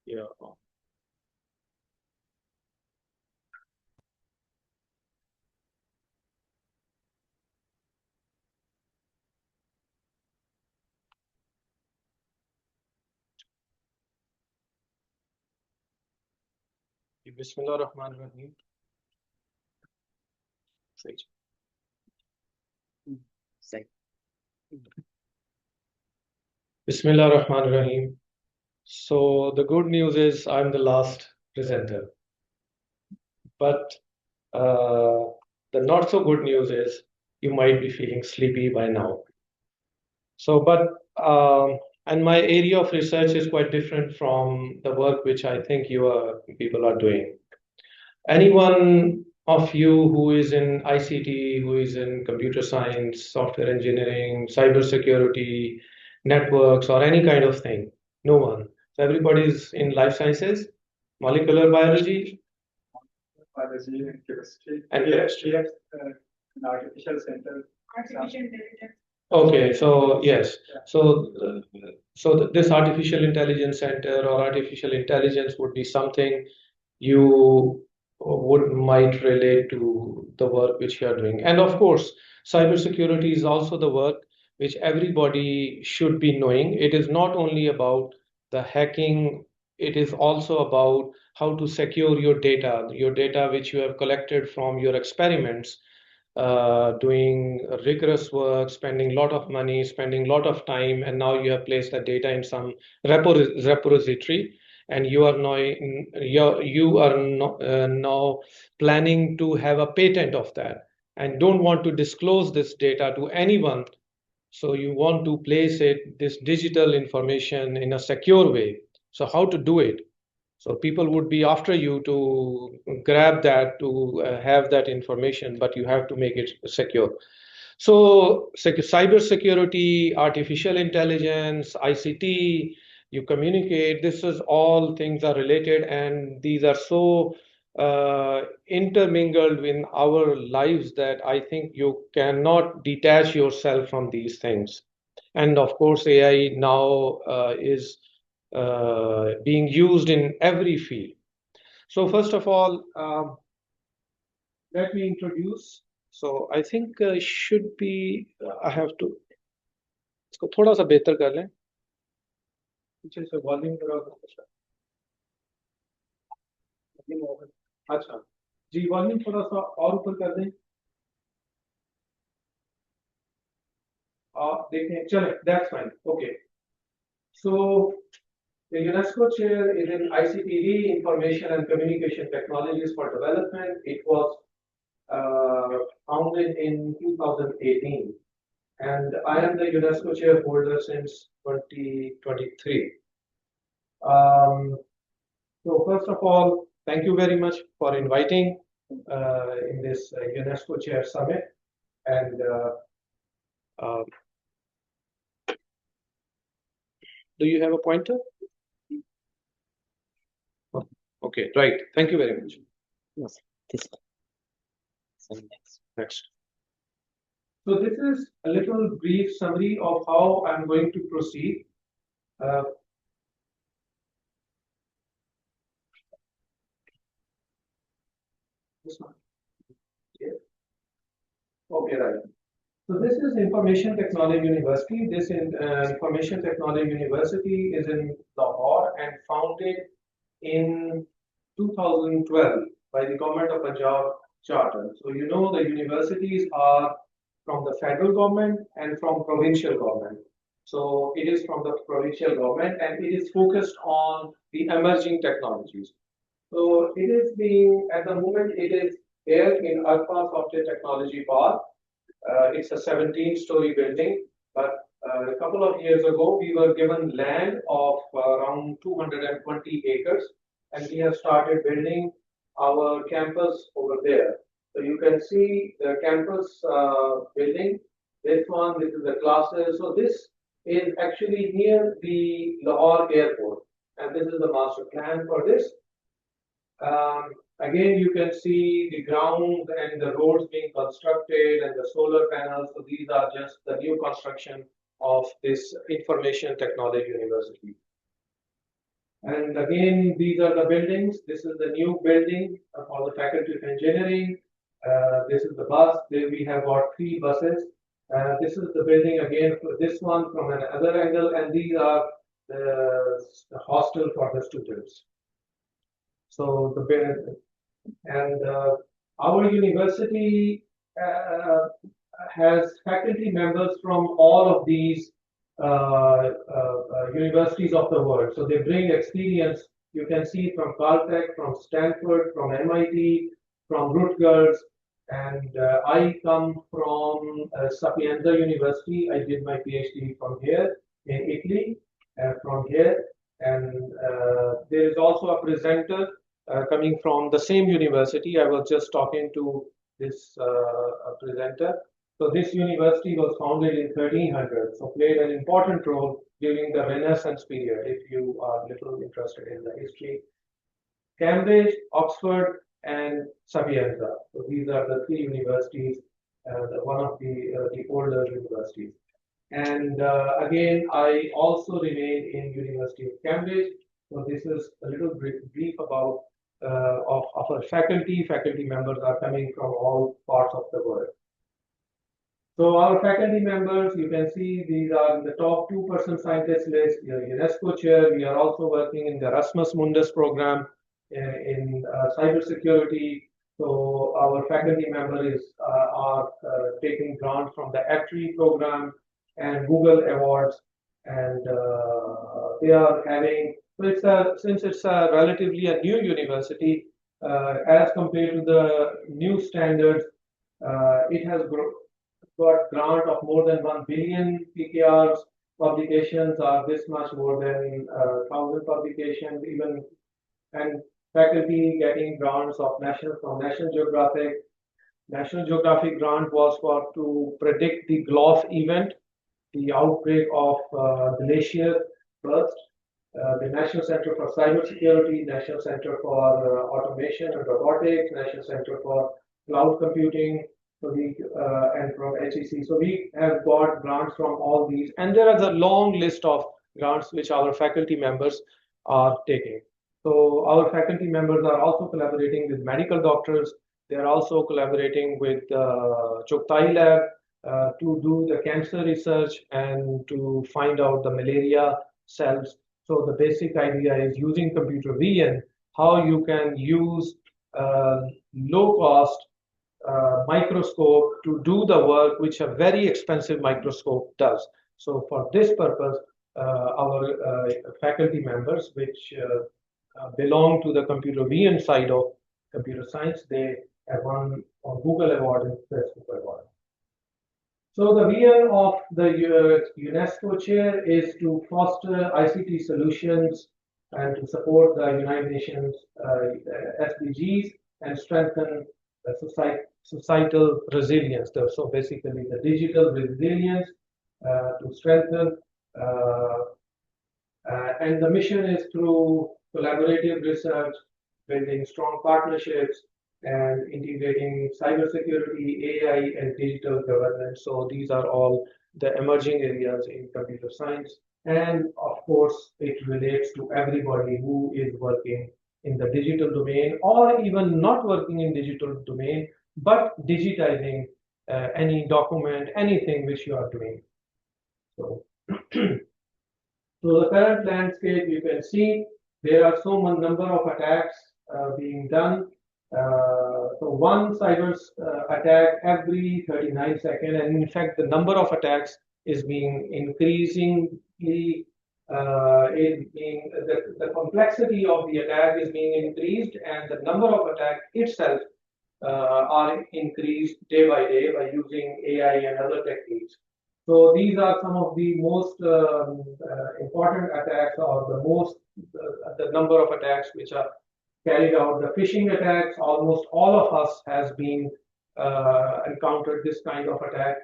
Yeah. Bismillah Rahman Rahim. Bismillah Rahman Rahim. So the good news is I'm the last presenter. But the not so good news is you might be feeling sleepy by now. So, and my area of research is quite different from the work which I think people are doing. Anyone of you who is in ICT, who is in computer science, software engineering, cybersecurity, networks, or any kind of thing? No one. So everybody's in life sciences, molecular biology, Biology and chemistry. and chemistry. An artificial center. Artificial intelligence. Okay, so yes, so this artificial intelligence center or artificial intelligence would be something you might relate to the work which you are doing. And of course, cybersecurity is also the work which everybody should be knowing. It is not only about the hacking, it is also about how to secure your data which you have collected from your experiments, doing rigorous work, spending a lot of money, spending a lot of time, and now you have placed that data in some repository, and you are now planning to have a patent of that, and don't want to disclose this data to anyone. So you want to place this digital information in a secure way. So how to do it? So people would be after you to grab that, to have that information, but you have to make it secure. So cyber security, artificial intelligence, ICT, you communicate, this is all things are related, and these are so intermingled in our lives that I think you cannot detach yourself from these things. And of course, AI now is being used in every field. So first of all, let me introduce. So I think should be I have to इसको थोड़ा सा बेहतर कर लें पीछे से volume थोड़ा अच्छा जी वॉल्यूम थोड़ा सा और ऊपर कर दें आप देखें चलें that's fine okay so the UNESCO Chair is in ICT Information and Communication Technologies for Development. It was founded in 2018, and I am the UNESCO Chair holder since 2023. So first of all, thank you very much for inviting in this UNESCO Chair Summit. And do you have a pointer? Okay, right. Thank you very much. Yes, this one. Next. So this is a little brief summary of how I'm going to proceed. This one. Yeah. Okay, right. So this is Information Technology University. This Information Technology University is in Lahore and founded in 2012 by the government of Punjab Charter. So you know the universities are from the federal government and from provincial government. So it is from the provincial government and it is focused on the emerging technologies. So it is being, at the moment, it is here in Arpa Software Technology Park. It's a 17-story building, but a couple of years ago, we were given land of around 220 acres, and we have started building our campus over there. So you can see the campus building. This is the classes. So this is actually near the Lahore airport, and this is the master plan for this. Again, you can see the ground and the roads being constructed and the solar panels. So these are just the new construction of this Information Technology University. And again, these are the buildings. This is the new building for the Faculty of Engineering. This is the bus. There we have got 3 buses. This is the building again for this one from another angle, and these are the hostel for the students. So our university has faculty members from all of these universities of the world. So they bring experience. You can see from Caltech, from Stanford, from MIT, from Rutgers, and I come from Sapienza University. I did my PhD from here in Italy, from here. And there is also a presenter coming from the same university. I was just talking to this presenter. So this university was founded in 1300, so played an important role during the Renaissance period, if you are little interested in the history. Cambridge, Oxford, and Sapienza. So these are the 3 universities, one of the older universities. And again, I also remain in University of Cambridge. So this is a little brief about of our faculty. Faculty members are coming from all parts of the world. So our faculty members, you can see these are the top 2% scientists list, UNESCO Chair. We are also working in the Erasmus Mundus program in cybersecurity. So our faculty members are taking grants from the Actuary program and Google Awards, and they are having. So since it's a relatively a new university, as compared to the new standards, it has got grant of more than 1 billion PKRs. Publications are this much more than 1,000 publications, even, and faculty getting grants of from National Geographic. National Geographic grant was for to predict the GLOF event, the outbreak of glacier burst. The National Center for Cybersecurity, National Center for Automation and Robotics, National Center for Cloud Computing, so and from HEC. So we have got grants from all these, and there is a long list of grants which our faculty members are taking. So our faculty members are also collaborating with medical doctors. They are also collaborating with Choktai Lab to do the cancer research and to find out the malaria cells. So the basic idea is using computer vision, how you can use low-cost microscope to do the work which a very expensive microscope does. So for this purpose, our faculty members, which belong to the computer vision side of computer science, they have won a Google Award and Facebook Award. So the vision of the UNESCO Chair is to foster ICT solutions and to support the United Nations SDGs and strengthen societal resilience. So basically the digital resilience to strengthen, and the mission is through collaborative research, building strong partnerships, and integrating cybersecurity, AI, and digital governance. So these are all the emerging areas in computer science. And of course, it relates to everybody who is working in the digital domain or even not working in digital domain, but digitizing any document, anything which you are doing. So, so the current landscape, you can see there are so much number of attacks being done. So one cyber attack every 39 seconds, and in fact, the number of attacks is being increasingly the complexity of the attack is being increased, and the number of attack itself are increased day by day by using AI and other techniques. So these are some of the most important attacks, or the number of attacks which are carried out. The phishing attacks, almost all of us has been encountered this kind of attack.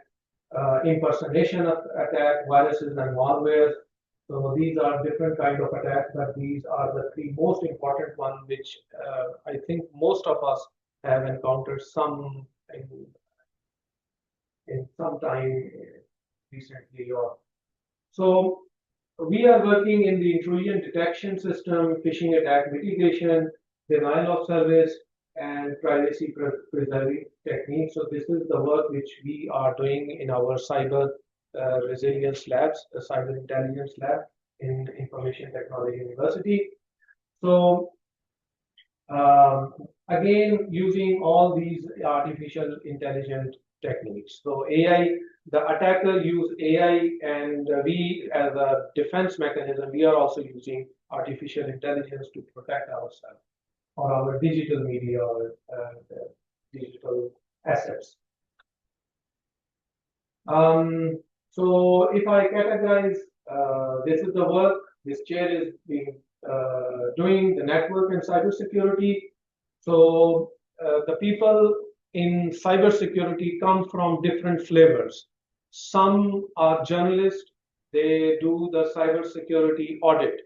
Impersonation attack, viruses and malwares. So these are different kind of attacks, but these are the three most important ones, which I think most of us have encountered some in some time recently. Or so we are working in the intrusion detection system, phishing attack mitigation, denial of service, and privacy preserving techniques. So this is the work which we are doing in our cyber resilience labs, the cyber intelligence lab in Information Technology University. So again, using all these artificial intelligence techniques. So AI, the attacker use AI, and we as a defense mechanism, we are also using artificial intelligence to protect ourselves or our digital media or digital assets. So if I categorize, this is the work this chair is being doing, the network and cybersecurity. So the people in cybersecurity come from different flavors. Some are journalists, they do the cybersecurity audit.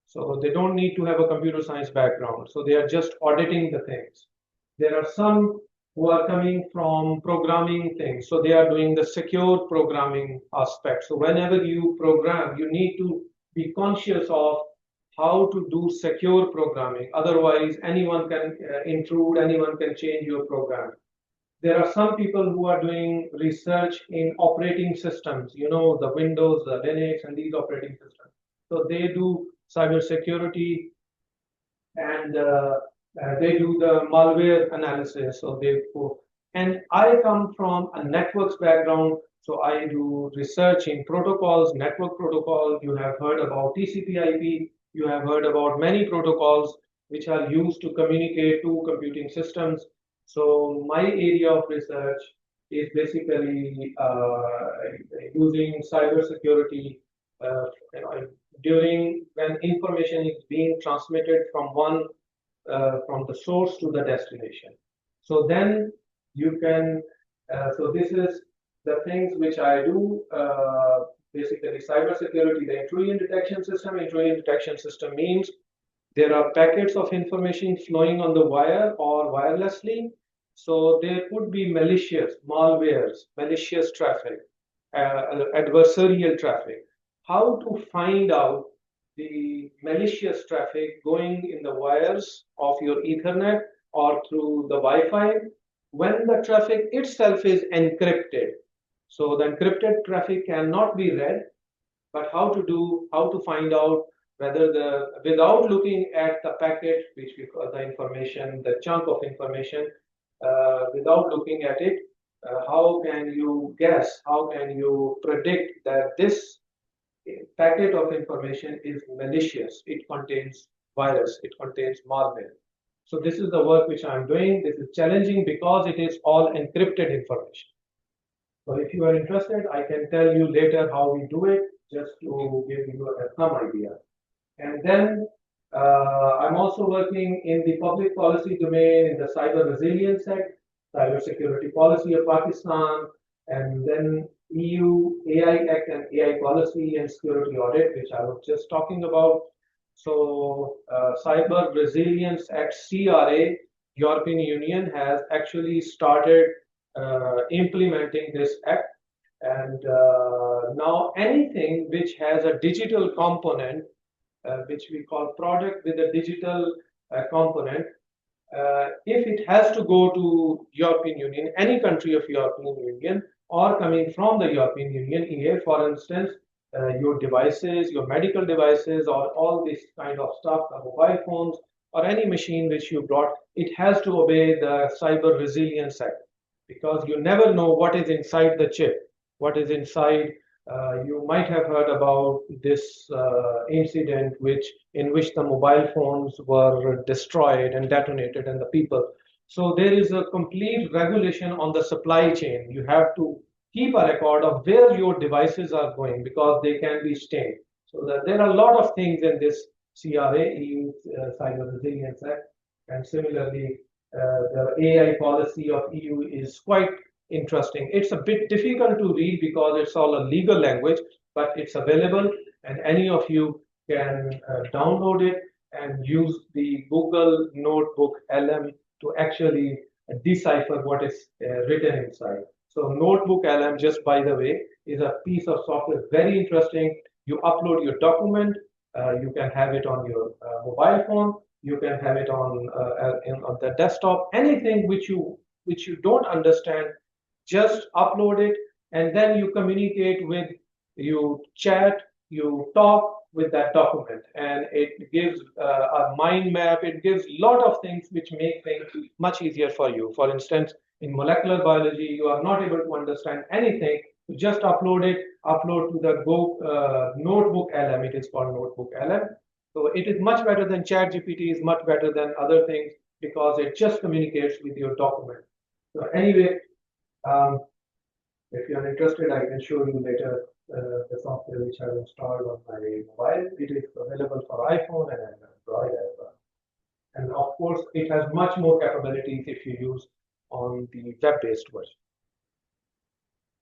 So they don't need to have a computer science background. So they are just auditing the things. There are some who are coming from programming things. So they are doing the secure programming aspect. So whenever you program, you need to be conscious of how to do secure programming. Otherwise, anyone can intrude, anyone can change your program. There are some people who are doing research in operating systems, you know, the Windows, the Linux, and these operating systems. So they do cybersecurity, and they do the malware analysis. So they go, and I come from a networks background. So I do research in protocols, network protocol. You have heard about TCP/IP. You have heard about many protocols which are used to communicate to computing systems. So my area of research is basically using cybersecurity during when information is being transmitted from from the source to the destination. So then you can, so this is the things which I do, basically cybersecurity, the intrusion detection system. Intrusion detection system means there are packets of information flowing on the wire or wirelessly. So there could be malicious, malwares, malicious traffic, adversarial traffic. How to find out the malicious traffic going in the wires of your Ethernet or through the Wi-Fi when the traffic itself is encrypted. So the encrypted traffic cannot be read, but how to find out whether without looking at the packet, which we call the information, the chunk of information, without looking at it, how can you guess, how can you predict that this packet of information is malicious, it contains virus, it contains malware. So this is the work which I'm doing. This is challenging because it is all encrypted information. So if you are interested, I can tell you later how we do it, just to give you some idea. And then I'm also working in the public policy domain in the cyber resilience act, cybersecurity policy of Pakistan, and then EU AI Act and AI policy and security audit, which I was just talking about. So Cyber Resilience Act CRA, European Union has actually started implementing this act. And now anything which has a digital component, which we call product with a digital component, if it has to go to European Union, any country of European Union, or coming from the European Union, EA, for instance, your devices, your medical devices, or all this kind of stuff, the mobile phones, or any machine which you brought, it has to obey the Cyber Resilience Act, because you never know what is inside the chip, what is inside. You might have heard about this incident in which the mobile phones were destroyed and detonated, and the people. So there is a complete regulation on the supply chain. You have to keep a record of where your devices are going, because they can be stained. So there are a lot of things in this CRA, EU Cyber Resilience Act, and similarly, the AI policy of EU is quite interesting. It's a bit difficult to read because it's all a legal language, but it's available, and any of you can download it and use the Google Notebook LM to actually decipher what is written inside. So Notebook LM, just by the way, is a piece of software, very interesting. You upload your document, you can have it on your mobile phone, you can have it on the desktop, anything which you don't understand, just upload it, and then you communicate with, you chat, you talk with that document, and it gives a mind map. It gives a lot of things which make things much easier for you. For instance, in molecular biology, you are not able to understand anything. You just upload it, upload to the Notebook LM. It is called Notebook LM. So it is much better than ChatGPT, is much better than other things, because it just communicates with your document. So anyway, if you are interested, I can show you later the software which I have installed on my mobile. It is available for iPhone and Android as well. And of course, it has much more capabilities if you use on the web-based version.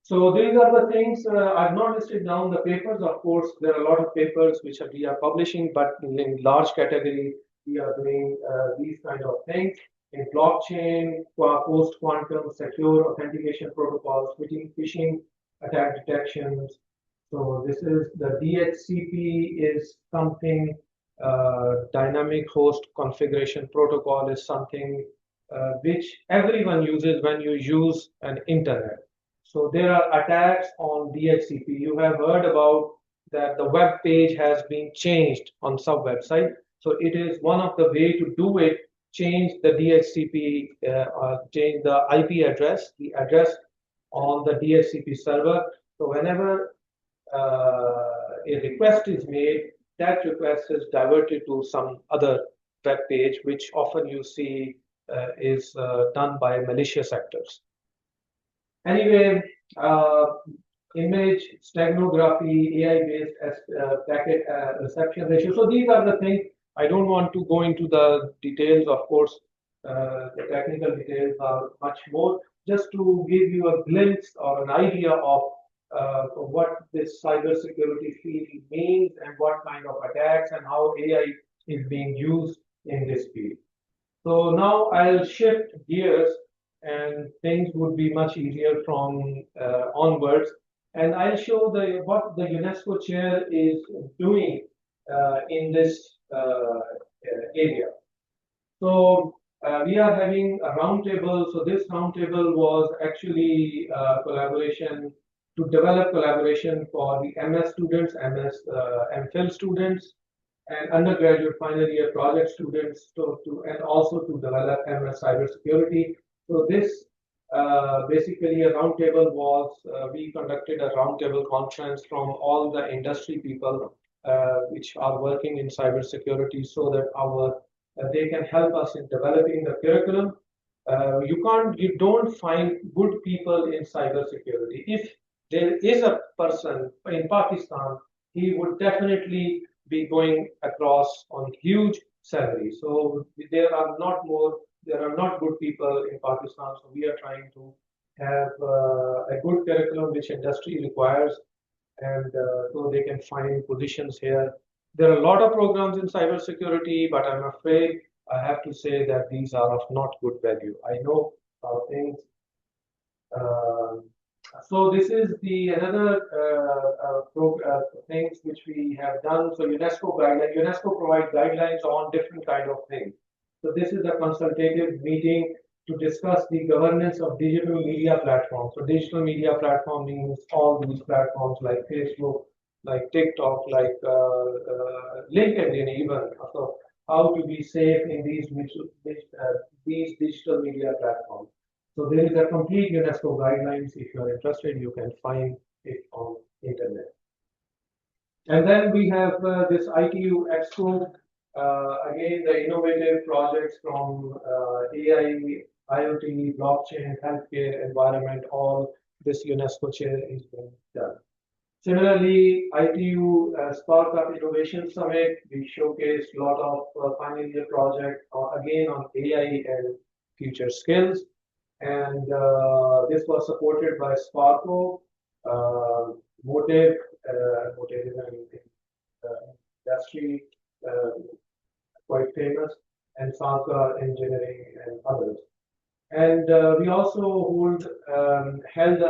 So these are the things. I've not listed down the papers. Of course, there are a lot of papers which we are publishing, but in large category, we are doing these kind of things in blockchain, post-quantum, secure authentication protocols, phishing attack detections. So this is the DHCP is something. Dynamic host configuration protocol is something which everyone uses when you use an internet. So there are attacks on DHCP. You have heard about that the web page has been changed on some website. So it is one of the way to do it, change the DHCP, change the IP address, the address on the DHCP server. So whenever a request is made, that request is diverted to some other web page, which often you see is done by malicious actors. Anyway, image steganography, AI-based packet reception ratio. So these are the things. I don't want to go into the details. Of course, the technical details are much more. Just to give you a glimpse or an idea of what this cybersecurity field means and what kind of attacks and how AI is being used in this field. So now I'll shift gears, and things would be much easier from onwards. And I'll show what the UNESCO Chair is doing in this area. So we are having a roundtable. So this roundtable was actually collaboration to develop collaboration for the MS students, MPhil students, and undergraduate final year project students, and also to develop MS cybersecurity. So this basically a roundtable was, we conducted a roundtable conference from all the industry people which are working in cybersecurity, so that they can help us in developing the curriculum. You don't find good people in cybersecurity. If there is a person in Pakistan, he would definitely be going across on huge salaries. So there are not good people in Pakistan. So we are trying to have a good curriculum which industry requires, and so they can find positions here. There are a lot of programs in cybersecurity, but I'm afraid I have to say that these are of not good value. I know things. So this is the another things which we have done. So UNESCO guideline. UNESCO provides guidelines on different kind of things. So this is a consultative meeting to discuss the governance of digital media platforms. So digital media platform means all these platforms like Facebook, like TikTok, like LinkedIn even. So how to be safe in these digital media platforms. So there is a complete UNESCO guidelines. If you are interested, you can find it on internet. And then we have this ITU Expo. Again, the innovative projects from AI, IoT, blockchain, healthcare, environment, all this UNESCO chair is being done. Similarly, ITU Spark Up Innovation Summit, we showcased a lot of final year projects again on AI and future skills. And this was supported by Sparko, Motive, Motive is an industry quite famous, and Sanka Engineering and others. And we also held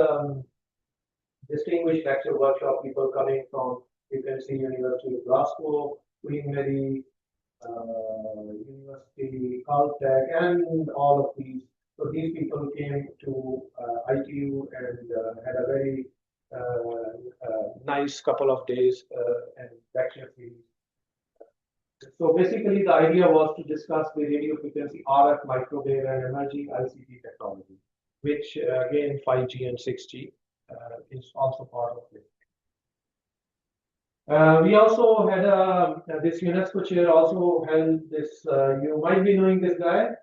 distinguished lecture workshop, people coming from, you can see University of Glasgow, Queen Mary, University, Caltech, and all of these. So these people came to ITU and had a very nice couple of days and lecture series. So basically the idea was to discuss the radio frequency RF, microwave, and emerging ICT technology, which again 5G and 6G is also part of it. We also had this UNESCO chair also held this, you might be knowing this guy.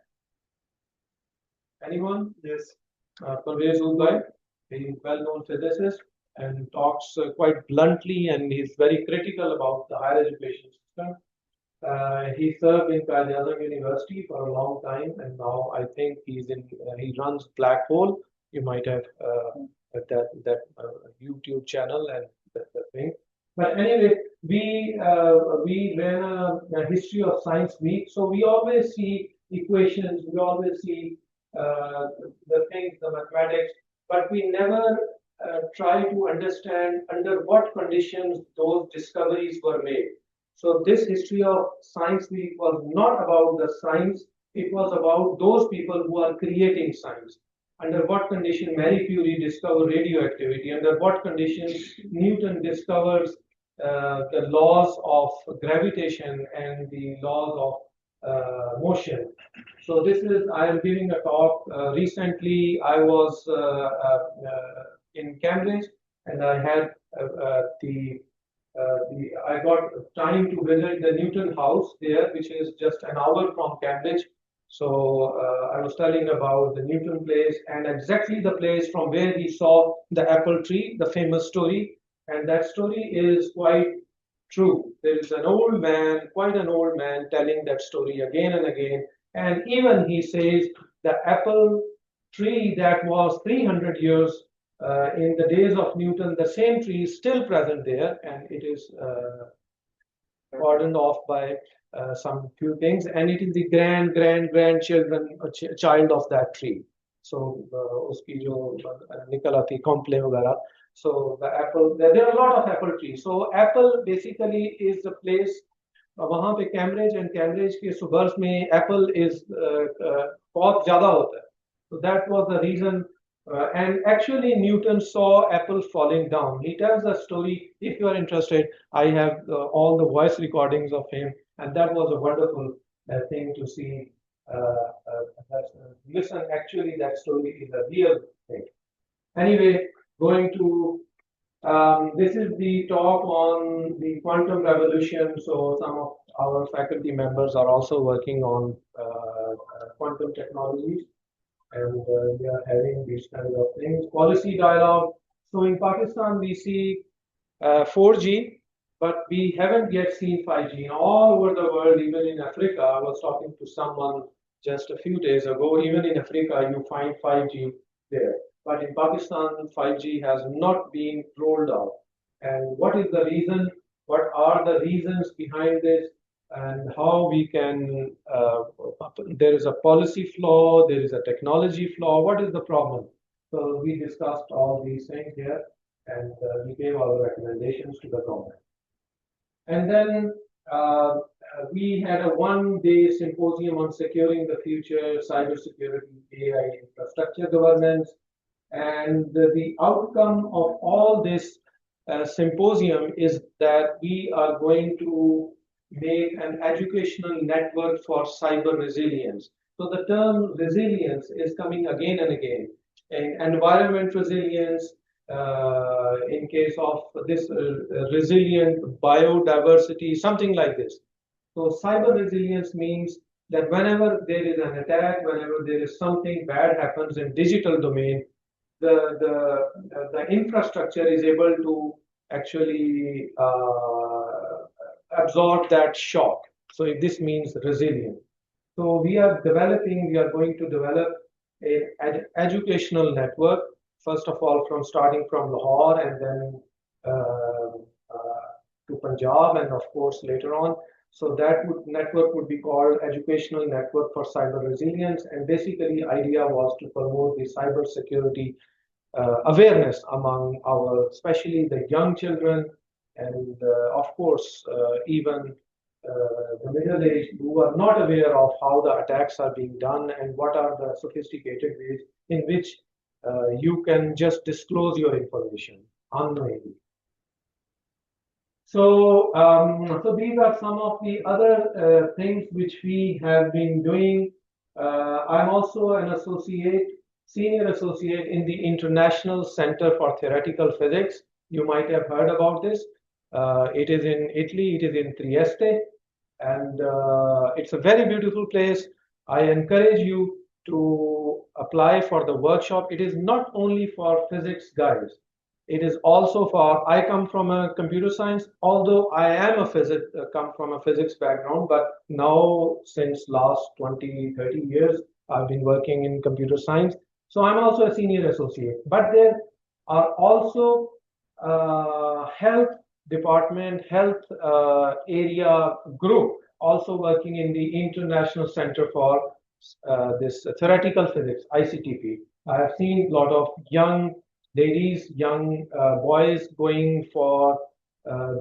Anyone? Yes. Parvez Ulbay. He's a well-known physicist and talks quite bluntly, and he's very critical about the higher education system. He served in Qaid-e-Azam University for a long time, and now I think he runs Black Hole. You might have that YouTube channel and that thing. But anyway, we ran a history of science week, so we always see equations, we always see the things, the mathematics, but we never try to understand under what conditions those discoveries were made. So this history of science week was not about the science, it was about those people who are creating science. Under what condition Marie Curie discovered radioactivity, under what conditions Newton discovers the laws of gravitation and the laws of motion. So this is, I am giving a talk. Recently, I was in Cambridge, and I had I got time to visit the Newton House there, which is just an hour from Cambridge. So I was telling about the Newton place and exactly the place from where he saw the apple tree, the famous story. And that story is quite true. There is an old man, quite an old man, telling that story again and again. And even he says the apple tree that was 300 years in the days of Newton, the same tree is still present there, and it is cordoned off by some few things, and it is the grandchildren child of that tree. So uski jo nikal aati complain वगैरह. So the apple, there are a lot of apple trees. So apple basically is the place. वहाँ पे Cambridge and Cambridge के suburbs में apple is बहुत ज़्यादा होता है. So that was the reason. And actually, Newton saw apple falling down. He tells a story. If you are interested, I have all the voice recordings of him, and that was a wonderful thing to see. Listen, actually, that story is a real thing. Anyway, going to this is the talk on the quantum revolution. So some of our faculty members are also working on quantum technologies. And we are having these kind of things. Policy dialogue. So in Pakistan, we see 4G, but we haven't yet seen 5G. All over the world, even in Africa, I was talking to someone just a few days ago, even in Africa, you find 5G there. But in Pakistan, 5G has not been rolled out. And what is the reason? what are the reasons behind this, and how we can, there is a policy flaw, there is a technology flaw, what is the problem? So we discussed all these things here, and we gave our recommendations to the government. And then we had a one-day symposium on securing the future, cybersecurity, AI infrastructure governance. And the outcome of all this symposium is that we are going to make an educational network for cyber resilience. So the term resilience is coming again and again. And environment resilience, in case of this resilient biodiversity, something like this. So cyber resilience means that whenever there is an attack, whenever there is something bad happens in digital domain, the infrastructure is able to actually absorb that shock. So this means resilient. So we are going to develop an educational network, first of all, starting from Lahore and then to Punjab, and of course later on. So that network would be called Educational Network for Cyber Resilience. And basically, idea was to promote the cyber security awareness among especially the young children, and of course, even the middle-aged who are not aware of how the attacks are being done and what are the sophisticated ways in which you can just disclose your information unknowingly. So, so these are some of the other things which we have been doing. I'm also an senior associate in the International Center for Theoretical Physics. You might have heard about this. It is in Italy, it is in Trieste, and it's a very beautiful place. I encourage you to apply for the workshop. It is not only for physics guys. It is also for, I come from a computer science, although I am come from a physics background, but now since last 20, 30 years, I've been working in computer science. So I'm also a senior associate, but there are also health department, health area group also working in the International Center for this theoretical physics, ICTP. I have seen a lot of young ladies, young boys going for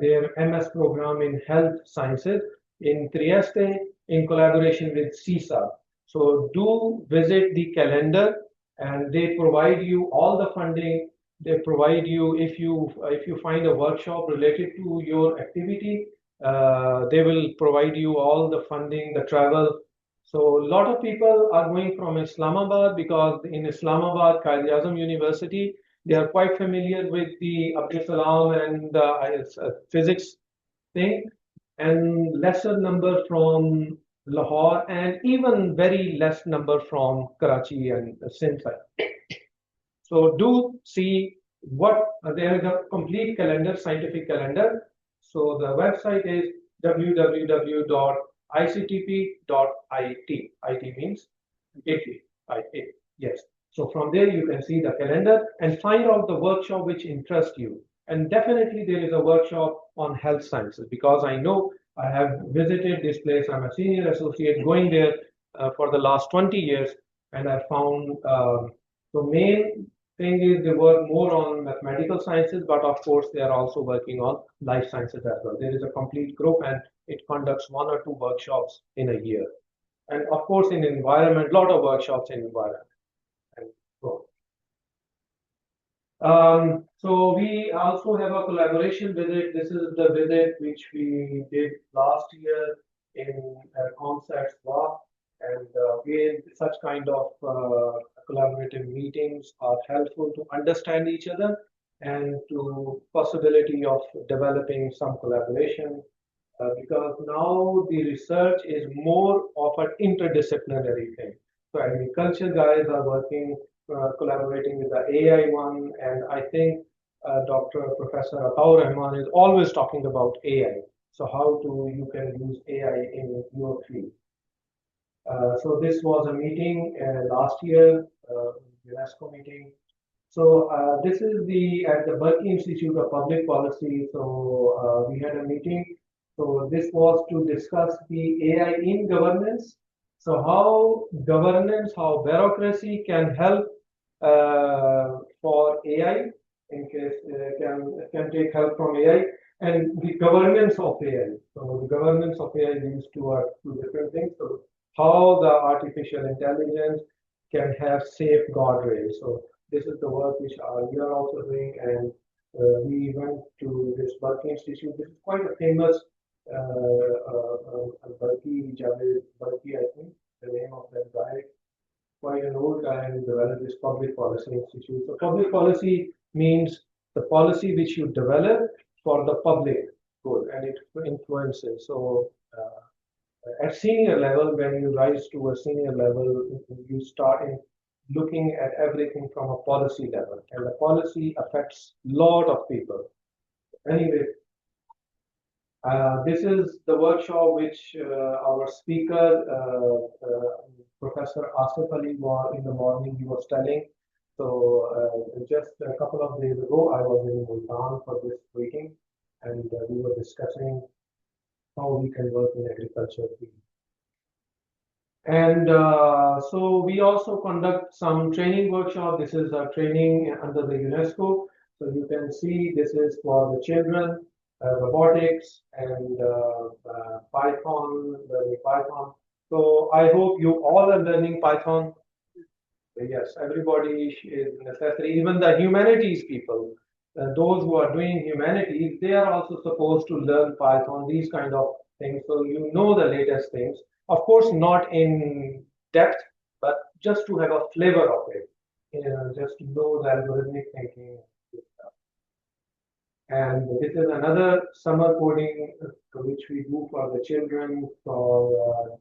their MS program in health sciences in Trieste in collaboration with CISA. So do visit the calendar, and they provide you all the funding. They provide you, if you find a workshop related to your activity, they will provide you all the funding, the travel. So a lot of people are going from Islamabad, because in Islamabad, Quaid-e-Azam University, they are quite familiar with the Abdul Salam and physics thing, and lesser number from Lahore, and even very less number from Karachi and Sindh. So do see what there is a complete calendar, scientific calendar. So the website is www.ictp.it. IT means Italy. Yes. So from there you can see the calendar and find out the workshop which interests you. And definitely there is a workshop on health sciences, because I know I have visited this place. I'm a senior associate going there for the last 20 years, and I found the main thing is they work more on mathematical sciences, but of course they are also working on life sciences as well. There is a complete group, and it conducts 1 or 2 workshops in a year. And of course in environment, a lot of workshops in environment. And so so we also have a collaboration visit. This is the visit which we did last year in Concepts Walk, and again, such kind of collaborative meetings are helpful to understand each other and to possibility of developing some collaboration, because now the research is more of an interdisciplinary thing. So agriculture guys are working, collaborating with the AI one, and I think Professor Ataur Rahman is always talking about AI. So how you can use AI in your field. So this was a meeting last year, UNESCO meeting, So this is at the Berkeley Institute of Public Policy. So we had a meeting. So this was to discuss the AI in governance. So how governance, how bureaucracy can help for AI, in case can take help from AI, and the governance of AI. So the governance of AI, these two are two different things. So how the artificial intelligence can have safe guardrails. So this is the work which we are also doing, and we went to this Berkeley Institute. This is quite a famous Berkeley, Javed Berkeley, I think, the name of that guy. Quite an old guy who developed this public policy institute. So public policy means the policy which you develop for the public good, and it influences. So at senior level, when you rise to a senior level, you start looking at everything from a policy level, and the policy affects a lot of people. Anyway, this is the workshop which our speaker, Professor Asif Ali, in the morning he was telling. So just a couple of days ago, I was in Bhutan for this meeting, and we were discussing how we can work in agriculture. And so we also conduct some training workshop. This is a training under the UNESCO. So you can see this is for the children, robotics and Python, learning Python. So I hope you all are learning Python. Yes, everybody is necessary. Even the humanities people, those who are doing humanities, they are also supposed to learn Python, these kind of things. So you know the latest things. Of course, not in depth, but just to have a flavor of it, just to know the algorithmic thinking. And this is another summer coding which we do for the children. For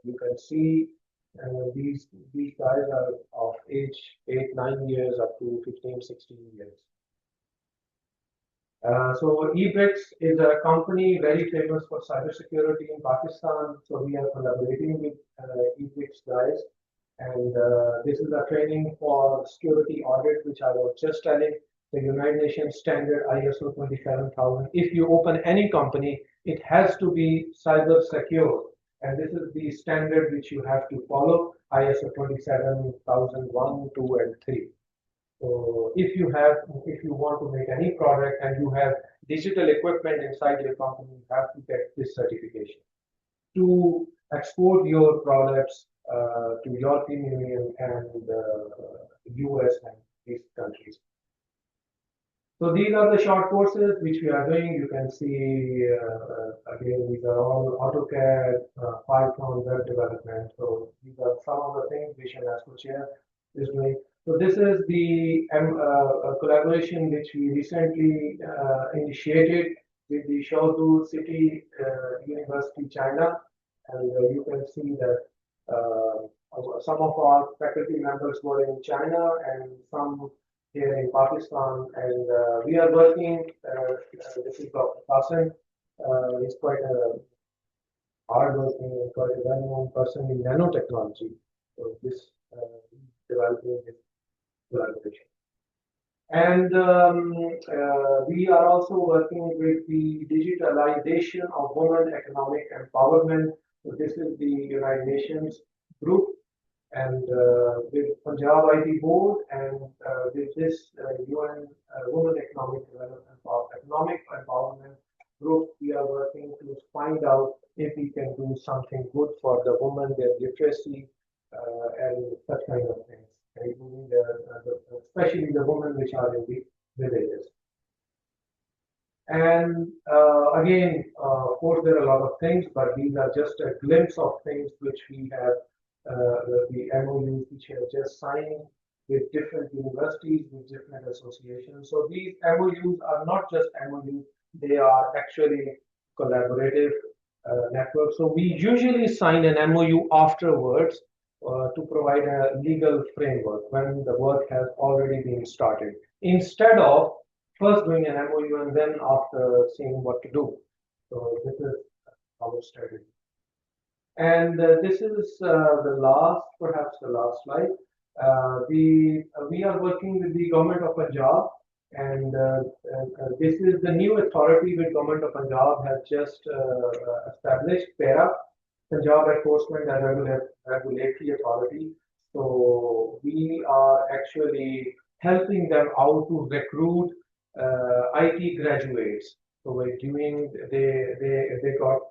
you can see these guys are of age 8, 9 years up to 15, 16 years. So eBricks is a company very famous for cybersecurity in Pakistan. So we are collaborating with eBricks guys, and this is a training for security audit, which I was just telling. The United Nations standard ISO 27000. If you open any company, it has to be cyber secure, and this is the standard which you have to follow: ISO 27001, 2, and 3. So if you want to make any product and you have digital equipment inside your company, you have to get this certification to export your products to European Union and US and these countries. So these are the short courses which we are doing. You can see again, these are all AutoCAD, Python, web development. So these are some of the things which UNESCO Chair is doing. So this is the collaboration which we recently initiated with the Shaozu City University, China, and you can see that some of our faculty members were in China and some here in Pakistan, and we are working. This is Dr. Qasim. He's quite a hardworking and quite a well-known person in nanotechnology. So this developing this collaboration. And we are also working with the digitalization of women economic empowerment. So this is the United Nations group, and with Punjab IT Board, and with this UN Women Economic Empowerment Group, we are working to find out if we can do something good for the women, their literacy, and such kind of things, including especially the women which are in the villages. And again, of course, there are a lot of things, but these are just a glimpse of things which we have, the MOUs which we have just signed with different universities, with different associations. So these MOUs are not just MOUs, they are actually collaborative networks. So we usually sign an MOU afterwards to provide a legal framework when the work has already been started, instead of first doing an MOU and then after seeing what to do. So this is our strategy. And this is perhaps the last slide. We are working with the government of Punjab, and this is the new authority which government of Punjab has just established, PERA, Punjab Enforcement and Regulatory Authority. So we are actually helping them out to recruit IT graduates. So we're doing, they got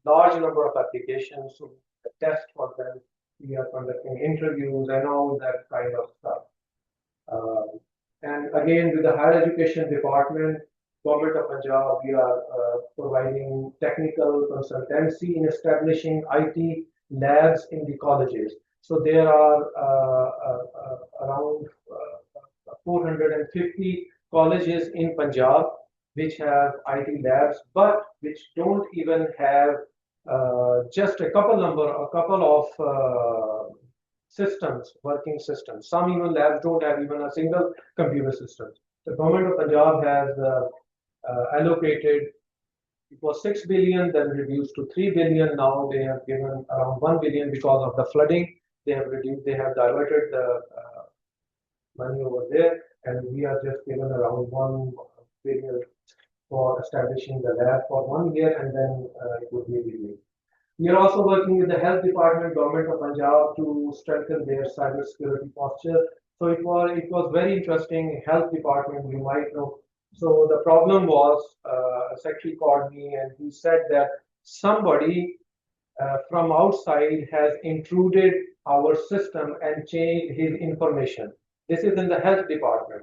large number of applications, so the test for them. We are conducting interviews and all that kind of stuff. And again, with the higher education department, government of Punjab, we are providing technical consultancy in establishing IT labs in the colleges. So there are around 450 colleges in Punjab which have IT labs, but which don't even have just a couple of systems, working systems. Some even labs don't have even a single computer system. The government of Punjab has allocated, it was 6 billion, then reduced to 3 billion. Now they have given around 1 billion because of the flooding. They have reduced, they have diverted the money over there, and we are just given around 1 billion for establishing the lab for 1 year, and then it would be renewed. We are also working with the health department, government of Punjab, to strengthen their cybersecurity posture. So it was very interesting. Health department, you might know. So the problem was, a secretary called me and he said that somebody from outside has intruded our system and changed his information. This is in the health department.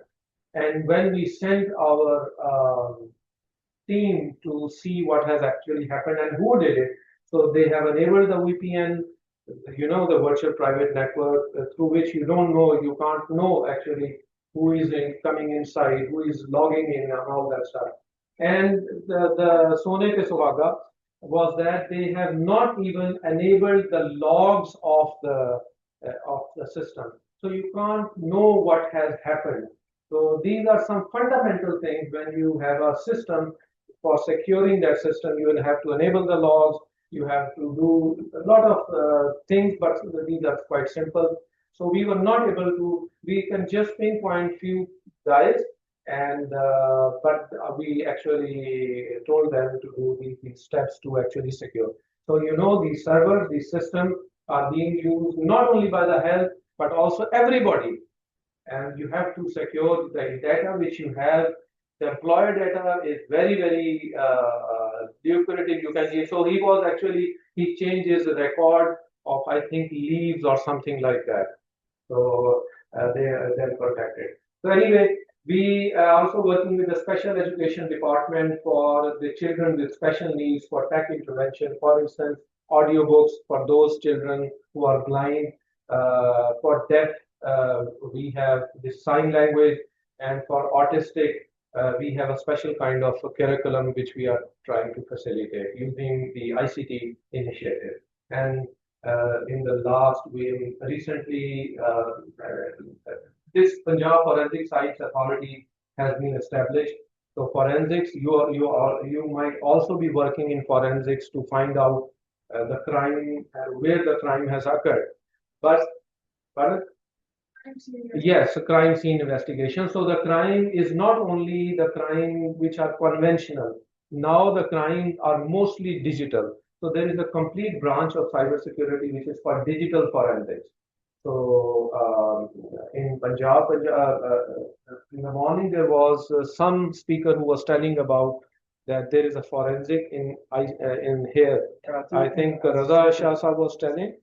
And when we sent our team to see what has actually happened and who did it, so they have enabled the VPN, the virtual private network, through which you don't know, you can't know actually who is coming inside, who is logging in, and all that stuff. And the Sone Pe Suhaga was that they have not even enabled the logs of the system, so you can't know what has happened. So these are some fundamental things. When you have a system, for securing that system, you will have to enable the logs. You have to do a lot of things, but these are quite simple. So we were not able to. We can just pinpoint few guys, and but we actually told them to do these steps to actually secure. So these servers, these systems are being used not only by the health, but also everybody. And you have to secure the data which you have. The employer data is very, very lucrative. You can see. So he changes the record of, I think, leaves or something like that. So they're protected. So anyway, we are also working with the special education department for the children with special needs for tech intervention. For instance, audiobooks for those children who are blind, for deaf. We have the sign language, and for autistic, we have a special kind of a curriculum which we are trying to facilitate using the ICT initiative. And in the last, we recently, this Punjab Forensic Science Authority has been established. So forensics, you might also be working in forensics to find out the crime, where the crime has occurred. But yes, a crime scene investigation. So the crime is not only the crime which are conventional. Now the crimes are mostly digital. So there is a complete branch of cybersecurity which is called digital forensics. So in Punjab, in the morning there was some speaker who was telling about that there is a forensic in here. I think Raza Shah Sahab was telling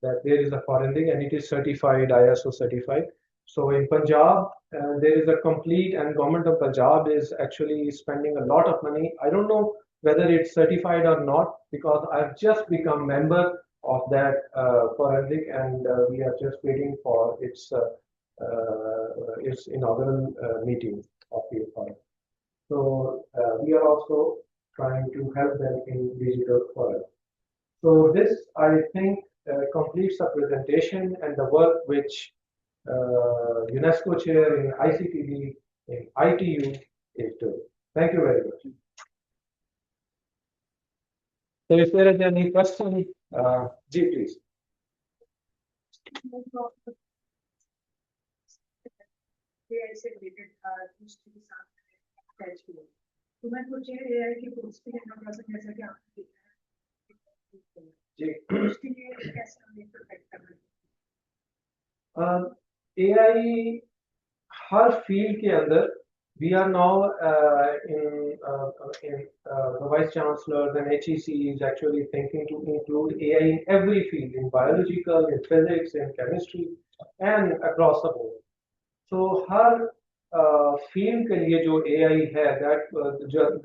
that there is a forensic and it is certified, ISO certified. So in Punjab, there is a complete, and government of Punjab is actually spending a lot of money. I don't know whether it's certified or not, because I've just become member of that forensic, and we are just waiting for its inaugural meeting of the authority. So we are also trying to help them in digital forensic. So this, I think, completes the presentation and the work which UNESCO Chair in ICTB in ITU is doing. Thank you very much. So if there is any question, G, please. AI से related था, दूसरे के साथ attach किया। तो मैं कुछ AI की कोर्स भी लेना पड़ा था, जैसा कि आपने देखा है। तो उसके लिए कैसे हमें प्रोटेक्ट करना है? AI हर फील्ड के अंदर we are now in the vice chancellors and HEC is actually thinking to include AI in every field, in biological, in physics, in chemistry, and across the board. So her field के लिए जो AI है, that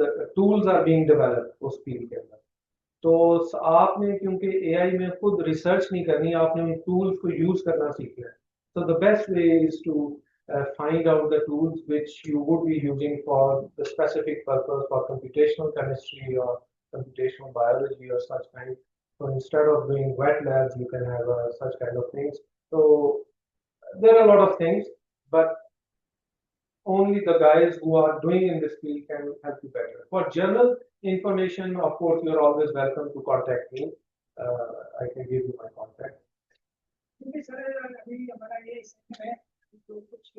the tools are being developed उस field के अंदर। तो आपने क्योंकि AI में खुद रिसर्च नहीं करनी, आपने उन टूल्स को यूज करना सीखना है। So the best way is to find out the tools which you would be using for the specific purpose for computational chemistry or computational biology or such kind. So instead of doing wet labs, you can have such kind of things. So there are a lot of things, but only the guys who are doing in this field can help you better. For general information, of course, you're always welcome to contact me. I can give you my contact. क्योंकि sir अभी हमारा ये sector है जो कुछ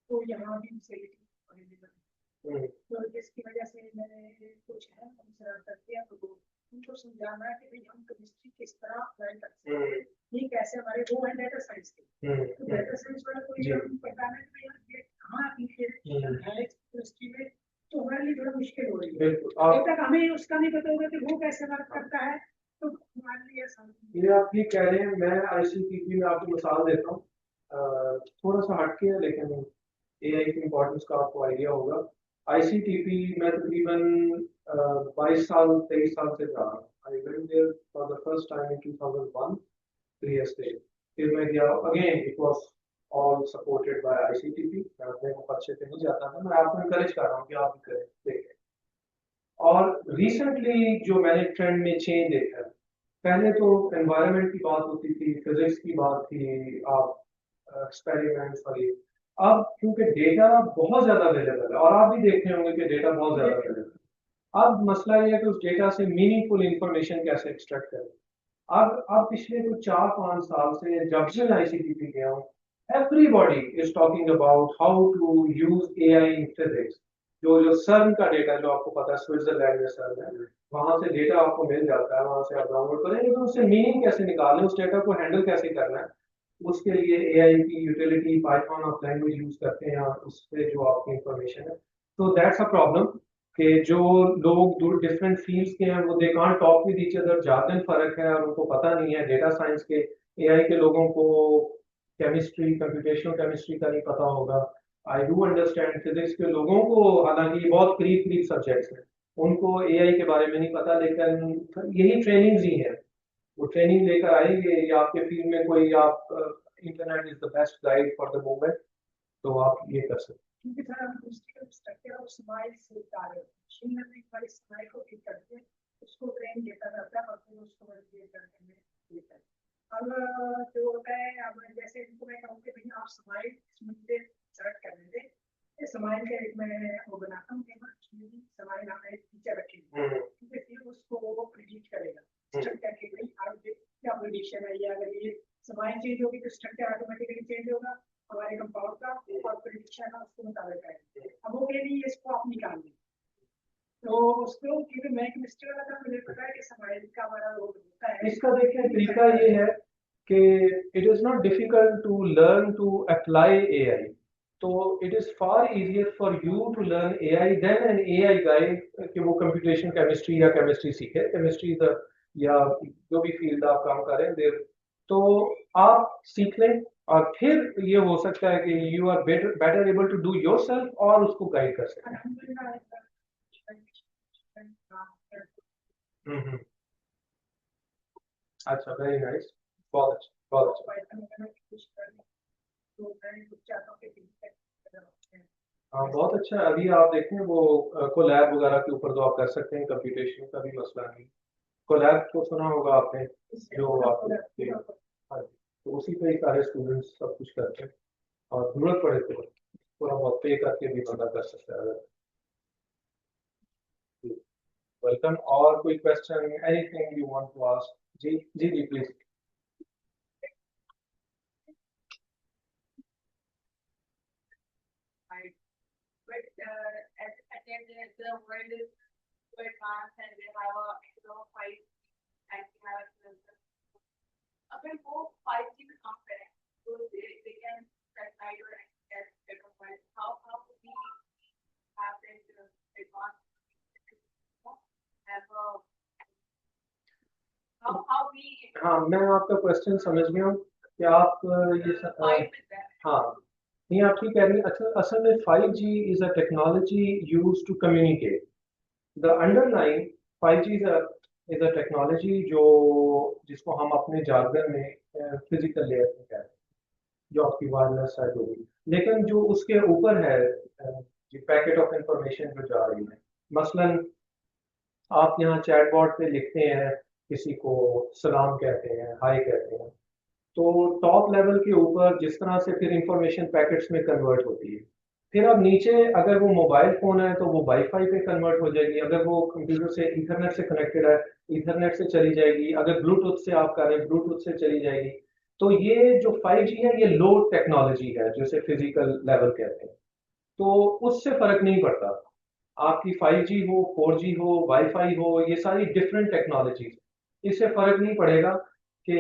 तो यहाँ भी फैसिलिटी अवेलेबल है। तो जिसकी वजह से मैंने कुछ है उनसे करते हैं, तो उनको समझाना है कि भाई हम केमिस्ट्री किस तरह अप्लाई कर सकते हैं, ये कैसे हमारे वो है डेटा साइंस के। तो डेटा साइंस वाला कोई हम पता नहीं कि यार ये कहाँ एप्लीकेशन है केमिस्ट्री में, तो हमारे लिए थोड़ा मुश्किल हो रही है। जब तक हमें उसका नहीं पता होगा कि वो कैसे वर्क करता है, तो हमारे लिए आसान। ये आप ठीक कह रहे हैं। मैं ICTP में आपको मिसाल देता हूँ, थोड़ा सा हटके है, लेकिन AI की इम्पोर्टेंस का आपको आइडिया होगा। ICTP में तकरीबन 22 साल 23 साल से जा रहा हूँ। I went there for the first time in 2001, 3 years later. फिर मैं गया, again it was all supported by ICTP। मैं अपने को अच्छे से नहीं जाता था, मैं आपको encourage कर रहा हूँ कि आप भी करें, देखें। और रिसेंटली जो मैंने ट्रेंड में चेंज देखा है, पहले तो एनवायरनमेंट की बात होती थी, फिजिक्स की बात थी, आप एक्सपेरिमेंट्स वाली। अब क्योंकि डेटा बहुत ज्यादा अवेलेबल है और आप भी देख रहे होंगे कि डेटा बहुत ज्यादा अवेलेबल है, अब मसला ये है कि उस डेटा से मीनिंगफुल इंफॉर्मेशन कैसे एक्सट्रैक्ट करें। अब पिछले कुछ 4-5 साल से जब से मैं ICTP गया हूँ, everybody is talking about how to use AI in physics। जो सर्न का डेटा, जो आपको पता है स्विट्जरलैंड में सर्न है, वहां से डेटा आपको मिल जाता है, वहां से आप डाउनलोड करें, लेकिन उससे मीनिंग कैसे निकालें, उस डेटा को हैंडल कैसे करना है, उसके लिए AI की utility Python of language use करते हैं, और उससे जो आपकी इंफॉर्मेशन है। तो दैट्स अ प्रॉब्लम कि जो लोग डिफरेंट फील्ड्स के हैं, वो they can't talk with each other, jargon फर्क है और उनको पता नहीं है। डेटा साइंस के AI के लोगों को केमिस्ट्री, कंप्यूटेशनल केमिस्ट्री का नहीं पता होगा। आई डू अंडरस्टैंड फिजिक्स के लोगों को, हालांकि ये बहुत करीब सब्जेक्ट्स हैं, उनको AI के बारे में नहीं पता, लेकिन यही ट्रेनिंग्स ही है। वो ट्रेनिंग लेकर आएंगे, या आपके फील्ड में कोई, आप internet is the best guide for the moment, तो आप ये कर सकते हैं। क्योंकि सर हम स्ट्रक्चर ऑफ स्माइल से बता रहे हैं, मशीन लर्निंग वाली स्माइल को ठीक करते हैं, उसको ट्रेन डेटा करता है और फिर उसको वैलिडेट करने में देता है। अब जो होता है, अब जैसे इनको मैं कहूँ कि भैया आप स्माइल इसमें सर्च कर लेते हैं, स्माइल का एक मैं वो बनाता हूँ, स्माइल हमें एक फीचर रखेंगे, क्योंकि फिर उसको वो प्रिडिक्ट करेगा स्ट्रक्चर के लिए क्या प्रिडिक्शन है, या अगर ये स्माइल चेंज होगी तो स्ट्रक्चर ऑटोमेटिकली चेंज होगा हमारे कंपाउंड का, और प्रिडिक्शन है उसको मुताबिक है। अब वो के लिए इसको आप निकाल दें, तो उसको क्योंकि मैं केमिस्ट्री वाला था, मुझे पता है कि स्माइल का हमारा रोल होता है। इसका देखिए तरीका ये है कि it is not difficult to learn to apply AI। तो it is far easier for you to learn AI than an AI guy कि वो कंप्यूटेशन केमिस्ट्री या केमिस्ट्री सीखे, केमिस्ट्री या जो भी फील्ड आप काम करें देर, तो आप सीख लें, और फिर ये हो सकता है कि you are better able to do yourself और उसको गाइड कर सकते हैं। अच्छा, वेरी नाइस, बहुत अच्छा, बहुत अच्छा। हाँ, बहुत अच्छा। अभी आप देखें वो कोलैब वगैरह के ऊपर तो आप कर सकते हैं, कंप्यूटेशन का भी मसला नहीं। कोलैब को सुना होगा आपने, जो आप, हाँ, तो उसी पे सारे स्टूडेंट्स सब कुछ करते हैं, और जरूरत पड़े तो थोड़ा बहुत पे करके भी बंदा कर सकता है। वेलकम। और कोई question, anything you want to ask? जी जी जी, please. the world is so advanced and they have a fight and they have अगर वो 5G में काम करें तो they can decide or get better price. How we have this advanced have a how we हाँ, मैं आपका question समझ गया हूँ कि आप ये हाँ नहीं आप ठीक कह रही हैं। असल में 5G is a technology used to communicate. The underlying 5G is a technology जिसको हम अपने जार्गन में फिजिकल लेयर में कहते हैं, जो आपकी वायरलेस साइड होगी। लेकिन जो उसके ऊपर है पैकेट ऑफ इंफॉर्मेशन जो जा रही है, मसलन आप यहाँ चैटबॉट पे लिखते हैं, किसी को सलाम कहते हैं, हाय कहते हैं, तो टॉप लेवल के ऊपर जिस तरह से फिर इंफॉर्मेशन पैकेट्स में कन्वर्ट होती है, फिर अब नीचे अगर वो मोबाइल फोन है तो वो वाईफाई पे कन्वर्ट हो जाएगी, अगर वो कंप्यूटर से ईथरनेट से कनेक्टेड है ईथरनेट से चली जाएगी, अगर ब्लूटूथ से आप कर रहे हैं ब्लूटूथ से चली जाएगी। तो ये जो 5G है ये लो टेक्नोलॉजी है, जिसे फिजिकल लेवल कहते हैं, तो उससे फर्क नहीं पड़ता आपकी 5G हो 4G हो वाईफाई हो, ये सारी डिफरेंट टेक्नोलॉजीज, इससे फर्क नहीं पड़ेगा कि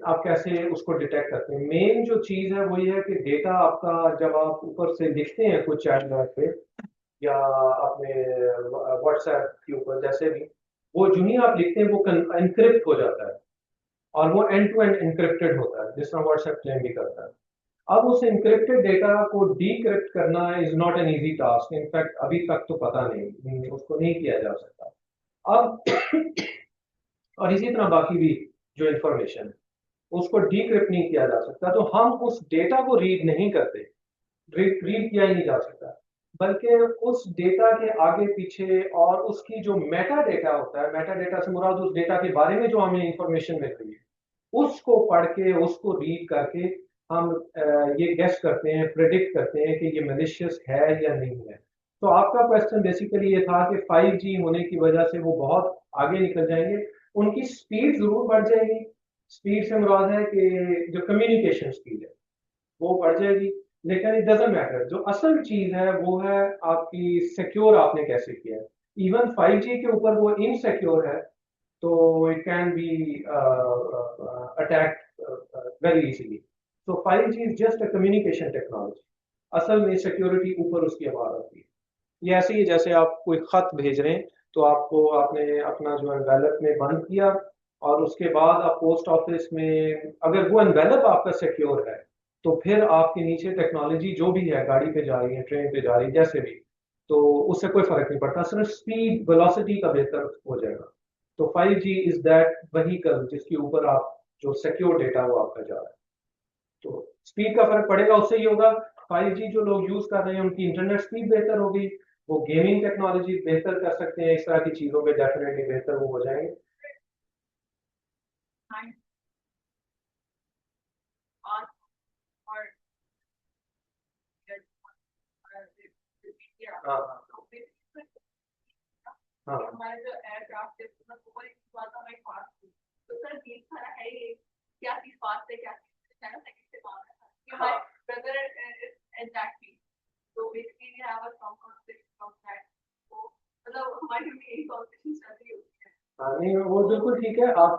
आप कैसे उसको डिटेक्ट करते हैं। मेन जो चीज है वो ये है कि डेटा आपका जब आप ऊपर से लिखते हैं कुछ चैट पे या अपने व्हाट्सएप के ऊपर, जैसे भी वो जो ही आप लिखते हैं वो एनक्रिप्ट हो जाता है और वो एंड टू एंड एनक्रिप्टेड होता है, जिस तरह व्हाट्सएप क्लेम भी करता है। अब उस एनक्रिप्टेड डेटा को डीक्रिप्ट करना is not an easy task, in fact अभी तक तो पता नहीं, उसको नहीं किया जा सकता अब और इसी तरह बाकी भी जो इंफॉर्मेशन है उसको डीक्रिप्ट नहीं किया जा सकता, तो हम उस डेटा को रीड नहीं करते, रीड किया ही नहीं जा सकता, बल्कि उस डेटा के आगे पीछे और उसकी जो मेटा डेटा होता है, मेटा डेटा से मुराद उस डेटा के बारे में जो हमें इंफॉर्मेशन मिल रही है उसको पढ़ के उसको रीड करके हम ये गेस करते हैं, प्रेडिक्ट करते हैं कि ये मलिशियस है या नहीं है। तो आपका क्वेश्चन बेसिकली ये था कि 5G होने की वजह से वो बहुत आगे निकल जाएंगे, उनकी स्पीड जरूर बढ़ जाएगी, स्पीड से मुराद है कि जो कम्युनिकेशन स्पीड है वो बढ़ जाएगी, लेकिन इट डजंट मैटर, जो असल चीज है वो है आपकी सिक्योर आपने कैसे किया है। इवन 5G के ऊपर वो इनसिक्योर है, तो it can be attacked very easily. So 5G is just a communication technology. असल में सिक्योरिटी ऊपर उसकी आवाज आती है। ये ऐसे ही जैसे आप कोई खत भेज रहे हैं तो आपने अपना जो एनवेलप में बंद किया और उसके बाद आप पोस्ट ऑफिस में, अगर वो एनवेलप आपका सिक्योर है तो फिर आपके नीचे टेक्नोलॉजी जो भी है, गाड़ी पे जा रही है, ट्रेन पे जा रही है, जैसे भी, तो उससे कोई फर्क नहीं पड़ता, सिर्फ स्पीड वेलोसिटी का बेहतर हो जाएगा। तो 5G इज दैट व्हीकल जिसके ऊपर आप जो सिक्योर डेटा वो आपका जा रहा है, तो स्पीड का फर्क पड़ेगा, उससे ही होगा। 5G जो लोग यूज कर रहे हैं उनकी इंटरनेट स्पीड बेहतर होगी, वो गेमिंग टेक्नोलॉजी बेहतर कर सकते हैं, इस तरह की चीजों पे डेफिनेटली बेहतर वो हो जाएंगे। हाँ हमारे जो एयरक्राफ्ट है वो एक बात हमें फास्ट थी, तो सर ये सारा है ये क्या चीज फास्ट है, क्या चीज है ना सेकंड से काम है कि हमारे ब्रदर इज एग्जैक्टली, तो basically we have a strong concept from that, तो मतलब हमारी भी यही कॉन्वर्सेशन चल रही होती है। हाँ नहीं वो बिल्कुल ठीक है, आप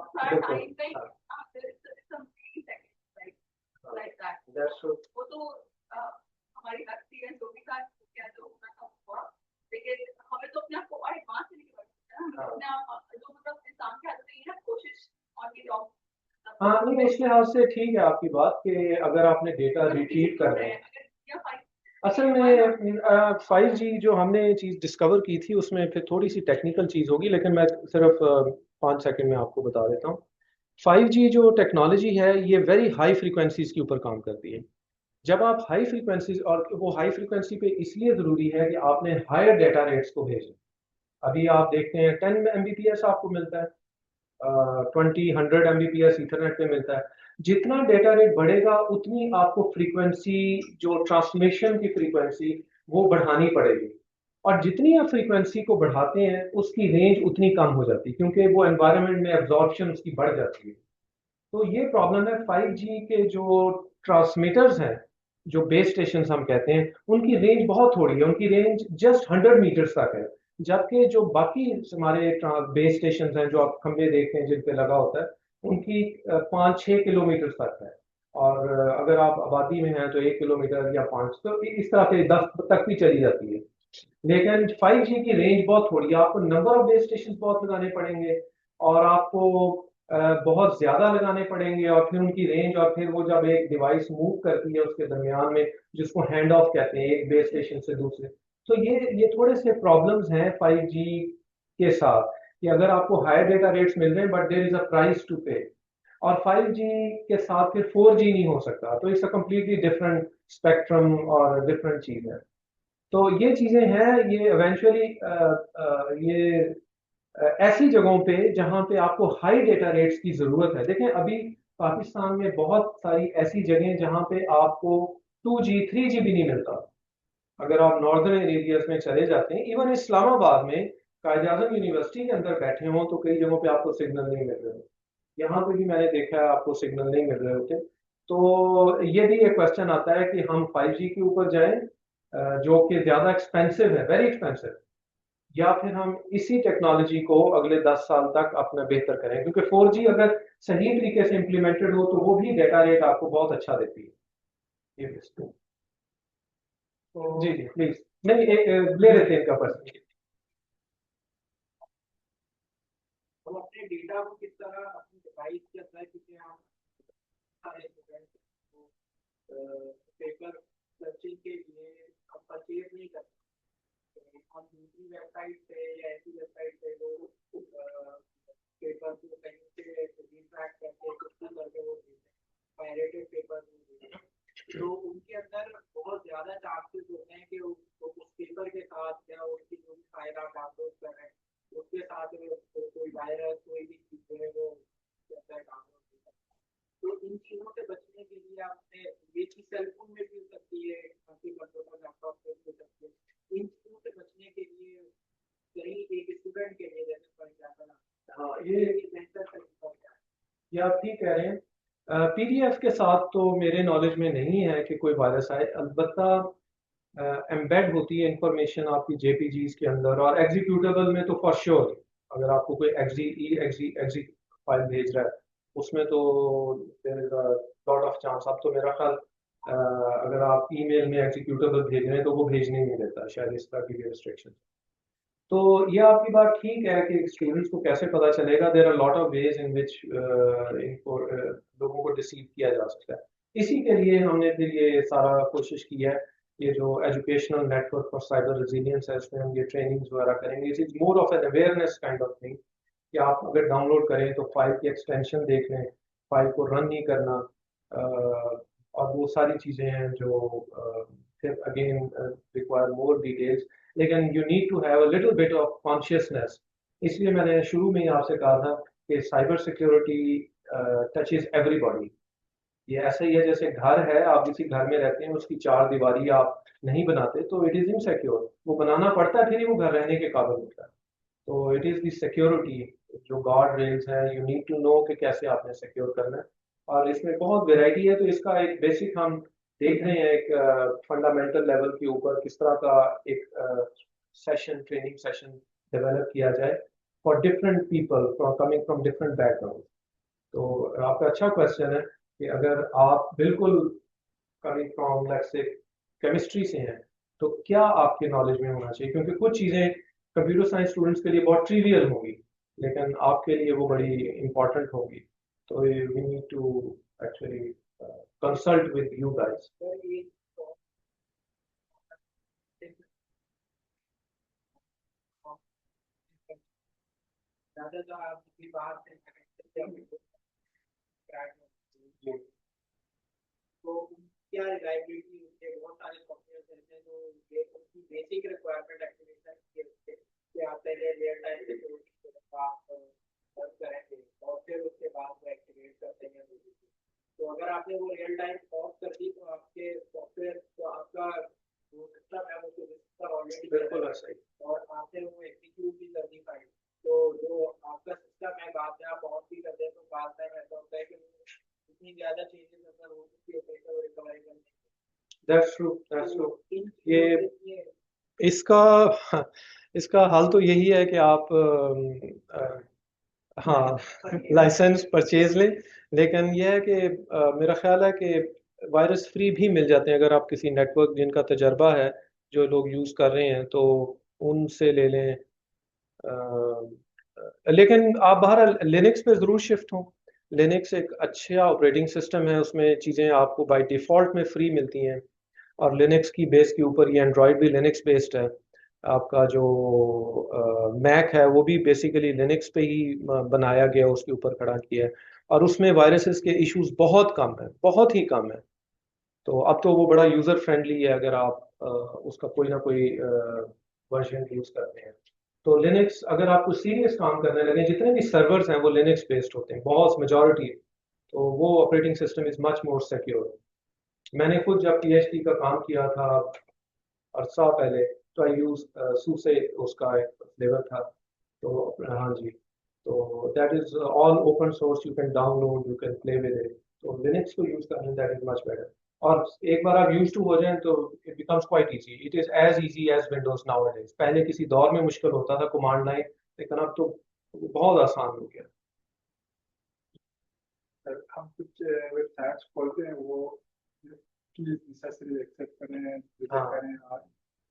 वो तो हमारी लगती है जो भी था क्या जो होना था हुआ, लेकिन हमें तो अपने आप को एडवांस नहीं करना, अपने आप जो मतलब इंसान के हाथ में है कोशिश और ये जॉब। हाँ नहीं इस लिहाज से ठीक है आपकी बात कि अगर आपने डेटा रिट्रीव करना है, असल में 5G जो हमने चीज डिस्कवर की थी उसमें फिर थोड़ी सी टेक्निकल चीज होगी, लेकिन मैं सिर्फ 5 सेकंड में आपको बता देता हूँ। 5G जो टेक्नोलॉजी है ये वेरी हाई फ्रीक्वेंसीज के ऊपर काम करती है। जब आप हाई फ्रीक्वेंसीज, और वो हाई फ्रीक्वेंसी पे इसलिए जरूरी है कि आपने हायर डेटा रेट्स को भेजना। अभी आप देखते हैं 10 Mbps आपको मिलता है, 20-100 Mbps ईथरनेट पे मिलता है। जितना डेटा रेट बढ़ेगा उतनी आपको फ्रीक्वेंसी, जो ट्रांसमिशन की फ्रीक्वेंसी वो बढ़ानी पड़ेगी, और जितनी आप फ्रीक्वेंसी को बढ़ाते हैं उसकी रेंज उतनी कम हो जाती है, क्योंकि वो एनवायरनमेंट में एब्जॉर्प्शन उसकी बढ़ जाती है। तो ये प्रॉब्लम है 5G के जो ट्रांसमीटर्स हैं जो बेस स्टेशन हम कहते हैं, उनकी रेंज बहुत थोड़ी है, उनकी रेंज जस्ट 100 मीटर्स तक है। जबकि जो बाकी हमारे बेस स्टेशन हैं जो आप खंबे देखते हैं जिन पे लगा होता है, उनकी 5-6 किलोमीटर तक है। और अगर आप आबादी में हैं तो 1 किलोमीटर या 5, तो इस तरह से 10 तक भी चली जाती है। लेकिन 5G की रेंज बहुत थोड़ी है, आपको नंबर ऑफ बेस स्टेशन बहुत लगाने पड़ेंगे और आपको बहुत ज्यादा लगाने पड़ेंगे, और फिर उनकी रेंज, और फिर वो जब एक डिवाइस मूव करती है उसके दरमियान में, जिसको हैंड ऑफ कहते हैं एक बेस स्टेशन से दूसरे, तो ये थोड़े से प्रॉब्लम्स हैं 5G के साथ, कि अगर आपको हायर डेटा रेट्स मिल रहे हैं but there is a price to pay, और 5G के साथ फिर 4G नहीं हो सकता, तो it's a completely different spectrum और डिफरेंट चीज है। तो ये चीजें हैं, ये इवेंचुअली ये ऐसी जगहों पे जहां पे आपको हाई डेटा रेट्स की जरूरत है। देखें अभी पाकिस्तान में बहुत सारी ऐसी जगहें जहां पे आपको 2G 3G भी नहीं मिलता। अगर आप नॉर्दर्न एरियाज में चले जाते हैं, इवन इस्लामाबाद में कायद आजम यूनिवर्सिटी के अंदर बैठे हों तो कई जगहों पे आपको सिग्नल नहीं मिल रहे, यहाँ पे भी मैंने देखा है आपको सिग्नल नहीं मिल रहे होते। तो ये भी एक क्वेश्चन आता है कि हम 5G के ऊपर जाएं, जो कि ज्यादा एक्सपेंसिव है, वेरी एक्सपेंसिव, या फिर हम इसी टेक्नोलॉजी को अगले 10 साल तक अपना बेहतर करें, क्योंकि 4G अगर सही तरीके से इम्प्लीमेंटेड हो तो वो भी डेटा रेट आपको बहुत अच्छा देती है। ये जी जी प्लीज, नहीं ले रहे थे इनका पर्सन। हम अपने डेटा को किस तरह अपनी डिवाइस के अंदर, क्योंकि हम सारे स्टूडेंट्स को पेपर सर्चिंग के लिए हम परचेज नहीं करते, हम दूसरी वेबसाइट से या ऐसी वेबसाइट से वो पेपर को कहीं से रिट्रैक्ट करके कुछ करके वो पायरेटेड पेपर, तो उनके अंदर बहुत ज्यादा चांसेस होते हैं कि उस पेपर के साथ या उसकी जो भी फाइल आप डाउनलोड कर रहे हैं उसके साथ कोई वायरस कोई भी चीज है वो डाउनलोड होता है। तो इन चीजों से बचने के लिए आपने ये चीज सेलफोन में भी हो सकती है, काफी कंप्यूटर लैपटॉप में भी हो सकती है। इन चीजों से बचने के लिए कहीं एक स्टूडेंट के लिए जैसे फॉर एग्जाम्पल, हाँ ये बेहतर तरीका क्या है? ये आप ठीक कह रहे हैं। पीडीएफ के साथ तो मेरे नॉलेज में नहीं है कि कोई वायरस आए, अलबत्ता एम्बेड होती है इंफॉर्मेशन आपकी जेपीजीज के अंदर, और एग्जीक्यूटेबल में तो फॉर श्योर अगर आपको कोई एक्जी फाइल भेज रहा है उसमें तो there is a lot of chance. अब तो मेरा ख्याल अगर आप ईमेल में एग्जीक्यूटेबल भेज रहे हैं तो वो भेजने नहीं देता शायद, इस तरह की भी रिस्ट्रिक्शन। तो ये आपकी बात ठीक है कि स्टूडेंट्स को कैसे पता चलेगा, there are lot of ways in which इनको लोगों को डिसीव किया जा सकता है। इसी के लिए हमने फिर ये सारा कोशिश की है, ये जो educational network for cyber resilience है इसमें हम ये ट्रेनिंग्स वगैरह करेंगे। It is more of an awareness kind of thing, कि आप अगर डाउनलोड करें तो फाइल की एक्सटेंशन देख लें, फाइल को रन नहीं करना, और वो सारी चीज़ें हैं जो फिर अगेन रिक्वायर मोर डिटेल्स, लेकिन you need to have a little bit of consciousness. इसलिए मैंने शुरू में ही आपसे कहा था कि साइबर सिक्योरिटी टचेज एवरीबॉडी। ये ऐसा ही है जैसे घर है, आप किसी घर में रहते हैं उसकी चार दीवारी आप नहीं बनाते तो इट इज इनसिक्योर, वो बनाना पड़ता है फिर ही वो घर रहने के काबिल होता है। तो इट इज द सिक्योरिटी, जो गार्ड रेल्स है, यू नीड टू नो कि कैसे आपने सिक्योर करना है। और इसमें बहुत वेराइटी है, तो इसका एक बेसिक हम देख रहे हैं, एक फंडामेंटल लेवल के ऊपर किस तरह का एक सेशन, ट्रेनिंग सेशन डेवलप किया जाए for different people from coming from different background. तो आपका अच्छा क्वेश्चन है कि अगर आप बिल्कुल coming from let's say chemistry से हैं तो क्या आपके नॉलेज में होना चाहिए, क्योंकि कुछ चीज़ें कंप्यूटर साइंस स्टूडेंट्स के लिए बहुत ट्रिवियल होगी लेकिन आपके लिए वो बड़ी इंपॉर्टेंट होगी। तो we need to actually consult with you guys. ज्यादा तो आप बाहर से तो क्या रिलायबिलिटी उसके बहुत सारे सॉफ्टवेयर ऐसे हैं जो ये उसकी बेसिक रिक्वायरमेंट एक्टिवेशन ये होते हैं कि आप पहले रियल टाइम सिक्योरिटी को आप वर्क करेंगे और फिर उसके बाद वो एक्टिवेट करते हैं। तो अगर आपने वो रियल टाइम ऑफ कर दी तो आपके सॉफ्टवेयर तो आपका जो सिस्टम है वो रजिस्टर ऑलरेडी बिल्कुल ऐसा ही, और आपने वो एग्जीक्यूट भी कर दी फाइल। तो जो आपका सिस्टम है बाद में आप ऑफ भी कर दें तो बाद में ऐसा होता है कि इतनी ज्यादा चेंजेस अगर हो चुकी होती है तो रिकवरी करने That's true. That's true. ये इसका हाल तो यही है कि आप हाँ लाइसेंस परचेज लें, लेकिन यह है कि मेरा ख्याल है कि वायरस फ्री भी मिल जाते हैं अगर आप किसी नेटवर्क जिनका तजर्बा है, जो लोग यूज़ कर रहे हैं, तो उनसे ले लें। लेकिन आप बहरहाल लिनक्स पे ज़रूर शिफ्ट हों। लिनक्स एक अच्छा ऑपरेटिंग सिस्टम है, उसमें चीज़ें आपको बाय डिफ़ॉल्ट में फ्री मिलती हैं, और लिनक्स की बेस के ऊपर ये एंड्रॉयड भी लिनक्स बेस्ड है। आपका जो मैक है वो भी बेसिकली लिनक्स पे ही बनाया गया, उसके ऊपर खड़ा किया है, और उसमें वायरसेस के इश्यूज बहुत कम है, बहुत ही कम है। तो अब तो वो बड़ा यूज़र फ्रेंडली है अगर आप उसका कोई ना कोई वर्जन यूज़ करते हैं। तो लिनक्स अगर आपको सीरियस काम करने लगे, जितने भी सर्वर्स हैं वो लिनक्स बेस्ड होते हैं, बहुत मेजॉरिटी, तो वो operating system is much more secure. मैंने खुद जब पीएचडी का काम किया था अरसा पहले, तो आई यूज सूसे, उसका एक फ्लेवर था, तो हाँ जी, तो that is all open source, you can download, you can play with it. तो लिनक्स को यूज करना दैट इज मच बेटर, और एक बार आप यूज टू हो जाएं तो it becomes quite easy, it is as easy as Windows nowadays. पहले किसी दौर में मुश्किल होता था कमांड लाइन, लेकिन अब तो बहुत आसान हो गया। हम कुछ वेबसाइट्स खोलते हैं, वो कीज नेसेसरी एक्सेप्ट करें, रिजेक्ट करें, और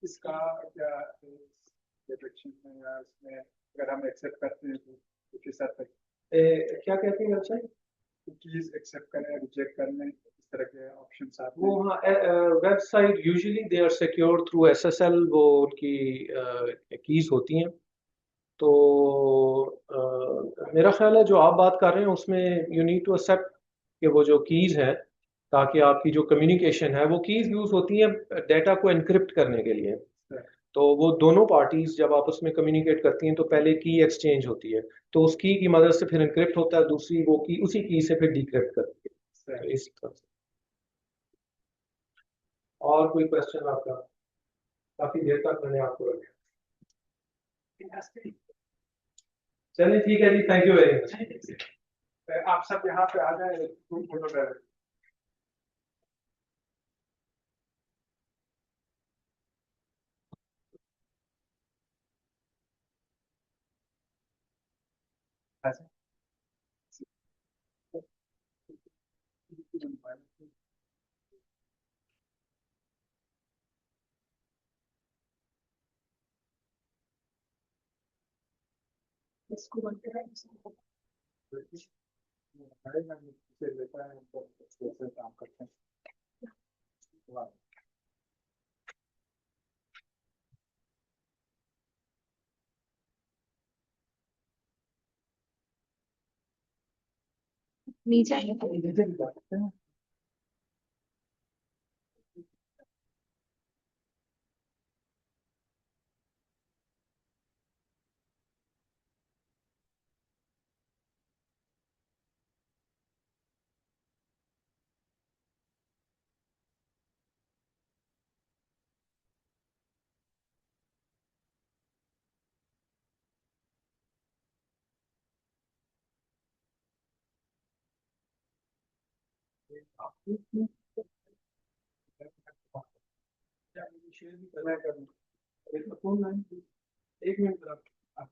इसका क्या प्रोटेक्शन है, या इसमें अगर हम एक्सेप्ट करते हैं तो किस हद तक क्या कहते हैं वेबसाइट? कीज एक्सेप्ट करें, रिजेक्ट करने, इस तरह के ऑप्शंस आते वो हाँ, website usually they are secure through SSL, वो उनकी कीज होती हैं। तो मेरा ख्याल है जो आप बात कर रहे हैं उसमें यू नीड टू एक्सेप्ट कि वो जो कीज है, ताकि आपकी जो कम्युनिकेशन है, वो कीज यूज होती हैं डेटा को एनक्रिप्ट करने के लिए। तो वो दोनों पार्टीज जब आप उसमें कम्युनिकेट करती हैं तो पहले की एक्सचेंज होती है, तो उस की मदद से फिर एनक्रिप्ट होता है, दूसरी वो की उसी की से फिर डिक्रिप्ट करती है, तो इस तरह से। और कोई क्वेश्चन आपका? काफी देर तक मैंने आपको रखा। चलिए ठीक है जी, थैंक यू वेरी मच। आप सब यहाँ पे आ जाए, फोटो इसको बोलते हैं लेता है, तो कैसे काम करते हैं। नीचे शेयर भी करना है, एक मिनट आप आप